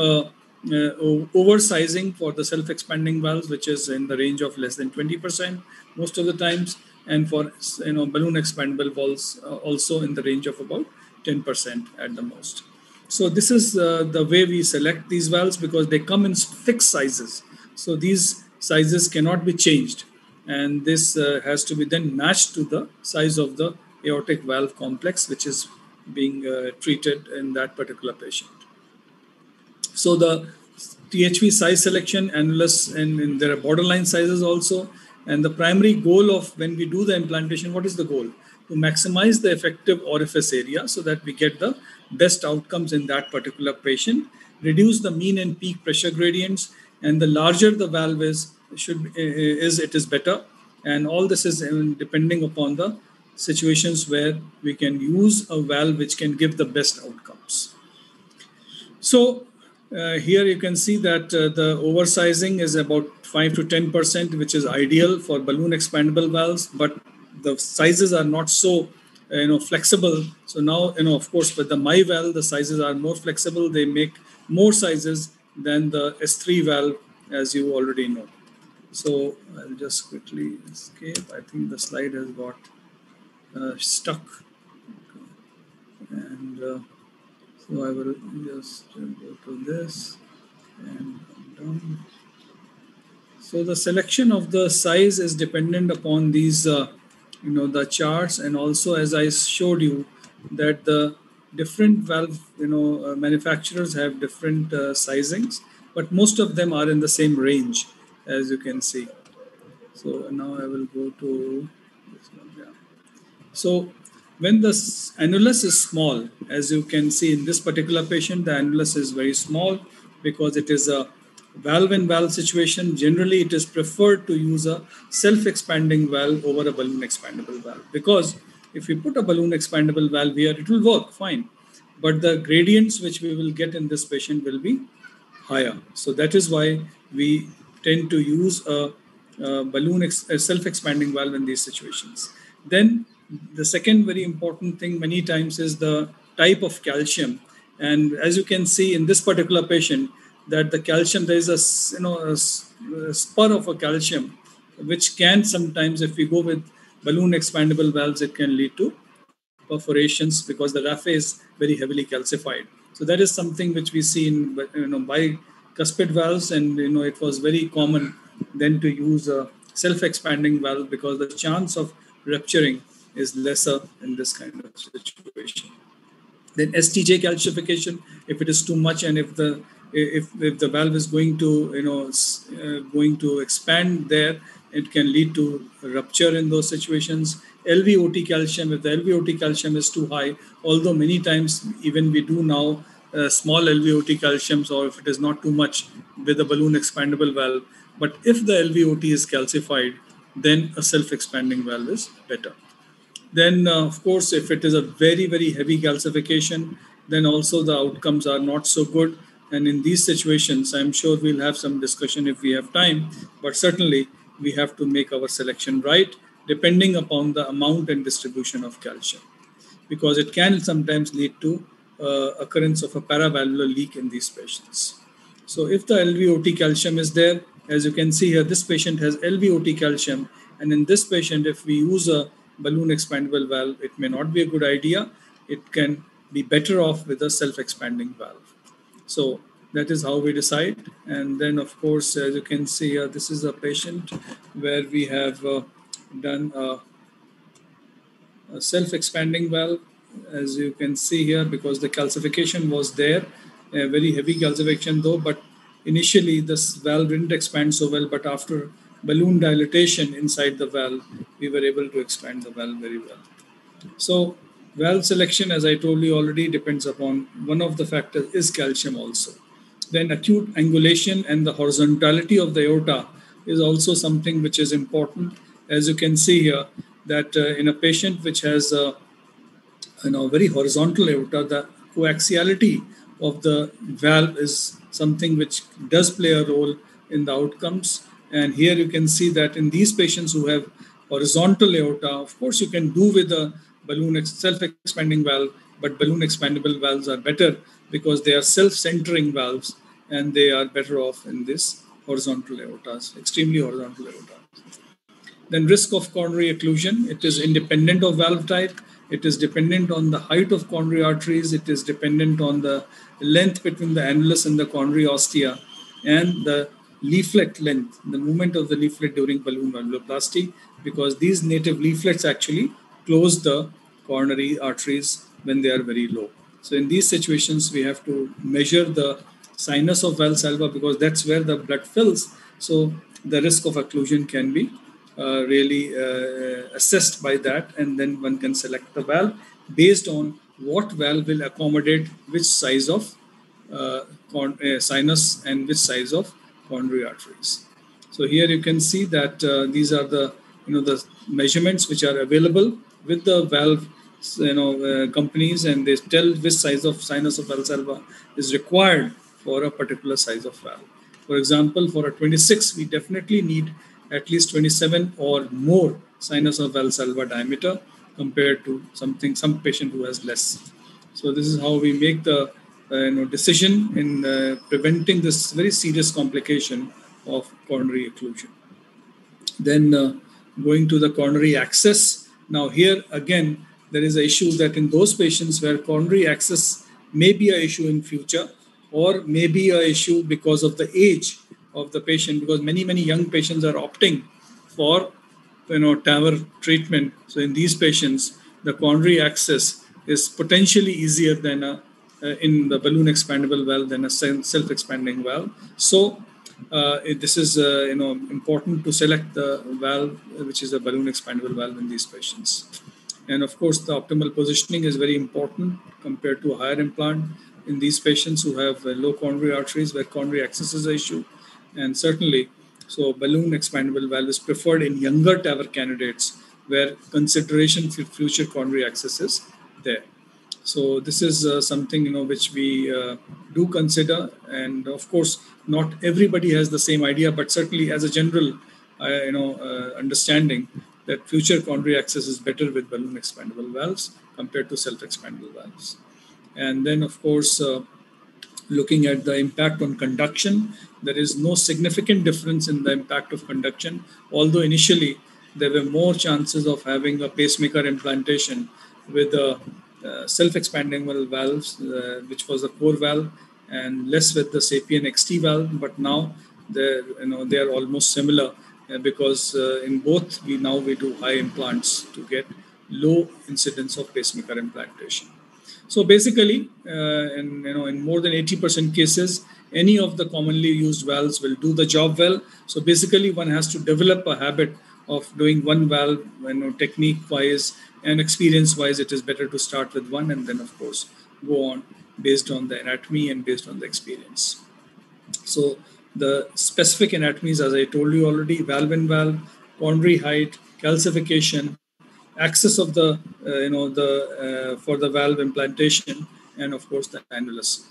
S8: oversizing for the self-expanding valves, which is in the range of less than 20% most of the times, and for balloon expandable valves also in the range of about 10% at the most. So this is the way we select these valves, because they come in fixed sizes. So these sizes cannot be changed, and this has to be then matched to the size of the aortic valve complex, which is being treated in that particular patient. So the THV size selection, annulus, and there are borderline sizes also. And the primary goal of when we do the implantation, what is the goal? To maximize the effective orifice area so that we get the best outcomes in that particular patient, reduce the mean and peak pressure gradients, and the larger the valve is, it is better. And all this is depending upon the situations where we can use a valve which can give the best outcomes. So here you can see that the oversizing is about 5 to 10%, which is ideal for balloon expandable valves, but the sizes are not so flexible. So now, of course, with the MyValve, the sizes are more flexible. They make more sizes than the S3 valve, as you already know. So I'll just quickly escape. I think the slide has got stuck. And so I will just go to this and come down. So the selection of the size is dependent upon these, the charts, and also, as I showed you, that the different valve, manufacturers have different sizings, but most of them are in the same range, as you can see. So now I will go to this one. Yeah. So when the annulus is small, as you can see in this particular patient, the annulus is very small because it is a valve and valve situation, generally it is preferred to use a self-expanding valve over a balloon expandable valve, because if we put a balloon expandable valve here, it will work fine, but the gradients which we will get in this patient will be higher. So that is why we tend to use a self-expanding valve in these situations. Then the second very important thing many times is the type of calcium. And as you can see in this particular patient, that the calcium, there is a spur of a calcium, which can sometimes, if we go with balloon expandable valves, it can lead to perforations because the raphe is very heavily calcified. So that is something which we see in bicuspid valves, and it was very common then to use a self-expanding valve because the chance of rupturing is lesser in this kind of situation. Then STJ calcification, if it is too much, and if the valve is going to expand there, it can lead to rupture in those situations. LVOT calcium, if the LVOT calcium is too high, although many times even we do now small LVOT calciums, or if it is not too much with a balloon expandable valve, but if the LVOT is calcified, then a self-expanding valve is better. Then, of course, if it is a very, very heavy calcification, then also the outcomes are not so good. And in these situations, I'm sure we'll have some discussion if we have time, but certainly we have to make our selection right, depending upon the amount and distribution of calcium, because it can sometimes lead to occurrence of a paravalvular leak in these patients. So if the LVOT calcium is there, as you can see here, this patient has LVOT calcium, and in this patient, if we use a balloon expandable valve, it may not be a good idea. It can be better off with a self-expanding valve. So that is how we decide. And then, of course, as you can see here, this is a patient where we have done a self-expanding valve, as you can see here, because the calcification was there, a very heavy calcification though, but initially this valve didn't expand so well, but after balloon dilatation inside the valve, we were able to expand the valve very well. So valve selection, as I told you already, depends upon one of the factors is calcium also. Then acute angulation and the horizontality of the aorta is also something which is important. As you can see here, that in a patient which has a very horizontal aorta, the coaxiality of the valve is something which does play a role in the outcomes. And here you can see that in these patients who have horizontal aorta, of course you can do with a balloon self-expanding valve, but balloon expandable valves are better because they are self-centering valves and they are better off in this horizontal aortas, extremely horizontal aorta. Then risk of coronary occlusion, it is independent of valve type. It is dependent on the height of coronary arteries. It is dependent on the length between the annulus and the coronary ostia, and the leaflet length, the movement of the leaflet during balloon valvuloplasty, because these native leaflets actually close the coronary arteries when they are very low. So in these situations, we have to measure the sinus of Valsalva because that's where the blood fills. So the risk of occlusion can be really assessed by that, and then one can select the valve based on what valve will accommodate which size of sinus and which size of coronary arteries. So here you can see that these are the the measurements which are available with the valve companies, and they tell which size of sinus of Valsalva is required for a particular size of valve. For example, for a 26, we definitely need at least 27 or more sinus of Valsalva diameter compared to some patient who has less. So this is how we make the decision in preventing this very serious complication of coronary occlusion. Then going to the coronary access. Now here again, there is an issue that in those patients where coronary access may be an issue in future, or may be an issue because of the age of the patient, because many young patients are opting for TAVR treatment. So in these patients, the coronary access is potentially easier than in the balloon expandable valve than a self-expanding valve. So this is important to select the valve which is a balloon expandable valve in these patients. And of course, the optimal positioning is very important compared to a higher implant in these patients who have low coronary arteries where coronary access is an issue. And certainly, so balloon expandable valve is preferred in younger TAVR candidates where consideration for future coronary access is there. So this is something which we do consider, and of course, not everybody has the same idea, but certainly as a general, understanding that future coronary access is better with balloon expandable valves compared to self-expandable valves. And then, of course, looking at the impact on conduction, there is no significant difference in the impact of conduction, although initially there were more chances of having a pacemaker implantation with self-expanding valves, which was the core valve, and less with the SAPIEN XT valve. But now they are almost similar because in both we do high implants to get low incidence of pacemaker implantation. So basically, in more than 80% cases, any of the commonly used valves will do the job well. So basically, one has to develop a habit of doing one valve, technique-wise and experience-wise. It is better to start with one and then, of course, go on based on the anatomy and based on the experience. So the specific anatomies, as I told you already, valve-in-valve, coronary height, calcification, access of the for the valve implantation, and of course the annulus.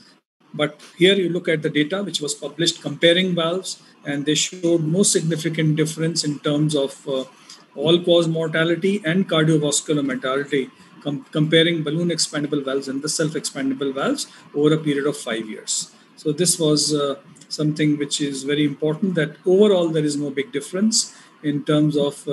S8: But here you look at the data which was published comparing valves, and they showed no significant difference in terms of all-cause mortality and cardiovascular mortality comparing balloon expandable valves and the self-expandable valves over a period of 5 years. So this was something which is very important, that overall there is no big difference in terms of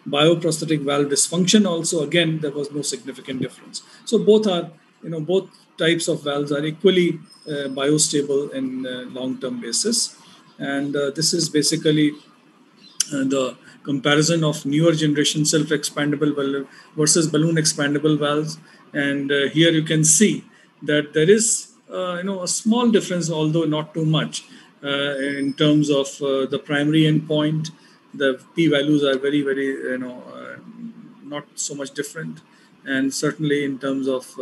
S8: bioprosthetic valve dysfunction. Also, again, there was no significant difference. So both are, both types of valves are equally biostable in long-term basis. And this is basically the comparison of newer generation self-expandable valve versus balloon expandable valves. And here you can see that there is, a small difference, although not too much, in terms of the primary endpoint. The p-values are very, very, not so much different. And certainly in terms of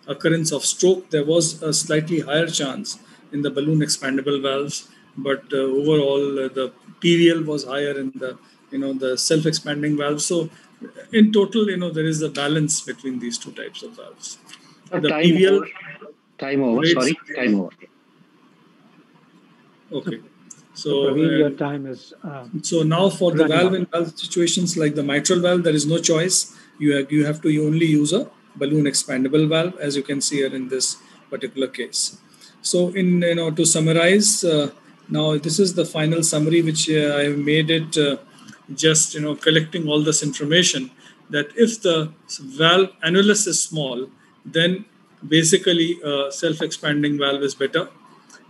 S8: occurrence of stroke, there was a slightly higher chance in the balloon expandable valves, but overall the PVL was higher in the, the self-expanding valves. So in total, there is a balance between these two types of valves. The PVL
S21: time over. Sorry, time over.
S8: Okay.
S7: So your time is.
S8: So now for the valve-in-valve situations like the mitral valve, there is no choice. You have to only use a balloon expandable valve, as you can see here in this particular case. So to summarize, now this is the final summary which I have made it just collecting all this information, that if the valve annulus is small, then basically self-expanding valve is better.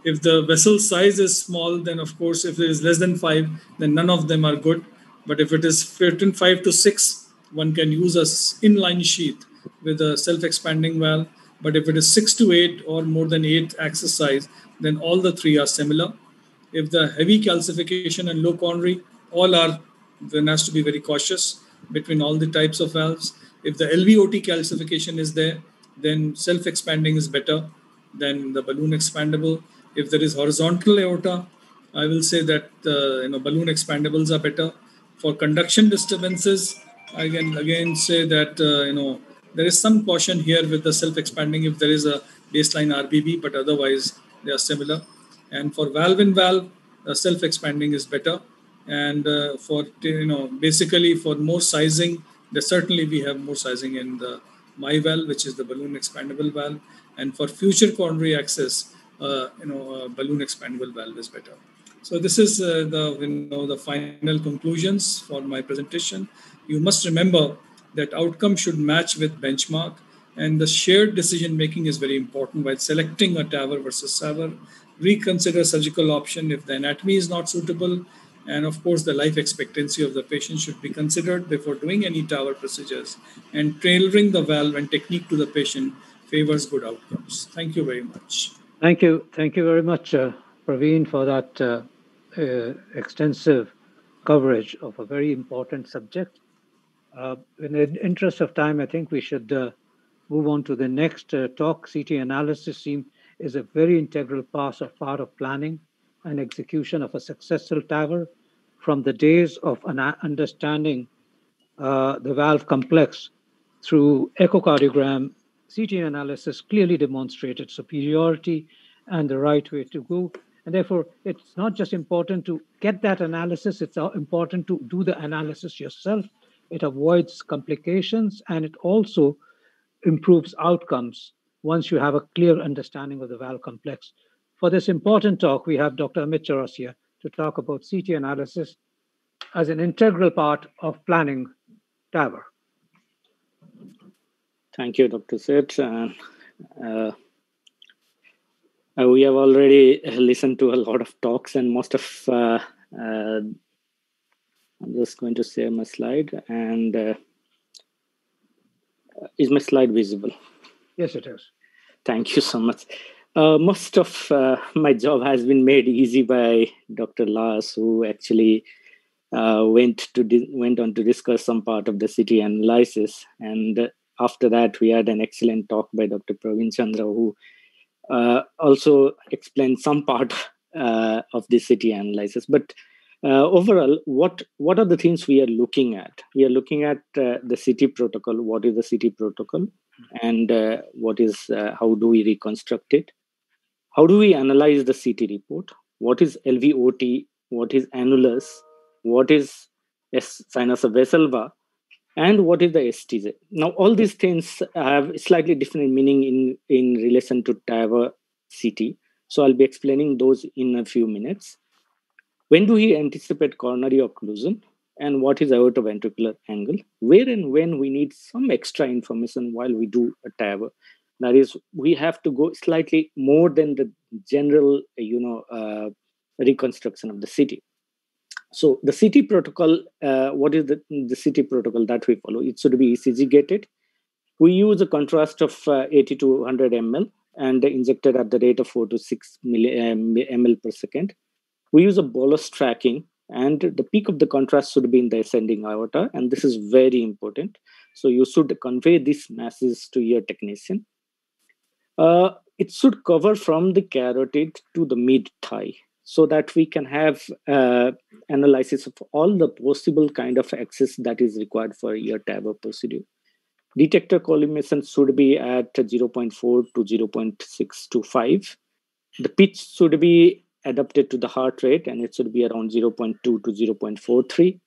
S8: If the vessel size is small, then of course, if it is less than 5, then none of them are good. But if it is 5 to 6, one can use a inline sheath with a self-expanding valve. But if it is 6 to 8 or more than 8 axis size, then all the three are similar. If the heavy calcification and low coronary, one has to be very cautious between all the types of valves. If the LVOT calcification is there, then self-expanding is better than the balloon expandable. If there is horizontal aorta, I will say that balloon expandables are better. For conduction disturbances, I can again say that there is some caution here with the self-expanding if there is a baseline RBB, but otherwise they are similar. And for valve-in-valve, self-expanding is better. And for basically for more sizing, certainly we have more sizing in the MyValve, which is the balloon expandable valve. And for future coronary access, balloon expandable valve is better. So this is the final conclusions for my presentation. You must remember that outcome should match with benchmark, and the shared decision making is very important while selecting a TAVR versus SAVR. Reconsider surgical option if the anatomy is not suitable, and of course the life expectancy of the patient should be considered before doing any TAVR procedures. And tailoring the valve and technique to the patient favors good outcomes. Thank you very much.
S7: Thank you very much, Praveen, for that extensive coverage of a very important subject. In the interest of time, I think we should move on to the next talk. CT analysis is a very integral part of planning and execution of a successful TAVR from the days of understanding the valve complex through echocardiogram. CT analysis clearly demonstrated superiority and the right way to go. And therefore, it's not just important to get that analysis, it's important to do the analysis yourself. It avoids complications and it also improves outcomes once you have a clear understanding of the valve complex. For this important talk, we have Dr. Amit Chaurasia to talk about CT analysis as an integral part of planning TAVR.
S9: Thank you, Dr. Seth. We have already listened to a lot of talks, and most of I'm just going to share my slide. And is my slide visible?
S7: Yes, it is.
S9: Thank you so much. Most of my job has been made easy by Dr. Lars, who actually went on to discuss some part of the CT analysis. And after that, we had an excellent talk by Dr. Praveen Chandra, who also explained some part of the CT analysis. But overall, what are the things we are looking at? We are looking at the CT protocol. What is the CT protocol? And what is how do we reconstruct it? How do we analyze the CT report? What is LVOT? What is annulus? What is sinus of Veselva? And what is the STJ? Now, all these things have slightly different meaning in relation to TAVR CT. So I'll be explaining those in a few minutes. When do we anticipate coronary occlusion? And what is aortoventricular angle? Where and when we need some extra information while we do a TAVR. That is, we have to go slightly more than the general, reconstruction of the CT. So the CT protocol, what is the CT protocol that we follow? It should be ECG gated. We use a contrast of 80 to 100 ml and injected at the rate of 4 to 6 ml per second. We use a bolus tracking, and the peak of the contrast should be in the ascending aorta, and this is very important. So you should convey these masses to your technician. It should cover from the carotid to the mid-thigh, so that we can have analysis of all the possible kind of access that is required for your TAVR procedure. Detector collimation should be at 0.4 to 0.625. The pitch should be adapted to the heart rate, and it should be around 0.2 to 0.43.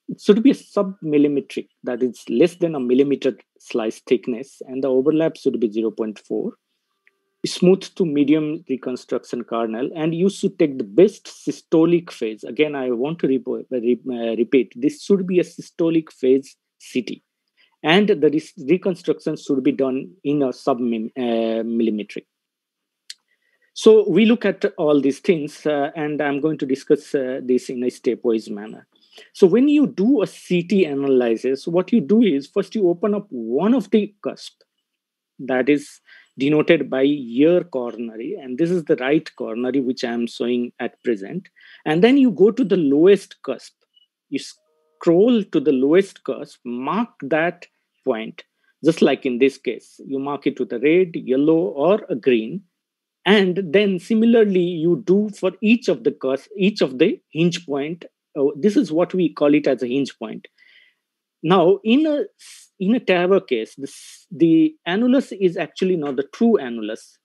S9: It should be a sub-millimetric, that is less than a millimeter slice thickness, and the overlap should be 0.4. Smooth to medium reconstruction kernel, and you should take the best systolic phase. Again, I want to repeat, this should be a systolic phase CT, and the reconstruction should be done in a sub-millimetric. So we look at all these things, and I'm going to discuss this in a stepwise manner. So when you do a CT analysis, what you do is first you open up one of the cusp that is denoted by your coronary, and this is the right coronary which I am showing at present. And then you go to the lowest cusp. You scroll to the lowest cusp, mark that point, just like in this case. You mark it with a red, yellow, or a green. And then similarly, you do for each of the cusp, each of the hinge point. This is what we call it as a hinge point. Now, in a TAVR case, the annulus is actually not the true annulus,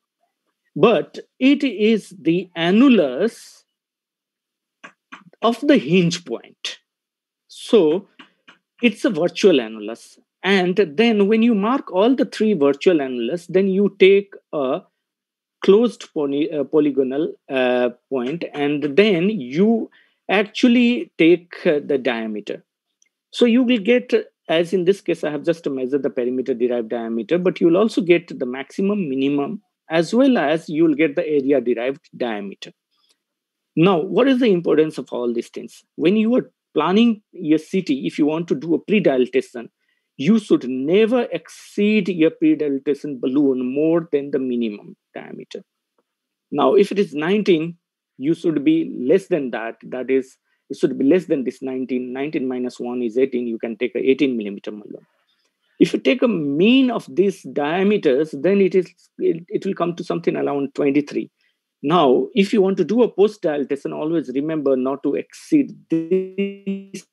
S9: but it is the annulus of the hinge point. So it's a virtual annulus. And then when you mark all the three virtual annulus, then you take a closed polygonal point, and then you actually take the diameter. So you will get, as in this case, I have just measured the perimeter-derived diameter, but you'll also get the maximum, minimum, as well as you'll get the area-derived diameter. Now, what is the importance of all these things? When you are planning your CT, if you want to do a pre-dilatation, you should never exceed your pre-dilatation balloon more than the minimum diameter. Now, if it is 19, you should be less than that. That is, it should be less than this 19. 19 minus 1 is 18. You can take an 18 millimeter balloon. If you take a mean of these diameters, then it will come to something around 23. Now, if you want to do a post-dilatation, always remember not to exceed this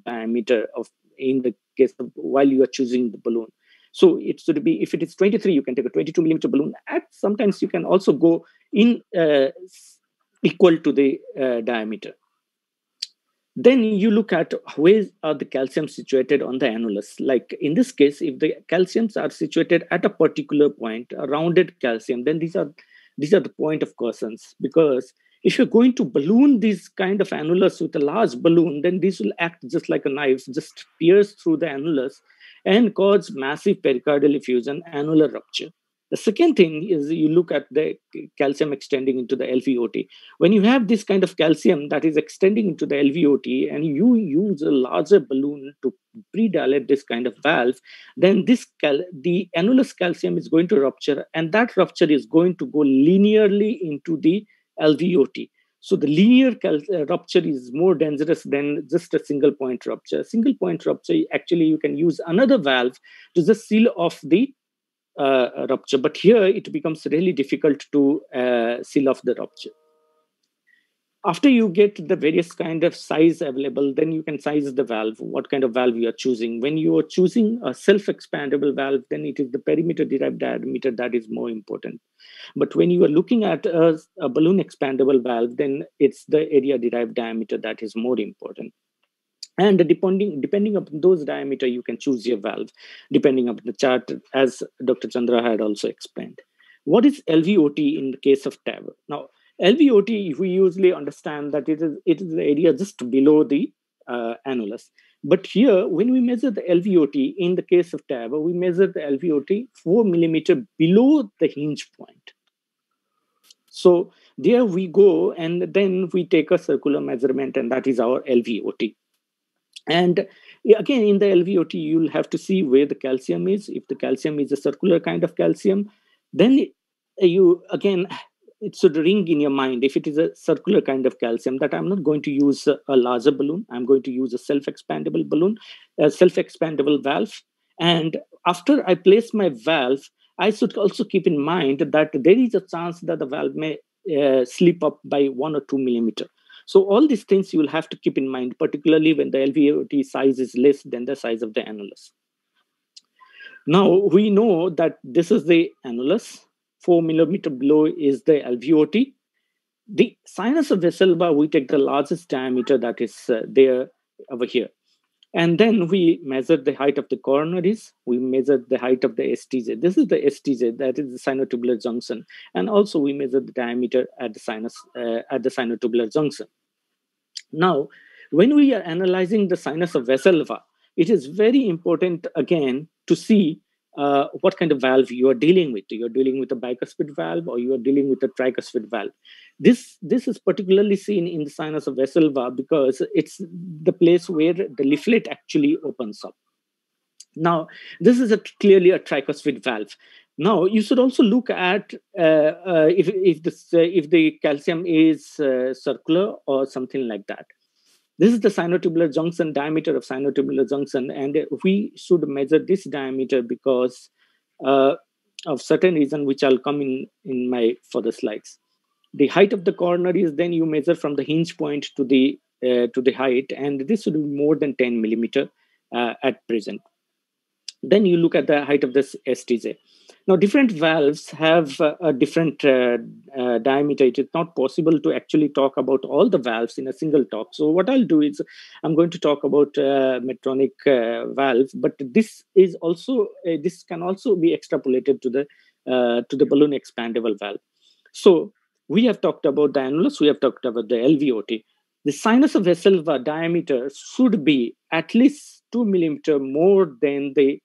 S9: diameter of, in the case of while you are choosing the balloon. So it should be, if it is 23, you can take a 22 millimeter balloon. Sometimes you can also go in equal to the diameter. Then you look at where are the calciums situated on the annulus. Like in this case, if the calciums are situated at a particular point, a rounded calcium, then these are the point of cautions. Because if you're going to balloon these kind of annulus with a large balloon, then this will act just like a knife, just pierce through the annulus and cause massive pericardial effusion, annular rupture. The second thing is you look at the calcium extending into the LVOT. When you have this kind of calcium that is extending into the LVOT and you use a larger balloon to pre-dilate this kind of valve, then the annulus calcium is going to rupture, and that rupture is going to go linearly into the LVOT. So the linear rupture is more dangerous than just a single point rupture. Single point rupture, actually, you can use another valve to just seal off the rupture. But here it becomes really difficult to seal off the rupture. After you get the various kind of size available, then you can size the valve, what kind of valve you are choosing. When you are choosing a self-expandable valve, then it is the perimeter-derived diameter that is more important. But when you are looking at a balloon expandable valve, then it's the area-derived diameter that is more important. And depending upon those diameter, you can choose your valve, depending upon the chart, as Dr. Chandra had also explained. What is LVOT in the case of TAVR? Now, LVOT, we usually understand that it is the area just below the annulus. But here, when we measure the LVOT, in the case of TAVR, we measure the LVOT 4 millimeter below the hinge point. So there we go, and then we take a circular measurement, and that is our LVOT. And again, in the LVOT, you'll have to see where the calcium is. If the calcium is a circular kind of calcium, then it should ring in your mind, if it is a circular kind of calcium, that I'm not going to use a larger balloon. I'm going to use a self-expandable balloon, a self-expandable valve. And after I place my valve, I should also keep in mind that there is a chance that the valve may slip up by 1 or 2 millimeter. So all these things you will have to keep in mind, particularly when the LVOT size is less than the size of the annulus. Now, we know that this is the annulus. 4 millimeter below is the LVOT. The sinus of Valsalva, we take the largest diameter that is there over here. And then we measure the height of the coronaries. We measure the height of the STJ. This is the STJ, that is the sinotubular junction. And also we measure the diameter at the sinotubular junction. Now, when we are analyzing the sinus of Valsalva, it is very important, again, to see what kind of valve you are dealing with. You are dealing with a bicuspid valve or you are dealing with a tricuspid valve. This is particularly seen in the sinus of Valsalva because it's the place where the leaflet actually opens up. Now, this is clearly a tricuspid valve. Now, you should also look at if the calcium is circular or something like that. This is the sinotubular junction, diameter of sinotubular junction, and we should measure this diameter because of certain reason, which I'll come in my further slides. The height of the coronaries, then you measure from the hinge point to the height, and this should be more than 10 millimeter at present. Then you look at the height of this STJ. Now, different valves have a different diameter. It is not possible to actually talk about all the valves in a single talk. So what I'll do is I'm going to talk about Medtronic valves, but this is also this can also be extrapolated to the balloon expandable valve. So we have talked about the annulus. We have talked about the LVOT. The sinus of Valsalva diameter should be at least 2 millimeter more than the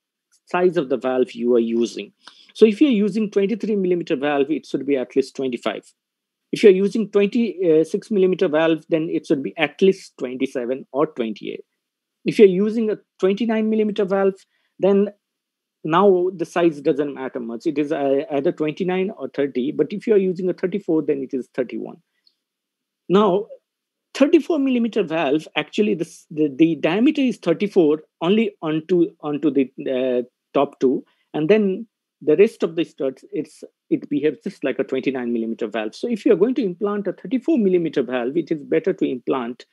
S9: size of the valve you are using. So if you're using 23 millimeter valve, it should be at least 25. If you're using 26 millimeter valve, then it should be at least 27 or 28. If you're using a 29 millimeter valve, then now the size doesn't matter much. It is either 29 or 30. But if you're using a 34, then it is 31. Now, 34 millimeter valve, actually the diameter is 34 only onto the top two. And then the rest of the studs, it behaves just like a 29 millimeter valve. So if you're going to implant a 34 millimeter valve, it is better to implant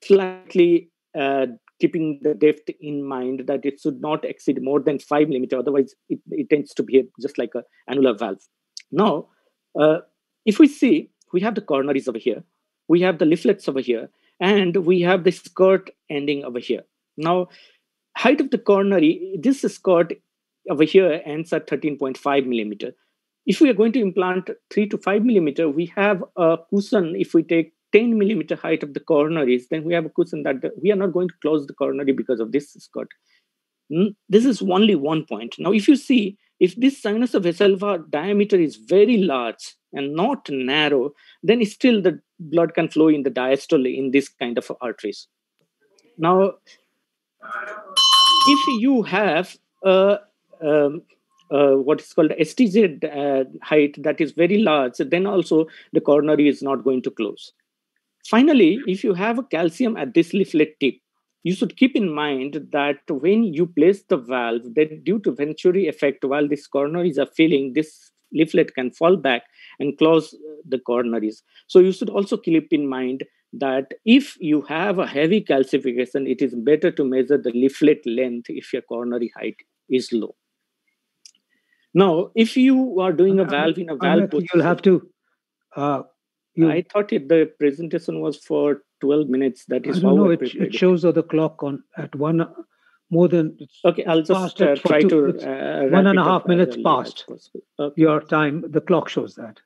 S9: slightly keeping the depth in mind that it should not exceed more than 5 millimeter. Otherwise, it tends to behave just like an annular valve. Now, if we see, we have the coronaries over here, we have the leaflets over here, and we have the skirt ending over here. Now, height of the coronary, this skirt over here ends at 13.5 millimeter. If we are going to implant 3 to 5 millimeter, we have a cushion. If we take 10 millimeter height of the coronaries, then we have a cushion that we are not going to close the coronary because of this skirt. This is only one point. Now, if you see, if this sinus of Veselva diameter is very large and not narrow, then still the blood can flow in the diastole in this kind of arteries. Now, if you have what is called STZ height that is very large, then also the coronary is not going to close. Finally, if you have a calcium at this leaflet tip, you should keep in mind that when you place the valve, that due to Venturi effect, while these coronaries are filling, this leaflet can fall back and close the coronaries. So you should also keep in mind that if you have a heavy calcification, it is better to measure the leaflet length if your coronary height is low. Now, if you are doing a valve in a valve position,
S7: you'll have to.
S9: I thought the presentation was for 12 minutes. That is how I prepared
S7: it shows the clock on at one more than.
S9: Okay, I'll just try to
S7: 1.5 minutes past your time. The clock shows that.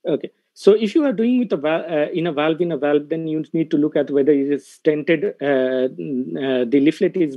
S9: Okay. So if you are doing with in a valve, then you need to look at whether it is stented, the leaflet is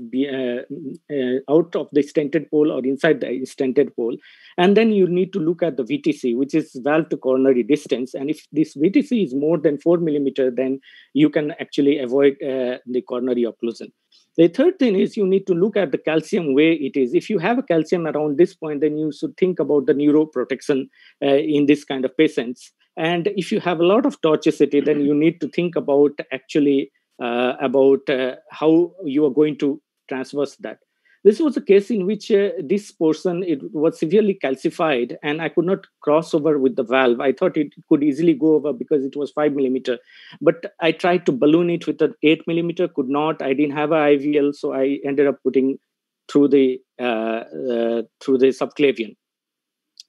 S9: out of the stented pole or inside the stented pole. And then you need to look at the VTC, which is valve to coronary distance. And if this VTC is more than 4 millimeter, then you can actually avoid the coronary occlusion. The third thing is you need to look at the calcium where it is. If you have a calcium around this point, then you should think about the neuroprotection in this kind of patients. And if you have a lot of tortuosity, then you need to think about actually how you are going to transverse that. This was a case in which this person, it was severely calcified and I could not cross over with the valve. I thought it could easily go over because it was 5 millimeter, but I tried to balloon it with an 8 millimeter, could not. I didn't have an IVL, so I ended up putting through the subclavian.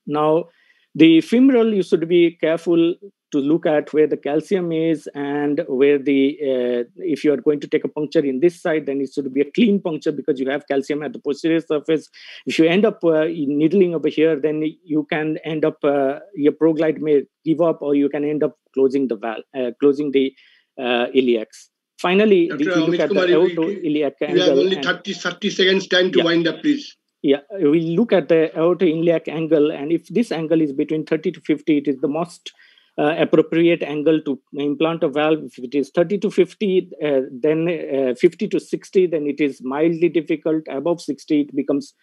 S9: Now, the femoral, you should be careful to look at where the calcium is and where if you are going to take a puncture in this side, then it should be a clean puncture because you have calcium at the posterior surface. If you end up needling over here, then you can end up, your ProGlide may give up or you can end up closing the valve, closing the iliacs. Finally, if you look at the aortoiliac angle.
S24: We have only 30 seconds time to wind up, please.
S9: Yeah, we look at the aortoiliac angle, and if this angle is between 30 to 50, it is the most appropriate angle to implant a valve. If it is 30 to 50, then 50 to 60, then it is mildly difficult. Above 60, it becomes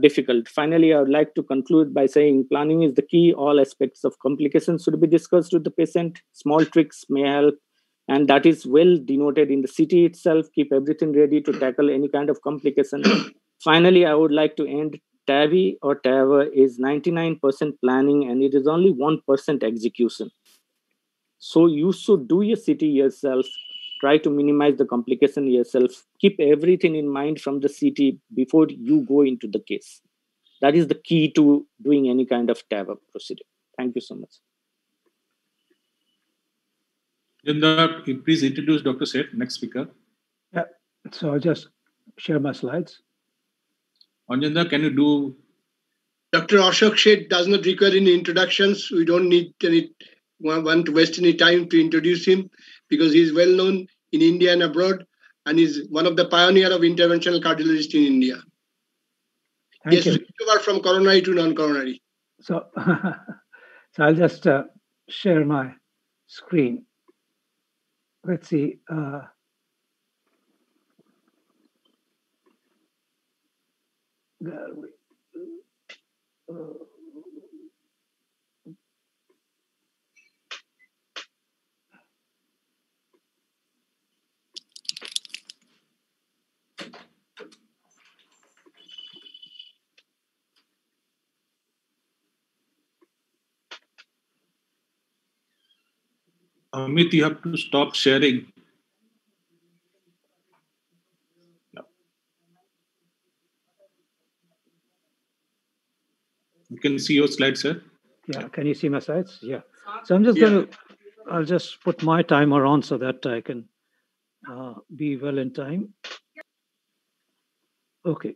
S9: difficult. Finally, I would like to conclude by saying planning is the key. All aspects of complications should be discussed with the patient. Small tricks may help, and that is well denoted in the CT itself. Keep everything ready to tackle any kind of complication. Finally, I would like to end. TAVI or TAVR is 99% planning and it is only 1% execution. So you should do your CT yourself. Try to minimize the complication yourself. Keep everything in mind from the CT before you go into the case. That is the key to doing any kind of TAVR procedure. Thank you so much.
S12: Anjanda, please introduce Dr. Seth, next speaker.
S7: Yeah, so I'll just share my slides.
S12: Anjanda, can you do?
S24: Dr. Ashok Sheth does not require any introductions. We don't need want to waste any time to introduce him because he is well known in India and abroad and is one of the pioneers of interventional cardiologists in India.
S7: Thank you.
S24: Switched over from coronary to non-coronary.
S7: So, I'll just share my screen. Let's see.
S12: Amit, you have to stop sharing. You can see your slides, sir.
S7: Yeah, can you see my slides? Yeah. So I'm just going to, I'll just put my timer on so that I can be well in time. Okay.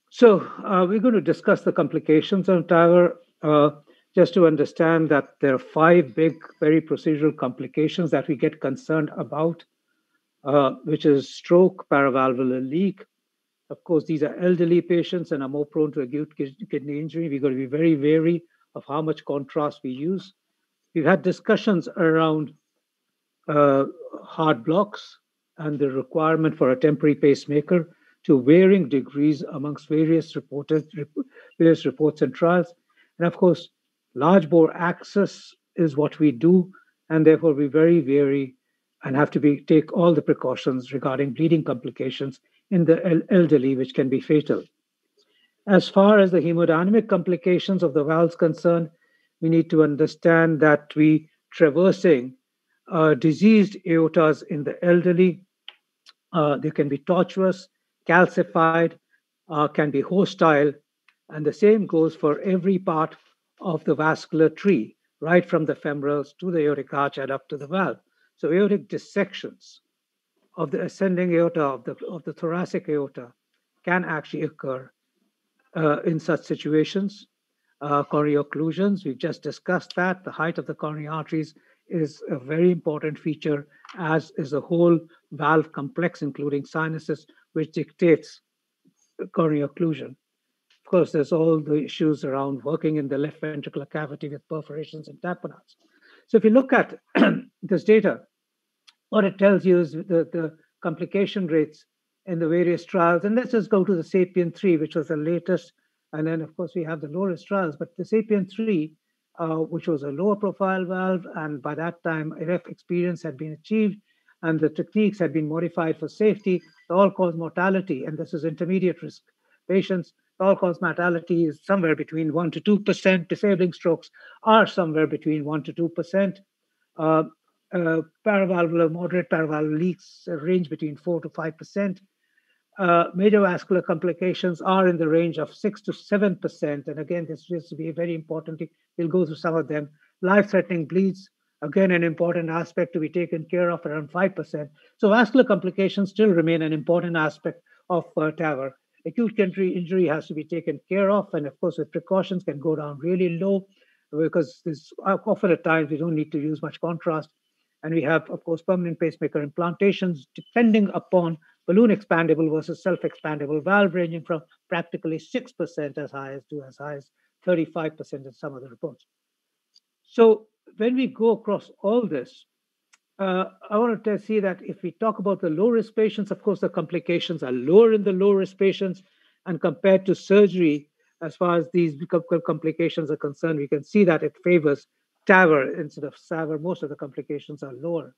S7: So we're going to discuss the complications of TAVR, just to understand that there are 5 big, very procedural complications that we get concerned about, which is stroke, paravalvular leak. Of course, these are elderly patients and are more prone to acute kidney injury. We've got to be very wary of how much contrast we use. We've had discussions around heart blocks and the requirement for a temporary pacemaker to varying degrees amongst various reports and trials. And of course, large bore access is what we do, and therefore we're very wary and have to take all the precautions regarding bleeding complications in the elderly, which can be fatal. As far as the hemodynamic complications of the valves concerned, we need to understand that we traversing diseased aortas in the elderly. They can be tortuous, calcified, can be hostile, and the same goes for every part of the vascular tree, right from the femorals to the aortic arch and up to the valve. So aortic dissections of the ascending aorta of the thoracic aorta can actually occur in such situations. Coronary occlusions, we've just discussed that. The height of the coronary arteries is a very important feature, as is the whole valve complex, including sinuses, which dictates coronary occlusion. Of course, there's all the issues around working in the left ventricular cavity with perforations and tamponades. So if you look at this data, what it tells you is the complication rates in the various trials. And let's just go to the SAPIEN 3, which was the latest. And then, of course, we have the low-risk trials. But the SAPIEN 3, which was a lower profile valve, and by that time, RF experience had been achieved, and the techniques had been modified for safety, the all-cause mortality, and this is intermediate risk patients, the all-cause mortality is somewhere between 1% to 2%. Disabling strokes are somewhere between 1% to 2%. Paravalvular, moderate paravalvular leaks range between 4% to 5%. Major vascular complications are in the range of 6% to 7%. And again, this is to be very important. We'll go through some of them. Life-threatening bleeds, again, an important aspect to be taken care of, around 5%. So vascular complications still remain an important aspect of TAVR. Acute kidney injury has to be taken care of. And of course, with precautions can go down really low, because this often at times we don't need to use much contrast. And we have, of course, permanent pacemaker implantations, depending upon balloon expandable versus self-expandable valve, ranging from practically 6% as high as 35% in some of the reports. So when we go across all this, I want to see that if we talk about the low-risk patients, of course, the complications are lower in the low-risk patients, and compared to surgery, as far as these complications are concerned, we can see that it favors TAVR instead of SAVR. Most of the complications are lower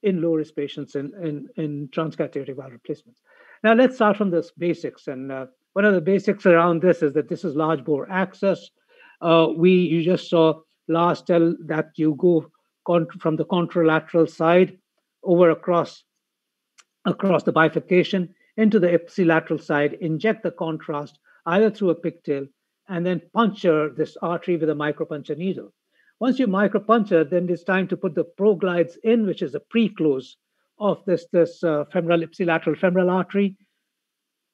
S7: in low-risk patients in transcatheter valve replacements. Now, let's start from the basics. And one of the basics around this is that this is large bore access. You just saw Lars tell that you go from the contralateral side over across the bifurcation into the ipsilateral side, inject the contrast either through a pigtail, and then puncture this artery with a micropuncture needle. Once you micropuncture, then it's time to put the proglides in, which is a pre-close of this femoral ipsilateral femoral artery.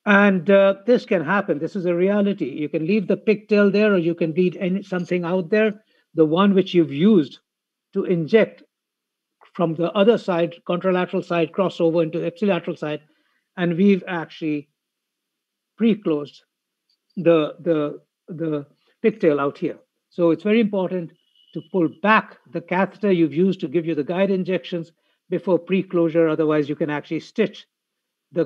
S7: And this can happen. This is a reality. You can leave the pigtail there, or you can bleed something out there. The one which you've used to inject from the other side, contralateral side, cross over into the ipsilateral side, and we've actually pre-closed the pigtail out here. So it's very important to pull back the catheter you've used to give you the guide injections before pre-closure. Otherwise, you can actually stitch the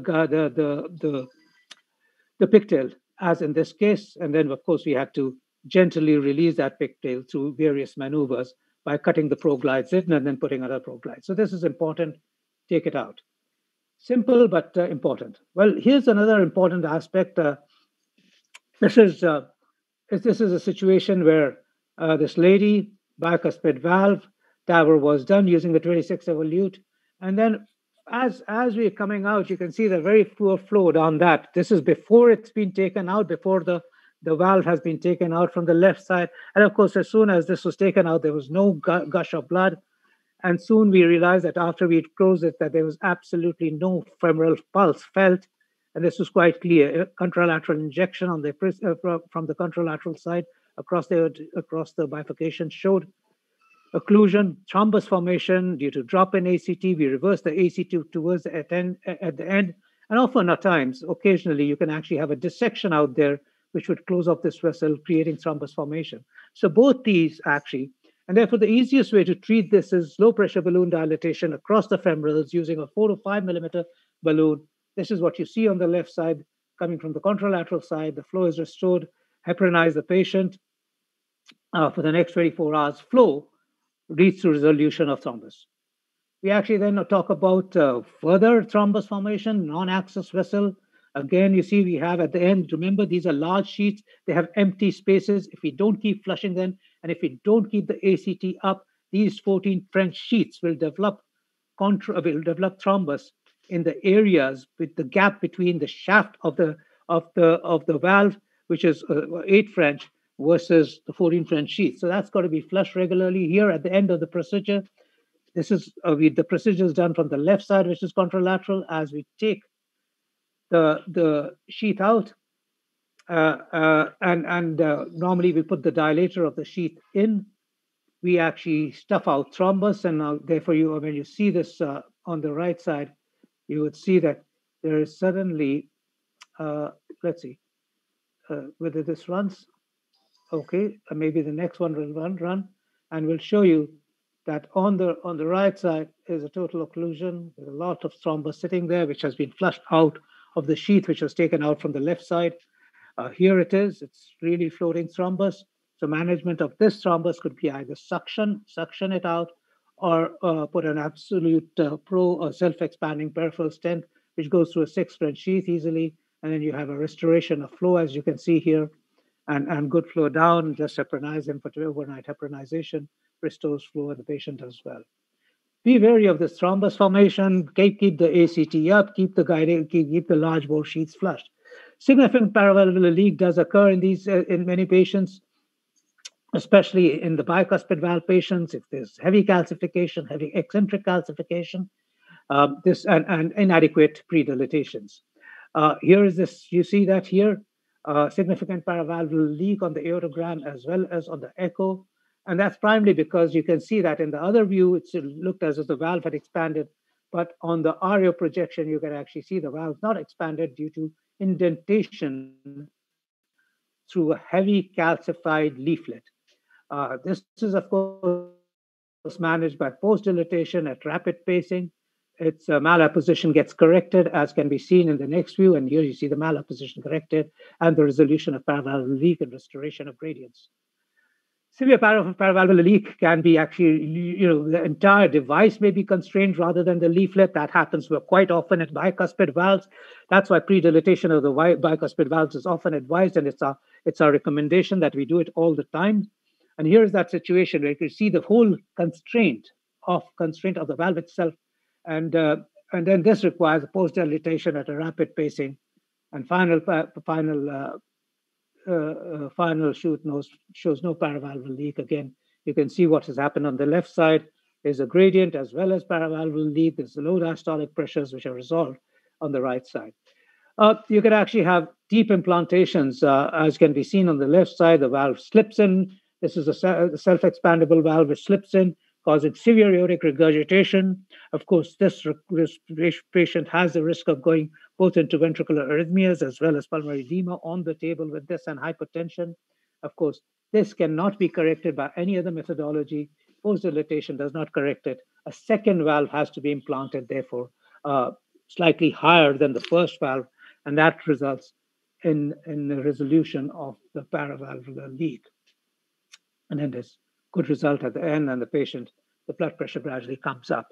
S7: pigtail, as in this case. And then, of course, we had to gently release that pigtail through various maneuvers by cutting the proglides in and then putting other proglides. So this is important. Take it out. Simple, but important. Well, here's another important aspect. This is a situation where this lady, bicuspid valve, TAVR was done using the 26 Evolute. And then as we're coming out, you can see the very poor flow down that. This is before it's been taken out, before the valve has been taken out from the left side. And of course, as soon as this was taken out, there was no gush of blood. And soon we realized that after we closed it, that there was absolutely no femoral pulse felt. And this was quite clear. Contralateral injection on the from the contralateral side across the bifurcation showed occlusion, thrombus formation due to drop in ACT. We reversed the ACT towards at the end. And often at times, occasionally, you can actually have a dissection out there which would close off this vessel, creating thrombus formation. So both these actually, and therefore the easiest way to treat this is low pressure balloon dilatation across the femorals using a 4 to 5 millimeter balloon. This is what you see on the left side coming from the contralateral side. The flow is restored, heparinize the patient for the next 24 hours. Flow leads to resolution of thrombus. We actually then talk about further thrombus formation, non-axis vessel. Again, you see we have at the end, remember these are large sheets, they have empty spaces. If we don't keep flushing them, and if we don't keep the ACT up, these 14 French sheets will develop thrombus in the areas with the gap between the shaft of the valve, which is 8 French, versus the 14 French sheets. So that's got to be flushed regularly. Here at the end of the procedure, this is the procedure is done from the left side, which is contralateral. As we take the sheath out, normally we put the dilator of the sheath in. We actually stuff out thrombus, and now therefore when you see this on the right side, you would see that there is suddenly, let's see whether this runs. Okay, maybe the next one will run, and we'll show you that on the right side is a total occlusion. There's a lot of thrombus sitting there, which has been flushed out of the sheath, which was taken out from the left side. Here it is. It's really floating thrombus. So management of this thrombus could be either suction it out, or put an absolute pro or self-expanding peripheral stent, which goes through a 6 French sheath easily, and then you have a restoration of flow, as you can see here. And good flow down, just heparinize them for overnight heparinization, restores flow in the patient as well. Be wary of this thrombus formation, keep the ACT up, keep the large bore sheaths flushed. Significant paravalvular leak does occur in many patients, especially in the bicuspid valve patients. If there's heavy calcification, heavy eccentric calcification, and inadequate predilatations. Here is this, you see that here. Significant paravalvular leak on the aortogram as well as on the echo. And that's primarily because you can see that in the other view, it looked as if the valve had expanded, but on the RO projection, you can actually see the valve not expanded due to indentation through a heavy calcified leaflet. This is, of course, managed by post-dilatation at rapid pacing. Its malapposition gets corrected, as can be seen in the next view. And here you see the malapposition corrected and the resolution of paravalvular leak and restoration of gradients. Severe paravalvular leak can be actually, the entire device may be constrained rather than the leaflet. That happens quite often at bicuspid valves. That's why pre-dilatation of the bicuspid valves is often advised, and it's our recommendation that we do it all the time. And here is that situation where you can see the whole constraint of the valve itself. And then this requires a post-dilatation at a rapid pacing. And final shoot shows no paravalvular leak. Again, you can see what has happened on the left side. There's a gradient as well as paravalvular leak. There's low diastolic pressures which are resolved on the right side. You can actually have deep implantations, as can be seen on the left side. The valve slips in. This is a self-expandable valve which slips in, causing severe aortic regurgitation. Of course, this patient has the risk of going both into ventricular arrhythmias as well as pulmonary edema on the table with this and hypertension. Of course, this cannot be corrected by any other methodology. Post-dilatation does not correct it. A second valve has to be implanted, therefore, slightly higher than the first valve, and that results in the resolution of the paravalvular leak. And then there's good result at the end, and the blood pressure gradually comes up.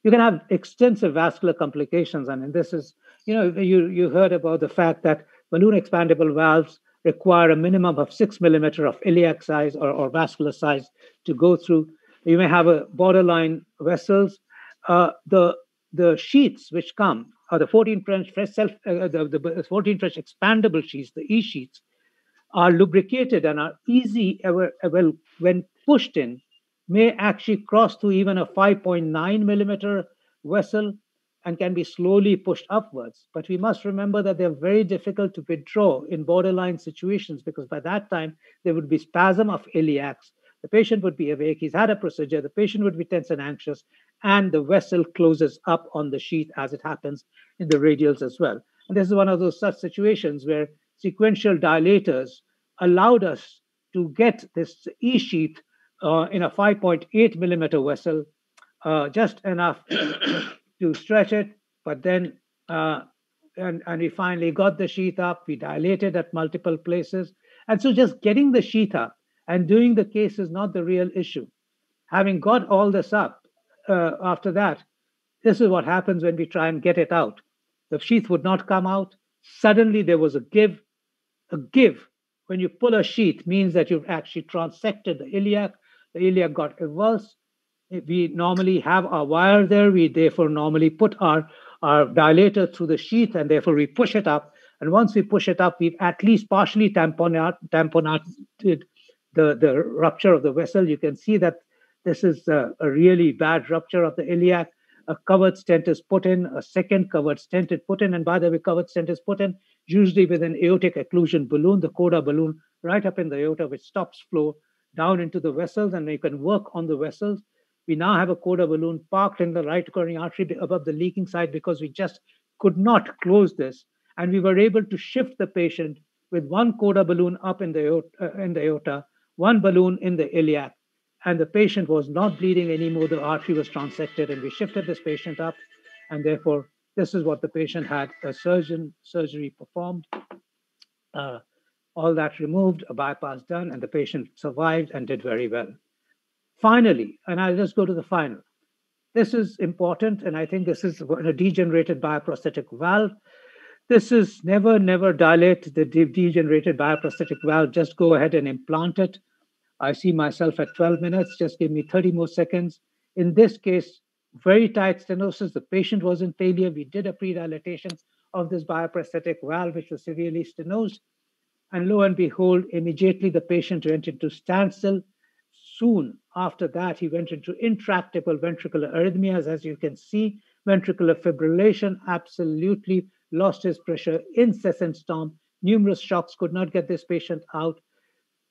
S7: You can have extensive vascular complications, and this is, you heard about the fact that balloon expandable valves require a minimum of 6 millimeter of iliac size or vascular size to go through. You may have a borderline vessels. The sheets which come are the 14 French the 14 French expandable sheets, the E sheets, are lubricated and are easy when pushed in, may actually cross through even a 5.9 millimeter vessel and can be slowly pushed upwards. But we must remember that they're very difficult to withdraw in borderline situations, because by that time there would be spasm of iliacs. The patient would be awake, he's had a procedure, the patient would be tense and anxious, and the vessel closes up on the sheath, as it happens in the radials as well. And this is one of those such situations where sequential dilators allowed us to get this E sheath in a 5.8 millimeter vessel, just enough to stretch it, but then and we finally got the sheath up. We dilated at multiple places, and so just getting the sheath up and doing the case is not the real issue. Having got all this up, after that, this is what happens when we try and get it out. The sheath would not come out. Suddenly there was a give. A give, when you pull a sheath, means that you've actually transected the iliac. The iliac got avulsed. We normally have our wire there. We therefore normally put our dilator through the sheath, and therefore we push it up. And once we push it up, we've at least partially tamponated the rupture of the vessel. You can see that this is a really bad rupture of the iliac. A covered stent is put in, a second covered stent is put in, and by the way, covered stent is put in usually with an aortic occlusion balloon, the coda balloon, right up in the aorta, which stops flow down into the vessels, and you can work on the vessels. We now have a coda balloon parked in the right coronary artery above the leaking side because we just could not close this. And we were able to shift the patient with one coda balloon up in the aorta, one balloon in the iliac, and the patient was not bleeding anymore. The artery was transected, and we shifted this patient up, and therefore this is what the patient had: a surgery performed, all that removed, a bypass done, and the patient survived and did very well. Finally, and I'll just go to the final. This is important, and I think this is a degenerated bioprosthetic valve. This is never dilate the degenerated bioprosthetic valve. Just go ahead and implant it. I see myself at 12 minutes. Just give me 30 more seconds. In this case, very tight stenosis. The patient was in failure. We did a pre-dilatation of this bioprosthetic valve, which was severely stenosed. And lo and behold, immediately the patient went into standstill. Soon after that, he went into intractable ventricular arrhythmias. As you can see, ventricular fibrillation, absolutely lost his pressure, incessant storm, numerous shocks, could not get this patient out.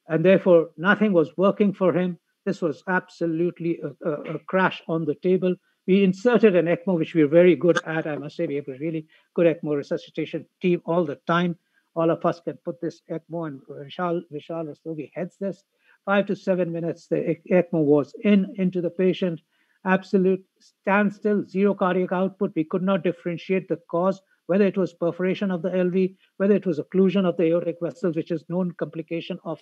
S7: And therefore, nothing was working for him. This was absolutely a crash on the table. We inserted an ECMO, which we're very good at. I must say, we have a really good ECMO resuscitation team all the time. All of us can put this ECMO, and Vishal Rastogi heads this. 5 to 7 minutes, the ECMO was into the patient. Absolute standstill, zero cardiac output. We could not differentiate the cause, whether it was perforation of the LV, whether it was occlusion of the aortic vessels, which is known complication of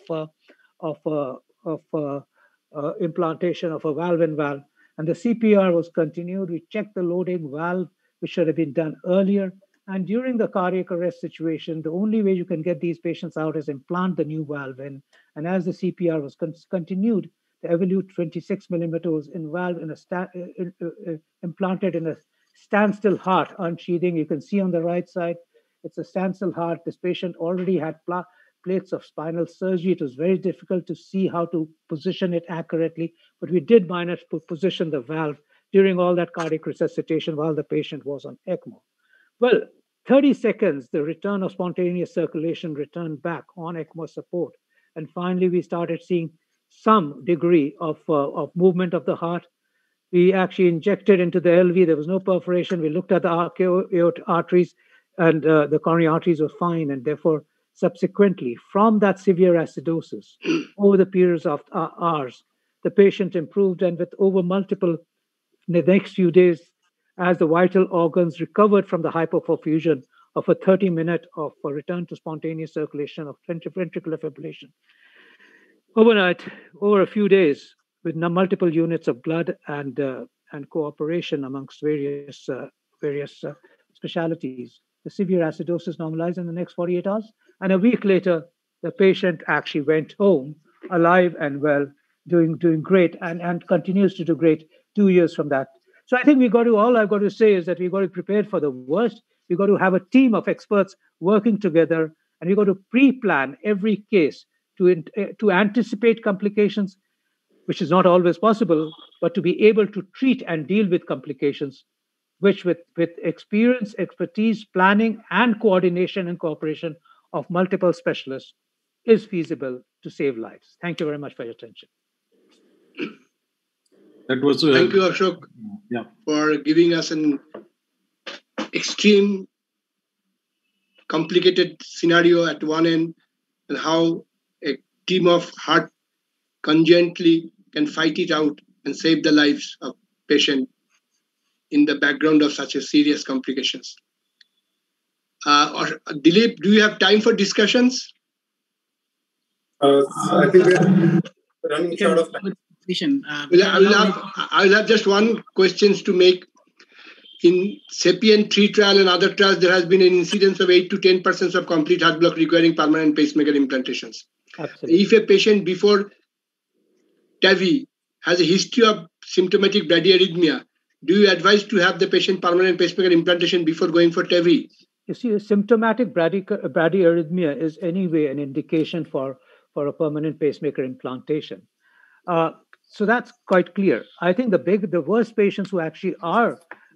S7: implantation of a valve-in-valve. And the CPR was continued. We checked the loading valve, which should have been done earlier. And during the cardiac arrest situation, the only way you can get these patients out is implant the new valve in. And as the CPR was continued, the Evolute 26 millimeters in valve implanted in a standstill heart unsheathing. You can see on the right side, it's a standstill heart. This patient already had plates of spinal surgery. It was very difficult to see how to position it accurately, but we did manage to position the valve during all that cardiac resuscitation while the patient was on ECMO. Well, 30 seconds, the return of spontaneous circulation returned back on ECMO support. And finally, we started seeing some degree of movement of the heart. We actually injected into the LV. There was no perforation. We looked at the arteries, and the coronary arteries were fine. And therefore, subsequently, from that severe acidosis, over the periods of hours, the patient improved. And with over multiple, in the next few days, as the vital organs recovered from the hypoperfusion of a 30-minute of a return to spontaneous circulation of ventricular fibrillation. Overnight, over a few days, with multiple units of blood and cooperation amongst various specialties, the severe acidosis normalized in the next 48 hours. And a week later, the patient actually went home alive and well. doing great and continues to do great 2 years from that. So I think all I've got to say is that we've got to prepare for the worst. We've got to have a team of experts working together, and we've got to pre-plan every case to anticipate complications, which is not always possible, but to be able to treat and deal with complications, which with experience, expertise, planning, and coordination and cooperation of multiple specialists is feasible to save lives. Thank you very much for your attention.
S24: Thank you, Ashok, for giving us an extreme, complicated scenario at one end, and how a team of heart conjointly can fight it out and save the lives of patient in the background of such a serious complications. Dilip, do you have time for discussions?
S14: I think we're running short of time.
S24: I'll have just one question to make. In SAPIEN 3 trial and other trials, there has been an incidence of 8 to 10% of complete heart block requiring permanent pacemaker implantations.
S7: Absolutely.
S24: If a patient before TAVI has a history of symptomatic bradyarrhythmia, do you advise to have the patient permanent pacemaker implantation before going for TAVI?
S7: You see, a symptomatic bradyarrhythmia is anyway an indication for a permanent pacemaker implantation. So that's quite clear. I think the worst patients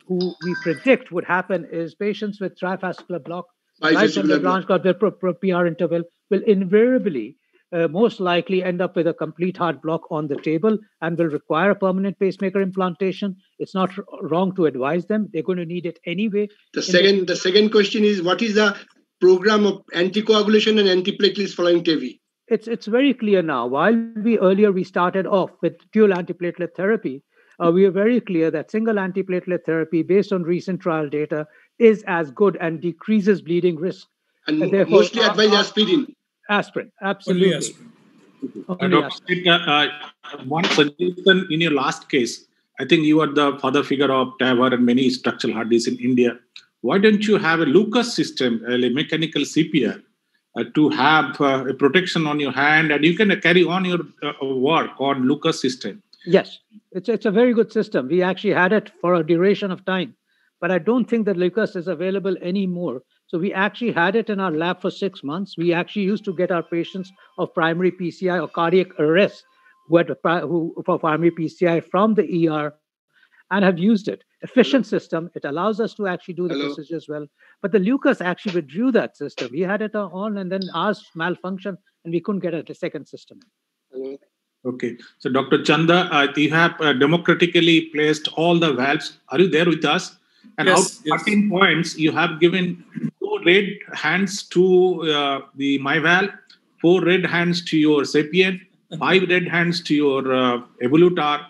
S7: who we predict would happen is patients with trifascicular block, biventricular branch got their PR interval will invariably most likely end up with a complete heart block on the table and will require a permanent pacemaker implantation. It's not wrong to advise them. They're going to need it anyway.
S24: The second question is, what is the program of anticoagulation and antiplatelets following TAVI?
S7: It's very clear now. While we started off with dual antiplatelet therapy, we are very clear that single antiplatelet therapy based on recent trial data is as good and decreases bleeding risk.
S24: And mostly advise aspirin.
S7: Aspirin, absolutely.
S12: Dr. Seth, one suggestion in your last case, I think you are the father figure of TAVR and many structural heart disease in India. Why don't you have a Lucas system, a mechanical CPR, to have a protection on your hand, and you can carry on your work on Lucas system?
S7: Yes, it's a very good system. We actually had it for a duration of time, but I don't think that Lucas is available anymore. So we actually had it in our lab for 6 months. We actually used to get our patients of primary PCI or cardiac arrest who for primary PCI from the ER and have used it. Efficient system. It allows us to actually do the procedure as well. But the Lucas actually withdrew that system. We had it on and then ours malfunctioned and we couldn't get a second system.
S12: Okay. So Dr. Chanda, you have democratically placed all the valves. Are you there with us? And out of 13 points, you have given 2 red hands to the MyValve, 4 red hands to your SAPIEN, 5 red hands to your Evolutar,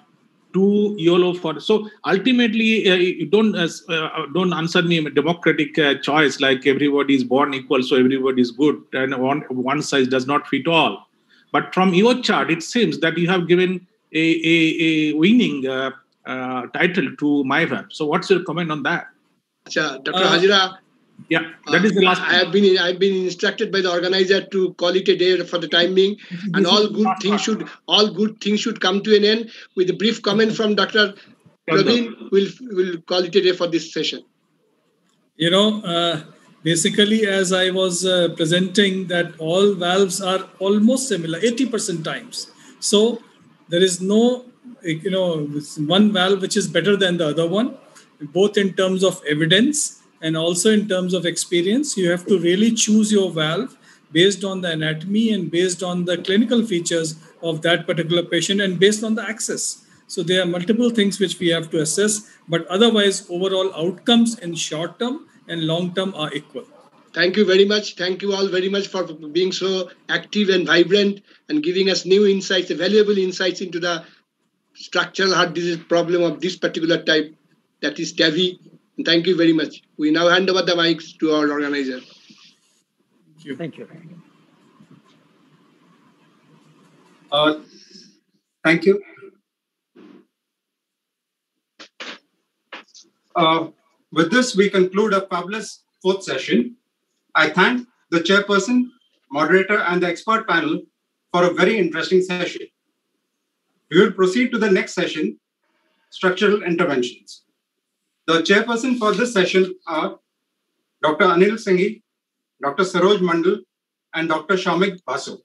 S12: 2 YOLO for. So ultimately, you don't answer me a democratic choice like everybody is born equal, so everybody is good, and one size does not fit all. But from your chart, it seems that you have given a winning title to MyValve. So what's your comment on that?
S24: Dr. Hajira.
S12: Yeah, that is the last.
S24: I've been instructed by the organizer to call it a day for the time being, and all good things should come to an end. With a brief comment from Dr. Praveen, we'll call it a day for this session.
S8: Basically, as I was presenting, that all valves are almost similar, 80% times. So there is no, one valve which is better than the other one, both in terms of evidence and also in terms of experience. You have to really choose your valve based on the anatomy and based on the clinical features of that particular patient and based on the access. So there are multiple things which we have to assess, but otherwise overall outcomes in short term and long term are equal.
S24: Thank you very much. Thank you all very much for being so active and vibrant and giving us new insights, valuable insights into the structural heart disease problem of this particular type, that is TAVI. And thank you very much. We now hand over the mics to our organizer.
S7: Thank you.
S16: Thank you. With this, we conclude a fabulous 4th session. I thank the chairperson, moderator, and the expert panel for a very interesting session. We will proceed to the next session, structural interventions. The chairperson for this session are Dr. Anil Singhi, Dr. Saroj Mandal, and Dr. Shamik Basu.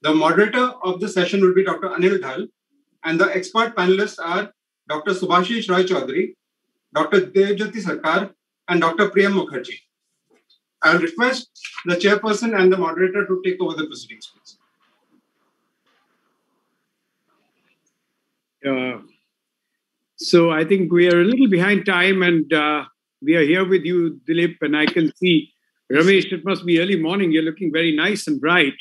S16: The moderator of the session will be Dr. Anil Dhal, and the expert panelists are Dr. Subhashish Roy Chaudhary, Dr. Devjyoti Sarkar, and Dr. Priyam Mukherjee. I will request the chairperson and the moderator to take over the proceedings, please.
S13: So I think we are a little behind time, and we are here with you, Dilip, and I can see, Ramesh, it must be early morning. You're looking very nice and bright.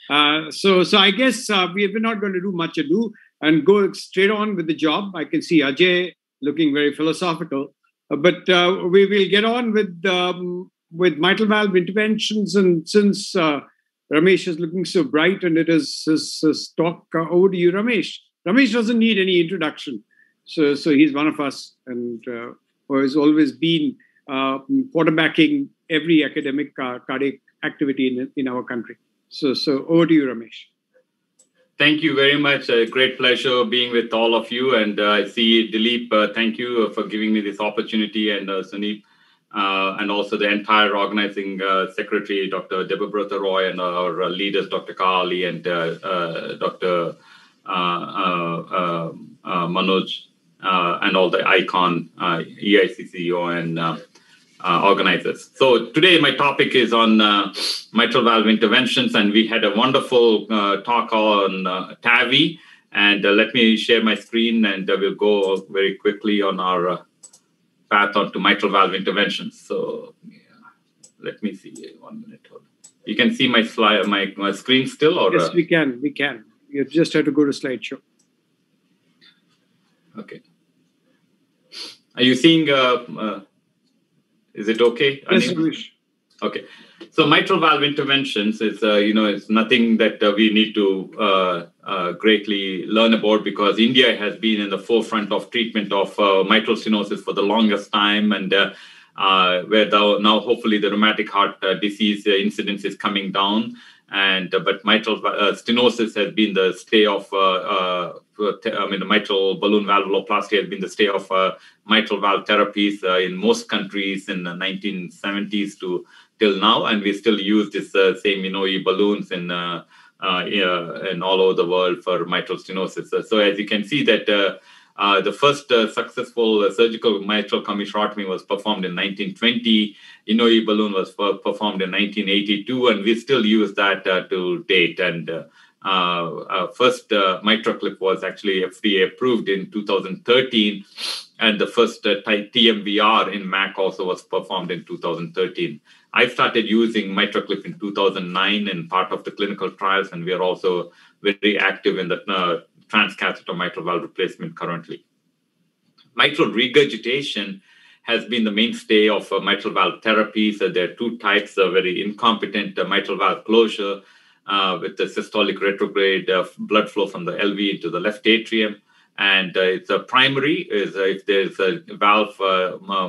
S13: So I guess we're not going to do much ado and go straight on with the job. I can see Ajay looking very philosophical, but we will get on with mitral valve interventions. And since Ramesh is looking so bright and it is his talk, over to you, Ramesh. Ramesh doesn't need any introduction. So he's one of us and who has always been quarterbacking every academic cardiac activity in our country. So over to you, Ramesh.
S17: Thank you very much. A great pleasure being with all of you. And I see Dilip, thank you for giving me this opportunity, and Suneep, and also the entire organizing secretary, Dr. Debabrata Roy, and our leaders, Dr. Kali and Dr. Manoj, and all the ICON, EIC CEO and organizers. So today my topic is on mitral valve interventions, and we had a wonderful talk on TAVI. And let me share my screen, and we'll go very quickly on our path onto mitral valve interventions. So let me see, 1 minute. You can see my slide, my screen still, or
S13: yes, we can. You just have to go to slideshow.
S17: Okay. Are you seeing? Is it okay?
S13: Yes, Ramesh.
S17: Okay. So mitral valve interventions is, it's nothing that we need to greatly learn about, because India has been in the forefront of treatment of mitral stenosis for the longest time, and where now hopefully the rheumatic heart disease incidence is coming down. But mitral stenosis has been the stay of, the mitral balloon valvuloplasty has been the stay of mitral valve therapies in most countries in the 1970s till now, and we still use this same Inouye balloons in all over the world for mitral stenosis. So as you can see that the first successful surgical mitral commissurotomy was performed in 1920. Inouye balloon was performed in 1982, and we still use that to date. And first MitraClip was actually FDA approved in 2013, and the first TMVR in MAC also was performed in 2013. I started using MitraClip in 2009 in part of the clinical trials, and we are also very active in the transcatheter mitral valve replacement currently. Mitral regurgitation has been the mainstay of mitral valve therapies. There are two types of very incompetent mitral valve closure with the systolic retrograde blood flow from the LV into the left atrium. And it's a primary is if there's a valve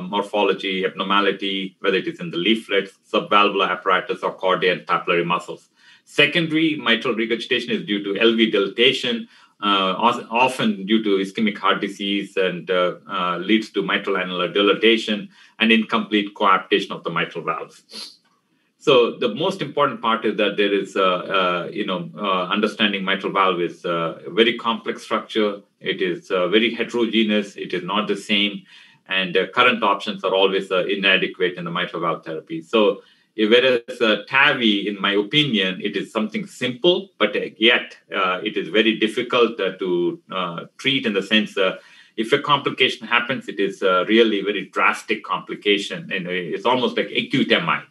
S17: morphology abnormality, whether it is in the leaflets, subvalvular apparatus, or chordae and papillary muscles. Secondary mitral regurgitation is due to LV dilatation, often due to ischemic heart disease, and leads to mitral annular dilatation and incomplete coaptation of the mitral valves. So the most important part is that there is, understanding mitral valve is a very complex structure. It is very heterogeneous. It is not the same. And current options are always inadequate in the mitral valve therapy. So whereas TAVI, in my opinion, it is something simple, but yet it is very difficult to treat, in the sense if a complication happens, it is really very drastic complication, and it's almost like acute MI.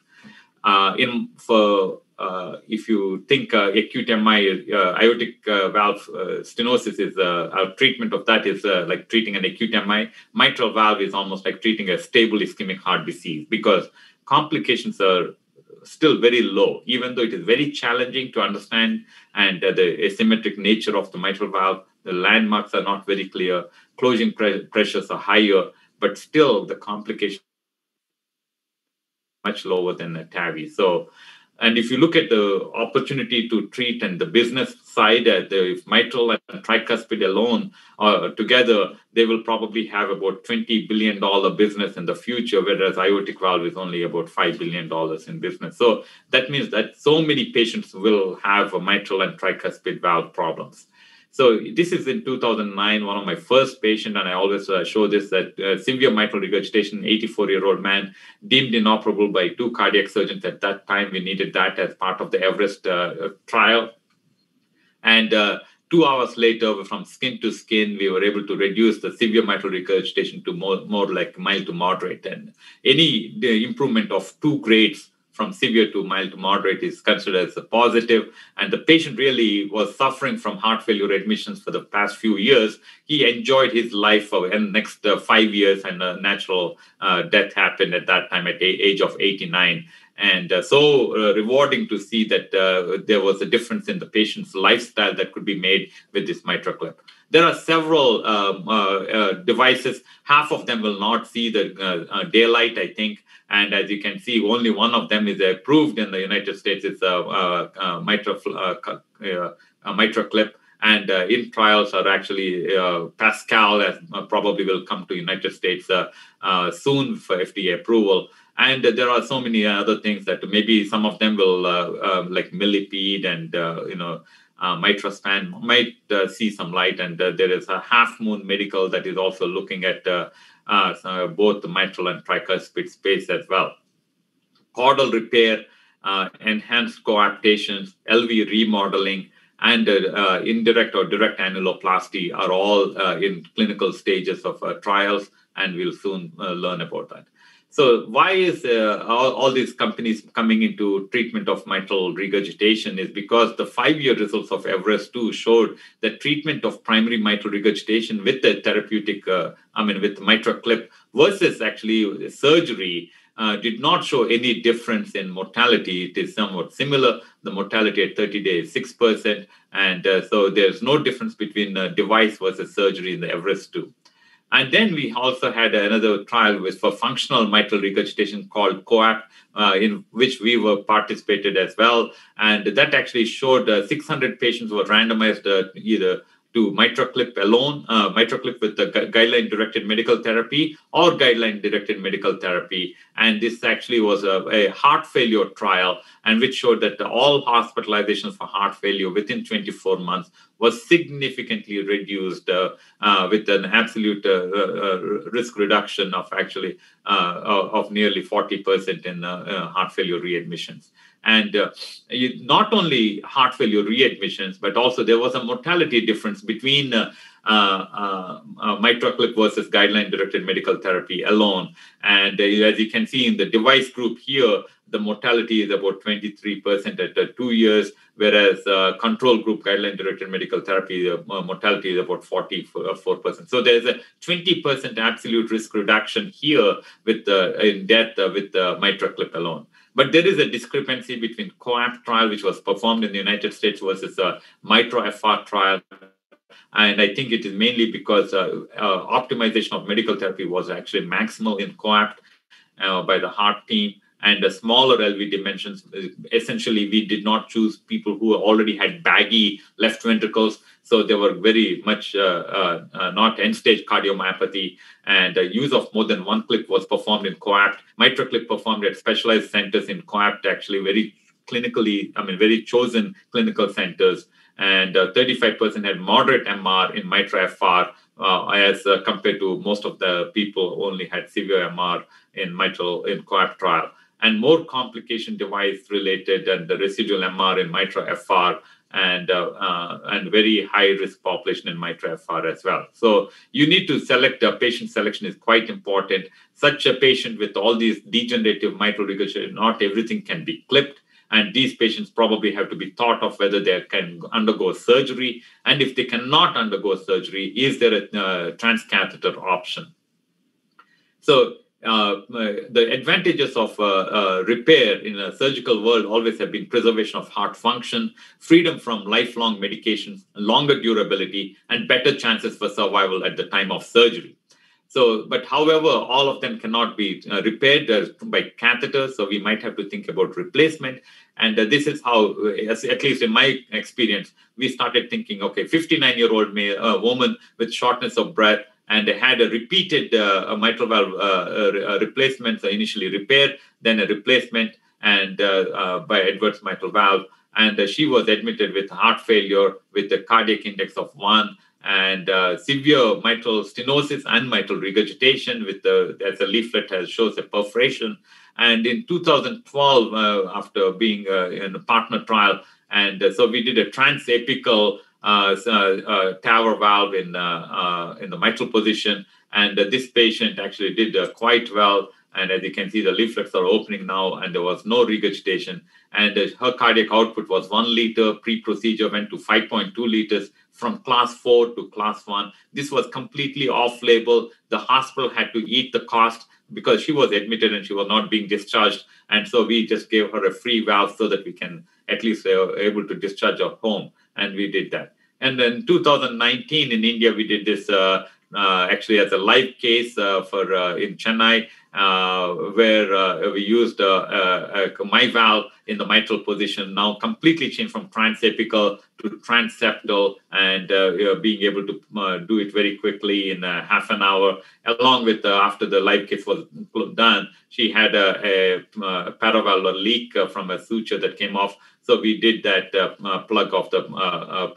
S17: If you think acute MI, aortic valve stenosis is our treatment of that is like treating an acute MI. Mitral valve is almost like treating a stable ischemic heart disease, because complications are still very low, even though it is very challenging to understand, and the asymmetric nature of the mitral valve, the landmarks are not very clear, closing pressures are higher, but still the complication much lower than a TAVI. So And if you look at the opportunity to treat and the business side, if mitral and tricuspid alone together, they will probably have about $20 billion business in the future, whereas aortic valve is only about $5 billion in business. So that means that so many patients will have a mitral and tricuspid valve problems. So this is in 2009, one of my first patients, and I always show this, that severe mitral regurgitation, 84-year-old man, deemed inoperable by 2 cardiac surgeons at that time. We needed that as part of the Everest trial. And 2 hours later, from skin to skin, we were able to reduce the severe mitral regurgitation to more like mild to moderate. And any improvement of 2 grades from severe to mild to moderate is considered as a positive. And the patient really was suffering from heart failure admissions for the past few years. He enjoyed his life for the next 5 years, and a natural death happened at that time at the age of 89. And so rewarding to see that there was a difference in the patient's lifestyle that could be made with this MitraClip. There are several devices. Half of them will not see the daylight, I think. And as you can see, only one of them is approved in the United States. It's a MitraClip. And in trials are actually Pascal, as probably will come to United States soon for FDA approval. And there are so many other things that maybe some of them will, like Millipede and, MitraSpan might see some light. And there is a Half Moon Medical that is also looking at both the mitral and tricuspid space as well. Caudal repair, enhanced coaptations, LV remodeling, and indirect or direct annuloplasty are all in clinical stages of trials, and we'll soon learn about that. So why is all these companies coming into treatment of mitral regurgitation is because the 5-year results of Everest 2 showed that treatment of primary mitral regurgitation with the therapeutic, with MitraClip versus actually surgery did not show any difference in mortality. It is somewhat similar. The mortality at 30 days is 6%. And so there's no difference between device versus surgery in the Everest 2. And then we also had another trial for functional mitral regurgitation called COAPT, in which we were participated as well. And that actually showed 600 patients were randomized either to MitraClip alone, MitraClip with the guideline-directed medical therapy or guideline-directed medical therapy. And this actually was a heart failure trial, and which showed that all hospitalizations for heart failure within 24 months was significantly reduced with an absolute risk reduction of actually of nearly 40% in heart failure readmissions. And not only heart failure readmissions, but also there was a mortality difference between MitraClip versus guideline-directed medical therapy alone. And as you can see in the device group here, the mortality is about 23% at 2 years, whereas control group guideline-directed medical therapy, the mortality is about 44%. So there's a 20% absolute risk reduction here with in death with MitraClip alone. But there is a discrepancy between COAPT trial, which was performed in the United States, versus a MITRA-FR trial. And I think it is mainly because optimization of medical therapy was actually maximal in COAPT by the heart team. And the smaller LV dimensions, essentially, we did not choose people who already had baggy left ventricles. So they were very much not end-stage cardiomyopathy. And use of more than one clip was performed in COAPT. MitraClip performed at specialized centers in COAPT, actually very clinically, very chosen clinical centers. And 35% had moderate MR in MITRA-FR as compared to most of the people who only had severe MR in COAPT trial. And more complication device related and the residual MR in MITRA-FR and very high risk population in MITRA-FR as well. So you need to select, patient selection is quite important. Such a patient with all these degenerative mitral regurgitation, not everything can be clipped. And these patients probably have to be thought of whether they can undergo surgery. And if they cannot undergo surgery, is there a transcatheter option? So the advantages of repair in a surgical world always have been preservation of heart function, freedom from lifelong medications, longer durability, and better chances for survival at the time of surgery. So, but however, all of them cannot be repaired by catheters, so we might have to think about replacement. And this is how, at least in my experience, we started thinking, okay, 59-year-old woman with shortness of breath, and had a repeated mitral valve replacement, so initially repair, then a replacement, and by Edwards mitral valve. And she was admitted with heart failure with a cardiac index of 1, and severe mitral stenosis and mitral regurgitation with as the leaflet shows a perforation. And in 2012, after being in a partner trial, and so we did a transapical TAVR valve in the mitral position, and this patient actually did quite well. And as you can see, the leaflets are opening now, and there was no regurgitation. And her cardiac output was 1 liter. Pre-procedure went to 5.2 liters from class 4 to class 1. This was completely off-label. The hospital had to eat the cost because she was admitted and she was not being discharged. And so we just gave her a free valve so that we can at least able to discharge her home. And we did that. And then 2019 in India, we did this actually as a live case in Chennai, where we used my valve in the mitral position, now completely changed from transapical to transeptal, and being able to do it very quickly in half an hour. Along with after the live case was done, she had a paravalvular leak from a suture that came off. So we did that plug of the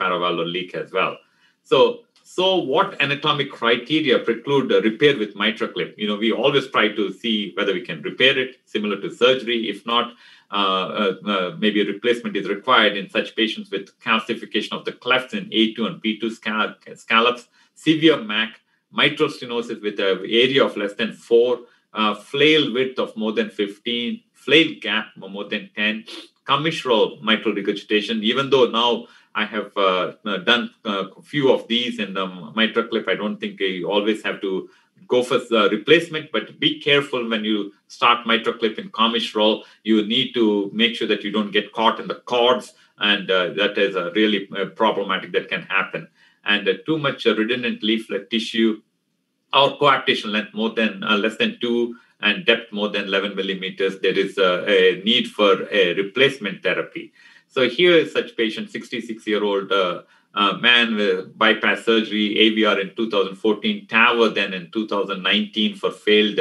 S17: paravalvular leak as well. So what anatomic criteria preclude repair with MitraClip? We always try to see whether we can repair it, similar to surgery. If not, maybe a replacement is required in such patients with calcification of the clefts in A2 and B2 scallops, severe MAC, mitral stenosis with an area of less than 4, flail width of more than 15, flail gap more than 10, commissural mitral regurgitation. Even though now I have done a few of these in the MitraClip, I don't think you always have to go for the replacement, but be careful when you start MitraClip in commissural. You need to make sure that you don't get caught in the cords, and that is really problematic that can happen. And too much redundant leaflet tissue, or coaptation length more than less than 2 and depth more than 11 millimeters, there is a need for a replacement therapy. So here is such patient, 66-year-old man with bypass surgery, AVR in 2014, TAVR then in 2019 for failed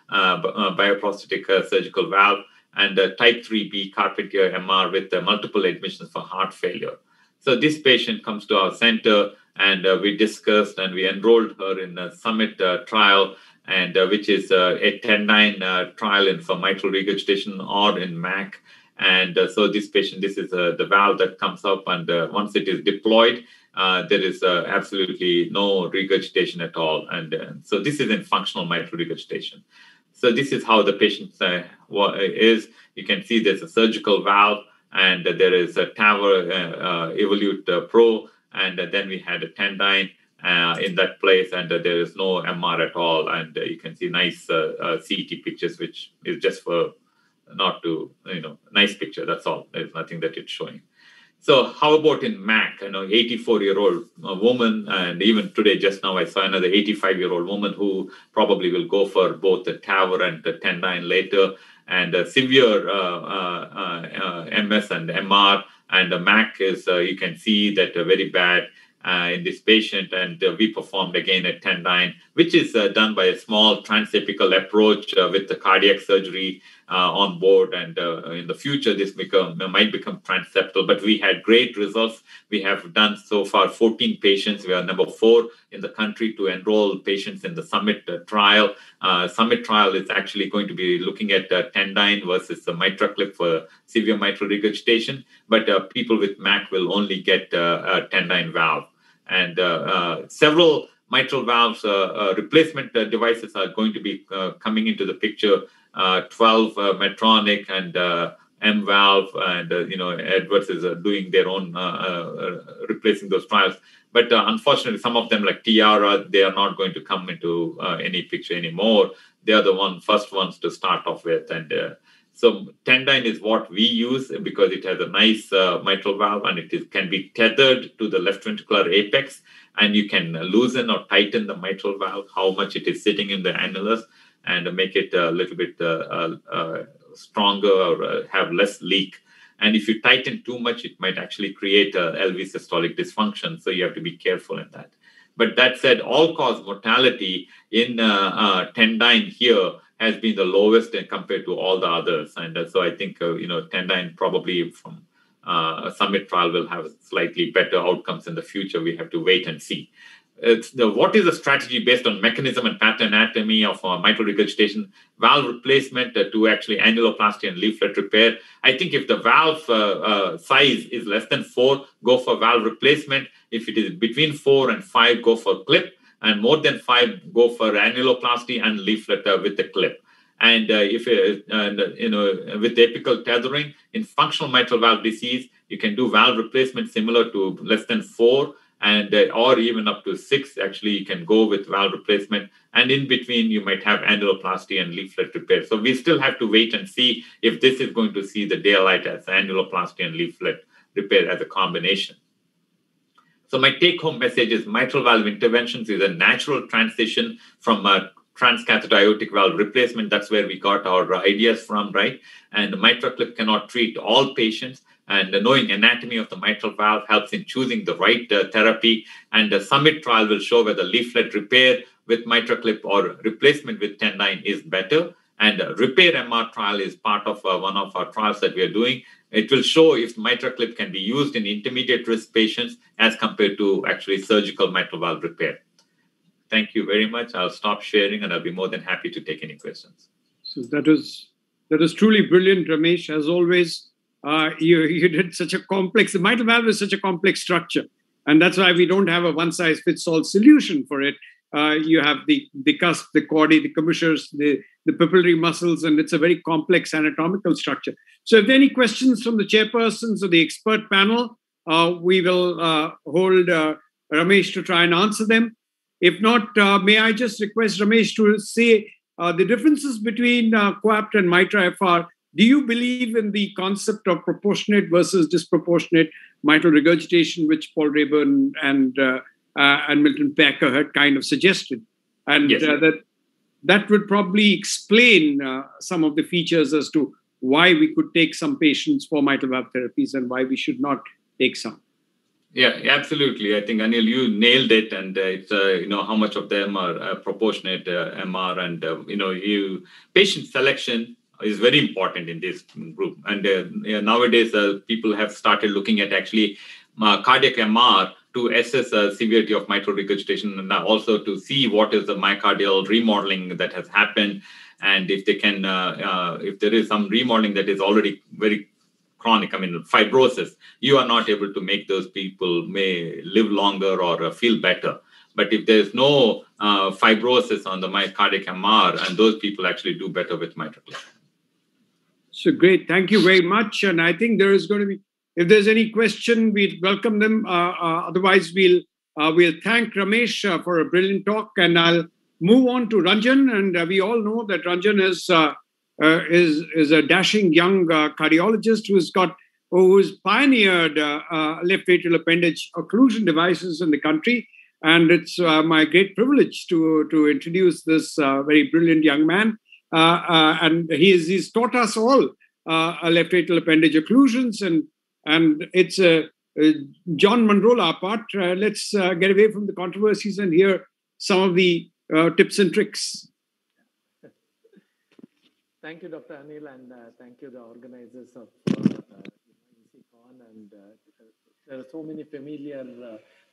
S17: bioprosthetic surgical valve, and type 3B Carpentier MR with multiple admissions for heart failure. So this patient comes to our center, and we discussed and we enrolled her in a Summit trial, and which is a 10-9 trial for mitral regurgitation or in MAC. And so this patient, this is the valve that comes up, and once it is deployed, there is absolutely no regurgitation at all. And so this is in functional mitral regurgitation. So this is how the patient is. You can see there's a surgical valve, and there is a TAVR Evolute Pro, and then we had a Tendyne in that place, and there is no MR at all. And you can see nice CT pictures, which is just for not to, nice picture. That's all. There's nothing that it's showing. So how about in MAC? 84-year-old woman, and even today, just now, I saw another 85-year-old woman who probably will go for both the TAVR and the Tendyne later, and severe MS and MR, and the MAC is, you can see that very bad in this patient, and we performed again a Tendyne, which is done by a small transapical approach with the cardiac surgery on board, and in the future this might become transeptal, but we had great results. We have done so far 14 patients. We are number 4 in the country to enroll patients in the Summit trial. Summit trial is actually going to be looking at Tendyne versus the MitraClip for severe mitral regurgitation, but people with MAC will only get a Tendyne valve. And several mitral valves replacement devices are going to be coming into the picture. 12 Medtronic and M valve, and Edwards is doing their own replacing those trials. But unfortunately, some of them like Tiara, they are not going to come into any picture anymore. They are the first ones to start off with, and so Tendyne is what we use because it has a nice mitral valve, and it can be tethered to the left ventricular apex, and you can loosen or tighten the mitral valve, how much it is sitting in the annulus, and make it a little bit stronger or have less leak. And if you tighten too much, it might actually create a LV systolic dysfunction. So you have to be careful in that. But that said, all-cause mortality in Tendyne here has been the lowest compared to all the others. And so I think, Tendyne probably from Summit trial will have slightly better outcomes in the future. We have to wait and see. What is the strategy based on mechanism and pattern anatomy of mitral regurgitation? Valve replacement to actually annuloplasty and leaflet repair. I think if the valve size is less than 4, go for valve replacement. If it is between 4 and 5, go for clip. And more than 5, go for annuloplasty and leaflet with the clip. And with apical tethering in functional mitral valve disease, you can do valve replacement similar to less than 4. And or even up to 6, actually, you can go with valve replacement. And in between, you might have annuloplasty and leaflet repair. So we still have to wait and see if this is going to see the daylight as annuloplasty and leaflet repair as a combination. So my take-home message is mitral valve interventions is a natural transition from a transcatheter aortic valve replacement. That's where we got our ideas from, right? And the MitraClip cannot treat all patients. And knowing anatomy of the mitral valve helps in choosing the right therapy. And the Summit trial will show whether leaflet repair with MitraClip or replacement with Tendyne is better. And repair MR trial is part of one of our trials that we are doing. It will show if MitraClip can be used in intermediate risk patients as compared to actually surgical mitral valve repair. Thank you very much. I'll stop sharing and I'll be more than happy to take any questions.
S13: So that was truly brilliant, Ramesh. As always, you did such a complex, the mitral valve is such a complex structure. And that's why we don't have a one-size-fits-all solution for it. You have the cusp, the chordae, the commissures, the papillary muscles, and it's a very complex anatomical structure. So if there are any questions from the chairpersons or the expert panel, we will hold Ramesh to try and answer them. If not, may I just request Ramesh to say the differences between COAPT and MITRA-FR. Do you believe in the concept of proportionate versus disproportionate mitral regurgitation, which Paul Rayburn and Milton Packer had kind of suggested? And yes, that would probably explain some of the features as to why we could take some patients for mitral valve therapies and why we should not take some.
S17: Yeah, absolutely. I think, Anil, you nailed it. And it's, how much of them are proportionate MR and, patient selection is very important in this group. And nowadays, people have started looking at actually cardiac MR to assess the severity of mitral regurgitation and also to see what is the myocardial remodeling that has happened. And if they can, if there is some remodeling that is already very chronic, fibrosis, you are not able to make those people may live longer or feel better. But if there's no fibrosis on the cardiac MR, and those people actually do better with MitraClip.
S13: So great. Thank you very much. And I think there is going to be, if there's any question, we'd welcome them. Otherwise, we'll thank Ramesh for a brilliant talk. And I'll move on to Ranjan. And we all know that Ranjan is a dashing young cardiologist who's pioneered left atrial appendage occlusion devices in the country. And it's my great privilege to introduce this very brilliant young man. And he's taught us all left atrial appendage occlusions, and it's John Monrola part. Let's get away from the controversies and hear some of the tips and tricks.
S5: Thank you, Dr. Anil, and thank you, the organizers of ECON. And there are so many familiar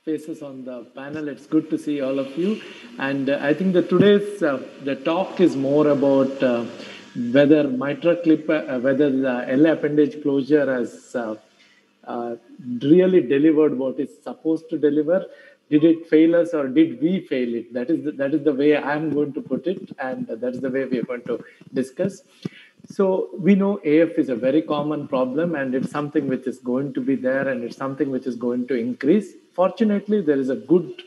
S5: faces on the panel. It's good to see all of you. And I think that today's the talk is more about whether MitraClip, whether the LA appendage closure has really delivered what it's supposed to deliver. Did it fail us or did we fail it? That is the way I'm going to put it, and that's the way we are going to discuss. So we know AF is a very common problem, and it's something which is going to be there, and it's something which is going to increase. Fortunately, there is a good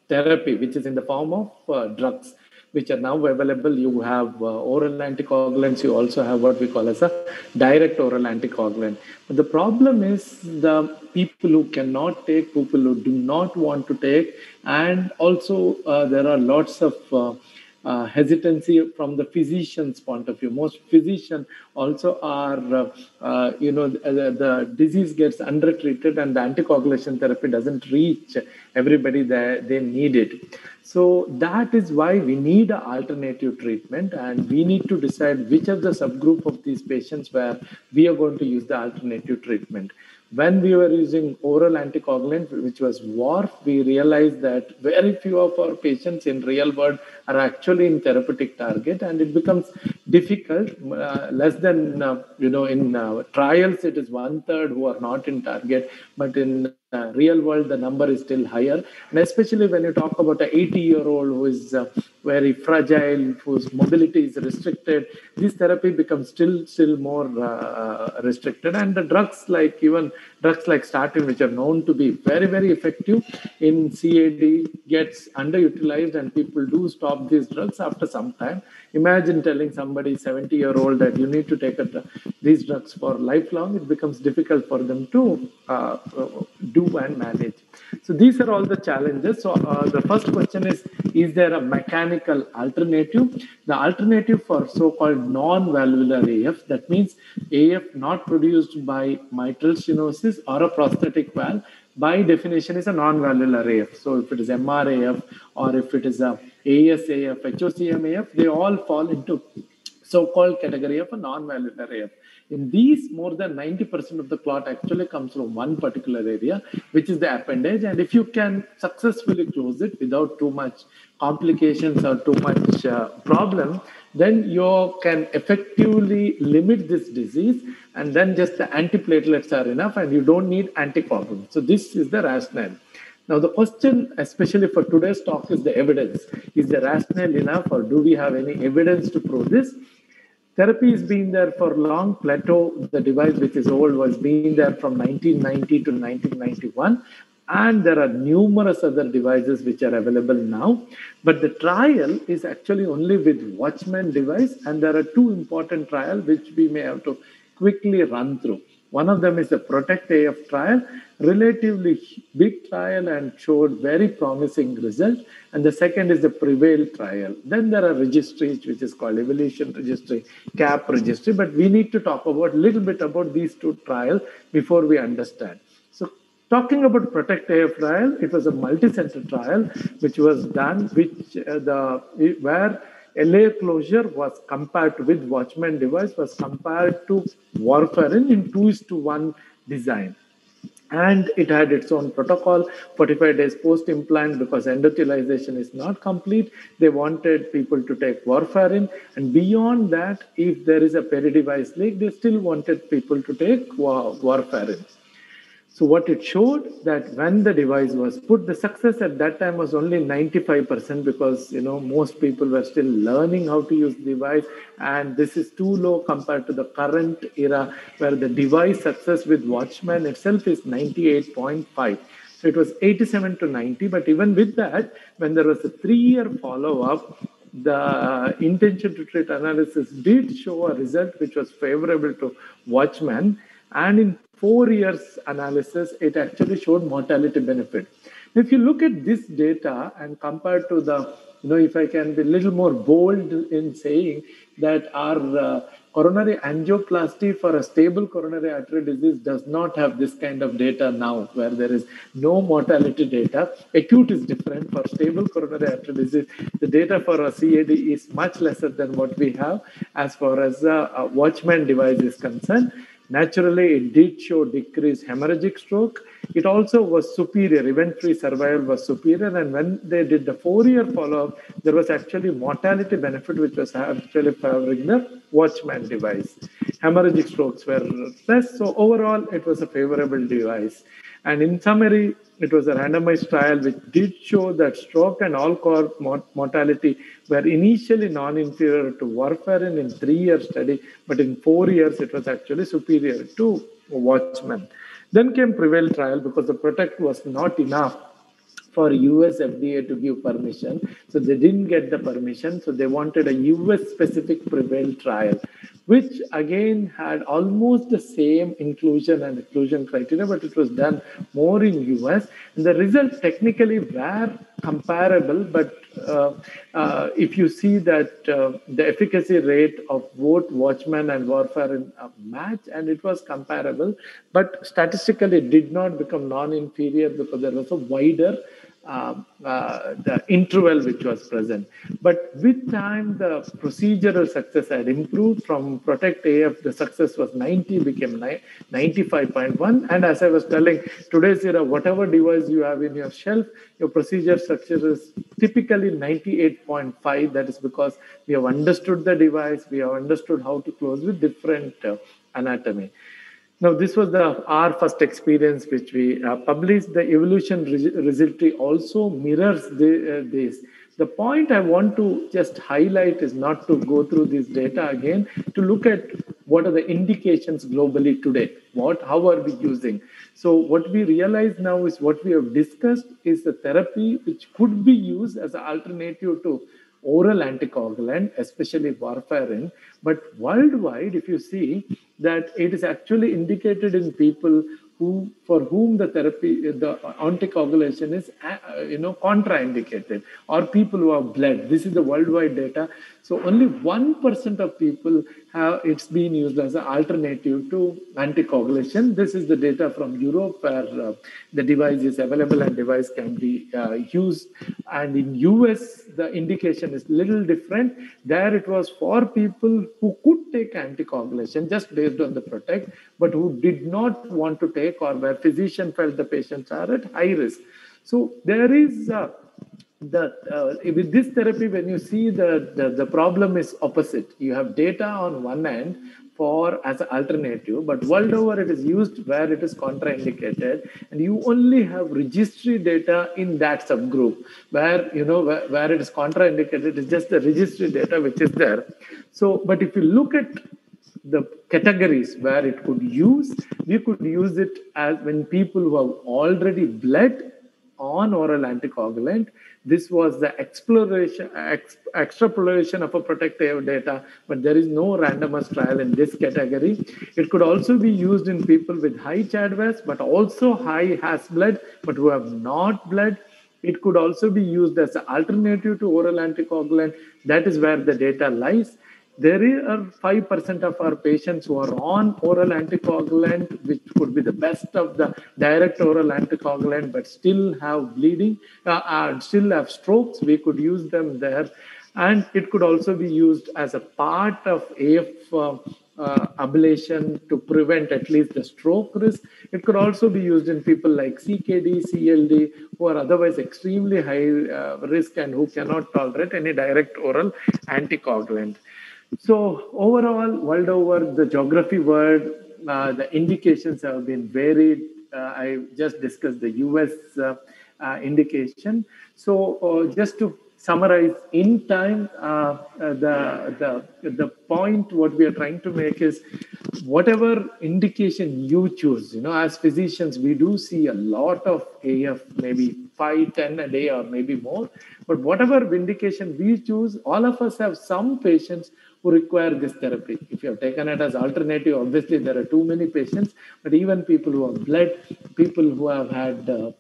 S5: therapy which is in the form of drugs, which are now available. You have oral anticoagulants. You also have what we call as a direct oral anticoagulant. But the problem is the people who cannot take, people who do not want to take, and also there are lots of hesitancy from the physician's point of view. Most physicians also are, the disease gets undertreated and the anticoagulation therapy doesn't reach everybody that they need it. So that is why we need an alternative treatment, and we need to decide which of the subgroup of these patients where we are going to use the alternative treatment. When we were using oral anticoagulant, which was WARF, we realized that very few of our patients in real world are actually in therapeutic target, and it becomes difficult. Less than, in trials, it is 1/3 who are not in target, but in real world, the number is still higher. And especially when you talk about an 80-year-old who is very fragile, whose mobility is restricted, this therapy becomes still more restricted. And the drugs like statin, which are known to be very, very effective in CAD, gets underutilized, and people do stop these drugs after some time. Imagine telling somebody 70-year-old that you need to take these drugs for lifelong. It becomes difficult for them to do and manage. So these are all the challenges. So the first question is there a mechanical alternative? The alternative for so-called non-valvular AF, that means AF not produced by mitral stenosis or a prosthetic valve, by definition is a non-valvular AF. So if it is MRAF or if it is a ASAF, HOCM-AF, they all fall into so-called category of a non-valvular AF. In these, more than 90% of the clot actually comes from one particular area, which is the appendage. And if you can successfully close it without too much complications or too much problem, then you can effectively limit this disease, and then just the antiplatelets are enough and you don't need anticoagulants. So this is the rationale. Now, the question, especially for today's talk, is the evidence. Is the rationale enough, or do we have any evidence to prove this? Therapy has been there for long. Plateau, the device which is old, was being there from 1990 to 1991. And there are numerous other devices which are available now. But the trial is actually only with Watchman device. And there are two important trials which we may have to quickly run through. One of them is the PROTECT AF trial, relatively big trial and showed very promising results. And the second is the PREVAIL trial. Then there are registries, which is called Evolution Registry, CAP Registry. But we need to talk about a little bit about these two trials before we understand. So talking about PROTECT AF trial, it was a multi-center trial which was done, where LA closure was compared with Watchman device, was compared to warfarin in 2:1 design. And it had its own protocol, 45 days post-implant, because endothelialization is not complete. They wanted people to take warfarin. And beyond that, if there is a peri-device leak, they still wanted people to take warfarin. So what it showed, that when the device was put, the success at that time was only 95%, because most people were still learning how to use the device, and this is too low compared to the current era where the device success with Watchman itself is 98.5. So it was 87 to 90, but even with that, when there was a 3-year follow-up, the intention to treat analysis did show a result which was favorable to Watchman, and in 4 years analysis, it actually showed mortality benefit. If you look at this data and compare to the, if I can be a little more bold in saying that our coronary angioplasty for a stable coronary artery disease does not have this kind of data now, where there is no mortality data. Acute is different. For stable coronary artery disease, the data for a CAD is much lesser than what we have as far as a Watchman device is concerned. Naturally, it did show decreased hemorrhagic stroke. It also was superior. Event-free survival was superior. And when they did the 4-year follow-up, there was actually mortality benefit, which was actually favoring the Watchman device. Hemorrhagic strokes were less. So overall, it was a favorable device. And in summary, it was a randomized trial which did show that stroke and all-cause mortality were initially non-inferior to warfarin in 3-year study, but in 4 years, it was actually superior to Watchman. Then came PREVAIL trial, because the PROTECT was not enough for US FDA to give permission. So they didn't get the permission. So they wanted a US-specific PREVAIL trial. which again had almost the same inclusion and exclusion criteria, but it was done more in US. And the results technically were comparable, but if you see that the efficacy rate of both Watchman and warfarin match, and it was comparable, but statistically it did not become non-inferior because there was a wider the interval which was present. But with time, the procedural success had improved. From PROTECT AF, the success was 90, became 95.1. And as I was telling, today's era, whatever device you have in your shelf, your procedure success is typically 98.5. That is because we have understood the device, we have understood how to close with different anatomy. Now, this was our first experience which we published. The evolution registry also mirrors this. The point I want to just highlight is not to go through this data again, to look at what are the indications globally today. How are we using? So what we realize now is what we have discussed is a therapy which could be used as an alternative to oral anticoagulant, especially warfarin. But worldwide, if you see that it is actually indicated in people for whom the therapy, the anticoagulation is, contraindicated, or people who have bled. This is the worldwide data. So only 1% of people it's been used as an alternative to anticoagulation. This is the data from Europe, where the device is available and device can be used. And in US, the indication is little different. There it was for people who could take anticoagulation just based on the PROTECT, but who did not want to take, or where physician felt the patients are at high risk. So there is with this therapy, when you see the problem is opposite. You have data on one end as an alternative, but world over it is used where it is contraindicated, and you only have registry data in that subgroup where where it is contraindicated. It's just the registry data which is there. So, but if you look at the categories where it could use, we could use it as when people who have already bled on oral anticoagulant. This was the extrapolation of a PROTECT AF data, but there is no randomized trial in this category. It could also be used in people with high CHADVAS, but also high has bled, but who have not bled. It could also be used as an alternative to oral anticoagulant. That is where the data lies. There are 5% of our patients who are on oral anticoagulant, which could be the best of the direct oral anticoagulant, but still have bleeding, still have strokes. We could use them there. And it could also be used as a part of AF ablation to prevent at least the stroke risk. It could also be used in people like CKD, CLD, who are otherwise extremely high risk and who cannot tolerate any direct oral anticoagulant. So overall, world over, the geography world, the indications have been varied. I just discussed the US indication. So just to summarize in time, the point what we are trying to make is whatever indication you choose, as physicians, we do see a lot of AF, maybe 5, 10 a day or maybe more. But whatever indication we choose, all of us have some patients who require this therapy. If you have taken it as alternative, obviously there are too many patients, but even people who have bled, people who have had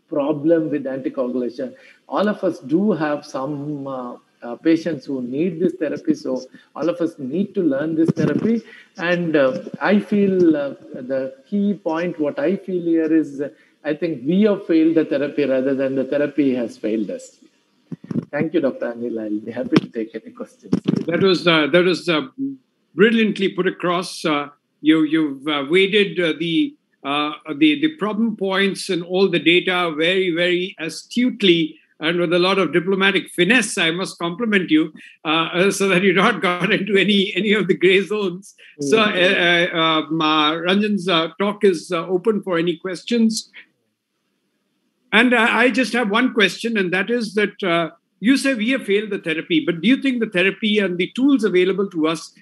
S5: problem with anticoagulation, all of us do have some patients who need this therapy. So all of us need to learn this therapy. And I feel the key point, what I feel here is, I think we have failed the therapy rather than the therapy has failed us. Thank you, Dr. Anil. I'll be happy to take any questions.
S13: That was brilliantly put across. You've weighted the problem points and all the data very, very astutely and with a lot of diplomatic finesse. I must compliment you so that you not got into any of the gray zones. So Ranjan's talk is open for any questions. And I just have one question, and that is that you say we have failed the therapy, but do you think the therapy and the tools available to us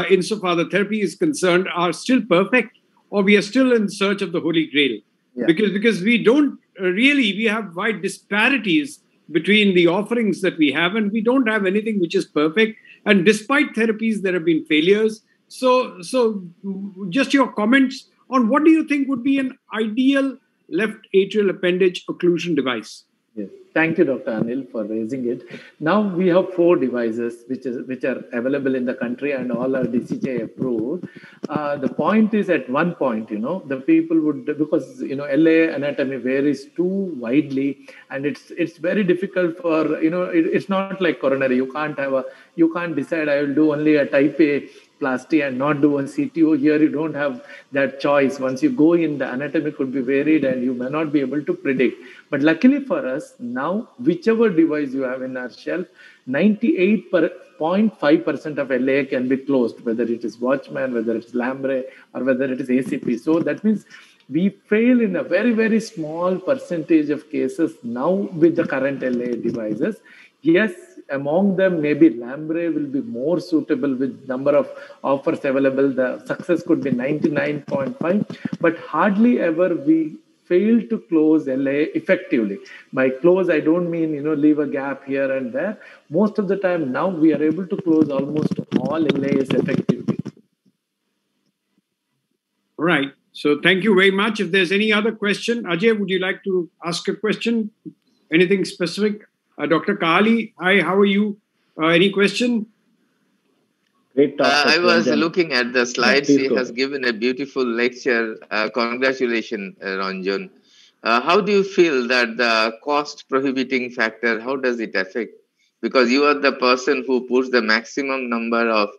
S13: insofar the therapy is concerned are still perfect, or we are still in search of the Holy Grail? Yeah. Because we don't really, we have wide disparities between the offerings that we have, and we don't have anything which is perfect. And despite therapies, there have been failures. So just your comments on what do you think would be an ideal left atrial appendage occlusion device?
S5: Yes. Thank you, Dr. Anil, for raising it. Now we have 4 devices which are available in the country and all are DCJ approved. The point is, at one point, the people would, because LA anatomy varies too widely, and it's very difficult for it's not like coronary. You can't decide I will do only a type A plasty and not do a CTO. Here you don't have that choice. Once you go in, the anatomy could be varied and you may not be able to predict. But luckily for us, now whichever device you have in our shelf, 98.5% of LA can be closed, whether it is Watchman, whether it's Lambre, or whether it is ACP. So that means we fail in a very, very small percentage of cases now with the current LA devices. Yes, among them, maybe Lambre will be more suitable with number of offers available. The success could be 99.5, but hardly ever we fail to close LA effectively. By close, I don't mean, leave a gap here and there. Most of the time now we are able to close almost all LAs effectively.
S13: Right. So thank you very much. If there's any other question, Ajay, would you like to ask a question? Anything specific? Dr. Kahali, hi, how are you? Any question?
S5: Great talk.
S1: I was looking at the slides. He has given a beautiful lecture. Congratulations, Ranjan. How do you feel that the cost prohibiting factor, how does it affect? Because you are the person who puts the maximum number of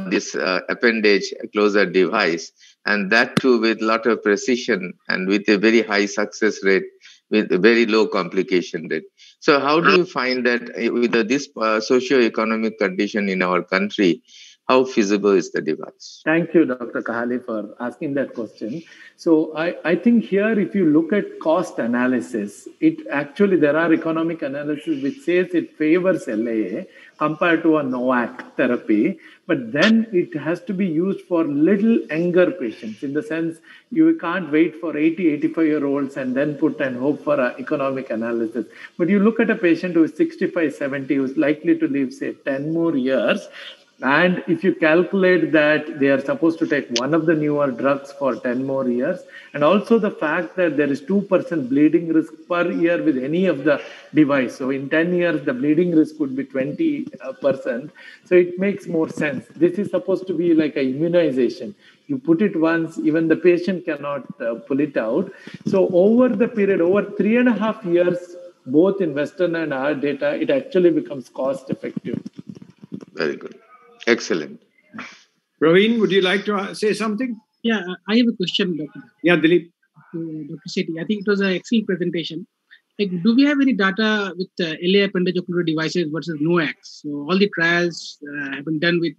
S1: this appendage closer device, and that too with a lot of precision and with a very high success rate, with a very low complication rate. So how do you find that with this socio-economic condition in our country, how feasible is the device?
S5: Thank you, Dr. Kahali, for asking that question. So I think here, if you look at cost analysis, there are economic analysis which says it favors LAA compared to a NOAC therapy, but then it has to be used for little younger patients, in the sense you can't wait for 80, 85-year-olds and then put and hope for an economic analysis. But you look at a patient who is 65, 70, who's likely to live, say, 10 more years, and if you calculate that they are supposed to take one of the newer drugs for 10 more years, and also the fact that there is 2% bleeding risk per year with any of the device. So in 10 years, the bleeding risk would be 20%. So it makes more sense. This is supposed to be like an immunization. You put it once, even the patient cannot pull it out. So over the period, over 3.5 years, both in Western and our data, it actually becomes cost effective.
S1: Very good. Excellent.
S13: Praveen, would you like to say something?
S2: Yeah, I have a question, Dr.
S13: Yeah, Dilip.
S2: Dr. Sethi. I think it was an excellent presentation. Do we have any data with LA appendage occluder devices versus NOACs? So all the trials have been done with,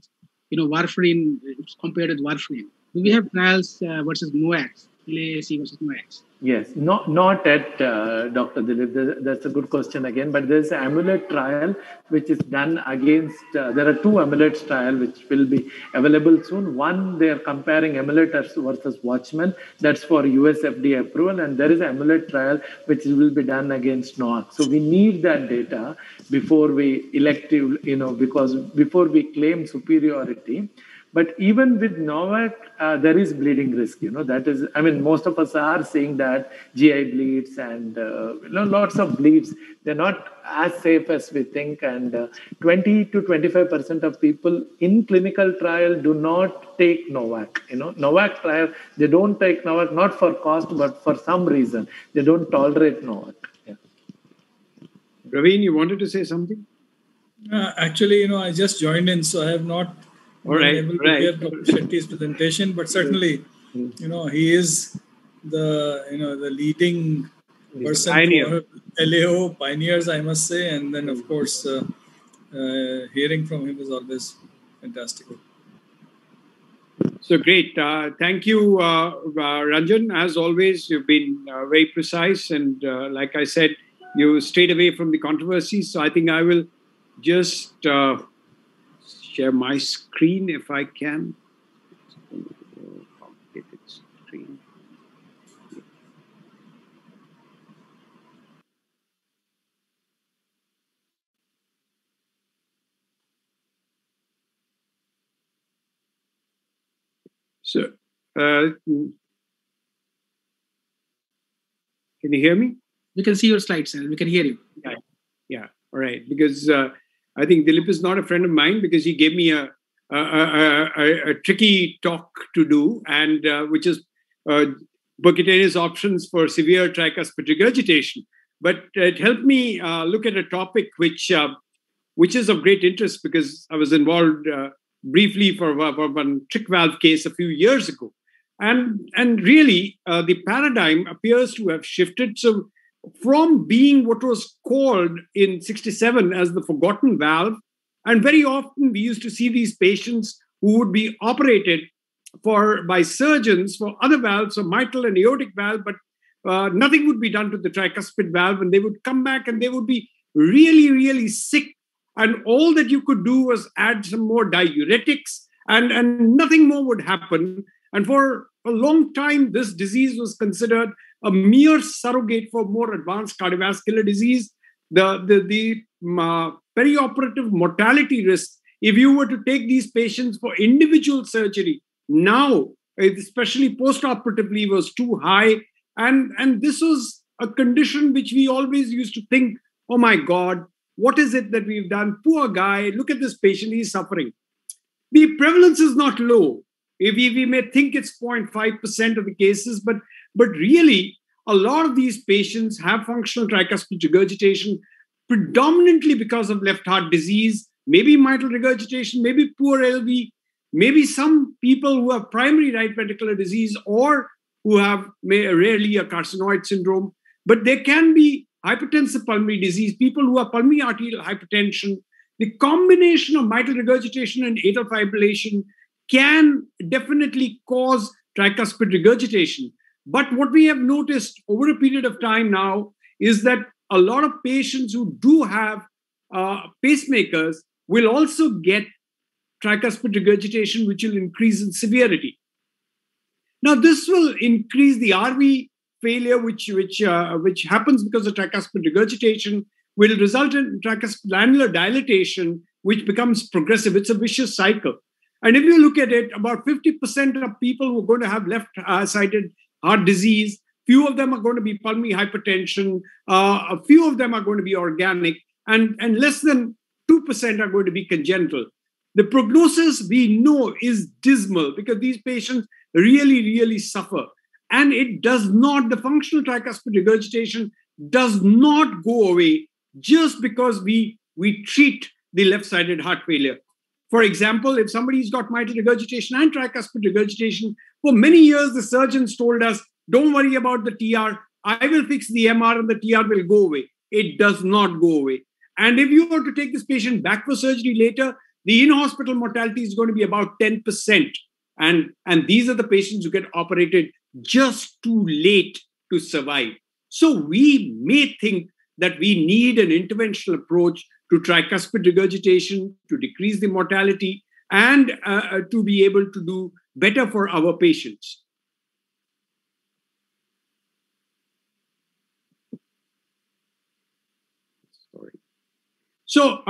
S2: warfarin compared with warfarin. Do we have trials versus NOACs, LAAC versus NOACs?
S5: Yes, not at Dr. Dilip. That's a good question again. But there's an AMULET trial which is done against. There are 2 AMULET trials which will be available soon. One, they are comparing AMULET versus Watchman. That's for US FDA approval. And there is an AMULET trial which will be done against NOAC. So we need that data before we because before we claim superiority. But even with NOAC, there is bleeding risk. That is, most of us are seeing that GI bleeds and lots of bleeds. They're not as safe as we think. And 20 to 25% of people in clinical trial do not take NOAC. NOAC trial, they don't take NOAC, not for cost, but for some reason. They don't tolerate NOAC. Yeah.
S13: Praveen, you wanted to say something?
S8: Actually, I just joined in, so I have not been able to hear Dr. Shetty's presentation, but certainly, he is the leading person for LAO pioneers, I must say, and then of course, hearing from him is always fantastic.
S13: So great. Thank you, Ranjan. As always, you've been very precise, and like I said, you stayed away from the controversy. So I think I will just share my screen if I can. Complicated screen. So, can you hear me?
S2: We can see your slides, sir. We can hear you.
S13: Yeah. All right. Because I think Dilip is not a friend of mine because he gave me a tricky talk to do, and which is percutaneous options for severe tricuspid regurgitation. But it helped me look at a topic which is of great interest because I was involved briefly for one trick valve case a few years ago. And really, the paradigm appears to have shifted. So from being what was called in 67 as the forgotten valve, and very often we used to see these patients who would be operated by surgeons for other valves, so mitral and aortic valve, but nothing would be done to the tricuspid valve, and they would come back and they would be really, really sick. And all that you could do was add some more diuretics, and nothing more would happen. And for a long time, this disease was considered a mere surrogate for more advanced cardiovascular disease. The perioperative mortality risk, if you were to take these patients for individual surgery, now, especially post-operatively, was too high. And this was a condition which we always used to think, oh my God, what is it that we've done? Poor guy, look at this patient, he's suffering. The prevalence is not low. We may think it's 0.5% of the cases, but really, a lot of these patients have functional tricuspid regurgitation predominantly because of left heart disease, maybe mitral regurgitation, maybe poor LV, maybe some people who have primary right ventricular disease or who have rarely a carcinoid syndrome. But there can be hypertensive pulmonary disease, people who have pulmonary arterial hypertension. The combination of mitral regurgitation and atrial fibrillation can definitely cause tricuspid regurgitation. But what we have noticed over a period of time now is that a lot of patients who do have pacemakers will also get tricuspid regurgitation, which will increase in severity. Now, this will increase the RV failure, which happens because of tricuspid regurgitation, will result in tricuspid annular dilatation, which becomes progressive. It's a vicious cycle. And if you look at it, about 50% of people who are going to have left-sided heart disease, few of them are going to be pulmonary hypertension, a few of them are going to be organic, and less than 2% are going to be congenital. The prognosis we know is dismal because these patients really, really suffer. And it does not, the functional tricuspid regurgitation does not go away just because we treat the left-sided heart failure. For example, if somebody's got mitral regurgitation and tricuspid regurgitation, for many years, the surgeons told us, don't worry about the TR. I will fix the MR and the TR will go away. It does not go away. And if you were to take this patient back for surgery later, the in-hospital mortality is going to be about 10%. And these are the patients who get operated just too late to survive. So we may think that we need an interventional approach to tricuspid regurgitation to decrease the mortality and to be able to do better for our patients. So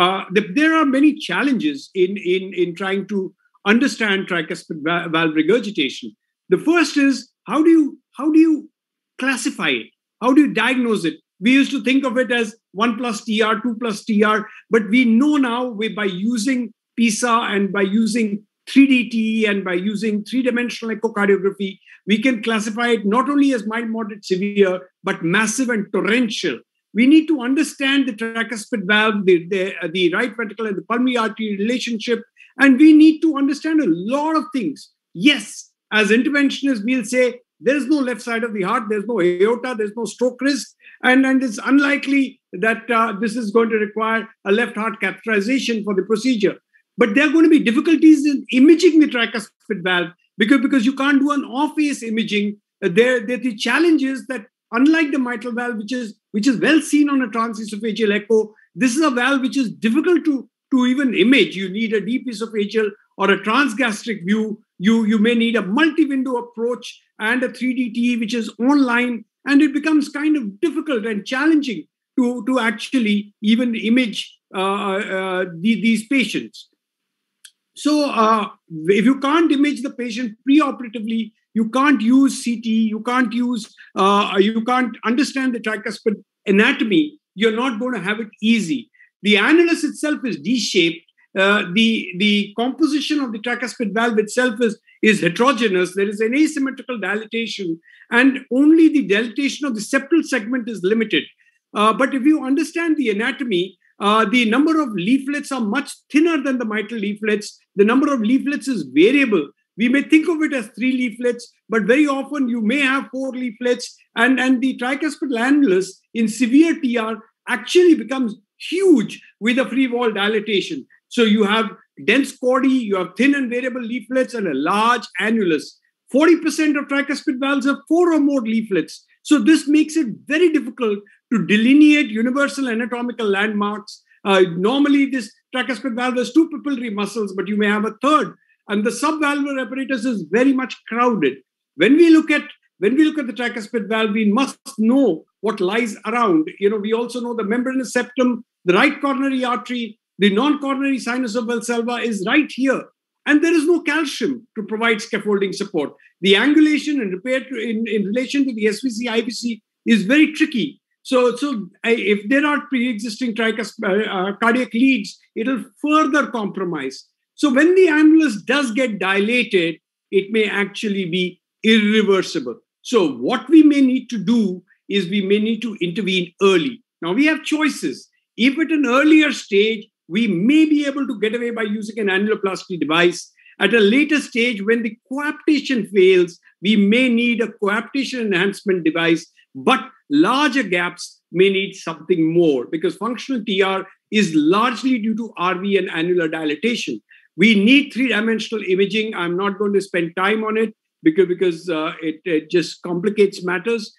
S13: there are many challenges in trying to understand tricuspid valve regurgitation. The first is how do you classify it? How do you diagnose it? We used to think of it as 1 plus TR, 2 plus TR, but we know now by using PISA and by using 3DT and by using three-dimensional echocardiography, we can classify it not only as mild, moderate, severe, but massive and torrential. We need to understand the tricuspid valve, the right ventricle and the pulmonary artery relationship, and we need to understand a lot of things. Yes, as interventionists, we'll say there's no left side of the heart, there's no aorta, there's no stroke risk, and it's unlikely that this is going to require a left heart catheterization for the procedure. But there are going to be difficulties in imaging the tricuspid valve because you can't do an off-face imaging. The challenge is that unlike the mitral valve, which is well seen on a transesophageal echo, this is a valve which is difficult to even image. You need a deep esophageal or a transgastric view. You may need a multi-window approach and a 3DT, which is online, and it becomes kind of difficult and challenging to actually even image these patients. So if you can't image the patient preoperatively, you can't use CT, you can't understand the tricuspid anatomy, you're not going to have it easy. The annulus itself is D-shaped. The composition of the tricuspid valve itself is heterogeneous. There is an asymmetrical dilatation, and only the dilatation of the septal segment is limited. But if you understand the anatomy, the number of leaflets are much thinner than the mitral leaflets. The number of leaflets is variable. We may think of it as 3 leaflets, but very often you may have 4 leaflets, and the tricuspid annulus in severe TR actually becomes huge with a free wall dilatation. So you have dense chordae, you have thin and variable leaflets, and a large annulus. 40% of tricuspid valves have 4 or more leaflets. So this makes it very difficult to delineate universal anatomical landmarks. Normally, this tricuspid valve has 2 pupillary muscles, but you may have a third. And the subvalvular apparatus is very much crowded. When we look at the tricuspid valve, we must know what lies around. We also know the membranous septum, the right coronary artery, the non-coronary sinus of Valsalva is right here. And there is no calcium to provide scaffolding support. The angulation and repair in relation to the SVC, IVC is very tricky. So if there are pre-existing cardiac leads, it will further compromise. So when the annulus does get dilated, it may actually be irreversible. So what we may need to do is we may need to intervene early. Now we have choices. If at an earlier stage, we may be able to get away by using an annuloplasty device. At a later stage, when the coaptation fails, we may need a coaptation enhancement device, but larger gaps may need something more because functional TR is largely due to RV and annular dilatation. We need 3-dimensional imaging. I'm not going to spend time on it because it just complicates matters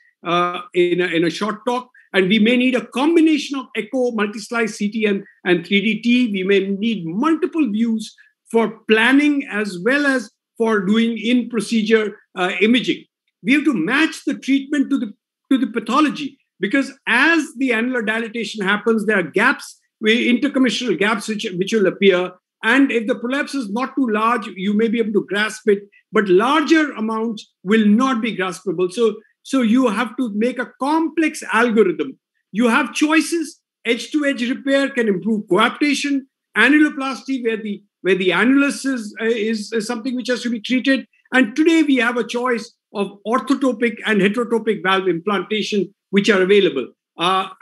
S13: in a short talk. And we may need a combination of echo, multi-slice CT, and 3DT. We may need multiple views for planning as well as for doing in-procedure imaging. We have to match the treatment to the pathology because as the annular dilatation happens, there are gaps, intercommissural gaps which will appear. And if the prolapse is not too large, you may be able to grasp it, but larger amounts will not be graspable. So you have to make a complex algorithm. You have choices. Edge-to-edge repair can improve coaptation. Annuloplasty, where the annulus is something which has to be treated. And today we have a choice of orthotopic and heterotopic valve implantation, which are available.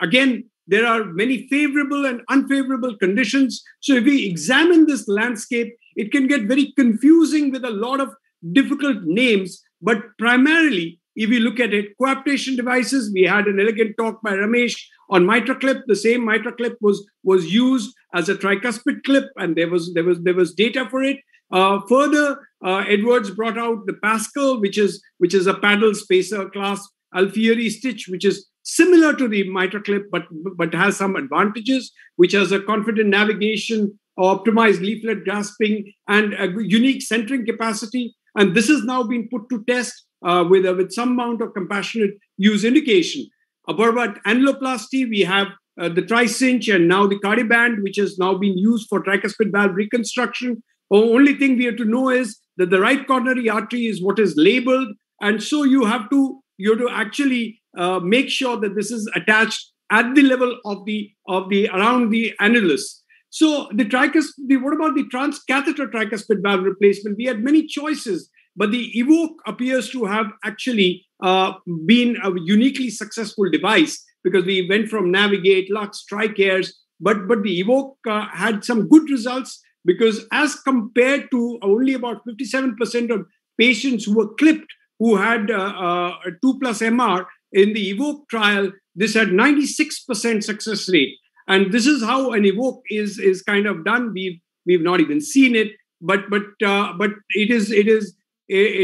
S13: Again, there are many favorable and unfavorable conditions. So if we examine this landscape, it can get very confusing with a lot of difficult names. But primarily, if we look at it, coaptation devices, we had an elegant talk by Ramesh on MitraClip. The same MitraClip was used as a tricuspid clip, and there was data for it. Further, Edwards brought out the Pascal, which is a paddle spacer class Alfieri stitch, which is similar to the MitraClip, but has some advantages, which has a confident navigation, optimized leaflet grasping, and a unique centering capacity. And this has now been put to test with some amount of compassionate use indication. About annuloplasty, we have the TriCinch and now the Cardioband, which has now been used for tricuspid valve reconstruction. The only thing we have to know is that the right coronary artery is what is labeled. And so you have to actually make sure that this is attached at the level of the around the annulus. So what about the transcatheter tricuspid valve replacement? We had many choices, but the EVOQUE appears to have actually been a uniquely successful device because we went from Navigate, Lux, TRICARES, but the EVOQUE had some good results because as compared to only about 57% of patients who were clipped who had a 2+ MR in the EVOQUE trial, this had 96% success rate. And this is how an EVOQUE is kind of done. We've not even seen it, but it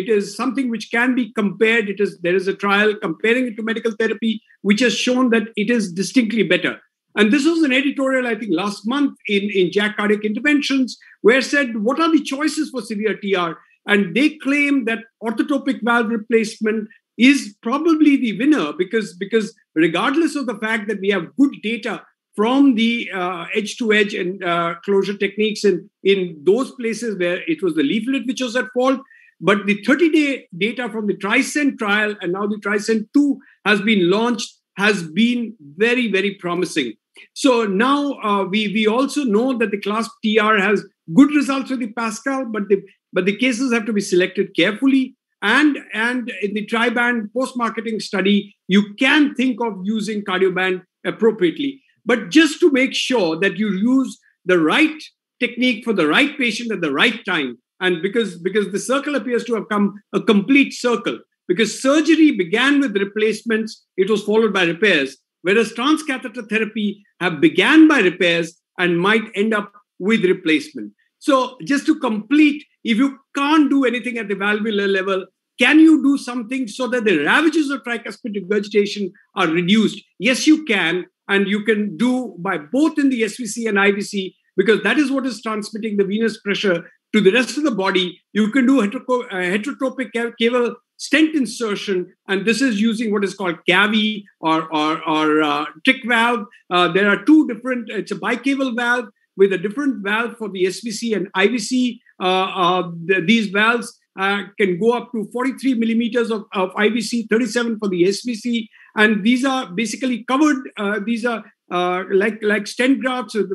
S13: is something which can be compared. There is a trial comparing it to medical therapy, which has shown that it is distinctly better. And this was an editorial, I think, last month in JACC Cardiac Interventions, where said, what are the choices for severe TR? And they claim that orthotopic valve replacement is probably the winner because regardless of the fact that we have good data from the edge-to-edge and closure techniques in those places where it was the leaflet which was at fault. But the 30-day data from the TRISCEND trial and now the TRISCEND 2 has been launched has been very, very promising. So now we also know that the CLASP TR has good results with the Pascal, but the cases have to be selected carefully. And in the TriBand post-marketing study, you can think of using Cardioband appropriately. But just to make sure that you use the right technique for the right patient at the right time, and because the circle appears to have come a complete circle, because surgery began with replacements, it was followed by repairs, whereas transcatheter therapy have began by repairs and might end up with replacement. So just to complete, if you can't do anything at the valvular level, can you do something so that the ravages of tricuspid regurgitation are reduced? Yes, you can. And you can do by both in the SVC and IVC, because that is what is transmitting the venous pressure to the rest of the body. You can do heterotropic caval stent insertion, and this is using what is called CAVI or trick valve. There are two different, it's a bicaval valve with a different valve for the SVC and IVC. These valves can go up to 43 millimeters of IVC, 37 for the SVC. And these are basically covered. These are like stent grafts with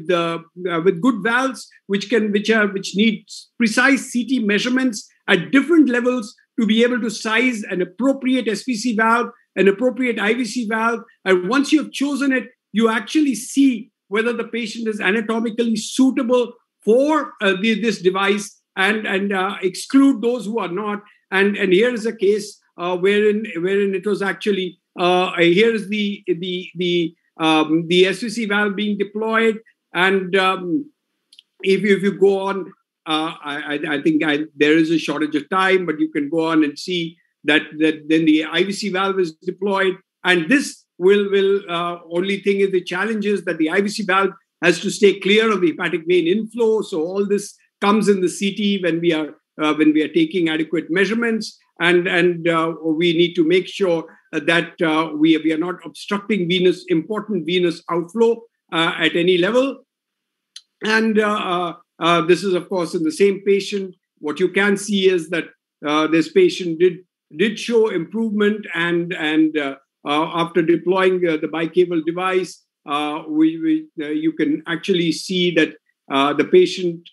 S13: good valves, which need precise CT measurements at different levels to be able to size an appropriate SVC valve, an appropriate IVC valve. And once you have chosen it, you actually see whether the patient is anatomically suitable for this device and exclude those who are not. And here is a case wherein it was actually here is the SVC valve being deployed, and if you go on, I think there is a shortage of time, but you can go on and see that then the IVC valve is deployed, and this will only thing is the challenge is that the IVC valve has to stay clear of the hepatic vein inflow. So all this comes in the CT when we are taking adequate measurements. And we need to make sure that we are not obstructing important venous outflow at any level. And this is, of course, in the same patient. What you can see is that this patient did show improvement, and after deploying the bicaval device, you can actually see that the patient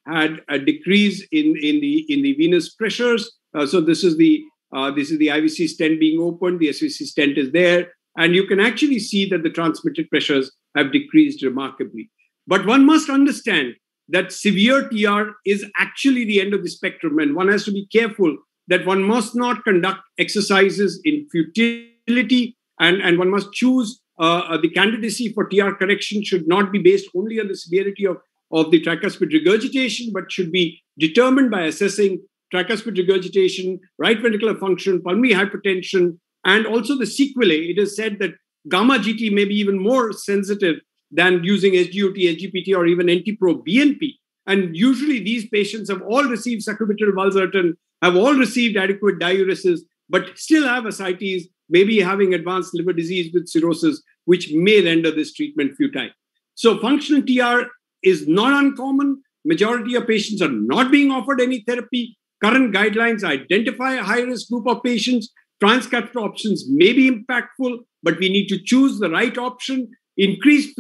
S13: had a decrease in the venous pressures. So this is the IVC stent being opened. The SVC stent is there, and you can actually see that the transmitted pressures have decreased remarkably. But one must understand that severe TR is actually the end of the spectrum, and one has to be careful that one must not conduct exercises in futility, and one must choose the candidacy for TR correction should not be based only on the severity of the tricuspid regurgitation, but should be determined by assessing tricuspid regurgitation, right ventricular function, pulmonary hypertension, and also the sequelae. It is said that gamma GT may be even more sensitive than using SGOT, SGPT, or even NT-proBNP. And usually these patients have all received sacubitril valsartan, have all received adequate diuresis, but still have ascites, maybe having advanced liver disease with cirrhosis, which may render this treatment futile. So functional TR is not uncommon. Majority of patients are not being offered any therapy. Current guidelines identify a high-risk group of patients. Transcatheter options may be impactful, but we need to choose the right option. Increased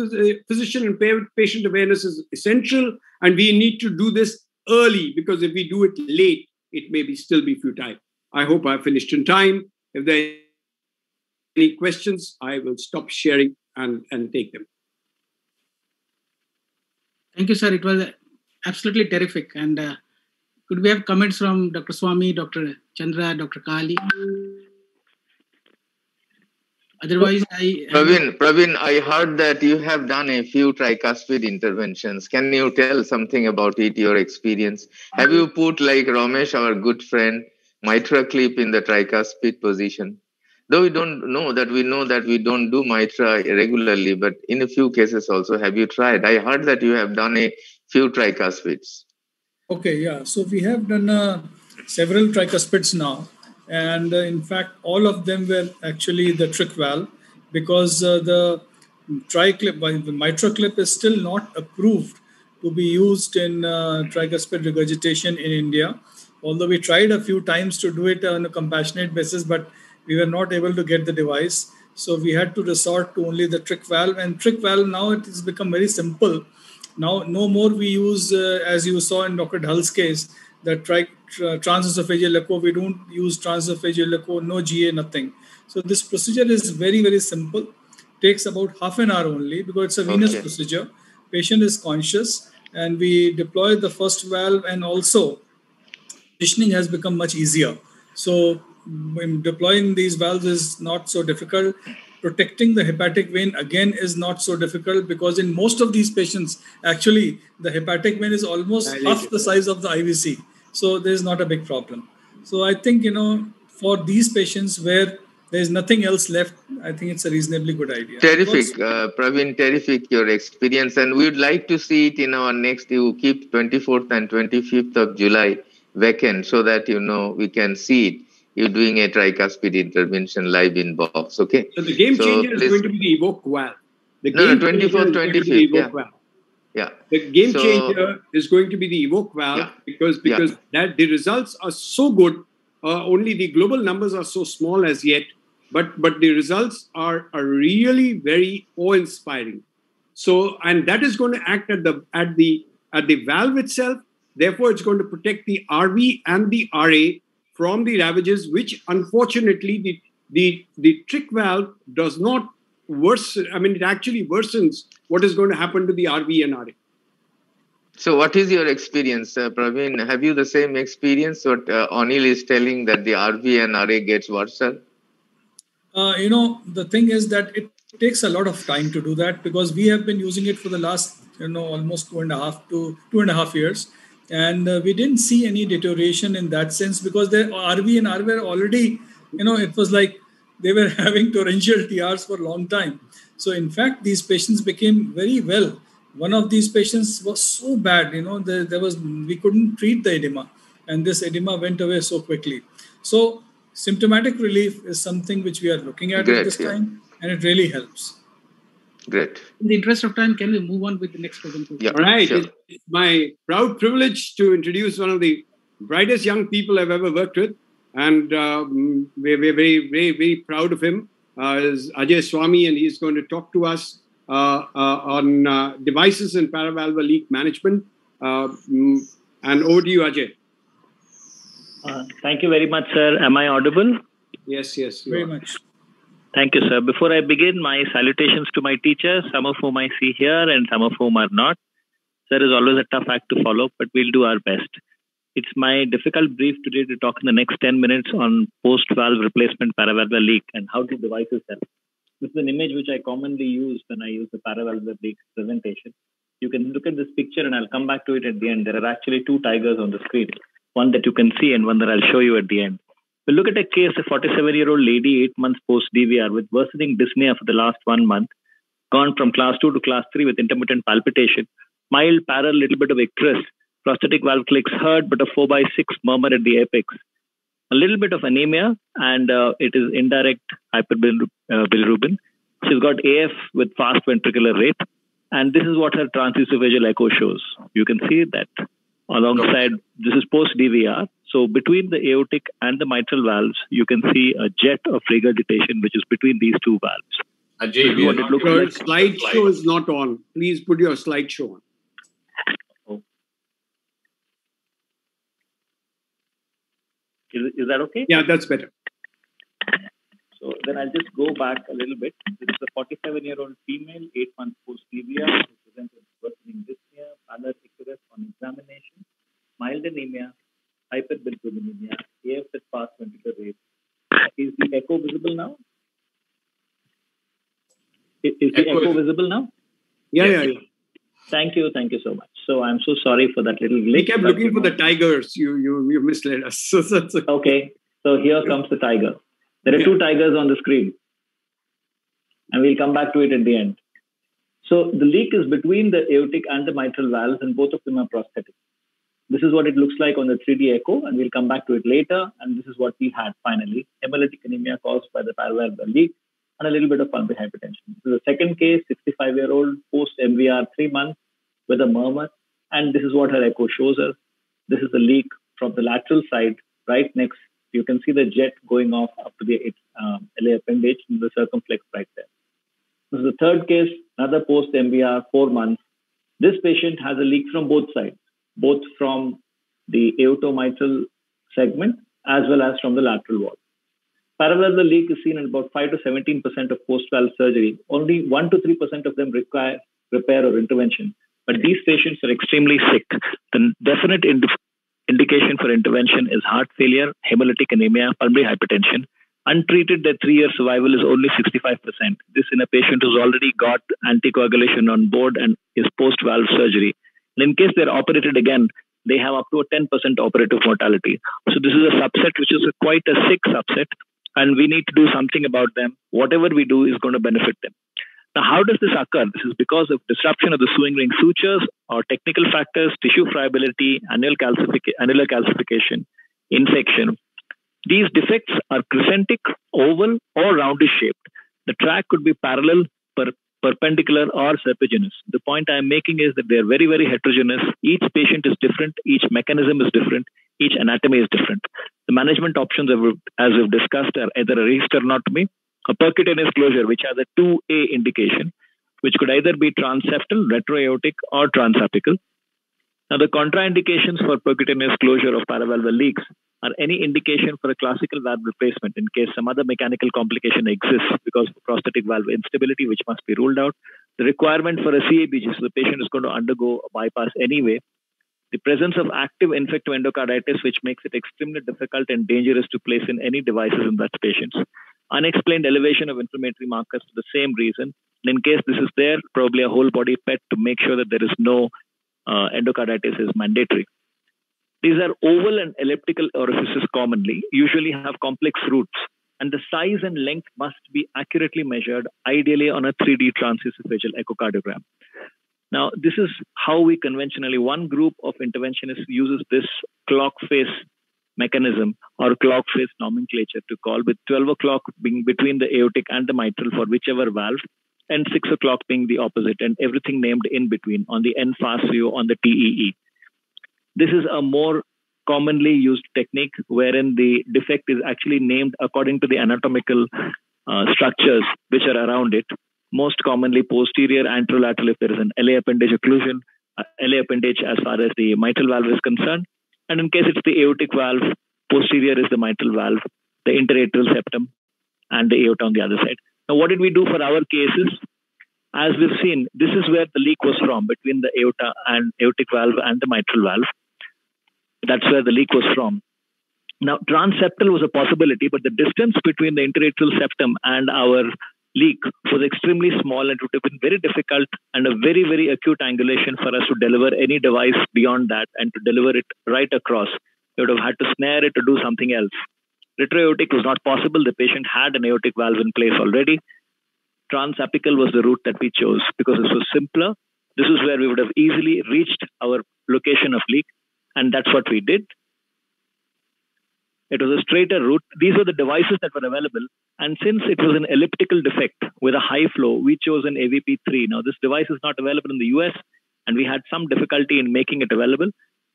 S13: physician and patient awareness is essential, and we need to do this early, because if we do it late, it may still be futile. I hope I finished in time. If there are any questions, I will stop sharing and take them.
S2: Thank you, sir. It was absolutely terrific. And could we have comments from Dr. Swami, Dr. Chandra, Dr. Kali? Otherwise,
S1: Praveen, I heard that you have done a few tricuspid interventions. Can you tell something about it, your experience? Have you put, like Ramesh, our good friend, mitra clip in the tricuspid position? Though we know that we don't do mitra regularly, but in a few cases also, have you tried? I heard that you have done a few tricuspids.
S8: Okay, yeah. So we have done several tricuspids now. And in fact, all of them were actually the trick valve, because the MitraClip is still not approved to be used in tricuspid regurgitation in India. Although we tried a few times to do it on a compassionate basis, but we were not able to get the device. So we had to resort to only the trick valve. And trick valve now it has become very simple. Now no more we use, as you saw in Dr. Dhal's case, the transesophageal echo. We don't use transesophageal echo, no GA, nothing. So this procedure is very, very simple. Takes about half an hour only because it's a venous procedure. Patient is conscious and we deploy the first valve, and also positioning has become much easier. So when deploying these valves is not so difficult. Protecting the hepatic vein again is not so difficult because in most of these patients, actually the hepatic vein is almost half the size of the IVC. So there's not a big problem. So I think, for these patients where there's nothing else left, I think it's a reasonably good idea.
S1: Terrific, Praveen, terrific your experience. And we would like to see it in our next, you keep 24th and 25th of July vacant so that, we can see it. You're doing a tricuspid intervention live in box, okay?
S13: So the game changer is going to be the Evoke valve. The
S1: 24th, 25th, yeah.
S13: The game changer is going to be the Evoke valve because that the results are so good. Only the global numbers are so small as yet, but the results are really very awe-inspiring. So, and that is going to act at the valve itself. Therefore, it's going to protect the RV and the RA from the ravages, which unfortunately the trick valve does not worsen. I mean, it actually worsens what is going to happen to the RV and RA.
S1: So what is your experience, Praveen? Have you the same experience what Anil is telling that the RV and RA gets worse?
S8: The thing is that it takes a lot of time to do that because we have been using it for the last, almost 2.5 years. And we didn't see any deterioration in that sense because the RV and RA were already, it was like they were having torrential TRs for a long time. So in fact, these patients became very well. One of these patients was so bad, we couldn't treat the edema, and this edema went away so quickly. So symptomatic relief is something which we are looking at this time, and it really helps.
S1: Great.
S2: In the interest of time, can we move on with the next presentation?
S13: Yeah, all right. Sure. It's my proud privilege to introduce one of the brightest young people I've ever worked with, and we're very, very, very proud of him. Is Ajay Swami, and he's going to talk to us on devices and paravalvular leak management. And over to you, Ajay.
S15: Thank you very much, sir. Am I audible?
S13: Yes,
S8: very much.
S15: Thank you, sir. Before I begin, my salutations to my teachers, some of whom I see here and some of whom are not. Sir is always a tough act to follow, but we'll do our best. It's my difficult brief today to talk in the next 10 minutes on post-valve replacement paravalvular leak and how do devices help. This is an image which I commonly use when I use the paravalvular leak presentation. You can look at this picture and I'll come back to it at the end. There are actually two tigers on the screen, one that you can see and one that I'll show you at the end. We'll look at a case, a 47-year-old lady, 8 months post-DVR with worsening dyspnea for the last 1 month, gone from class 2 to class 3 with intermittent palpitation, mild paral, little bit of icterus, prosthetic valve clicks heard, but a 4/6 murmur at the apex. A little bit of anemia, and it is indirect hyperbilirubin. She's got AF with fast ventricular rate, and this is what her transesophageal echo shows. You can see that alongside, this is post-DVR. So between the aortic and the mitral valves, you can see a jet of regurgitation, which is between these two valves.
S13: Ajay, your slideshow is not on. Please put your slideshow on.
S15: Is that okay?
S13: Yeah, that's better.
S15: So then I'll just go back a little bit. This is a 47-year-old female, 8 months post-DVR, who presented worsening dyspnea, pallor icterus on examination, mild anemia, hyperbilirubinemia, AF at fast ventricular rate. Is the echo visible now? Is the echo visible now?
S13: Yeah.
S15: Thank you so much. So I'm so sorry for that little glitch.
S13: We kept looking for the tigers. You misled us.
S15: Okay, so here comes the tiger. There are two tigers on the screen, and we'll come back to it at the end. So the leak is between the aortic and the mitral valves, and both of them are prosthetic. This is what it looks like on the 3D echo, and we'll come back to it later. And this is what we had finally: hemolytic anemia caused by the paravalvular leak, and a little bit of pulmonary hypertension. This is the second case, 65-year-old, post-MVR 3 months with a murmur. And this is what her echo shows us. This is the leak from the lateral side, right next. You can see the jet going off up to the LA appendage in the circumflex right there. This is the third case, another post-MVR, 4 months. This patient has a leak from both sides, both from the aortomitral segment as well as from the lateral wall. Paravalvular leak is seen in about 5 to 17% of post-valve surgery. Only 1 to 3% of them require repair or intervention. But these patients are extremely sick. The definite indication for intervention is heart failure, hemolytic anemia, pulmonary hypertension. Untreated, their 3-year survival is only 65%. This in a patient who's already got anticoagulation on board and is post-valve surgery. And in case they're operated again, they have up to a 10% operative mortality. So this is a subset which is quite a sick subset, and we need to do something about them. Whatever we do is going to benefit them. Now, how does this occur? This is because of disruption of the sewing ring sutures or technical factors, tissue friability, annular calcification, infection. These defects are crescentic, oval, or roundish shaped. The track could be parallel, perpendicular, or serpiginous. The point I'm making is that they're very, very heterogeneous. Each patient is different. Each mechanism is different. Each anatomy is different. The management options, as we've discussed, are either a resternotomy, a percutaneous closure, which has a 2A indication, which could either be transeptal, retroaortic, or transapical. Now, the contraindications for percutaneous closure of paravalvular leaks are any indication for a classical valve replacement in case some other mechanical complication exists because of prosthetic valve instability, which must be ruled out. The requirement for a CABG, so the patient is going to undergo a bypass anyway. The presence of active infective endocarditis, which makes it extremely difficult and dangerous to place in any devices in such patients. Unexplained elevation of inflammatory markers for the same reason. And in case this is there, probably a whole body PET to make sure that there is no endocarditis is mandatory. These are oval and elliptical orifices commonly, usually have complex roots, and the size and length must be accurately measured, ideally on a 3D transesophageal echocardiogram. Now, this is how we conventionally, one group of interventionists uses this clock face mechanism or clock face nomenclature to call, with 12 o'clock being between the aortic and the mitral for whichever valve, and 6 o'clock being the opposite, and everything named in between on the NFAS view on the TEE. This is a more commonly used technique wherein the defect is actually named according to the anatomical structures which are around it. Most commonly posterior, anterolateral if there is an LA appendage occlusion, LA appendage as far as the mitral valve is concerned. And in case it's the aortic valve, posterior is the mitral valve, the interatrial septum, and the aorta on the other side. Now, what did we do for our cases? As we've seen, this is where the leak was from, between the aorta and aortic valve and the mitral valve. That's where the leak was from. Now, transeptal was a possibility, but the distance between the interatrial septum and our leak was extremely small, and it would have been very difficult and a very, very acute angulation for us to deliver any device beyond that and to deliver it right across. We would have had to snare it to do something else. Retroaortic was not possible. The patient had an aortic valve in place already. Transapical was the route that we chose because this was simpler. This is where we would have easily reached our location of leak, and that's what we did. It was a straighter route. These were the devices that were available. And since it was an elliptical defect with a high flow, we chose an AVP3. Now, this device is not available in the US, and we had some difficulty in making it available.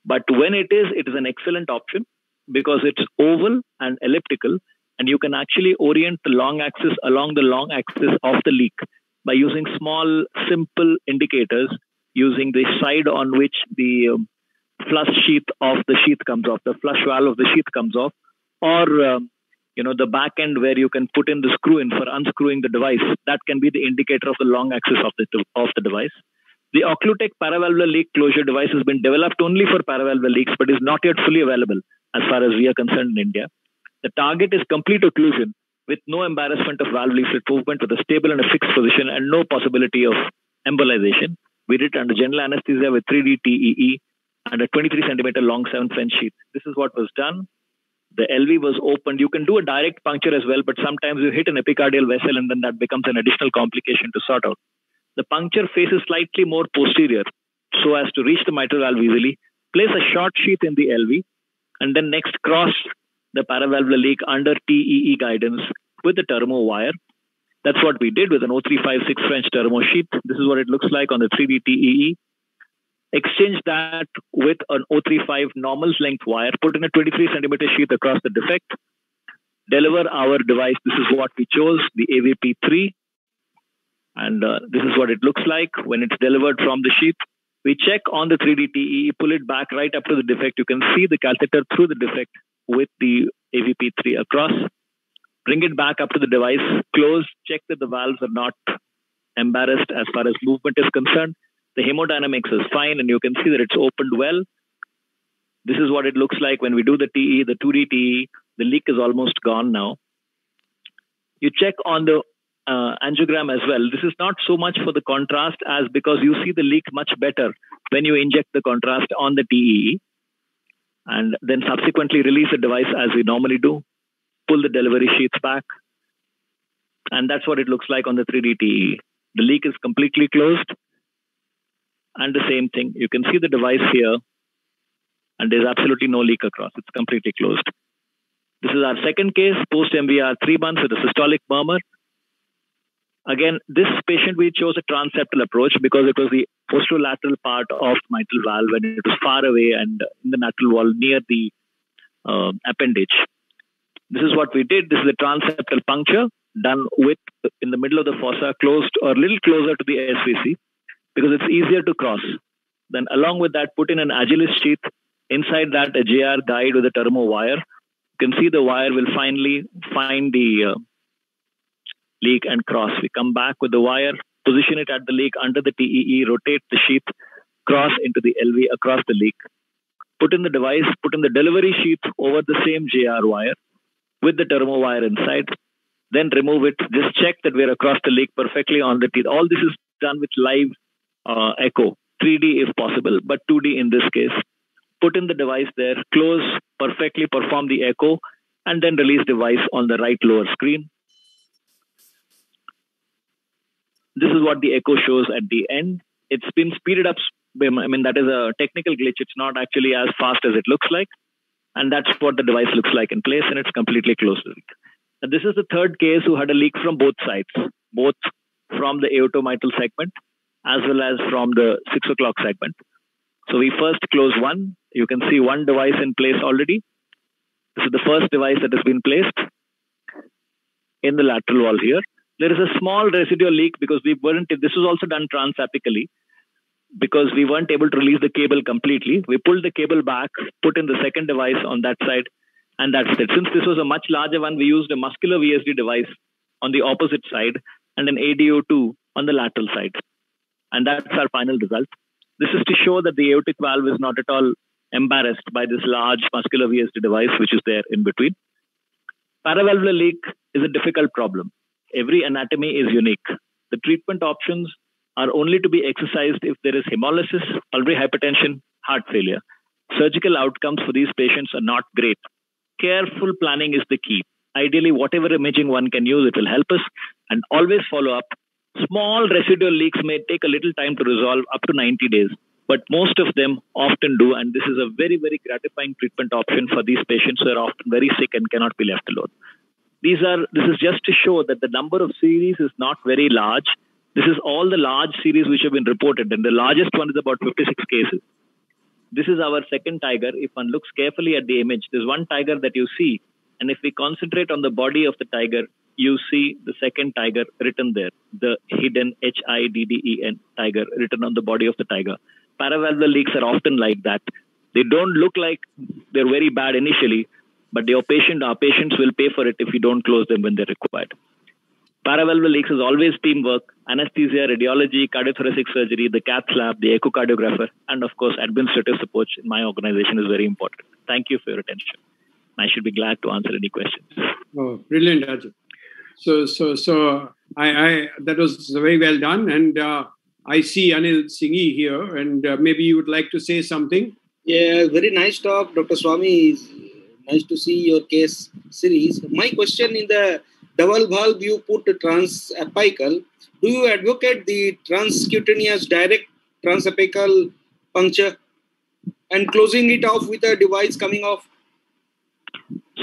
S15: But when it is an excellent option because it's oval and elliptical, and you can actually orient the long axis along the long axis of the leak by using small, simple indicators, using the side on which the flush sheath of the sheath comes off, the flush valve of the sheath comes off, or the back end where you can put in the screw in for unscrewing the device. That can be the indicator of the long axis of the device. The Occlutech paravalvular leak closure device has been developed only for paravalvular leaks, but is not yet fully available as far as we are concerned in India. The target is complete occlusion with no embarrassment of valve leaflet movement, with a stable and a fixed position and no possibility of embolization. We did it under general anesthesia with 3D TEE and a 23 centimeter long 7 French sheath. This is what was done. The LV was opened. You can do a direct puncture as well, but sometimes you hit an epicardial vessel and then that becomes an additional complication to sort out. The puncture faces slightly more posterior so as to reach the mitral valve easily. Place a short sheath in the LV and then next cross the paravalvular leak under TEE guidance with the Terumo wire. That's what we did with an 0356 French thermo sheath. This is what it looks like on the 3D TEE. Exchange that with an 035 normal length wire, put in a 23 centimeter sheath across the defect, deliver our device. This is what we chose, the AVP3. And this is what it looks like when it's delivered from the sheath. We check on the 3D TEE, pull it back right up to the defect. You can see the catheter through the defect with the AVP3 across. Bring it back up to the device, close, check that the valves are not embarrassed as far as movement is concerned. The hemodynamics is fine, and you can see that it's opened well. This is what it looks like when we do the TE, the 2D TE. The leak is almost gone now. You check on the angiogram as well. This is not so much for the contrast as because you see the leak much better when you inject the contrast on the TE, and then subsequently release the device as we normally do. Pull the delivery sheets back. And that's what it looks like on the 3D TE. The leak is completely closed. And the same thing, you can see the device here, and there's absolutely no leak across. It's completely closed. This is our second case, post-MVR 3 months with a systolic murmur. Again, this patient, we chose a transeptal approach because it was the posterolateral part of mitral valve and it was far away and in the lateral wall near the appendage. This is what we did. This is a transeptal puncture done with in the middle of the fossa, closed or a little closer to the SVC because it's easier to cross. Then along with that, put in an Agilis sheath. Inside that, a JR guide with a thermo wire. You can see the wire will finally find the leak and cross. We come back with the wire, position it at the leak under the TEE, rotate the sheath, cross into the LV across the leak. Put in the device, put in the delivery sheath over the same JR wire with the thermo wire inside. Then remove it. Just check that we're across the leak perfectly on the teeth. All this is done with live echo, 3D if possible, but 2D in this case. Put in the device there, close, perfectly perform the echo, and then release device on the right lower screen. This is what the echo shows at the end. It's been speeded up. I mean, that is a technical glitch. It's not actually as fast as it looks like. And that's what the device looks like in place, and it's completely closed. And this is the third case who had a leak from both sides, both from the aortomitral segment as well as from the 6 o'clock segment. So we first close one. You can see one device in place already. This is the first device that has been placed in the lateral wall here. There is a small residual leak because we weren't, this was also done transapically because we weren't able to release the cable completely. We pulled the cable back, put in the second device on that side, and that's it. Since this was a much larger one, we used a muscular VSD device on the opposite side and an ADO2 on the lateral side. And that's our final result. This is to show that the aortic valve is not at all embarrassed by this large muscular VSD device, which is there in between. Paravalvular leak is a difficult problem. Every anatomy is unique. The treatment options are only to be exercised if there is hemolysis, pulmonary hypertension, heart failure. Surgical outcomes for these patients are not great. Careful planning is the key. Ideally, whatever imaging one can use, it will help us. And always follow up. Small residual leaks may take a little time to resolve, up to 90 days. But most of them often do. And this is a very, very gratifying treatment option for these patients who are often very sick and cannot be left alone. This is just to show that the number of series is not very large. This is all the large series which have been reported, and the largest one is about 56 cases. This is our second tiger. If one looks carefully at the image, there's one tiger that you see, and if we concentrate on the body of the tiger, you see the second tiger written there, the hidden HIDDEN tiger written on the body of the tiger. Paravalvular leaks are often like that. They don't look like they're very bad initially, but our patients will pay for it if you don't close them when they're required. Paravalvular leaks is always teamwork, anesthesia, radiology, cardiothoracic surgery, the cath lab, the echocardiographer, and of course, administrative support in my organization is very important. Thank you for your attention. I should be glad to answer any questions.
S13: Oh, brilliant, Ajay. So I that was very well done. And I see Anil Singhi here, and maybe you would like to say something.
S6: Yeah, very nice talk, Dr. Swami. It's nice to see your case series. My question in the double valve, you put transapical. Do you advocate the transcutaneous direct transapical puncture and closing it off with a device coming off?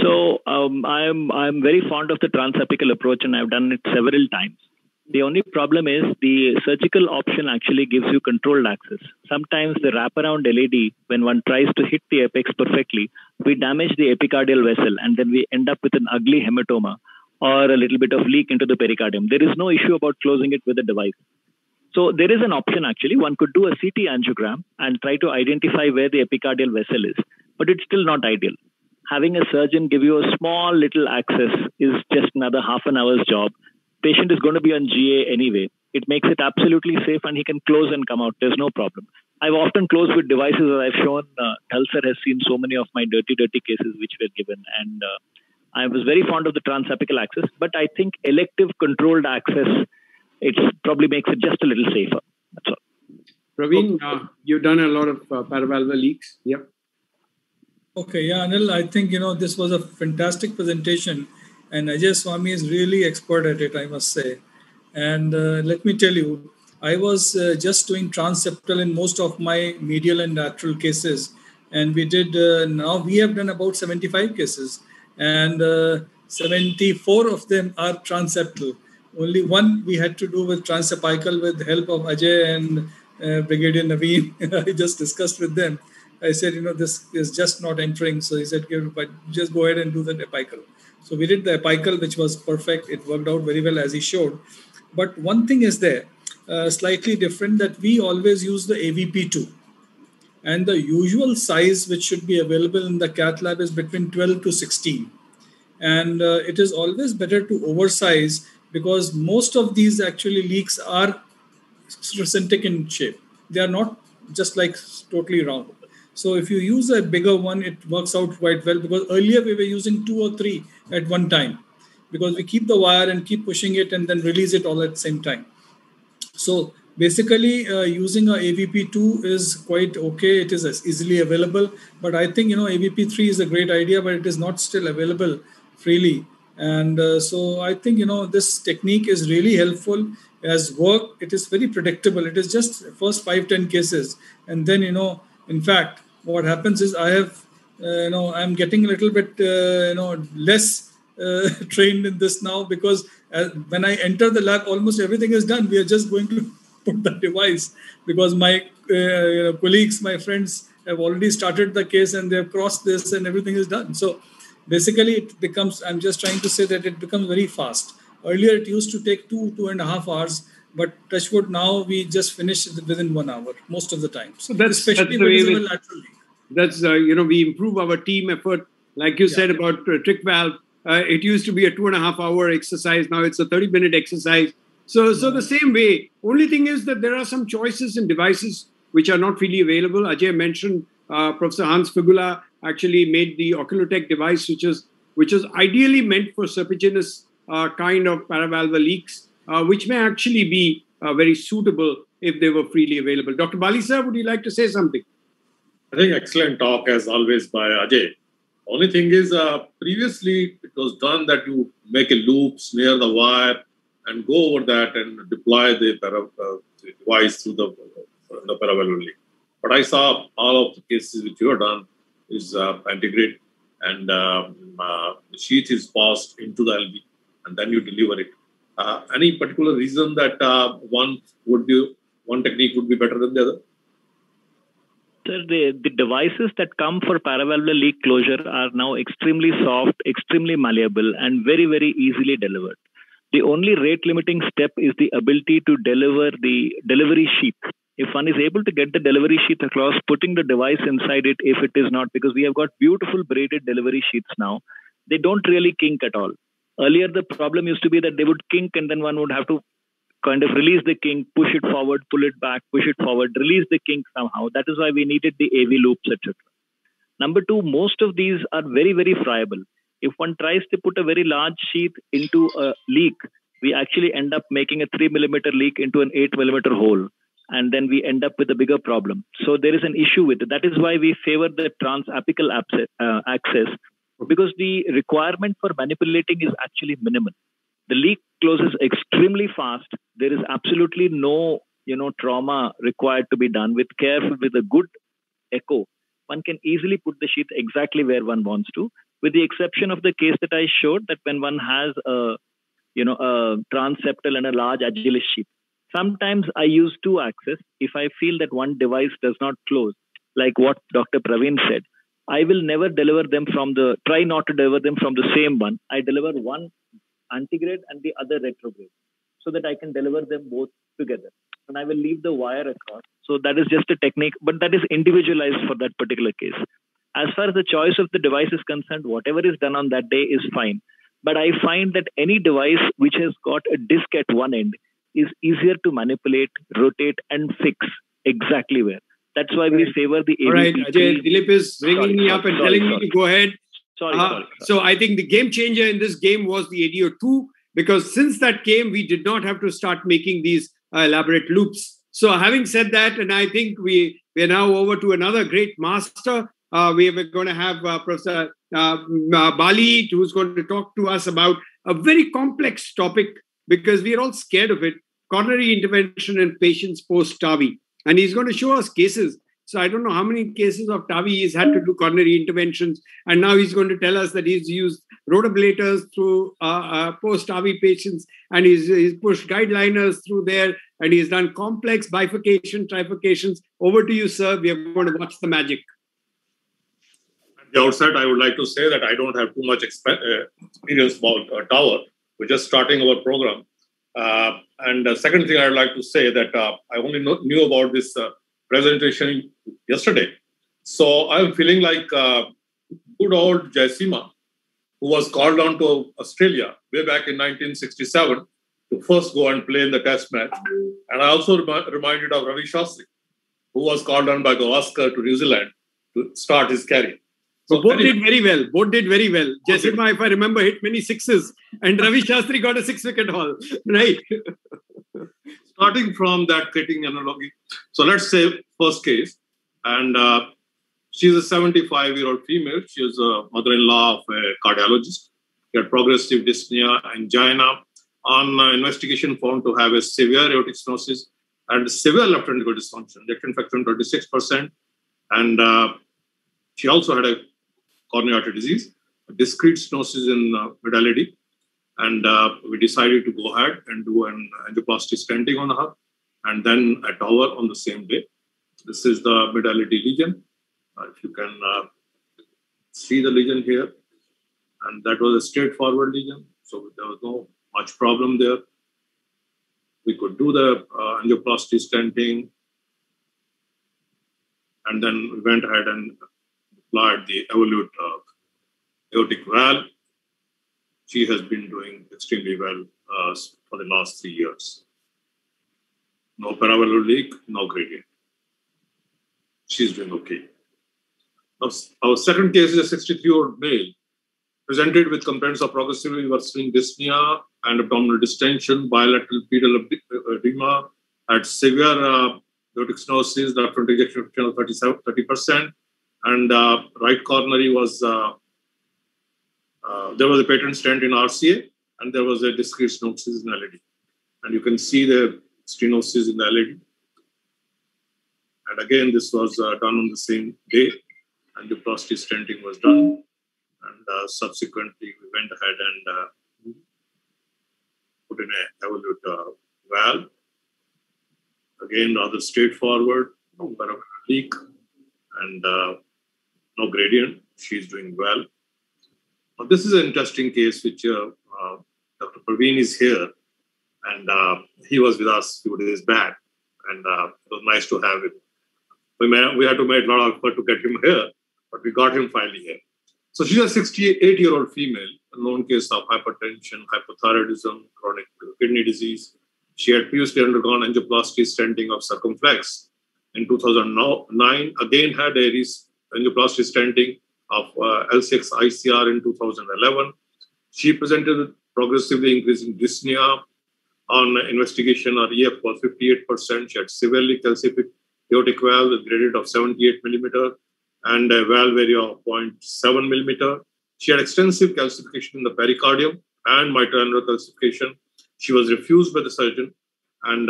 S15: So I'm very fond of the transapical approach, and I've done it several times. The only problem is the surgical option actually gives you controlled access. Sometimes the wraparound LED, when one tries to hit the apex perfectly, we damage the epicardial vessel, and then we end up with an ugly hematoma or a little bit of leak into the pericardium. There is no issue about closing it with a device. So there is an option actually. One could do a CT angiogram and try to identify where the epicardial vessel is, but it's still not ideal. Having a surgeon give you a small little access is just another half an hour's job. Patient is going to be on GA anyway. It makes it absolutely safe, and he can close and come out. There's no problem. I've often closed with devices, as I've shown. Tulsar has seen so many of my dirty cases which were given, and I was very fond of the transapical access, but I think elective controlled access, it probably makes it just a little safer. That's all.
S13: Praveen, you've done a lot of paravalvular leaks. Yep.
S8: Okay, yeah, Anil, I think, this was a fantastic presentation, and Ajay Swami is really expert at it, I must say. And let me tell you, I was just doing transseptal in most of my medial and lateral cases. And we did, now we have done about 75 cases, and 74 of them are transseptal. Only one we had to do with transapical with the help of Ajay and Brigadier Naveen. I just discussed with them. I said, this is just not entering. So he said, but just go ahead and do the apical. So we did the apical, which was perfect. It worked out very well as he showed. But one thing is there, slightly different, that we always use the AVP2. And the usual size which should be available in the cath lab is between 12 to 16. And it is always better to oversize, because most of these actually leaks are centric in shape. They are not just like totally round. So if you use a bigger one, it works out quite well, because earlier we were using 2 or 3 at one time, because we keep the wire and keep pushing it and then release it all at the same time. So basically using a AVP2 is quite okay. It is easily available, but I think, AVP3 is a great idea, but it is not still available freely. And so I think, this technique is really helpful as work. It is very predictable. It is just first 5-10 cases. And then, in fact, what happens is I have, I'm getting a little bit, less trained in this now, because when I enter the lab, almost everything is done. We are just going to put the device, because my colleagues, my friends have already started the case and they have crossed this and everything is done. So basically it becomes, I'm just trying to say that it becomes very fast. Earlier it used to take 2.5 hours, but touch wood, now we just finish it within 1 hour most of the time. So especially laterally.
S13: That's, we improve our team effort. Like you said about trick valve, it used to be a 2.5 hour exercise. Now it's a 30-minute exercise. So the same way. Only thing is that there are some choices in devices which are not really available. Ajay mentioned Professor Hans Figula actually made the Oculotech device, which is ideally meant for serpiginous kind of paravalvular leaks, which may actually be very suitable if they were freely available. Dr. Bali sir, would you like to say something?
S4: I think excellent talk as always by Ajay. Only thing is, previously it was done that you make a loop, snare the wire, and go over that and deploy the device through the paravalvular leak. But I saw all of the cases which you have done is integrate, and the sheath is passed into the LV, and then you deliver it. Any particular reason that one technique would be better than the other?
S15: Sir, the devices that come for paravalvular leak closure are now extremely soft, extremely malleable, and very, very easily delivered. The only rate limiting step is the ability to deliver the delivery sheath. If one is able to get the delivery sheath across, putting the device inside it, if it is not, because we have got beautiful braided delivery sheaths now, they don't really kink at all. Earlier, the problem used to be that they would kink and then one would have to kind of release the kink, push it forward, pull it back, push it forward, release the kink somehow. That is why we needed the AV loops, etc. Number two, most of these are very, very friable. If one tries to put a very large sheath into a leak, we actually end up making a 3 millimeter leak into an 8 millimeter hole. And then we end up with a bigger problem. So there is an issue with it. That is why we favor the transapical access, because the requirement for manipulating is actually minimal. The leak closes extremely fast. There is absolutely no, trauma required to be done. With care, with a good echo, one can easily put the sheath exactly where one wants to. with the exception of the case that I showed, that when one has a transseptal and a large agilis sheath. Sometimes I use two axes. If I feel that one device does not close, like what Dr. Praveen said, I will never try not to deliver them from the same one. I deliver one antegrade and the other retrograde so that I can deliver them both together. And I will leave the wire across. So that is just a technique, but that is individualized for that particular case. As far as the choice of the device is concerned, whatever is done on that day is fine. But I find that any device which has got a disc at one end is easier to manipulate, rotate, and fix exactly where. That's why we favor the AVP.
S13: All right, Ajay, Dilip is ringing me up and telling me to go ahead.
S15: Sorry.
S13: So I think the game changer in this game was the ADO 2, because since that came, we did not have to start making these elaborate loops. So having said that, and I think we are now over to another great master. We are going to have Professor Bali, who's going to talk to us about a very complex topic, because we are all scared of it: coronary intervention in patients post-TAVI. And he's going to show us cases. So I don't know how many cases of TAVI he's had to do coronary interventions. And now he's going to tell us that he's used rotablators through post-TAVI patients, and he's pushed guideliners through there, and he's done complex bifurcation, trifurcations. Over to you, sir. We are going to watch the magic.
S4: At the outset, I would like to say that I don't have too much experience about TAVR. We're just starting our program. And the second thing I'd like to say that I only knew about this presentation yesterday. So I'm feeling like good old Jaisima, who was called on to Australia way back in 1967 to first go and play in the test match. And I also reminded of Ravi Shastri, who was called on by Gavaskar to New Zealand to start his career.
S13: So both did very well. Jaisima, if I remember, hit many sixes, and Ravi Shastri got a 6-wicket haul. Right.
S4: Starting from that creating analogy. So let's say first case, and she's a 75-year-old female. She was a mother-in-law of a cardiologist. She had progressive dyspnea, angina. On investigation, found to have a severe aortic stenosis and severe left ventricular dysfunction. Left infection 26%, and she also had a coronary artery disease, a discrete stenosis in mid-LAD, and we decided to go ahead and do an angioplasty stenting on her, and then a TAVR on the same day. This is the mid-LAD lesion. If you can see the lesion here, and that was a straightforward lesion, so there was no much problem there. We could do the angioplasty stenting, and then we went ahead and applied the Evolute aortic valve. She has been doing extremely well for the last 3 years. No paravalvular leak, no gradient. She's doing okay. Now, our second case is a 63-year-old male presented with complaints of progressively worsening dyspnea and abdominal distension, bilateral pedal edema, had severe aortic stenosis, left ventricular ejection of 30%, and right coronary was, there was a patent stent in RCA, and there was a discrete stenosis in LAD. And you can see the stenosis in the LAD. And again, this was done on the same day, and the angioplasty stenting was done. And subsequently, we went ahead and put in a Evolute valve. Again, rather straightforward, no paravalvular leak, and no gradient. She's doing well. Now, this is an interesting case which Dr. Praveen is here, and he was with us a few days back, and it was nice to have him. We had to make a lot of effort to get him here, but we got him finally here. So she's a 68-year-old female, a known case of hypertension, hypothyroidism, chronic kidney disease. She had previously undergone angioplasty stenting of circumflex. In 2009, again had a angioplasty stenting of L6 ICR in 2011. She presented with progressively increasing dyspnea. On investigation, her EF was 58%. She had severely calcific aortic valve with gradient of 78 millimeter and a valve area of 0.7 millimeter. She had extensive calcification in the pericardium and mitral annular calcification. She was refused by the surgeon, and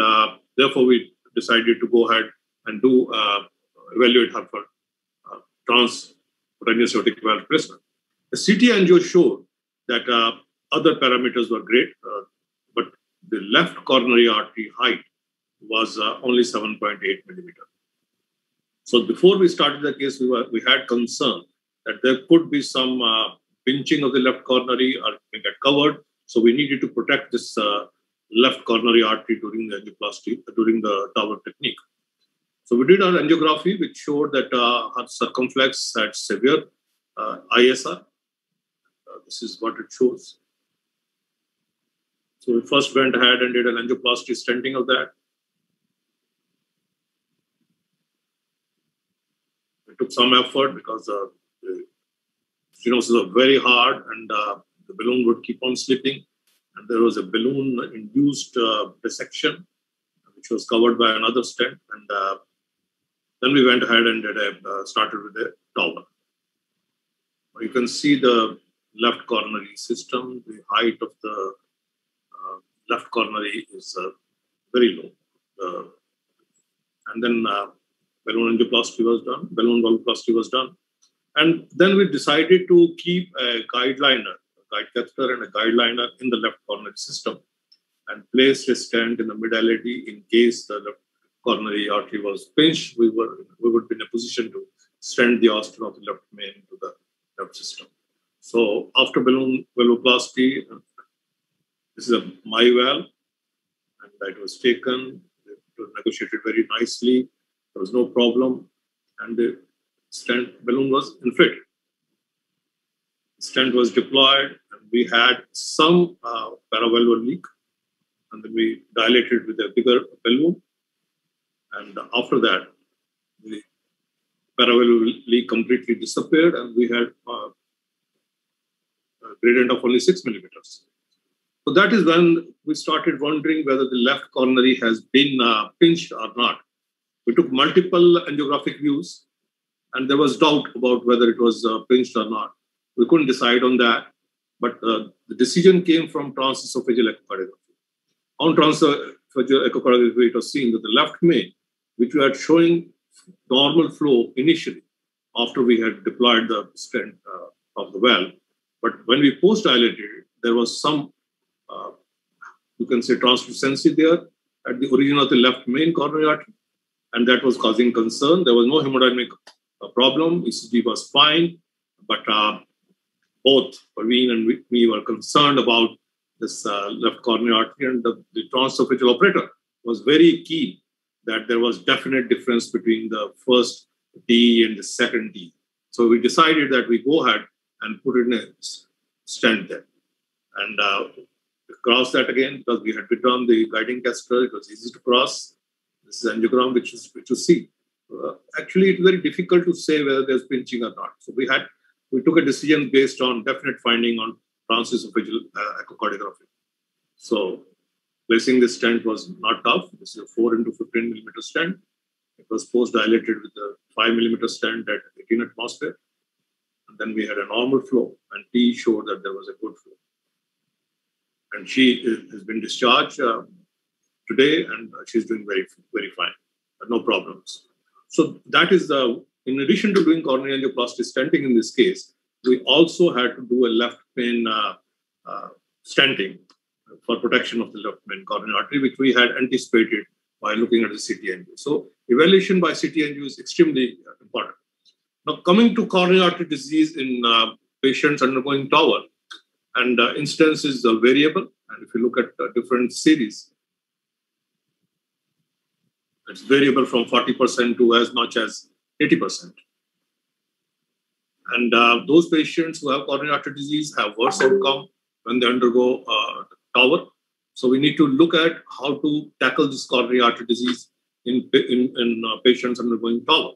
S4: therefore we decided to go ahead and evaluate her for transcutaneous aortic valve replacement. The CT angio showed that other parameters were great, but the left coronary artery height was only 7.8 millimeter. So before we started the case, we had concern that there could be some pinching of the left coronary or may get covered. So we needed to protect this left coronary artery during the angioplasty, during the Tower technique. So we did our angiography, which showed that her circumflex had severe ISR. This is what it shows. So we first went ahead and did an angioplasty stenting of that. It took some effort because the stenosis was very hard and the balloon would keep on slipping. And there was a balloon-induced dissection, which was covered by another stent. And then we went ahead and started with a Tower. You can see the left coronary system. The height of the left coronary is very low. And then balloon angioplasty was done, balloon valvoplasty was done. And then we decided to keep a guide catheter and a guide liner in the left coronary system and placed a stent in the mid-LAD in case the left coronary artery was pinched. We would be in a position to stent the Austin of the left main into the left system. So after balloon valvoplasty, this is a my valve, and that was taken. It was negotiated very nicely. There was no problem, and the stent balloon was inflated. The stent was deployed, and we had some paravalvular leak, and then we dilated with a bigger balloon. And after that, the paravalvular leak completely disappeared, and we had a gradient of only 6 millimeters. So that is when we started wondering whether the left coronary has been pinched or not. We took multiple angiographic views, and there was doubt about whether it was pinched or not. We couldn't decide on that, but the decision came from transesophageal echocardiography. On transesophageal echocardiography, it was seen that the left main, which we had showing normal flow initially after we had deployed the stent of the valve, but when we post-dilated, there was some, you can say, translucency there at the origin of the left main coronary artery, and that was causing concern. There was no hemodynamic problem. ECG was fine, but both Parveen and me were concerned about this left coronary artery, and the transesophageal operator was very keen that there was definite difference between the first D and the second D. So we decided that we go ahead and put in a stent there. And cross that again because we had withdrawn the guiding catheter. It was easy to cross. This is angiogram, which you see. Actually, it's very difficult to say whether there's pinching or not. So we took a decision based on definite finding on transesophageal echocardiography. So placing this stent was not tough. This is a 4 into 15 millimeter stent. It was post-dilated with a 5 millimeter stent at 18 atmosphere. And then we had a normal flow, and T showed that there was a good flow. And she has been discharged today, and she's doing very, very fine. No problems. So that is in addition to doing coronary angioplasty stenting in this case, we also had to do a left main stenting for protection of the left main coronary artery, which we had anticipated by looking at the CT angio. So evaluation by CT angio is extremely important. Now, coming to coronary artery disease in patients undergoing Tower, and incidence is variable. And if you look at different series, it's variable from 40% to as much as 80%. And those patients who have coronary artery disease have worse outcome when they undergo Tower. So we need to look at how to tackle this coronary artery disease in patients undergoing Tower.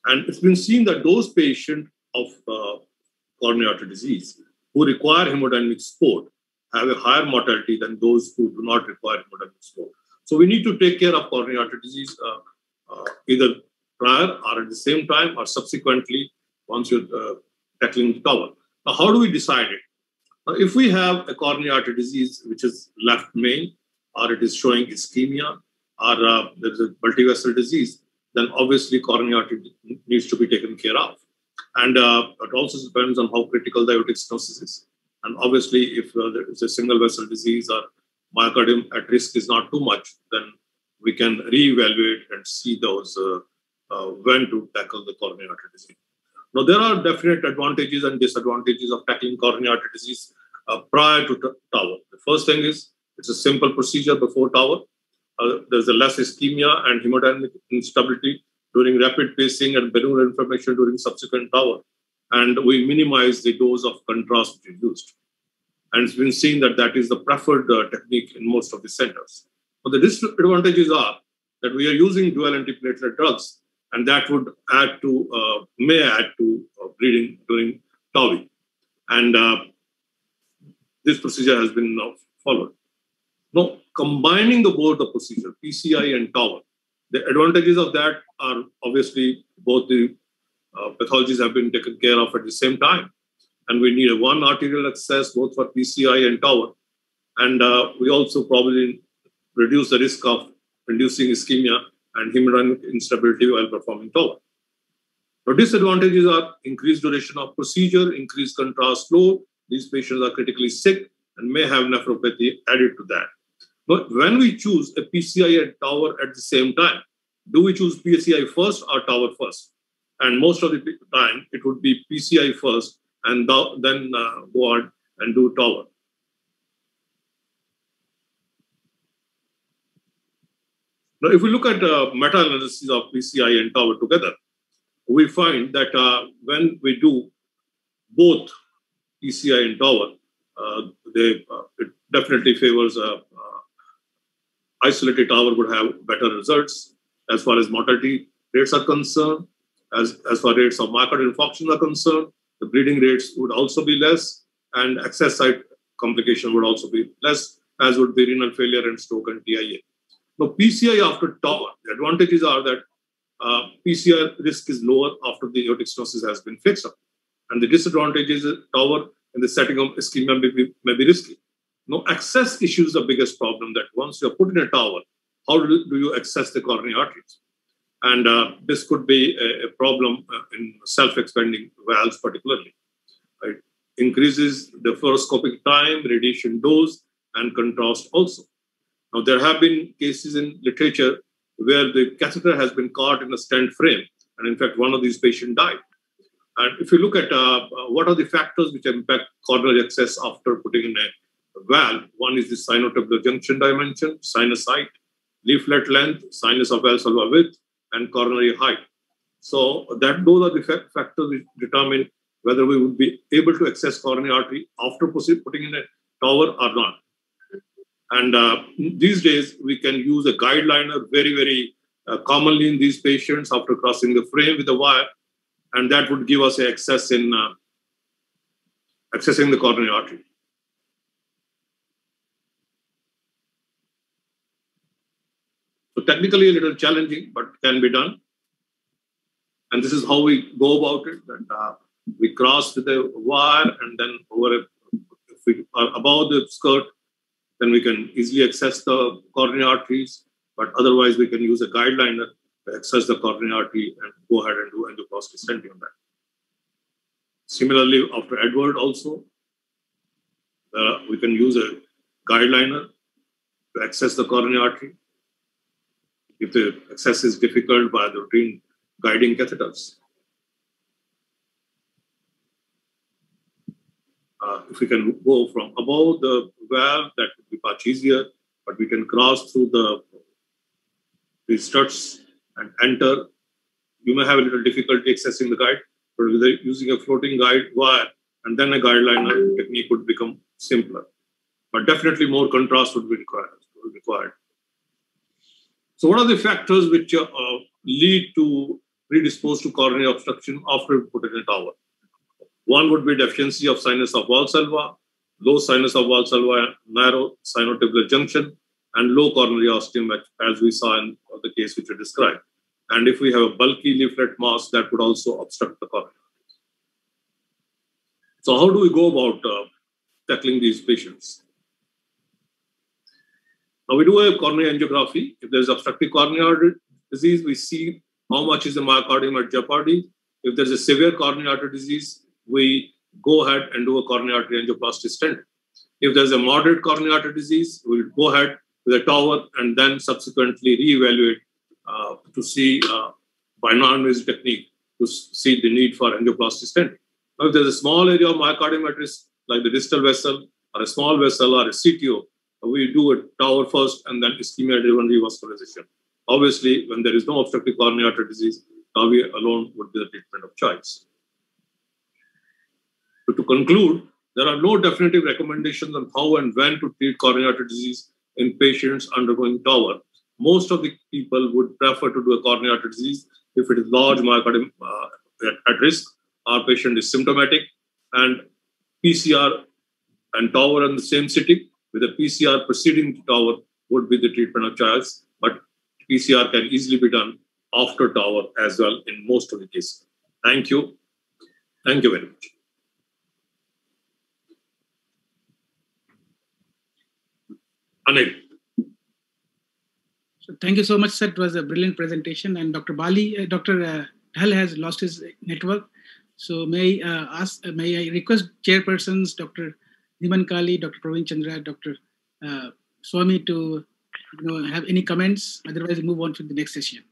S4: And it's been seen that those patients of coronary artery disease who require hemodynamic support have a higher mortality than those who do not require hemodynamic support. So we need to take care of coronary artery disease either prior or at the same time or subsequently once you're tackling the Tower. Now, how do we decide it? If we have a coronary artery disease which is left main, or it is showing ischemia, or there is a multivessel disease, then obviously coronary artery needs to be taken care of. And it also depends on how critical the aortic stenosis is. And obviously, if there is a single vessel disease or myocardium at risk is not too much, then we can reevaluate and see those when to tackle the coronary artery disease. Now, there are definite advantages and disadvantages of tackling coronary artery disease prior to TAVR. The first thing is it's a simple procedure before TAVR. There's a less ischemia and hemodynamic instability during rapid pacing and balloon inflammation during subsequent TAVR. And we minimize the dose of contrast which is used. And it's been seen that that is the preferred technique in most of the centers. But the disadvantages are that we are using dual antiplatelet drugs, and that would may add to bleeding during TAVI. And this procedure has been now followed. Now, combining both the procedure, PCI and TAVR, the advantages of that are obviously both the pathologies have been taken care of at the same time. And we need one arterial access both for PCI and TAVR. And we also probably reduce the risk of inducing ischemia and hemodynamic instability while performing TAVR. Now, disadvantages are increased duration of procedure, increased contrast load. These patients are critically sick and may have nephropathy added to that. But when we choose a PCI and TAVR at the same time, do we choose PCI first or TAVR first? And most of the time, it would be PCI first and then go on and do TAVR. Now, if we look at meta-analysis of PCI and TAVR together, we find that when we do both PCI and TAVR, it definitely favors isolated TAVR would have better results as far as mortality rates are concerned, as far as rates of myocardial infarction are concerned. The bleeding rates would also be less, and access site complication would also be less, as would be renal failure and stroke and TIA. Now, PCI after TAVR, the advantages are that PCI risk is lower after the aortic stenosis has been fixed up. And the disadvantages is TAVR in the setting of ischemia may be risky. Now, access issue is the biggest problem, that once you're put in a TAVR, how do you access the coronary arteries? And this could be a problem in self-expanding valves particularly. Right? Increases the fluoroscopic time, radiation dose, and contrast also. Now, there have been cases in literature where the catheter has been caught in a stent frame, and in fact, one of these patients died. And if you look at what are the factors which impact coronary access after putting in a valve, one is the sinotubular junction dimension, sinus height, leaflet length, sinus of valsalva width, and coronary height. So those are the factors which determine whether we would be able to access coronary artery after putting in a TAVR or not. And these days, we can use a guide liner very, very commonly in these patients after crossing the frame with a wire, and that would give us access in accessing the coronary artery. So technically a little challenging, but can be done. And this is how we go about it. That we cross with a wire, and then if we are above the skirt, then we can easily access the coronary arteries. But otherwise, we can use a guide liner to access the coronary artery and go ahead and do endoplastic stenting on that. Similarly, after Edward also, we can use a guide liner to access the coronary artery if the access is difficult by the routine guiding catheters. If we can go from above the valve, that would be much easier, but we can cross through the struts and enter. You may have a little difficulty accessing the guide, but with using a floating guide wire and then a guide liner, technique would become simpler. But definitely more contrast would be required. So what are the factors which lead to predispose to coronary obstruction after we put it in TAVR? One would be deficiency of sinus of Valsalva, low sinus of Valsalva, narrow sinotubular junction, and low coronary ostium, as we saw in the case which we described. And if we have a bulky leaflet mass, that would also obstruct the coronary arteries. So how do we go about tackling these patients? Now, we do a coronary angiography. If there's obstructive coronary artery disease, we see how much is the myocardium at jeopardy, If there's a severe coronary artery disease, we go ahead and do a coronary artery angioplasty stent. If there's a moderate coronary artery disease, we'll go ahead with a TAVR and then subsequently reevaluate to see by non-invasive technique to see the need for angioplasty stent. Now, if there's a small area of myocarditis like the distal vessel or a small vessel or a CTO, we do a TAVR first and then ischemia-driven revascularization. Obviously, when there is no obstructive coronary artery disease, TAVI alone would be the treatment of choice. So to conclude, there are no definitive recommendations on how and when to treat coronary artery disease in patients undergoing TAVR. Most of the people would prefer to do a coronary artery disease if it is large myocardium at risk, our patient is symptomatic, and PCR and TAVR in the same sitting with a PCR preceding TAVR would be the treatment of choice, but PCR can easily be done after TAVR as well in most of the cases. Thank you. Thank you very much. Anil.
S2: So thank you so much, sir. It was a brilliant presentation. And Dr. Dr. Dhal has lost his network. So may I request chairpersons, Dr. Dhiman Kali, Dr. Praveen Chandra, Dr. Swami to have any comments? Otherwise, we move on to the next session.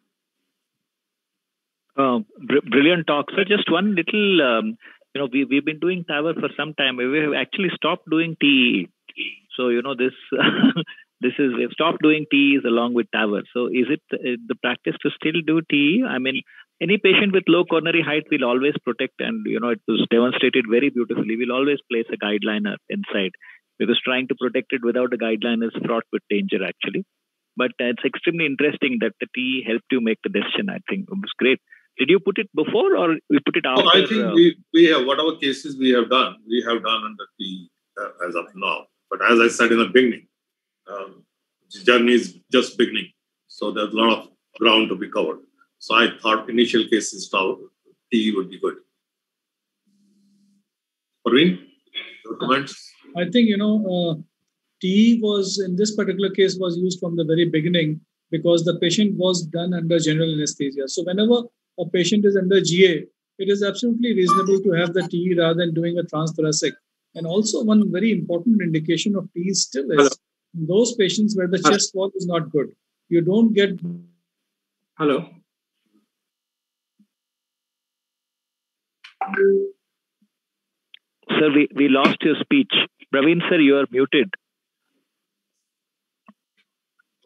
S15: Brilliant talk, sir. Just one little, we've been doing TAVR for some time. We have actually stopped doing TEE. So, we've stopped doing TEs along with TAVR. So is it the practice to still do TE? I mean, any patient with low coronary height will always protect, and, it was demonstrated very beautifully. We'll always place a guideliner inside, because trying to protect it without a guideline is fraught with danger, actually. But it's extremely interesting that the TE helped you make the decision, I think. It was great. Did you put it before or we put it after?
S4: No, I think we have, whatever cases we have done under TE as of now. But as I said in the beginning, the journey is just beginning. So there's a lot of ground to be covered. So I thought initial cases TE would be good. Praveen, your comments?
S8: I think, TE was, in this particular case, was used from the very beginning because the patient was done under general anesthesia. So whenever a patient is under GA, it is absolutely reasonable to have the TE rather than doing a transthoracic. And also one very important indication of TE still is those patients where the chest wall is not good. You don't get...
S13: Hello.
S15: Sir, we lost your speech. Praveen, sir, you are muted.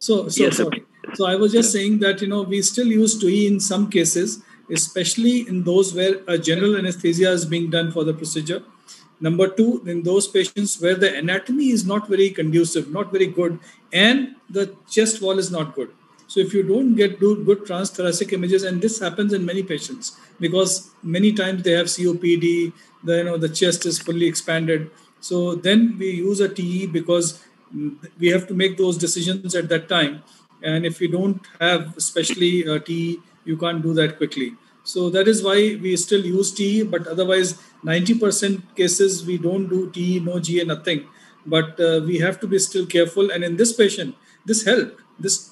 S8: Yes, sorry. So I was just saying that, we still use TE in some cases, especially in those where a general anesthesia is being done for the procedure. Number two, in those patients where the anatomy is not very conducive, not very good, and the chest wall is not good. So if you don't do good transthoracic images, and this happens in many patients, because many times they have COPD, the chest is fully expanded. So then we use a TE because we have to make those decisions at that time. And if you don't have, especially TE, you can't do that quickly. So that is why we still use TE, but otherwise 90% cases we don't do TE, no GA, nothing. But we have to be still careful. And in this patient, this helped. This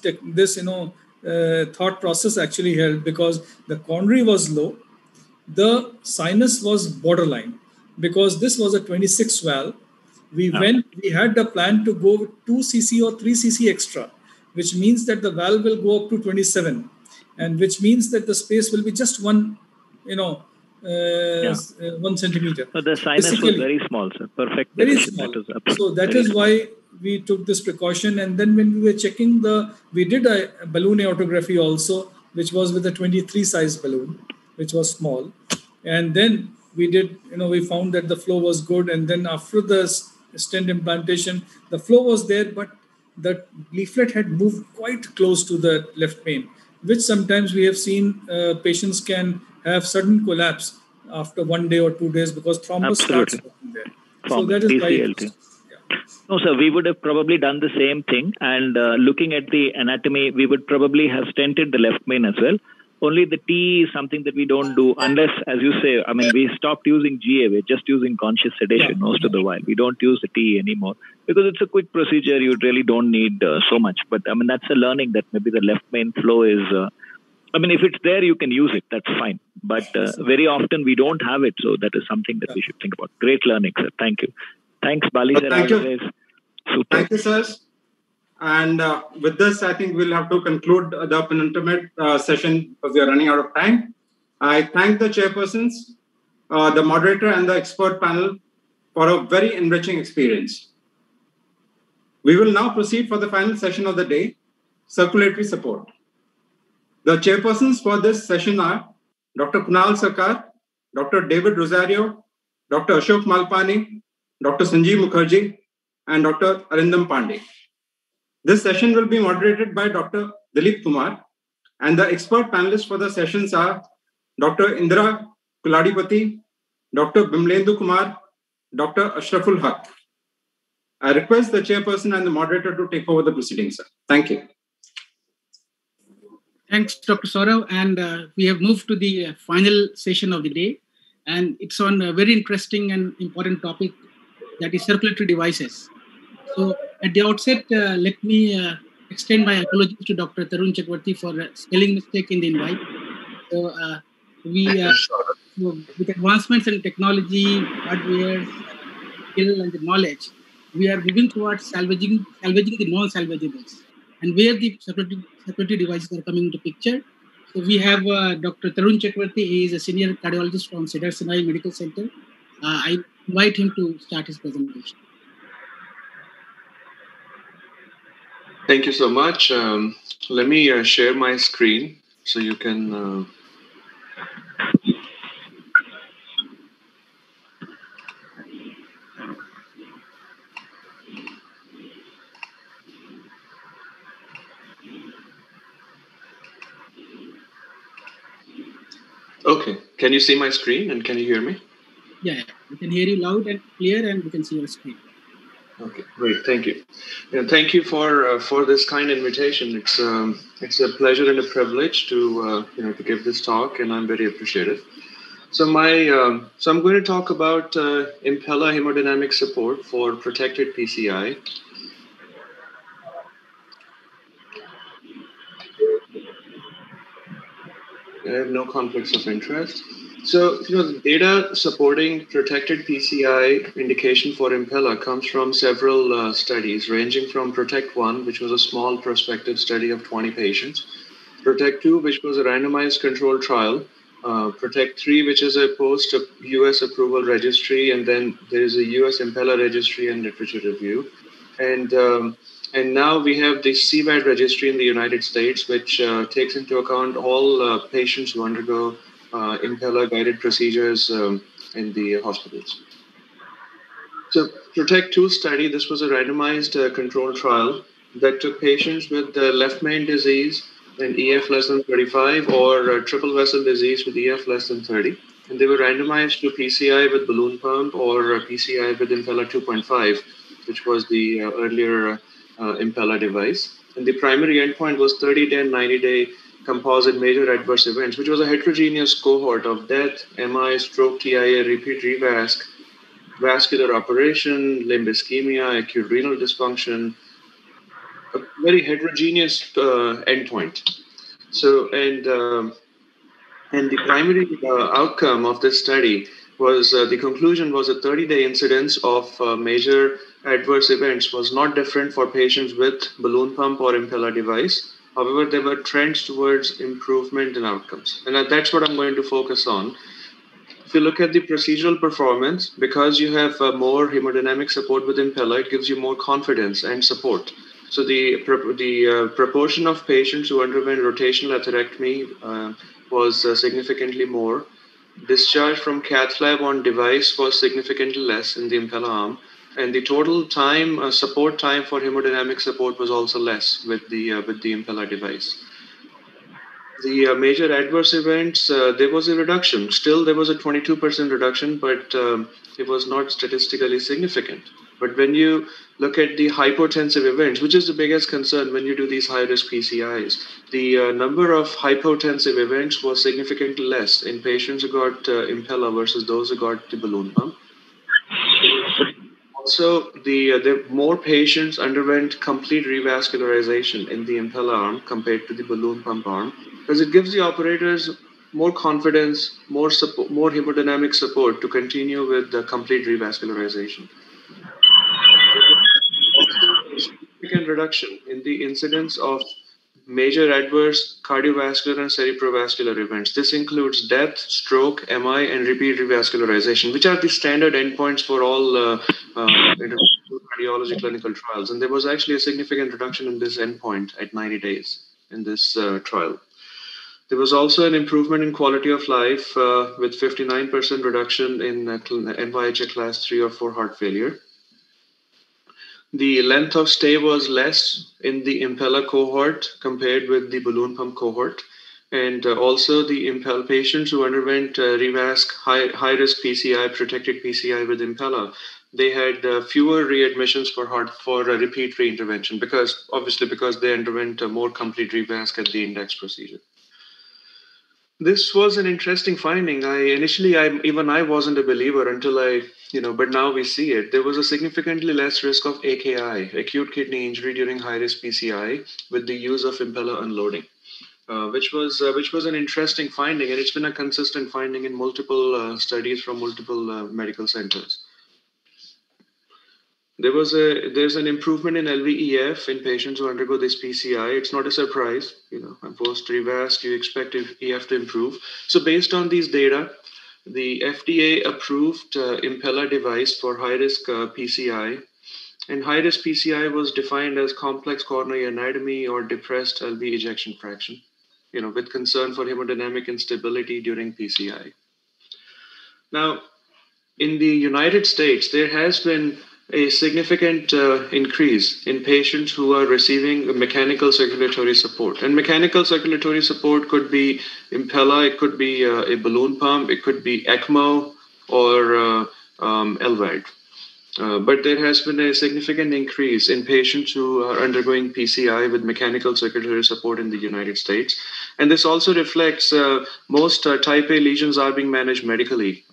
S8: thought process actually helped because the coronary was low. The sinus was borderline because this was a 26 valve. We had the plan to go with 2 cc or 3 cc extra, which means that the valve will go up to 27, and which means that the space will be just 1 centimeter.
S15: So the sinus was very small, sir. Perfect.
S8: Very small. So that is why we took this precaution. And then when we were checking we did a balloon aortography also, which was with a 23 size balloon, which was small. And then we did, we found that the flow was good. And then after the stent implantation, the flow was there, but the leaflet had moved quite close to the left main, which sometimes we have seen patients can have sudden collapse after 1 day or 2 days because thrombus starts there. So that is why.
S15: No, sir, we would have probably done the same thing. And looking at the anatomy, we would probably have stented the left main as well. Only the TE is something that we don't do unless, as you say, we stopped using GA. We're just using conscious sedation most of the while. We don't use the TE anymore because it's a quick procedure. You really don't need so much. But that's a learning that maybe the left main flow is I mean, if it's there, you can use it. That's fine. But very often we don't have it. So that is something that we should think about. Great learning, sir. Thank you. Thanks, Bali, sir.
S16: Thank you.
S15: Always. Super.
S16: Thank you, sir. And with this, I think we'll have to conclude the penultimate session because we are running out of time. I thank the chairpersons, the moderator, and the expert panel for a very enriching experience. We will now proceed for the final session of the day, circulatory support. The chairpersons for this session are Dr. Kunal Sarkar, Dr. David Rosario, Dr. Ashok Malpani, Dr. Sanjeev Mukherjee, and Dr. Arindam Pandey. This session will be moderated by Dr. Dilip Kumar, and the expert panelists for the sessions are Dr. Indra Kuladipati, Dr. Bimlendu Kumar, Dr. Ashraful Haq. I request the chairperson and the moderator to take over the proceedings, sir. Thank you.
S2: Thanks, Dr. Saurav. And we have moved to the final session of the day. And it's on a very interesting and important topic, that is circulatory devices. So at the outset, let me extend my apologies to Dr. Tarun Chakravarti for a spelling mistake in the invite. So with advancements in technology, hardware, skill, and the knowledge, we are moving towards salvaging the non-salvageables, and where the circulatory devices are coming into picture. So we have Dr. Tarun Chakravarti. He is a senior cardiologist from Cedar Sinai Medical Center. I invite him to start his presentation.
S18: Thank you so much. Let me share my screen so you can. Okay, can you see my screen and can you hear me?
S2: Yeah, we can hear you loud and clear, and we can see your screen.
S18: Okay, great, thank you. Thank you for this kind invitation. It's a pleasure and a privilege to to give this talk, and I'm very appreciative. So I'm going to talk about Impella hemodynamic support for protected PCI. I have no conflicts of interest. So, the data supporting protected PCI indication for Impella comes from several studies, ranging from PROTECT 1, which was a small prospective study of 20 patients, PROTECT 2, which was a randomized controlled trial, PROTECT 3, which is a post-US approval registry, and then there is a US Impella registry and literature review. And now we have the CVAD registry in the United States, which takes into account all patients who undergo Impella guided procedures in the hospitals. So PROTECT 2 study, this was a randomized controlled trial that took patients with left main disease and EF less than 35 or triple vessel disease with EF less than 30. And they were randomized to PCI with balloon pump or PCI with Impella 2.5, which was the earlier Impella device. And the primary endpoint was 30-day and 90-day composite major adverse events, which was a heterogeneous cohort of death, MI, stroke, TIA, repeat revasc, vascular operation, limb ischemia, acute renal dysfunction, a very heterogeneous endpoint. So, and the primary outcome of this study was the conclusion was a 30-day incidence of major adverse events was not different for patients with balloon pump or Impella device. However, there were trends towards improvement in outcomes. And that's what I'm going to focus on. If you look at the procedural performance, because you have more hemodynamic support with Impella, it gives you more confidence and support. So the proportion of patients who underwent rotational atherectomy was significantly more. Discharge from cath lab on device was significantly less in the Impella arm. And the total time, support time for hemodynamic support was also less with the Impella device. The major adverse events, there was a reduction. Still, there was a 22% reduction, but it was not statistically significant. But when you look at the hypotensive events, which is the biggest concern when you do these high-risk PCIs, the number of hypotensive events was significantly less in patients who got Impella versus those who got the balloon pump. Also, the more patients underwent complete revascularization in the Impella arm compared to the balloon pump arm. because it gives the operators more confidence, more support, more hemodynamic support to continue with the complete revascularization. Also, a significant reduction in the incidence of major adverse cardiovascular and cerebrovascular events. This includes death, stroke, MI, and repeat revascularization, which are the standard endpoints for all cardiology clinical trials. And there was actually a significant reduction in this endpoint at 90 days in this trial. There was also an improvement in quality of life with 59% reduction in NYHA class 3 or 4 heart failure. The length of stay was less in the Impella cohort compared with the balloon pump cohort. And also the Impella patients who underwent revasc high-risk PCI, protected PCI with Impella, they had fewer readmissions for repeat reintervention because they underwent a more complete revasc at the index procedure. This was an interesting finding. Initially, I wasn't a believer until but now we see it. There was a significantly less risk of AKI, acute kidney injury during high-risk PCI with the use of Impella unloading, which was an interesting finding, and it's been a consistent finding in multiple studies from multiple medical centers. There's an improvement in LVEF in patients who undergo this PCI. It's not a surprise, post revasc, you expect EF to improve. So based on these data, the FDA approved Impella device for high-risk PCI, and high-risk PCI was defined as complex coronary anatomy or depressed LV ejection fraction, with concern for hemodynamic instability during PCI. Now, in the United States, there has been a significant increase in patients who are receiving mechanical circulatory support. And mechanical circulatory support could be Impella, it could be a balloon pump, it could be ECMO or LVAD. But there has been a significant increase in patients who are undergoing PCI with mechanical circulatory support in the United States. And this also reflects most type A lesions are being managed medically.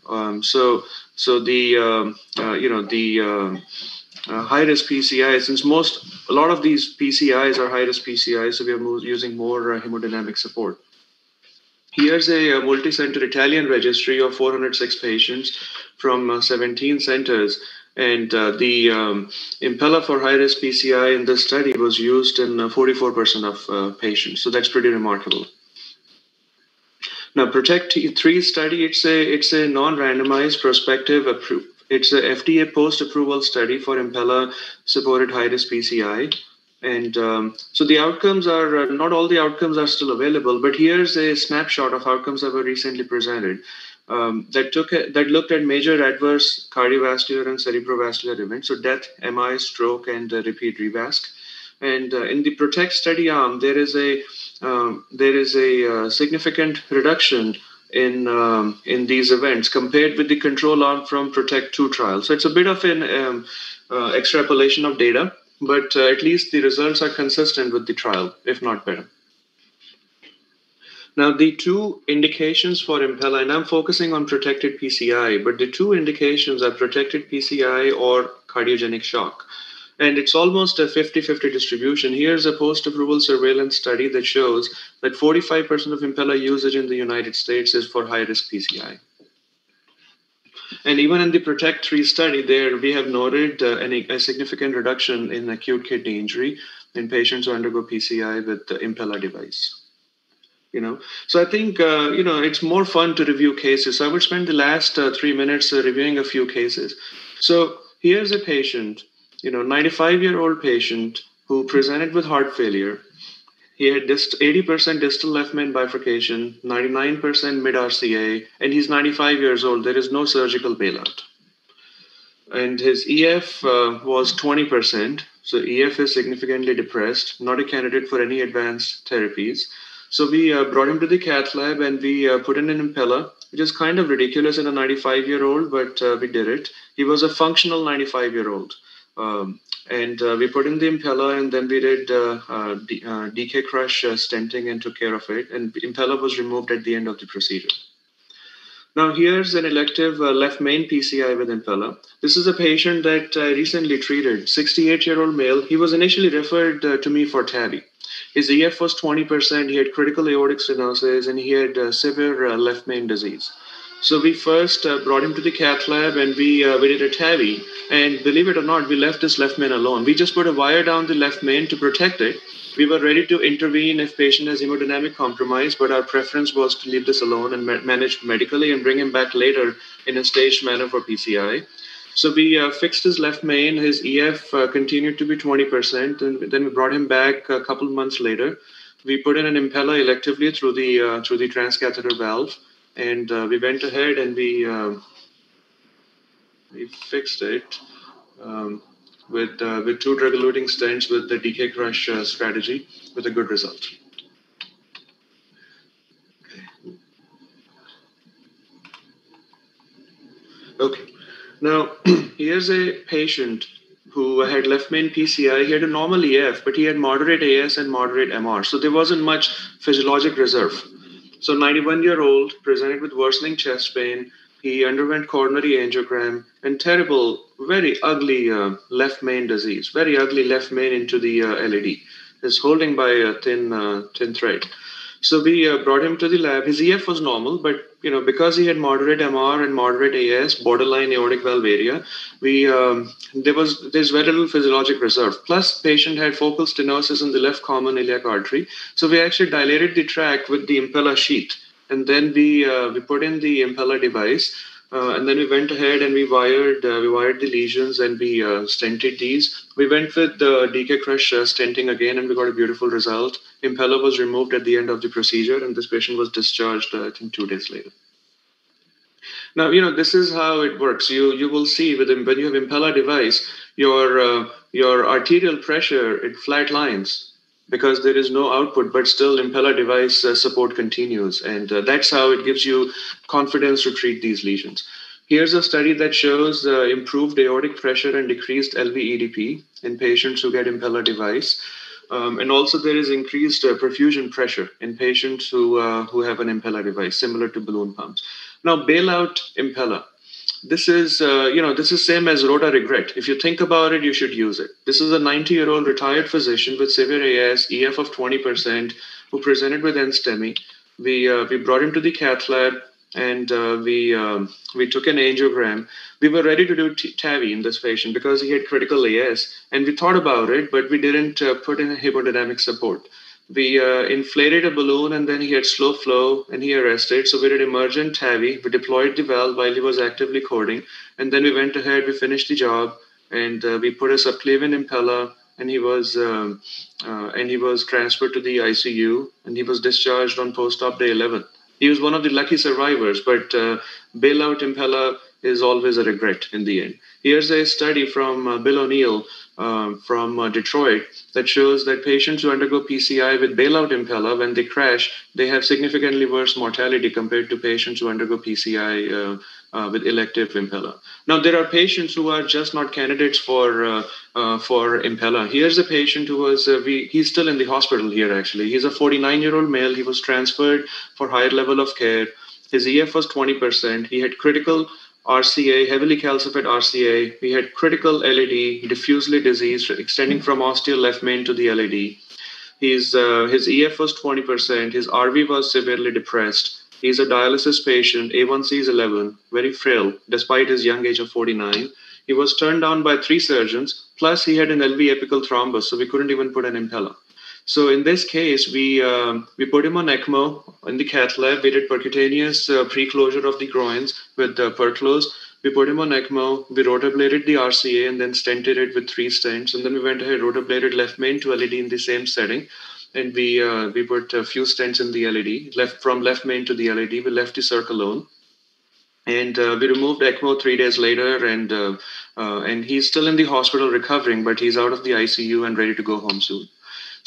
S18: So the high-risk PCI, since a lot of these PCIs are high-risk PCIs, so we are using more hemodynamic support. Here's a multi-center Italian registry of 406 patients from 17 centers. And the Impella for high-risk PCI in this study was used in 44% of patients. So that's pretty remarkable. Now, PROTECT 3 study, it's a non-randomized prospective it's a FDA post-approval study for Impella-supported high-risk PCI. And so the outcomes are, not all the outcomes are still available, but here's a snapshot of outcomes that were recently presented that looked at major adverse cardiovascular and cerebrovascular events, so death, MI, stroke, and repeat revasc. And in the PROTECT study arm, there is a significant reduction in these events compared with the control arm from PROTECT 2 trial. So it's a bit of an extrapolation of data, but at least the results are consistent with the trial, if not better. Now, the two indications for Impella, and I'm focusing on protected PCI, but the two indications are protected PCI or cardiogenic shock. And it's almost a 50-50 distribution. Here's a post-approval surveillance study that shows that 45% of Impella usage in the United States is for high-risk PCI. And even in the PROTECT 3 study, there we have noted a significant reduction in acute kidney injury in patients who undergo PCI with the Impella device. So I think, it's more fun to review cases. So I would spend the last 3 minutes reviewing a few cases. So here's a patient, 95-year-old patient who presented with heart failure. He had 80% distal left main bifurcation, 99% mid RCA, and he's 95 years old. There is no surgical bailout. And his EF was 20%. So EF is significantly depressed, not a candidate for any advanced therapies. So we brought him to the cath lab and we put in an Impella, which is kind of ridiculous in a 95-year-old, but we did it. He was a functional 95-year-old. And we put in the Impella, and then we did DK crush stenting and took care of it. And Impella was removed at the end of the procedure. Now, here's an elective left main PCI with Impella. This is a patient that I recently treated, 68-year-old male. He was initially referred to me for TAVI. His EF was 20%, he had critical aortic stenosis, and he had severe left main disease. So we first brought him to the cath lab, and we did a TAVI. And believe it or not, we left this left main alone. We just put a wire down the left main to protect it. We were ready to intervene if patient has hemodynamic compromise, but our preference was to leave this alone and manage medically and bring him back later in a staged manner for PCI. So we fixed his left main. His EF continued to be 20%, and then we brought him back a couple of months later. We put in an Impella electively through the transcatheter valve, and we went ahead and we fixed it. With 2 drug-eluting stents with the DK crush strategy with a good result. Okay. Now, here's a patient who had left main PCI. He had a normal EF, but he had moderate AS and moderate MR. So there wasn't much physiologic reserve. So 91-year-old presented with worsening chest pain. He underwent coronary angiogram and terrible, very ugly left main disease, very ugly left main into the LED. It's holding by a thin thread. So we brought him to the lab. His EF was normal, but because he had moderate MR and moderate AS, borderline aortic valve area, there's very little physiologic reserve. Plus, patient had focal stenosis in the left common iliac artery. So we actually dilated the tract with the Impella sheath. And then we put in the Impella device, and then we went ahead and we wired the lesions and we stented these. We went with the DK crush stenting again, and we got a beautiful result. Impella was removed at the end of the procedure, and this patient was discharged, I think, 2 days later. Now, this is how it works. You will see when you have Impella device, your arterial pressure, it flat lines, because there is no output, but still Impella device support continues. And that's how it gives you confidence to treat these lesions. Here's a study that shows improved aortic pressure and decreased LV-EDP in patients who get Impella device. And also there is increased perfusion pressure in patients who have an Impella device, similar to balloon pumps. Now, bailout Impella. This is same as rota regret. If you think about it, you should use it. This is a 90-year-old retired physician with severe AS, EF of 20%, who presented with NSTEMI. We brought him to the cath lab, and we took an angiogram. We were ready to do TAVI in this patient because he had critical AS, and we thought about it, but we didn't put in a hemodynamic support. We inflated a balloon, and then he had slow flow, and he arrested. So we did emergent TAVI. We deployed the valve while he was actively coding, and then we went ahead. We finished the job, and we put a subclavian Impella, and he was transferred to the ICU, and he was discharged on post-op day 11. He was one of the lucky survivors, but bailout Impella is always a regret in the end. Here's a study from Bill O'Neill from Detroit that shows that patients who undergo PCI with bailout Impella, when they crash, they have significantly worse mortality compared to patients who undergo PCI with elective Impella. Now, there are patients who are just not candidates for Impella. Here's a patient who was, he's still in the hospital here, actually. He's a 49-year-old male. He was transferred for higher level of care. His EF was 20%. He had critical RCA, heavily calcified RCA. He had critical LAD, diffusely diseased, extending from ostial left main to the LAD. His EF was 20%. His RV was severely depressed. He's a dialysis patient. A1C is 11, very frail, despite his young age of 49. He was turned down by 3 surgeons, plus he had an LV apical thrombus, so we couldn't even put an Impella. So in this case, we put him on ECMO in the cath lab. We did percutaneous pre-closure of the groins with Perclose. We put him on ECMO. We rotablated the RCA and then stented it with 3 stents. And then we went ahead, rotablated left main to LAD in the same setting. And we put a few stents in the LAD, from left main to the LAD. We left the circ alone. And we removed ECMO 3 days later, and he's still in the hospital recovering, but he's out of the ICU and ready to go home soon.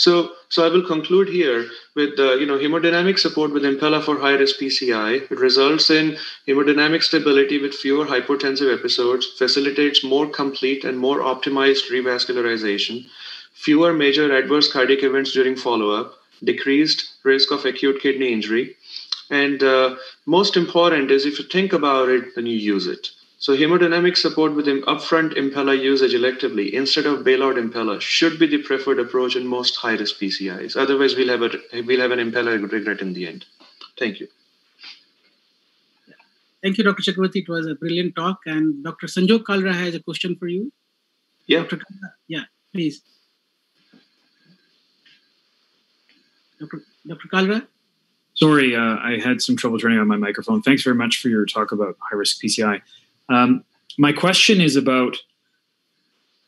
S18: So I will conclude here with hemodynamic support with Impella for high-risk PCI. It results in hemodynamic stability with fewer hypotensive episodes, facilitates more complete and more optimized revascularization, fewer major adverse cardiac events during follow-up, decreased risk of acute kidney injury, And most important is if you think about it, then you use it. So hemodynamic support with upfront impeller usage electively instead of bailout impeller should be the preferred approach in most high-risk PCIs. Otherwise, we'll have an impeller regret in the end. Thank you.
S2: Thank you, Dr. Chakravarti. It was a brilliant talk. And Dr. Sanjog Kalra has a question for you.
S18: Yeah.
S2: Dr. Kalra, yeah, please. Dr. Kalra?
S3: Sorry, I had some trouble turning on my microphone. Thanks very much for your talk about high-risk PCI. My question is about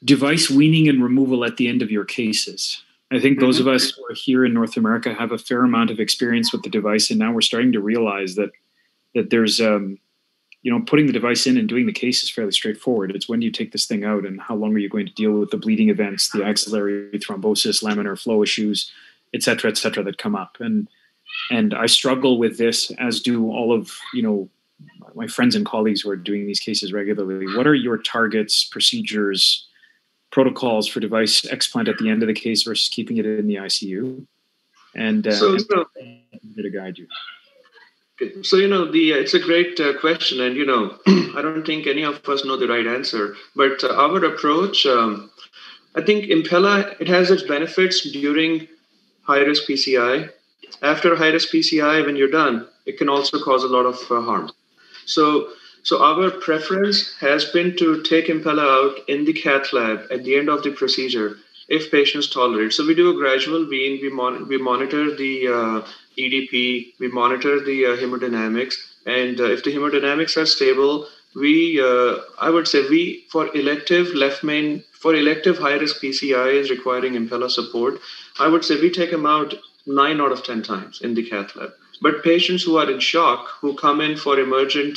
S3: device weaning and removal at the end of your cases. I think those of us who are here in North America have a fair amount of experience with the device, and now we're starting to realize that there's, putting the device in and doing the case is fairly straightforward. It's when do you take this thing out and how long are you going to deal with the bleeding events, the axillary thrombosis, laminar flow issues, et cetera, that come up. And I struggle with this, as do all of, my friends and colleagues who are doing these cases regularly. What are your targets, procedures, protocols for device explant at the end of the case versus keeping it in the ICU? And to guide you.
S18: So, it's a great question. And, I don't think any of us know the right answer. But our approach, I think Impella, it has its benefits during high-risk PCI. After high-risk PCI, when you're done, it can also cause a lot of harm. So our preference has been to take Impella out in the cath lab at the end of the procedure if patients tolerate. So we do a gradual wean. We monitor the EDP. We monitor the hemodynamics. And if the hemodynamics are stable, I would say for elective high-risk PCIs requiring Impella support, I would say we take them out 9 out of 10 times in the cath lab. But patients who are in shock, who come in for bailout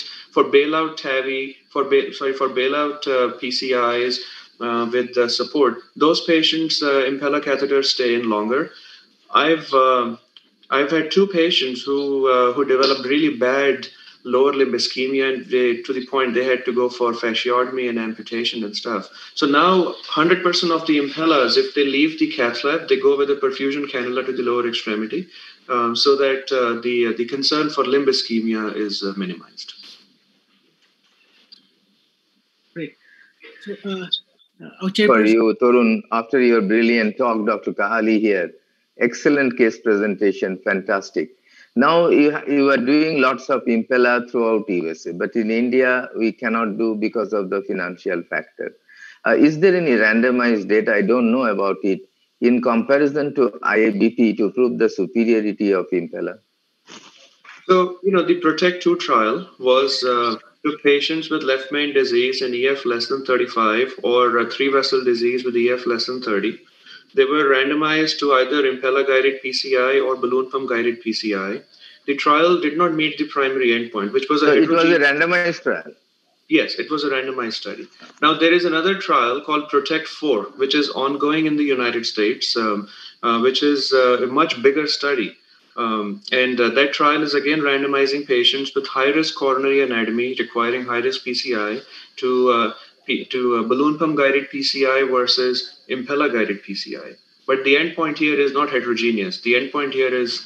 S18: TAVI, for bailout PCIs with support, those patients, Impella catheters stay in longer. I've had 2 patients who developed really bad lower limb ischemia, and to the point they had to go for fasciotomy and amputation and stuff. So now 100% of the Impellas, if they leave the cath lab, they go with a perfusion cannula to the lower extremity, so that the concern for limb ischemia is minimized.
S2: Great. So,
S1: for you, Torun, after your brilliant talk, Dr. Kahali here, excellent case presentation, fantastic. Now you are doing lots of Impella throughout USA, but in India we cannot do because of the financial factor. Is there any randomized data, I don't know about it, in comparison to IABP to prove the superiority of Impella?
S18: So, the PROTECT 2 trial was to patients with left main disease and EF less than 35 or 3-vessel disease with EF less than 30. They were randomized to either Impella-guided PCI or balloon pump-guided PCI. The trial did not meet the primary endpoint, which was
S1: it was a randomized trial?
S18: Yes, it was a randomized study. Now, there is another trial called PROTECT 4, which is ongoing in the United States, which is a much bigger study. And that trial is again randomizing patients with high-risk coronary anatomy requiring high-risk PCI to balloon pump guided PCI versus Impella guided PCI. But the endpoint here is not heterogeneous. The endpoint here is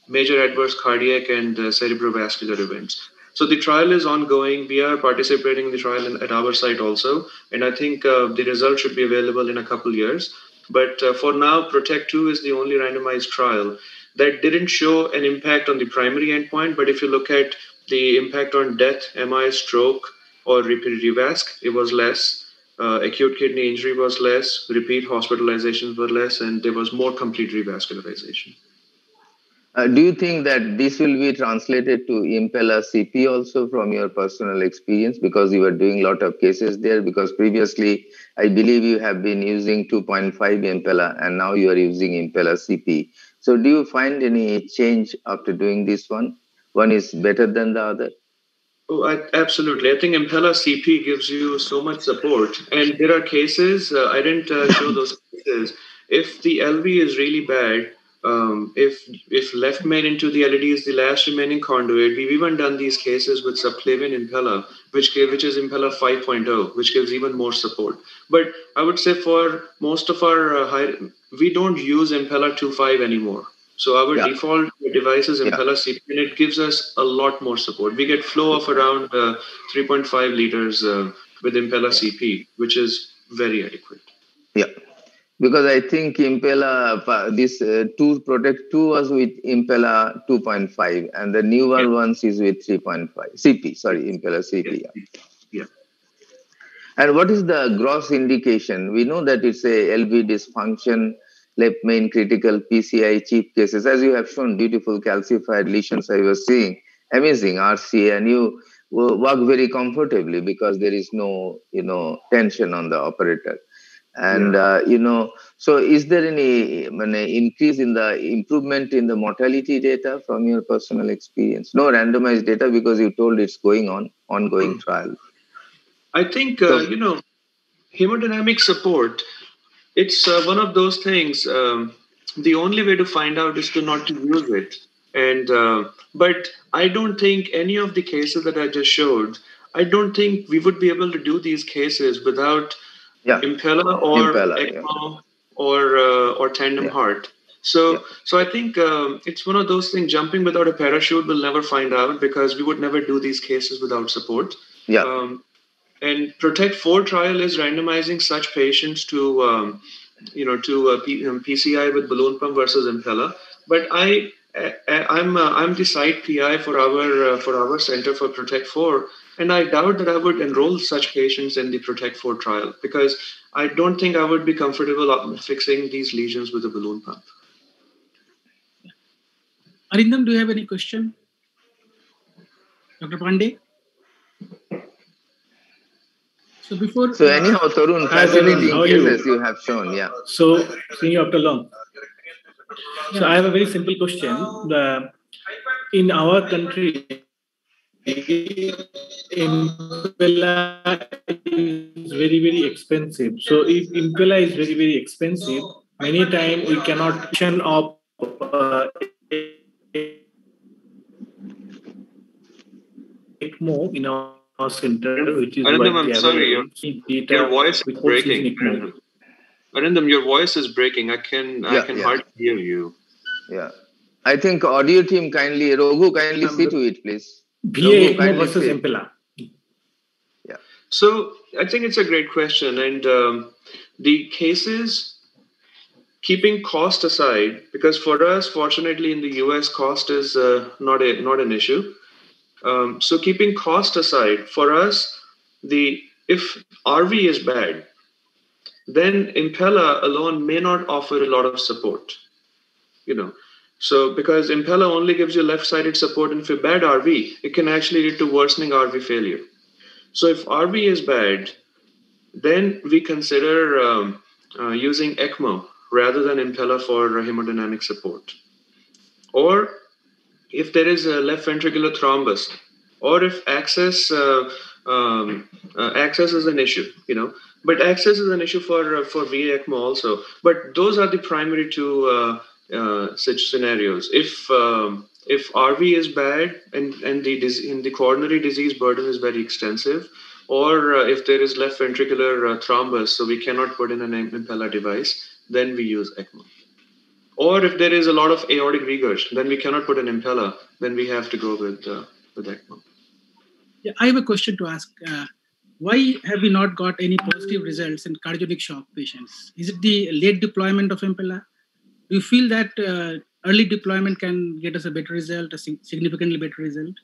S18: major adverse cardiac and cerebrovascular events. So the trial is ongoing. We are participating in the trial at our site also. And I think the result should be available in a couple years. But for now, PROTECT 2 is the only randomized trial that didn't show an impact on the primary endpoint. But if you look at the impact on death, MI, stroke, or repeat revasc, it was less. Acute kidney injury was less. Repeat hospitalizations were less. And there was more complete revascularization.
S1: Do you think that this will be translated to Impella CP also from your personal experience, because you are doing a lot of cases there? Because previously, I believe you have been using 2.5 Impella and now you are using Impella CP. So do you find any change after doing this one? One is better than the other?
S18: Oh, absolutely. I think Impella CP gives you so much support. And there are cases, I didn't show those cases. If the LV is really bad, if left main into the LED is the last remaining conduit, we've even done these cases with subclavian Impella, which is Impella 5.0, which gives even more support. But I would say for most of our we don't use Impella 2.5 anymore. So our default device is Impella CP, and it gives us a lot more support. We get flow of around 3.5 liters with Impella CP, which is very adequate.
S1: Yeah, because I think Impella, this Protect 2 was with Impella 2.5, and the newer ones is with 3.5 CP. Sorry, Impella CP.
S18: Yeah.
S1: And what is the gross indication? We know that it's a LV dysfunction, left main critical PCI chip cases. As you have shown, beautiful calcified lesions I was seeing. Amazing RCA, and you work very comfortably because there is no, tension on the operator. And, so is there any increase in the improvement in the mortality data from your personal experience? No randomized data because you told it's ongoing trial.
S18: I think, hemodynamic support, it's one of those things. The only way to find out is to not to use it. And but I don't think any of the cases that I just showed, I don't think we would be able to do these cases without Impella or ECMO or tandem heart. So I think it's one of those things. Jumping without a parachute, we'll never find out because we would never do these cases without support. And Protect 4 trial is randomizing such patients to PCI with balloon pump versus Impella. But I'm the site PI for our center for Protect 4, and I doubt that I would enroll such patients in the Protect 4 trial because I don't think I would be comfortable fixing these lesions with a balloon pump.
S2: Arindam, do you have any question? Dr. Pandey? So
S1: anyhow, Tarun, fascinating cases you have shown,
S10: So, seeing you after long. So I have a very simple question. In our country, Impella is very, very expensive. So if Impella is very, very expensive, many times we cannot of ECMO in our center, which is
S18: Arindam, I'm sorry, your voice is breaking. Arindam, your voice is breaking. I can hardly hear you.
S1: Yeah. I think audio team Raghu, kindly see to it, please.
S10: VA ECMO versus Impella.
S1: Yeah.
S18: So I think it's a great question. And the cases, keeping cost aside, because for us, fortunately, in the US, cost is not an issue. So keeping cost aside, for us, if RV is bad, then Impella alone may not offer a lot of support. So because Impella only gives you left-sided support, and for bad RV, it can actually lead to worsening RV failure. So if RV is bad, then we consider using ECMO rather than Impella for hemodynamic support. Or if there is a left ventricular thrombus, or if access is an issue, but access is an issue for VA ECMO also. But those are the primary two such scenarios. If RV is bad and the coronary disease burden is very extensive, or if there is left ventricular thrombus, so we cannot put in an Impella device, then we use ECMO. Or if there is a lot of aortic regurg, then we cannot put an Impella, then we have to go with ECMO.
S2: Yeah, I have a question to ask. Why have we not got any positive results in cardiogenic shock patients? Is it the late deployment of Impella? Do you feel that early deployment can get us a better result, a significantly better result?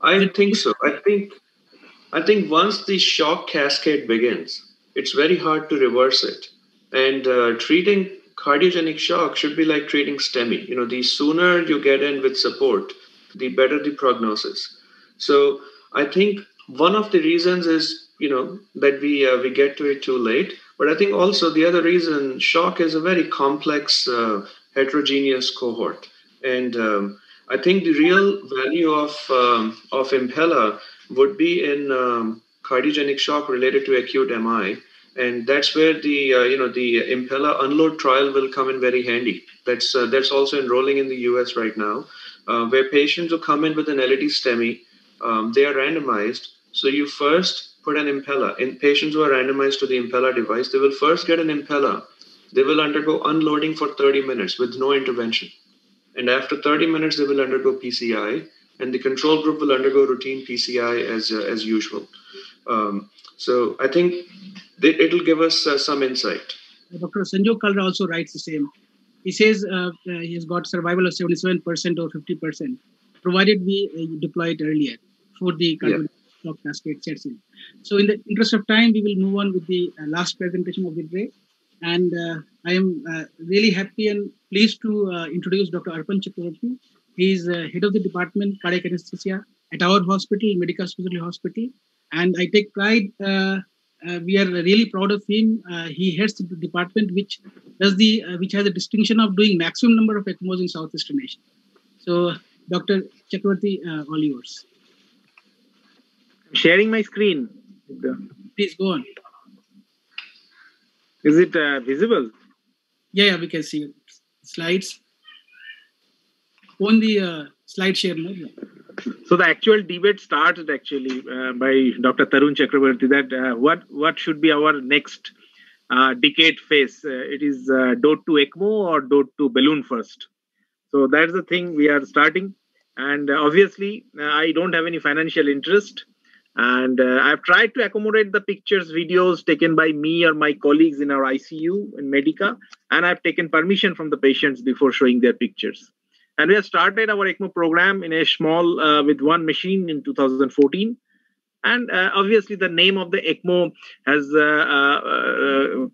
S18: I think so. I think once the shock cascade begins, it's very hard to reverse it. And treating cardiogenic shock should be like treating STEMI. The sooner you get in with support, the better the prognosis. So I think one of the reasons is, that we get to it too late. But I think also the other reason, shock is a very complex, heterogeneous cohort. And I think the real value of Impella would be in cardiogenic shock related to acute MI. And that's where the Impella unload trial will come in very handy. That's also enrolling in the US right now, where patients who come in with an LED STEMI, they are randomized. So you first put an Impella. In patients who are randomized to the Impella device, they will first get an Impella. they will undergo unloading for 30 minutes with no intervention. And after 30 minutes, they will undergo PCI, and the control group will undergo routine PCI as usual. So I think it'll give us some insight.
S2: Dr. Sanjog Kalra also writes the same. He says he's got survival of 77% or 50%, provided we deploy it earlier before the cardiac shock cascade sets in. So in the interest of time, we will move on with the last presentation of the day. And I am really happy and pleased to introduce Dr. Arpan Chakravarti. He is head of the department cardiac anesthesia at our hospital, Medica Specialty Hospital. And I take pride, we are really proud of him. He heads the department which has the distinction of doing maximum number of ECMOs in Southeastern Asia. So Dr. Chakravarti, all yours.
S19: I'm sharing my screen.
S2: Please go on.
S19: Is it visible?
S2: Yeah, we can see slides. On the slide share mode.
S19: So the actual debate started actually by Dr. Tarun Chakravarti that what should be our next decade phase. It is DOT to ECMO or DOT to balloon first. So that's the thing we are starting. And obviously, I don't have any financial interest. And I've tried to accommodate the pictures, videos taken by me or my colleagues in our ICU in Medica. And I've taken permission from the patients before showing their pictures. And we have started our ECMO program in a small, with one machine in 2014. And obviously the name of the ECMO has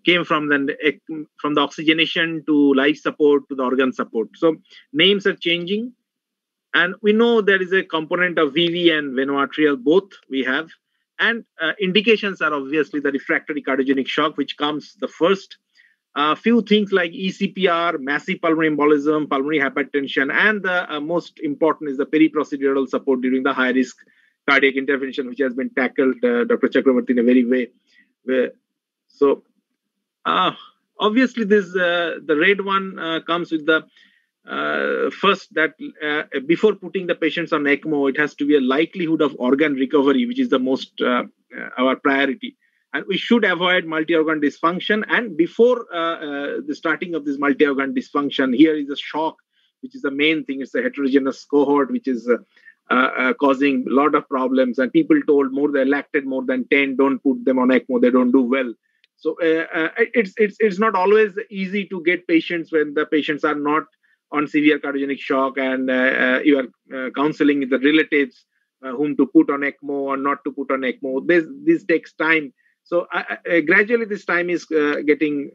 S19: came from the oxygenation to life support to the organ support. So names are changing. And we know there is a component of VV and venoarterial, both we have. And indications are obviously the refractory cardiogenic shock, which comes the first. Few things like ECPR, massive pulmonary embolism, pulmonary hypertension, and the most important is the periprocedural support during the high-risk cardiac intervention, which has been tackled, Dr. Chakravarti, in a very way. So, obviously, this the red one comes with the first that before putting the patients on ECMO, it has to be a likelihood of organ recovery, which is the most our priority. And we should avoid multi-organ dysfunction. And before the starting of this multi-organ dysfunction, here is a shock, which is the main thing. It's a heterogeneous cohort, which is causing a lot of problems. And people told they're lactate more than 10, don't put them on ECMO, they don't do well. So it's not always easy to get patients when the patients are not on severe cardiogenic shock and you are counseling the relatives whom to put on ECMO or not to put on ECMO. This takes time. So gradually this time is getting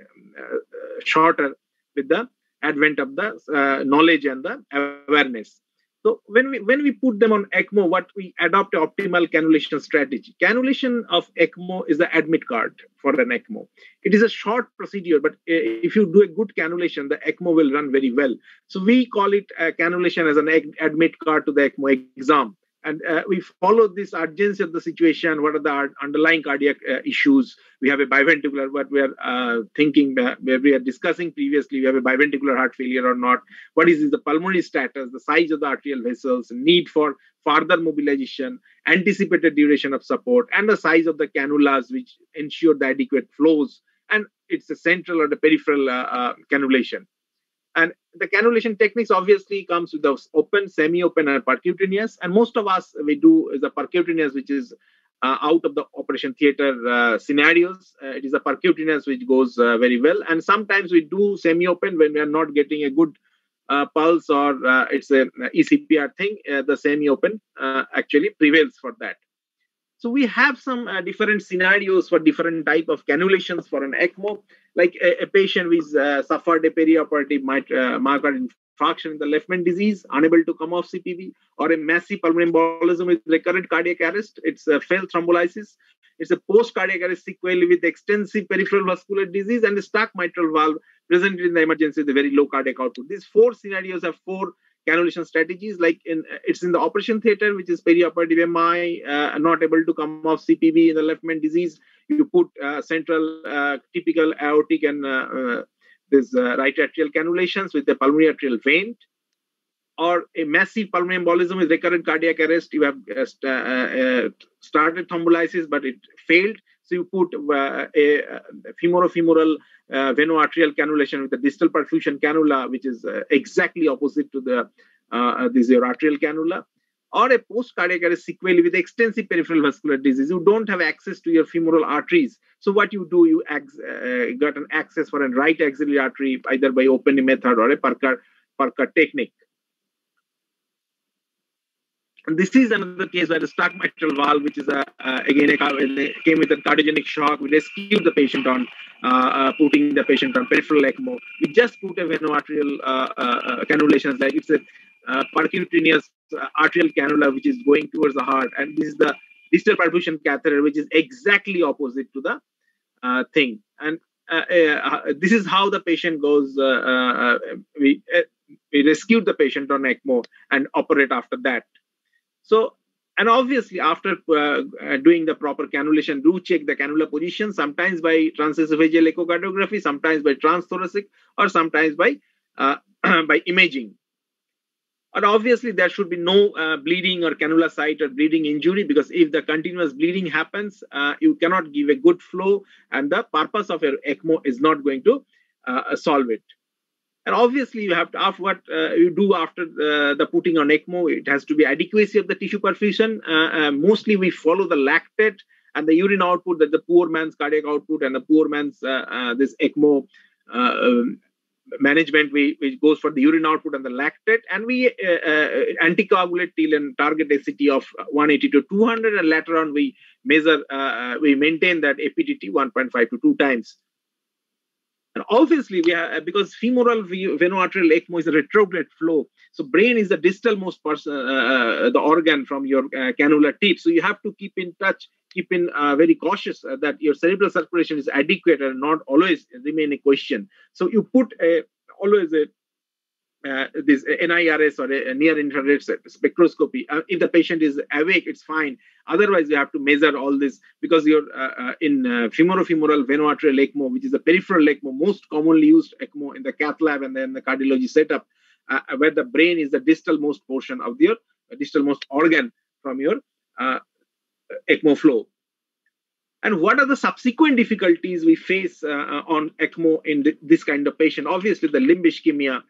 S19: shorter with the advent of the knowledge and the awareness. So when we put them on ECMO, what we adopt an optimal cannulation strategy. Cannulation of ECMO is the admit card for an ECMO. It is a short procedure, but if you do a good cannulation, the ECMO will run very well. So we call it cannulation as an admit card to the ECMO exam. And we follow this urgency of the situation. What are the underlying cardiac issues? We have a biventricular, what we are thinking, where we are discussing previously, we have a biventricular heart failure or not. What is the pulmonary status, the size of the arterial vessels, need for further mobilization, anticipated duration of support, and the size of the cannulas, which ensure the adequate flows. And it's a central or the peripheral cannulation. And the cannulation techniques obviously comes with the open, semi-open, and percutaneous. And most of us, we do is a percutaneous, which is out of the operation theater scenarios. It is a percutaneous which goes very well. And sometimes we do semi-open when we are not getting a good pulse or it's a ECPR thing. The semi-open actually prevails for that. So we have some different scenarios for different type of cannulations for an ECMO, like a patient who suffered a perioperative myocardial infarction in the left main disease, unable to come off CPV, or a massive pulmonary embolism with recurrent cardiac arrest. It's a failed thrombolysis. It's a post-cardiac arrest sequelae with extensive peripheral vascular disease and a stuck mitral valve presented in the emergency with a very low cardiac output. These four scenarios have four cannulation strategies, like it's in the operation theater, which is perioperative MI, not able to come off CPV in the left main disease. You put central typical aortic and this right atrial cannulations with the pulmonary arterial vein, or a massive pulmonary embolism with recurrent cardiac arrest. You have started thrombolysis, but it failed. So you put a femoral veno-arterial cannulation with a distal perfusion cannula, which is exactly opposite to the this your arterial cannula, or a post-cardiac arrest sequelae with extensive peripheral vascular disease. You don't have access to your femoral arteries. So what you do, you got an access for a right axillary artery, either by opening method or a Parker technique. And this is another case where the stuck mitral valve, which is again came with a cardiogenic shock. We rescued the patient on putting the patient on peripheral ECMO. We just put a veno-arterial cannulation. Like it's a percutaneous arterial cannula which is going towards the heart, and this is the distal perfusion catheter, which is exactly opposite to the thing. And this is how the patient goes. We rescued the patient on ECMO and operate after that. So, and obviously after doing the proper cannulation, do check the cannula position, sometimes by transesophageal echocardiography, sometimes by transthoracic, or sometimes by by imaging. And obviously there should be no bleeding or cannula site or bleeding injury, because if the continuous bleeding happens, you cannot give a good flow, and the purpose of your ECMO is not going to solve it. And obviously, you have to, after what you do after the putting on ECMO, it has to be adequacy of the tissue perfusion. Mostly, we follow the lactate and the urine output, that the poor man's cardiac output and the poor man's this ECMO management, which goes for the urine output and the lactate. And we anticoagulate till a target SCT of 180 to 200, and later on we measure, we maintain that APTT 1.5 to 2 times. And obviously, we have, because femoral veno-arterial ECMO is a retrograde flow. So brain is the distal most the organ from your cannula tip. So you have to keep in touch, keep in very cautious that your cerebral circulation is adequate and not always remain a question. So you put always this NIRS or a near infrared spectroscopy. If the patient is awake, it's fine. Otherwise, you have to measure all this, because you're in femoral veno-arterial ECMO, which is a peripheral ECMO, most commonly used ECMO in the cath lab and then the cardiology setup, where the brain is the distal most portion of your distal most organ from your ECMO flow. And what are the subsequent difficulties we face on ECMO in this kind of patient? Obviously, the limb ischemia,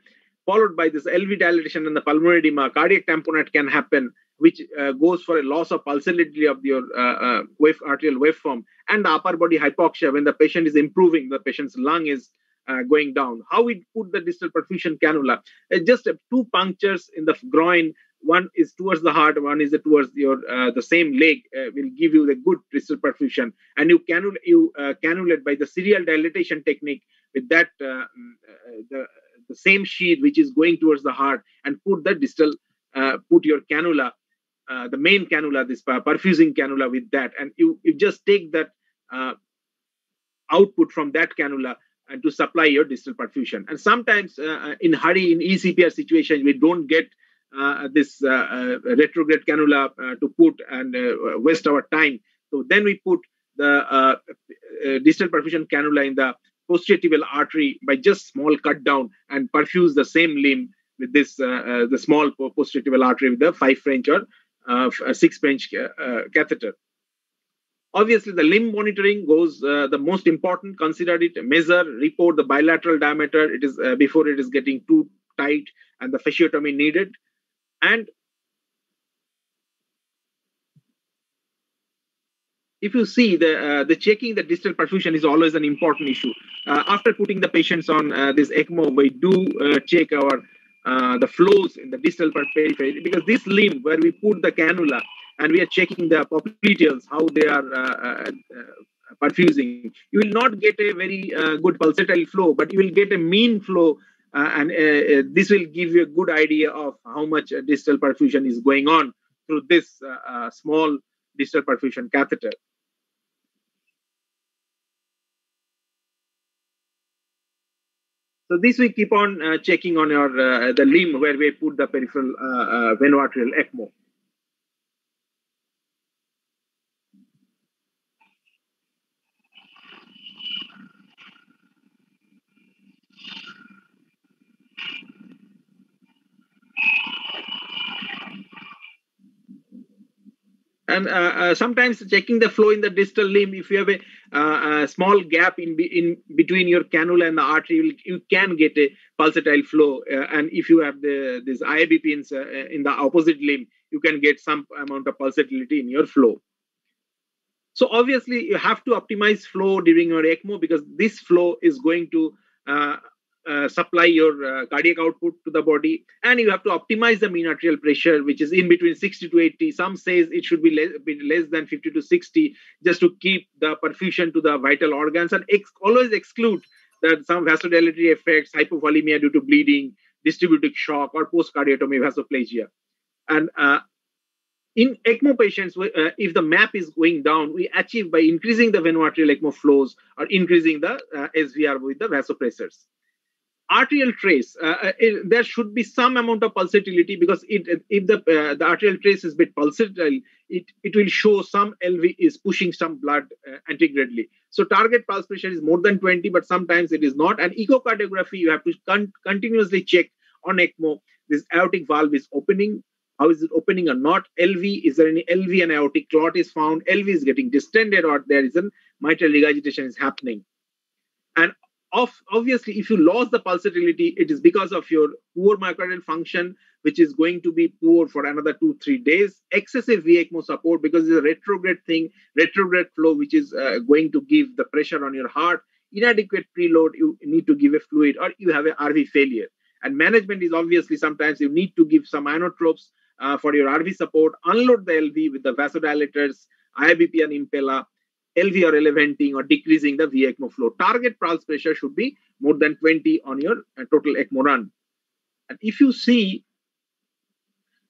S19: followed by this LV dilatation and the pulmonary edema. Cardiac tamponade can happen, which goes for a loss of pulsatility of your arterial waveform, and the upper body hypoxia when the patient is improving, the patient's lung is going down. How we put the distal perfusion cannula? Just 2 punctures in the groin. One is towards the heart, one is towards your the same leg, will give you the good distal perfusion. And you cannulate by the serial dilatation technique with that the same sheath which is going towards the heart, and put the distal, put your cannula, the main cannula, this perfusing cannula with that, and you just take that output from that cannula and to supply your distal perfusion. And sometimes in hurry, in eCPR situation, we don't get this retrograde cannula to put and waste our time. So then we put the distal perfusion cannula in the posterior tibial artery by just small cut down, and perfuse the same limb with this the small posterior tibial artery with the 5 French or 6 French catheter. Obviously, the limb monitoring goes the most important. Consider it, measure, report the bilateral diameter. It is before it is getting too tight and the fasciotomy needed. And if you see the checking the distal perfusion is always an important issue. After putting the patients on this ECMO, we do check our the flows in the distal periphery, because this limb where we put the cannula and we are checking the popliteals, how they are perfusing, you will not get a very good pulsatile flow, but you will get a mean flow, and this will give you a good idea of how much distal perfusion is going on through this small distal perfusion catheter. So this we keep on checking on your the limb where we put the peripheral veno-arterial ECMO. And sometimes checking the flow in the distal limb, if you have a small gap in between your cannula and the artery, you can get a pulsatile flow. And if you have this IABP in the opposite limb, you can get some amount of pulsatility in your flow. So obviously, you have to optimize flow during your ECMO, because this flow is going to supply your cardiac output to the body, and you have to optimize the mean arterial pressure, which is in between 60 to 80. Some says it should be less than 50 to 60, just to keep the perfusion to the vital organs, and always exclude that some vasodilatory effects, hypovolemia due to bleeding, distributic shock, or post-cardiotomy vasoplegia. And in ECMO patients, if the MAP is going down, we achieve by increasing the veno-arterial ECMO flows or increasing the SVR with the vasopressors. Arterial trace, there should be some amount of pulsatility, because if the arterial trace is a bit pulsatile, it will show some LV is pushing some blood antegradally. So target pulse pressure is more than 20, but sometimes it is not. And echocardiography, you have to continuously check on ECMO. This aortic valve is opening. How is it opening or not? LV, is there any LV and aortic clot is found? LV is getting distended, or there is a mitral regurgitation is happening. And obviously, if you lost the pulsatility, it is because of your poor myocardial function, which is going to be poor for another 2-3 days. Excessive VECMO support, because it's a retrograde thing, retrograde flow, which is going to give the pressure on your heart. Inadequate preload, you need to give a fluid, or you have a RV failure. And management is obviously sometimes you need to give some inotropes for your RV support, unload the LV with the vasodilators, IABP and Impella, LV or eleventing or decreasing the VECMO flow. Target pulse pressure should be more than 20 on your total ECMO run. And if you see,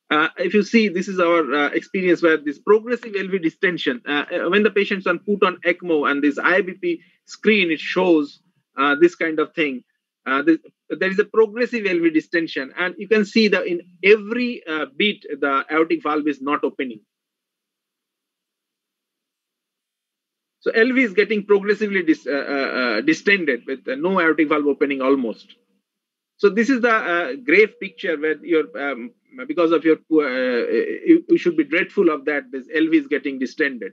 S19: this is our experience where this progressive LV distension, when the patients are put on ECMO and this IABP screen, it shows this kind of thing. There is a progressive LV distension, and you can see that in every beat, the aortic valve is not opening. So LV is getting progressively distended with no aortic valve opening almost. So this is the grave picture where you're, because of your, you should be dreadful of that. This LV is getting distended.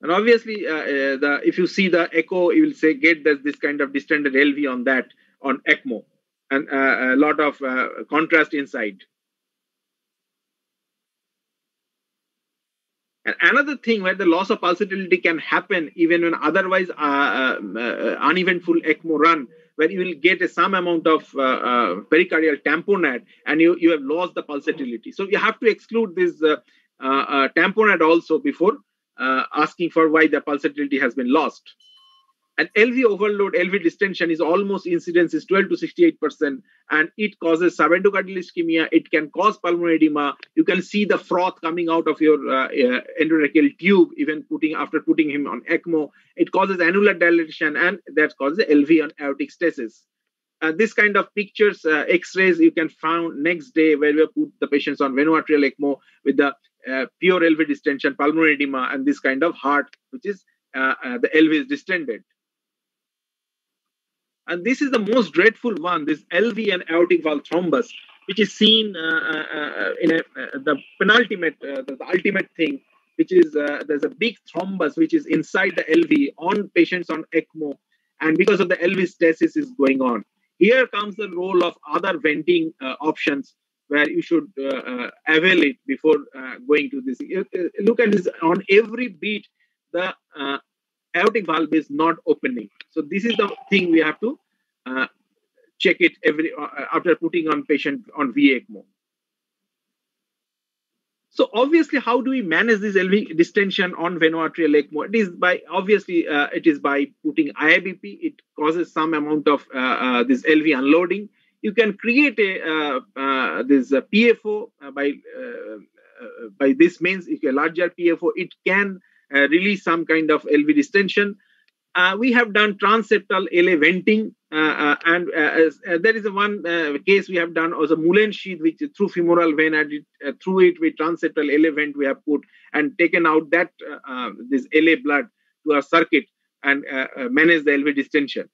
S19: And obviously, if you see the echo, you will say get this kind of distended LV on that, on ECMO, and a lot of contrast inside. And another thing where the loss of pulsatility can happen even when otherwise uneventful ECMO run, where you will get some amount of pericardial tamponade, and you have lost the pulsatility. So you have to exclude this tamponade also before asking for why the pulsatility has been lost. And LV overload, LV distension is almost incidence is 12 to 68%, and it causes subendocardial ischemia. It can cause pulmonary edema. You can see the froth coming out of your endotracheal tube, even after putting him on ECMO. It causes annular dilation, and that causes LV and aortic stasis. This kind of pictures, X-rays, you can find next day where we put the patients on veno-arterial ECMO with the pure LV distension, pulmonary edema, and this kind of heart, which is the LV is distended. And this is the most dreadful one, this LV and aortic valve thrombus, which is seen in the penultimate, the ultimate thing, which is there's a big thrombus which is inside the LV on patients on ECMO, and because of the LV stasis is going on. Here comes the role of other venting options, where you should avail it before going to this. Look at this, on every beat, the aortic valve is not opening. So this is the thing we have to check it after putting on patient on VECMO. So obviously, how do we manage this LV distension on veno-arterial ECMO? It is by putting IABP. It causes some amount of this LV unloading. You can create this PFO by this means. If a larger PFO, it can release some kind of LV distension. We have done transeptal LA venting, and there is one case we have done as a Mullen sheath, which through femoral vein, and through it with transeptal LA vent we have put and taken out that this LA blood to our circuit and manage the LV distension.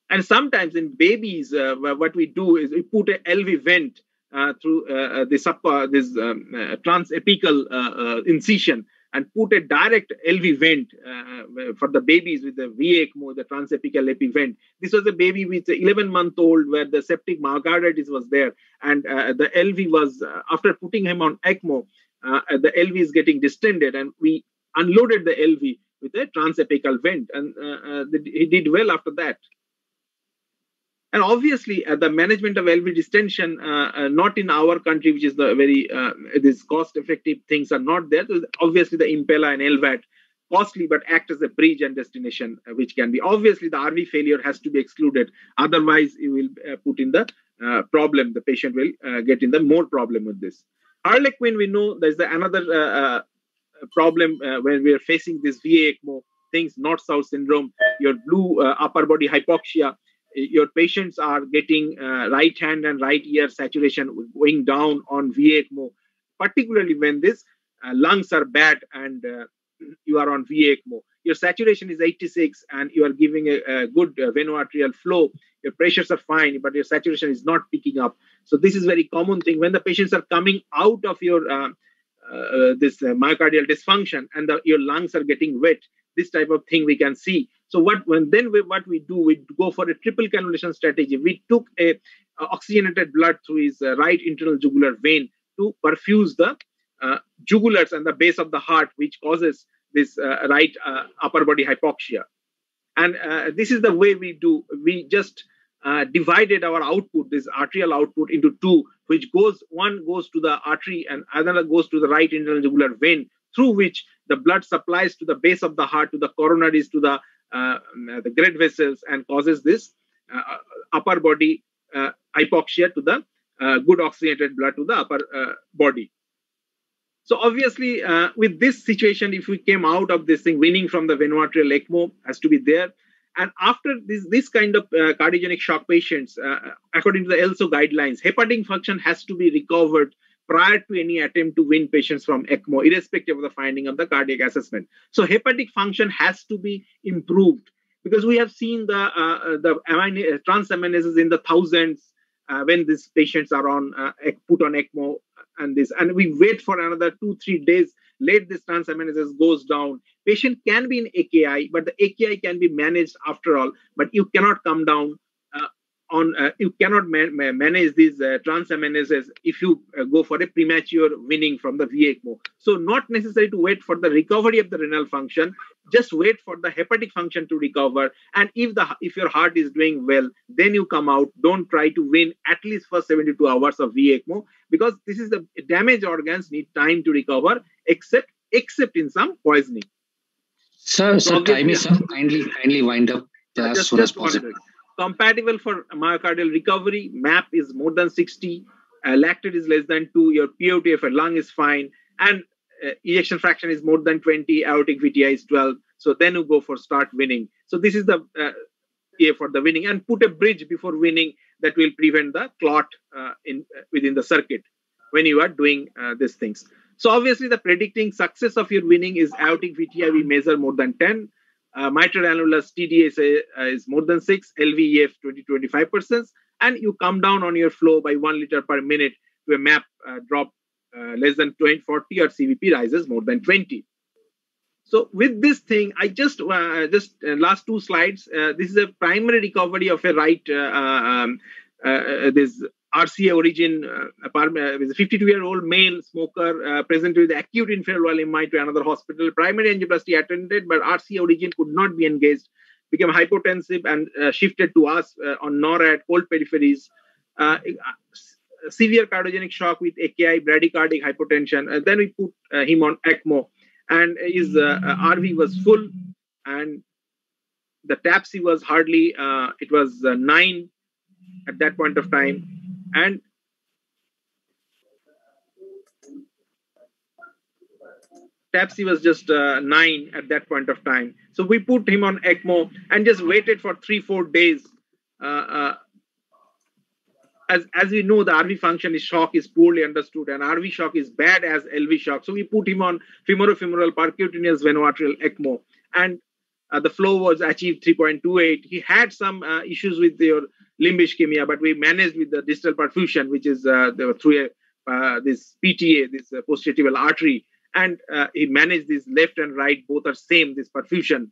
S19: And sometimes in babies, what we do is we put a LV vent through this transapical incision and put a direct LV vent for the babies with the VA ECMO, the transapical epi vent. This was a baby with 11-month-old where the septic myocarditis was there, and the LV was, after putting him on ECMO, the LV is getting distended, and we unloaded the LV with a transapical vent, and he did well after that. And obviously, the management of LV distension, not in our country, which is the very these cost-effective things are not there. So obviously, the Impella and LVAD, costly but act as a bridge and destination, which can be. Obviously, the RV failure has to be excluded. Otherwise, you will put in the problem. The patient will get in the more problem with this. Harlequin, we know there's another problem when we are facing this VA ECMO things, North-South syndrome, your blue upper body hypoxia. Your patients are getting right hand and right ear saturation going down on VA ECMO, particularly when this lungs are bad and you are on VA ECMO. Your saturation is 86 and you are giving a good veno-arterial flow. Your pressures are fine, but your saturation is not picking up. So this is a very common thing. When the patients are coming out of your this myocardial dysfunction and your lungs are getting wet, this type of thing we can see. So what we do, we go for a triple cannulation strategy. We took a oxygenated blood through his right internal jugular vein to perfuse the jugulars and the base of the heart, which causes this right upper body hypoxia. And this is the way we do. We just divided our output, this arterial output, into two, which one goes to the artery and another goes to the right internal jugular vein, through which the blood supplies to the base of the heart, to the coronaries, to the great vessels, and causes this upper body hypoxia to the good oxygenated blood to the upper body. So obviously, with this situation, if we came out of this thing, winning from the veno-arterial ECMO has to be there. And after this kind of cardiogenic shock patients, according to the ELSO guidelines, hepatic function has to be recovered prior to any attempt to wean patients from ECMO, irrespective of the finding of the cardiac assessment. So hepatic function has to be improved, because we have seen the transaminases in the thousands when these patients are on put on ECMO, and we wait for another 2-3 days. Late this transaminases goes down. Patient can be in AKI, but the AKI can be managed after all. But you cannot come down you cannot manage these transaminases if you go for a premature weaning from the VA ECMO. So not necessary to wait for the recovery of the renal function, just wait for the hepatic function to recover. And if your heart is doing well, then you come out. Don't try to wean at least for 72 hours of VA ECMO, because this is the damaged organs need time to recover, except in some poisoning.
S11: Sir, time is up. Kindly wind up as soon as possible.
S19: Compatible for myocardial recovery, MAP is more than 60, lactate is less than 2, your POTF for lung is fine, and ejection fraction is more than 20, aortic VTI is 12. So then you go for start winning. So this is the for the winning, and put a bridge before winning that will prevent the clot within the circuit when you are doing these things. So obviously the predicting success of your winning is aortic VTI, we measure more than 10. Mitral annulus TDA is more than 6, LVEF 20-25%, and you come down on your flow by 1 liter per minute to a MAP drop less than 40, or CVP rises more than 20. So with this thing, I just last 2 slides. This is a primary recovery of a right this RCA origin, with a 52-year-old male smoker presented with acute inferior lower limb to another hospital. Primary angioplasty attended, but RCA origin could not be engaged, became hypotensive and shifted to us on NORAD, cold peripheries, severe cardiogenic shock with AKI, bradycardic hypotension. Then we put him on ECMO, and his RV was full, and the TAPSE was hardly, it was 9 at that point of time. And TAPSE was just 9 at that point of time. So we put him on ECMO and just waited for 3-4 days. As we know, the RV function shock is poorly understood, and RV shock is bad as LV shock. So we put him on femoral percutaneous veno-arterial ECMO, and the flow was achieved 3.28. He had some issues with your limb ischemia, but we managed with the distal perfusion, which is through this PTA, this post-tibial artery, and he managed this left and right, both are same, this perfusion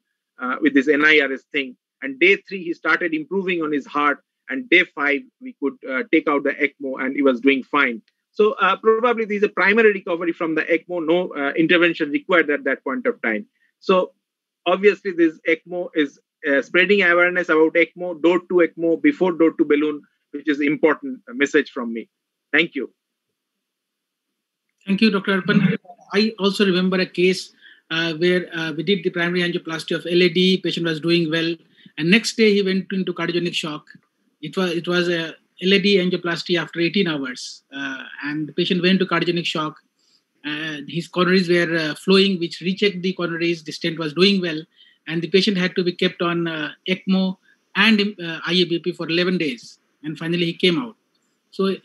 S19: with this NIRS thing. And day 3, he started improving on his heart, and day 5, we could take out the ECMO, and he was doing fine. So probably this is a primary recovery from the ECMO, no intervention required at that point of time. So obviously this ECMO is spreading awareness about ECMO, door to ECMO, before door to balloon, which is important message from me. Thank you.
S2: Thank you, Dr. Arpan. I also remember a case where we did the primary angioplasty of LAD, patient was doing well, and next day he went into cardiogenic shock. It was a LAD angioplasty after 18 hours, and the patient went to cardiogenic shock. His coronaries were flowing, which rechecked the coronaries. The stent was doing well, and the patient had to be kept on ECMO and IABP for 11 days, and finally he came out. So,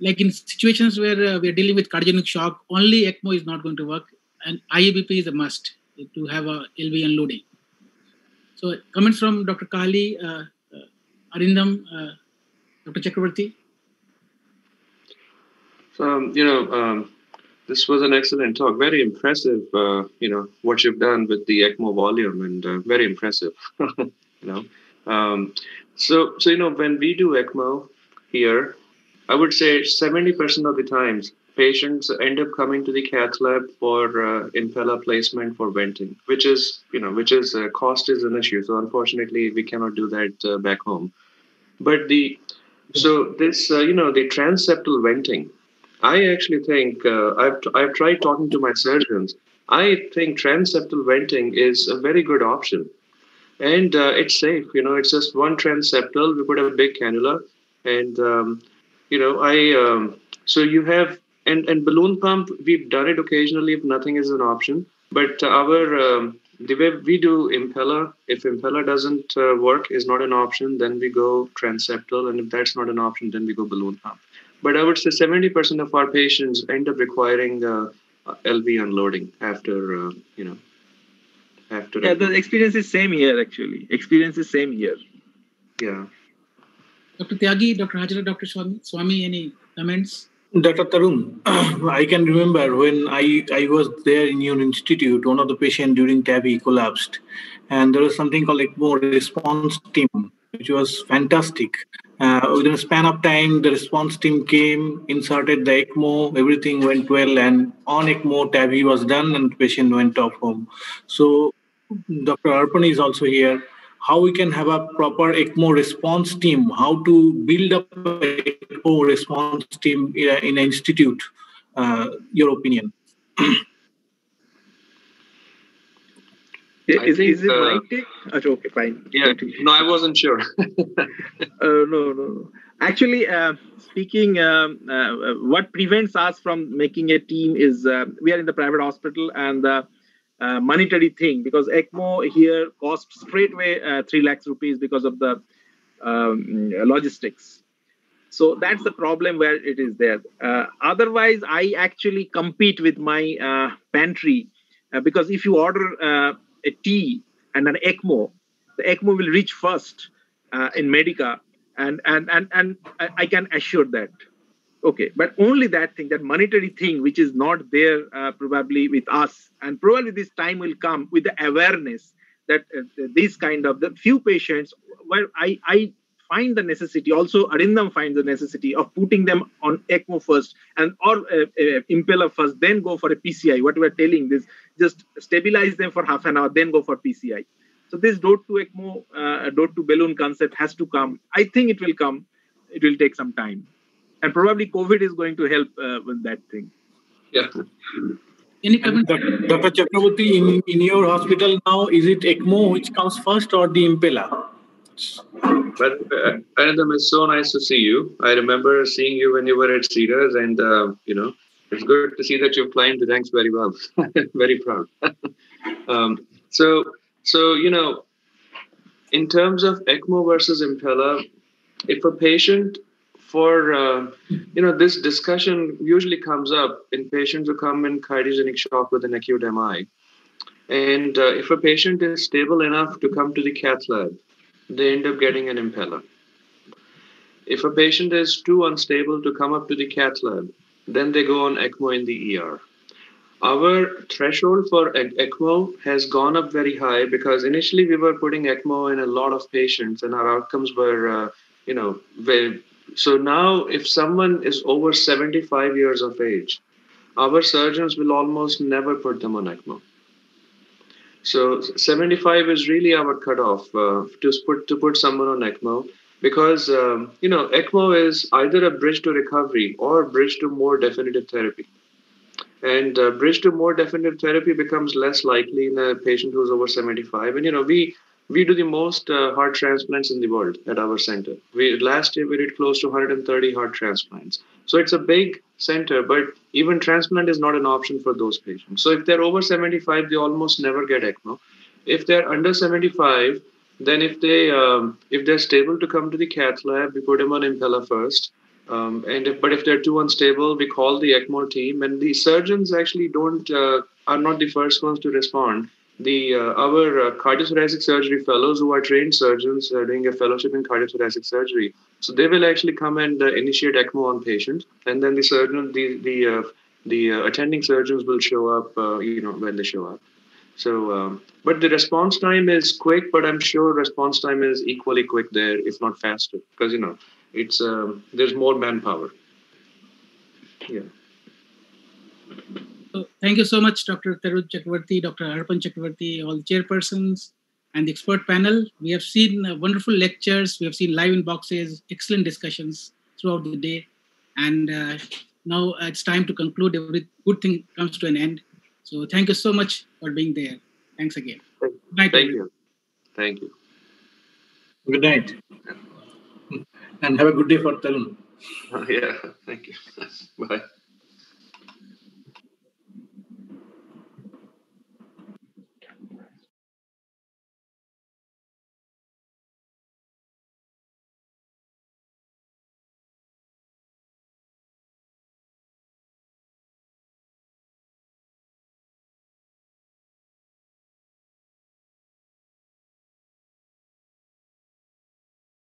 S2: like in situations where we are dealing with cardiogenic shock, only ECMO is not going to work, and IABP is a must to have a LV unloading. So, comments from Dr. Kahli, Arindam, Dr. Chakravarti.
S18: So, this was an excellent talk. Very impressive, what you've done with the ECMO volume, and very impressive. So when we do ECMO here, I would say 70% of the times patients end up coming to the cath lab for Impella placement for venting, which is cost is an issue. So unfortunately, we cannot do that back home. But the transseptal venting, I actually think I've tried talking to my surgeons. I think transseptal venting is a very good option, and it's safe. It's just one transseptal. We put a big cannula, and so you have and balloon pump. We've done it occasionally if nothing is an option. But the way we do Impella, if Impella doesn't work, is not an option, then we go transseptal, and if that's not an option, then we go balloon pump. But I would say 70% of our patients end up requiring LV unloading after. Yeah,
S19: the experience is same here actually. Experience is same here.
S18: Yeah.
S2: Dr. Tyagi, Dr. Hajra, Dr. Swami, any comments?
S10: Dr. Tarun, I can remember when I was there in your institute, one of the patients during TAVI collapsed, and there was something called ECMO response team, which was fantastic. Within a span of time, the response team came, inserted the ECMO, everything went well, and on ECMO, TAVI was done, and the patient went off home. So Dr. Arpan is also here. How we can have a proper ECMO response team, how to build up an ECMO response team in an institute, your opinion?
S19: Is it my take? Okay, fine.
S18: Yeah, no, I wasn't sure.
S19: No. Actually, speaking, what prevents us from making a team is we are in the private hospital, and monetary thing, because ECMO here costs straightway 3 lakhs rupees because of the logistics. So that's the problem where it is there. Otherwise, I actually compete with my pantry because if you order a tea and an ECMO, the ECMO will reach first in Medica, and I can assure that. Okay, but only that thing, that monetary thing, which is not there probably with us, and probably this time will come with the awareness that these kind of the few patients where I find the necessity, also Arindam finds the necessity of putting them on ECMO first or Impella first, then go for a PCI. What we are telling this, just stabilize them for half an hour, then go for PCI. So this door to ECMO, door to balloon concept has to come. I think it will come. It will take some time. And probably COVID is going to help with that thing.
S18: Yeah.
S2: Any comment?
S10: Dr. Chakravarti, in your hospital now, is it ECMO which comes first or the Impella?
S18: But Arindam, it's so nice to see you. I remember seeing you when you were at Cedars, and it's good to see that you've climbed the ranks very well. Very proud. So in terms of ECMO versus Impella, if a patient this discussion usually comes up in patients who come in cardiogenic shock with an acute MI. And if a patient is stable enough to come to the cath lab, they end up getting an Impella. If a patient is too unstable to come up to the cath lab, then they go on ECMO in the ER. Our threshold for ECMO has gone up very high because initially we were putting ECMO in a lot of patients and our outcomes were, very. So now if someone is over 75 years of age, our surgeons will almost never put them on ECMO. So 75 is really our cutoff to put someone on ECMO because, ECMO is either a bridge to recovery or a bridge to more definitive therapy. And bridge to more definitive therapy becomes less likely in a patient who's over 75. And, we do the most heart transplants in the world at our center. Last year, we did close to 130 heart transplants. So it's a big center, but even transplant is not an option for those patients. So if they're over 75, they almost never get ECMO. If they're under 75, then if they're stable to come to the cath lab, we put them on Impella first. But if they're too unstable, we call the ECMO team, and the surgeons actually are not the first ones to respond. Our cardiothoracic surgery fellows who are trained surgeons are doing a fellowship in cardiothoracic surgery. So they will actually come and initiate ECMO on patients, and then the surgeon, the attending surgeons will show up, when they show up. So, but the response time is quick, but I'm sure response time is equally quick there, if not faster, because it's there's more manpower. Yeah.
S2: So thank you so much, Dr. Tarun Chakravarti, Dr. Arpan Chakravarti, all the chairpersons and the expert panel. We have seen wonderful lectures. We have seen live inboxes, excellent discussions throughout the day. And now it's time to conclude. Every good thing comes to an end. So thank you so much for being there. Thanks again. Good night.
S18: Thank you. Thank you.
S10: Good night. And have a good day for Tarun.
S18: Yeah, thank you. Bye.